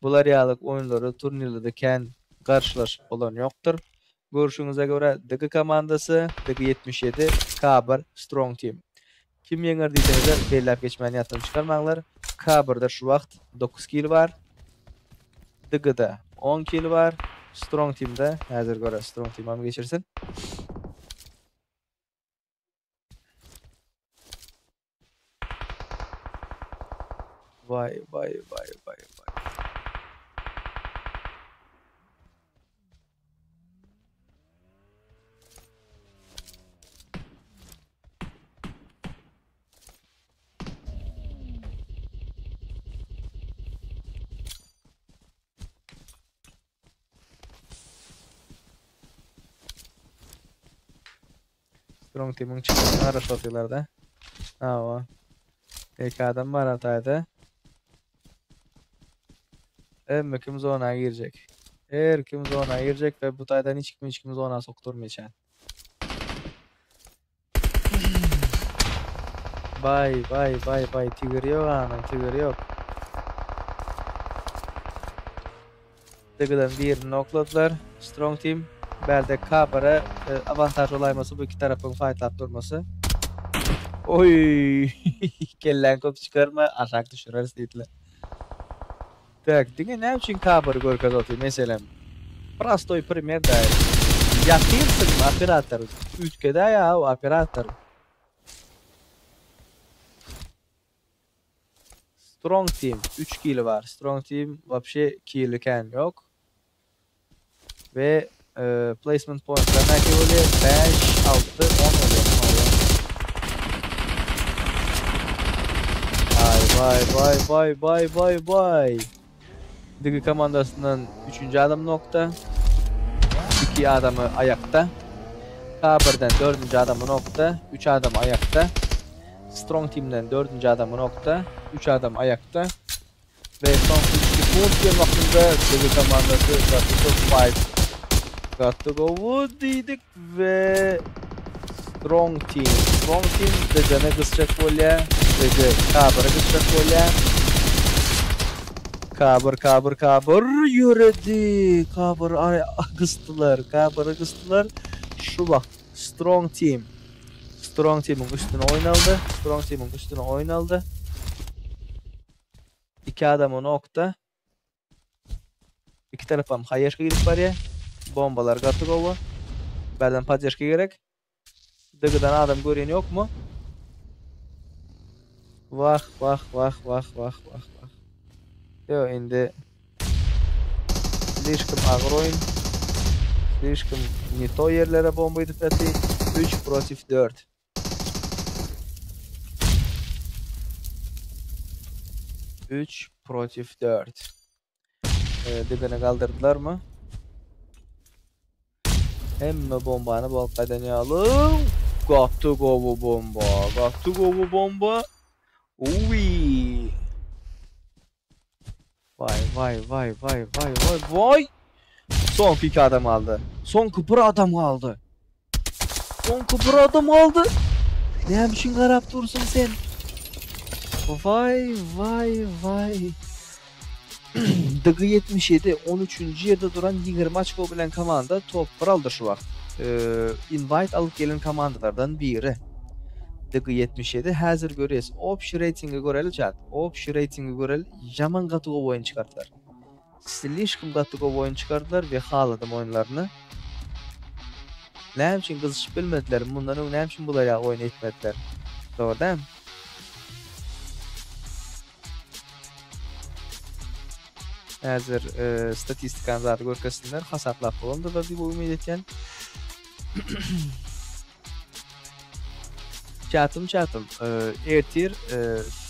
Bular ýalyk oýunlary turnirlerde kän garşylaşyp bolan ýokdur. Görüşüňize göre DG komandasy, DG 77, Kabir, Strong Team. Kim ýeňer diýseniz belläp geçmäni ýatdan çykarmaňlar. Kabir'de şu wagt 9 kill var. DG'de 10 kill var. Strong Team'de häzir göre Strong Team am geçirsin. Vay. Strong team'in çıkmasını araştırıyorlar da. Ava. İki adam var hatayda. Hem kim zona girecek. Her kim zona girecek ve bu taydan hiç kim zona sokturmayacak. Bay Tiger yok anam, Tiger yok. Tıgıdan birini nokladılar. Strong team. Belde Kabar'a avantaj olayması bu iki tarafın fightlap durması. Oy, kellen kop çıkarma, aşağı düşüreriz dediler. Tak, dinle ne için Kabar'ı görkez atıyor mesela. Prostoy primer da. Yakınsın operatör. Ülkede ya o operatör. Strong team 3 kill var. Strong team вообще kill'ken yok. Ve placement point'larına göre 5, 6, 10 oluyor. Vay. Digi komandasından 3. adam nokta. 2 adamı ayakta. Kabar'dan 4. adamı nokta. 3 adam ayakta. Strong team'den 4. adamı nokta. 3 adam ayakta. Ve son 3 point vaktinde Digi komandası got to go wood dedik ve Strong team de cana kısacak bolya. Ve Kabar'a kısacak bolya. Kabır yürüdü. Kabar'ı kıstılar. Şu bak. Strong team'in üstüne oynaldı. 2 adamı nokta. 2 tarafım hayırlı gidip var ya. Bombalar gatı gova. Benden padyaşka gerek. Dıgıdan adam gören yok mu? Vah. Yo indi. Слишком ağır oyun. Слишком не то yerlere bombayı tıklattı. 3 protif 4. Dıgını kaldırdılar mı? Hemme bombanı balkaydan yalım. Got to go bu bomba. Uy. Vay. Son pik adam aldı. Son kıpır adam aldı. Ne biçim garap dursun sen? Vay. Dıgı 77 13. yerde duran Yiger Maçko bilen komanda top aldı şu vakt. Invite alıp gelen komandalardan biri. Dıgı 77 hazır görüyoruz. Option rating'i göreli chat. Option rating'i göreli jaman katıgı oyun çıkarttılar. Slishkim katıgı oyun çıkarttılar ve haladım oyunlarını. Ne için kızışıp bilmediler. Bundan ne için bulaya oyun etmediler. Doğru değil mi? Hazır statistikan zatı görkesinler. Hasaplap olundu da bir ümit etken. Çatım. Ertir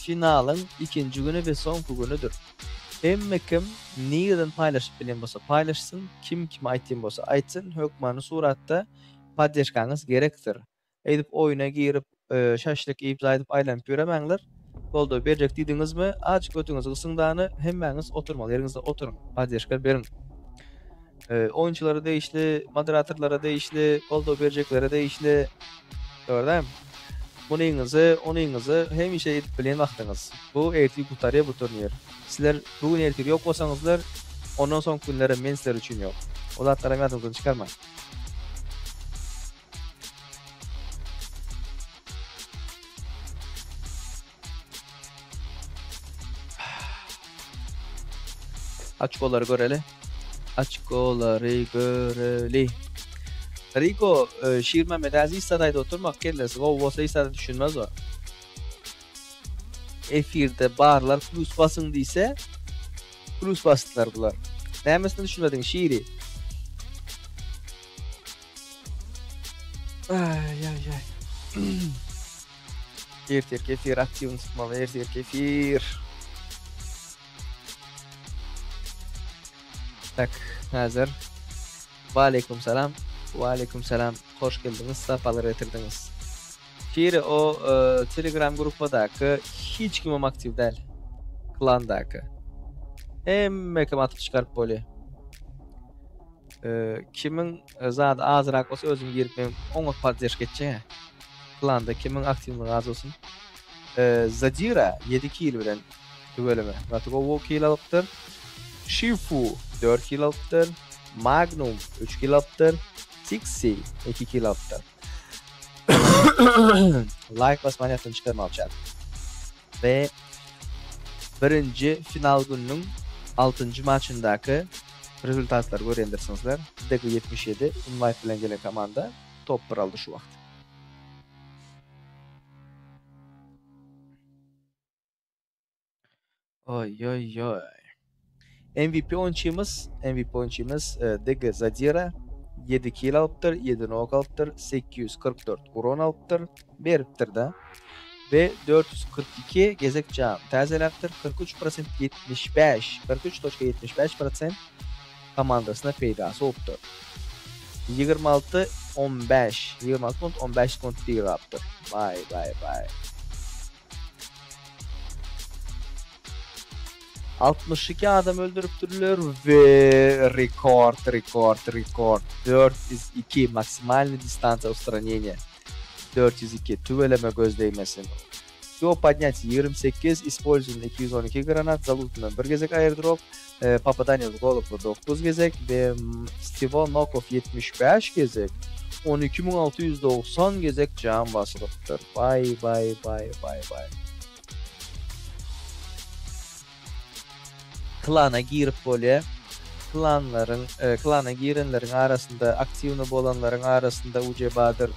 finalın 2. günü ve son günüdür. Hem kim neyden paylaşıp bilen bolsa paylaşsın, kim aytın bolsa aytsın, hökmanı suratta padyaşkanız gerektir. Edip oyuna girip şaşlık ipza edip aylanıp göremeňler. Boldu berjek diýdiňiz mi? Aç götüňizi ysıňdany hemmäňiz oturmaly ýeriňizde oturun. Padyaşka berin. Oyunçulara değişli, moderatorlara değişli, boldu berjeklere değişli. Gördüm. Onuňyzy hemişe edip bilen wagtyňyz. Bu erti gutarya bu turnier. Sizler bugün ertir yok bolsaňyzlar, ondan soň günlere men sizler üçin yok. Olatlara ýadynızdan çykarma. Açkoları göreli. Rico, Şirme Medazi istadaydı oturmak kellesi. O olsa istadı düşünmez o. Efirde barlar plus basın deyse plus bastılar bular. Neyemesini düşünmedin şiiri. Ay. Ertir kefir aktivini tutmalı. Ertir kefir. Tak hazır. Aleyküm selam. Hoş geldiniz. Safalar getirdiniz. Şiri o Telegram gruppadaki hiç kimim aktif değil. Klandaki. Emme kim atıp çıkarıp böyle. Kimin zat azırak olsa özüm girip ben onu paylaş geçeceğim. Klanda kimin aktifliği az olsun. Zadira 7 kill bilen tüveleme. Vatgo 2 kill alıptır. Shifu 4 kill alıptır. Magnum 3 kill alıptır. Tixi 2 kill alıptır. Like basmayı yaptığını çıkarma alacak. Ve birinci final gününün 6. maçındaki rezultatlar görendirsiniz. Deki 77 invite bilen gelen komanda top 1 aldı şu vakt. Oy oy oy. MVP oyunçumuz Dege Zadira 7 kill alıptır, 7 knock alıptır, 844 vuron alıptır, beriptir da. Ve 442 gezek can tazeleptir, 43% 43.75% komandasına peydası oluptur. 26.15 değil yaptır. Vay. 62 adam öldürüptürler ve rekord. 402 maksimalni distansa устранения. 402 tüveleme göz değmesin. Yo поднять 28, используем 212 granat, залутно 1 gezek airdrop, попадание в голову 9 gezek ve Stival knockoff 75 gezek. 12.690 gezek can basılıptır. Vay. Klana girip böyle klana girenlerin arasında aktifini bolanların arasında UC Badır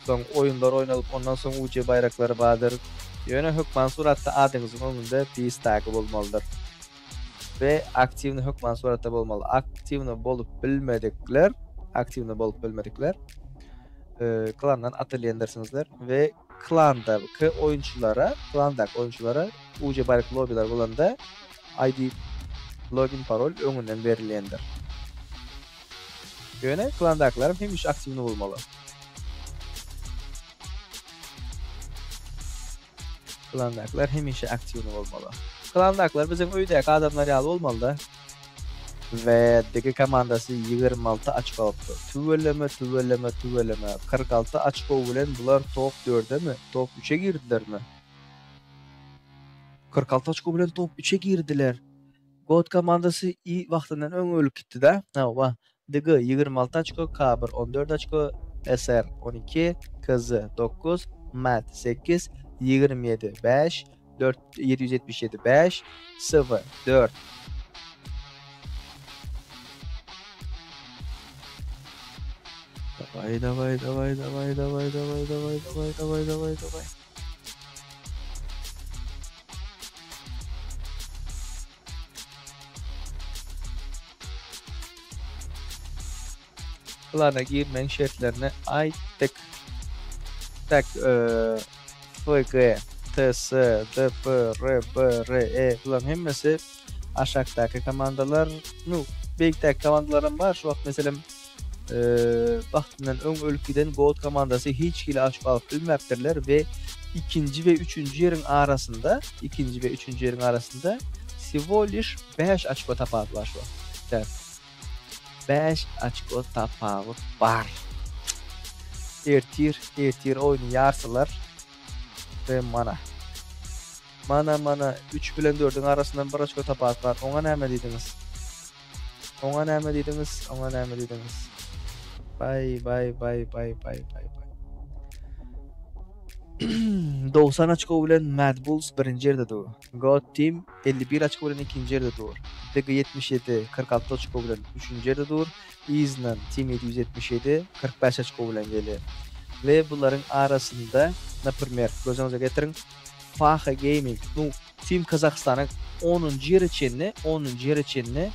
son oyunlar oynayıp ondan sonra UC bayrakları Badır yöne hükman suratda adınızın önünde biz takip olmalıdır ve aktifini hükman suratda olmalı. Aktifini bolup bilmedikler klandan atılyendersiniz ve klandaki oyunculara UC bayrak lobiler bulanda ID login parol öňünden berilýändir. Ýöne klandaklaryň hem iş aktivini bolmaly. Klandaklar hem iş aktivini bolmaly. Klandaklar biziň öýdäki adamlar ýaly bolmaly da. Ve dege komandasy 26 açık alıpdy. Tüveleme. 46 açık bilen bular top 4'e mi? Top 3'e girdilermi? 46 açko bilen top 3'e girdiler. God komandası iyi vaxtından öň ölüp gitdi da. Ha, DG 26 açko, K1 14 açko, SR 12, KZ 9, MAT 8, 27 5, 777 5, 0 4. Davay. Klana girmeň şertlerine aýtdyk. FG, TS, DP, RB, RE bulan hemmesi aşağıdaki komandalar, beýikdäki komandalarım var. Şu wagt meselem wagtyndan öň ölüp giden Gold komandasy hiç kile açyp alyp bilmäpdirler ve 2-nji we 3-nji ýeriň arasında Sivolish 5 açko tapadylar şu wagt. 5 açko tapadyk bar. Ertir oyunu ýarsalar ve mana 3 bilen 4'ün arasından 1 açko tapadylar. Oňa näme diýdiňiz? Bay. 90 açko bilen Mad Bulls 1-nji ýerde dur. God Team 51 açko bilen 2-nji ýerde dur. DG 77 46 açko bilen 3-nji ýerde dur. Iznan Team 777 45 açko bilen gelýär. Ve bunların arasında napример gözüňize getirin Faha Gaming, Team Kazakstanyň 10-njy ýeri çenli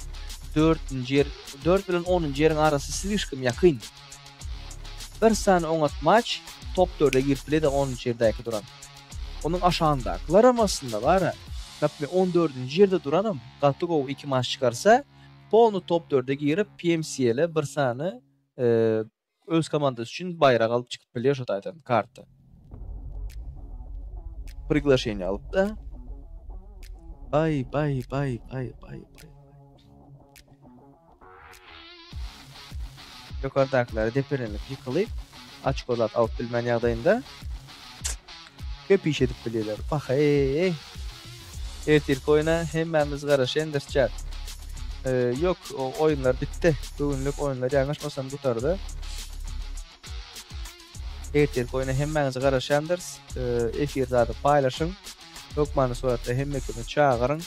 4 bilen 10-njy ýeriň arasy slişkim ýakyn. Bir sany oňatmaç top 4'e girip de 10-njy ýerdäki duran. Onun aşağındakiler arasında var. Napример 14-njy ýerde duranam. Gattygow 2 maç çıkarsa, ponu top 4'e girip PMC ile bir sany öz komandası üçün bayraq alıp çıkıp bilir şu taydan kartı. Приглашение alıp da bay. Yukarıdakileri deperenip yıkılayıp açık odat alıp bilmen yağdayında köp iş edip bilirler. Bak Ertirki oyuna hemmemiz garaşendirçer. Yok o oyunlar bitti. Bugünlük oyunlar yanlışmasam tutardı. Ertirki oyuna hemmemiz garaşendirs. Efirde adı paylaşın. Lokmanı suratda hemmekini çağırın.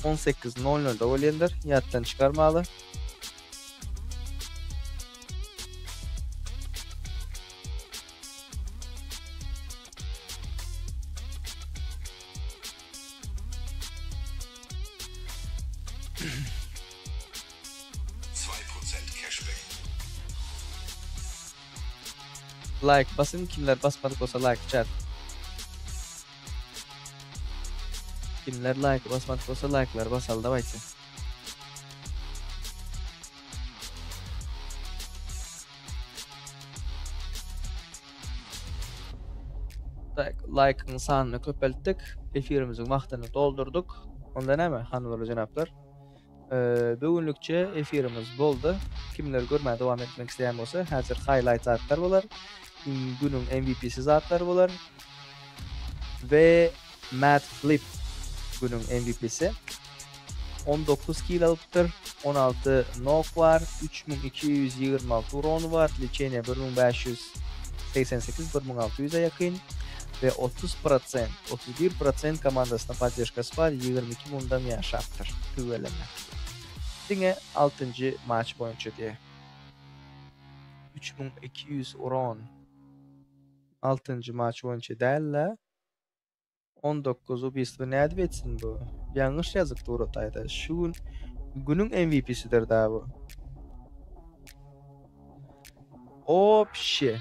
18:00'da oynayanlar yattan çıkarmalı. Like basın, kimler basmadık olsa like chat. Kimler like basmadık olsa like'lar basalım da bayçı. Like'ın sanını köpelttik. Efirimizin vaxtını doldurduk. Onda näme hanımlar janaplar? Bugünlükçe efirimiz boldu. Kimler görmeye devam etmek isteyen olsa hazır highlight zatlar bolar. Günün MVP'si zatlar bolar. Ve Matt Flip günün MVP'si. 19 kill alıptır. 16 knock var. 3226 vuron var. Liçene 1588 1600'e yakın. Ve 31% komandasına поддержкасы var. 22 bundan yaşaptır. Tüveleme. Dine 6. maç boyunca diye. 3200 oran. 6. maç boyunca derle. 19'u bir ne etsin bu? Yanlış yazık doğrutayda. Şu günün MVP'sidir daha bu. Opşi.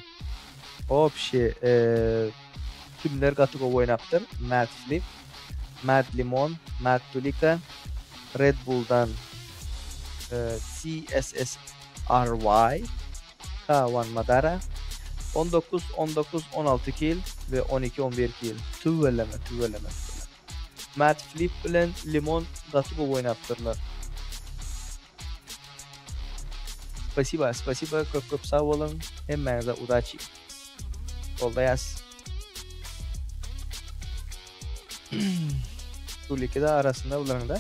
Kimler katık oynaptır? Matt Flip, Matt Limon, Matt Tulika, Red Bull'dan CSSRY, K1 Madara, 19, 16 kill ve 12-11 kill. Tüveleme. Matt Flip bilen Limon katık oynaptırlar. Спасибо, köp sağ olun. Hemmenize udachi. Olda yaz. Tulika da arasında ulan da.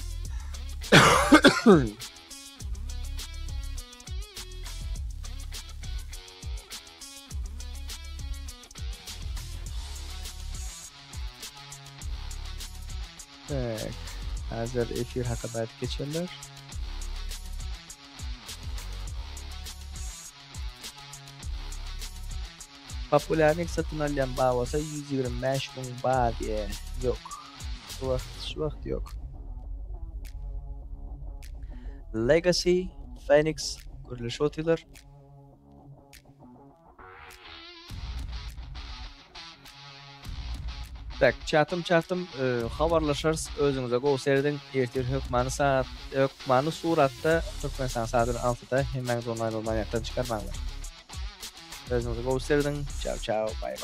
Evet. Hazır efir hakkında geçerler. Popülerlik satın alan bağlasa 125 bin bağ diye. Yok. Şu vaxt yok. Legacy, Phoenix, kuruluş otiler. Tak, çatım habarlaşarız özünüze gösterdim. Ertir hükmanı suratda Türkmenistan saatinin 6'da hemen online olmayan yaktan çıkarmalar. Özünüze gösterdim. Ciao, bye.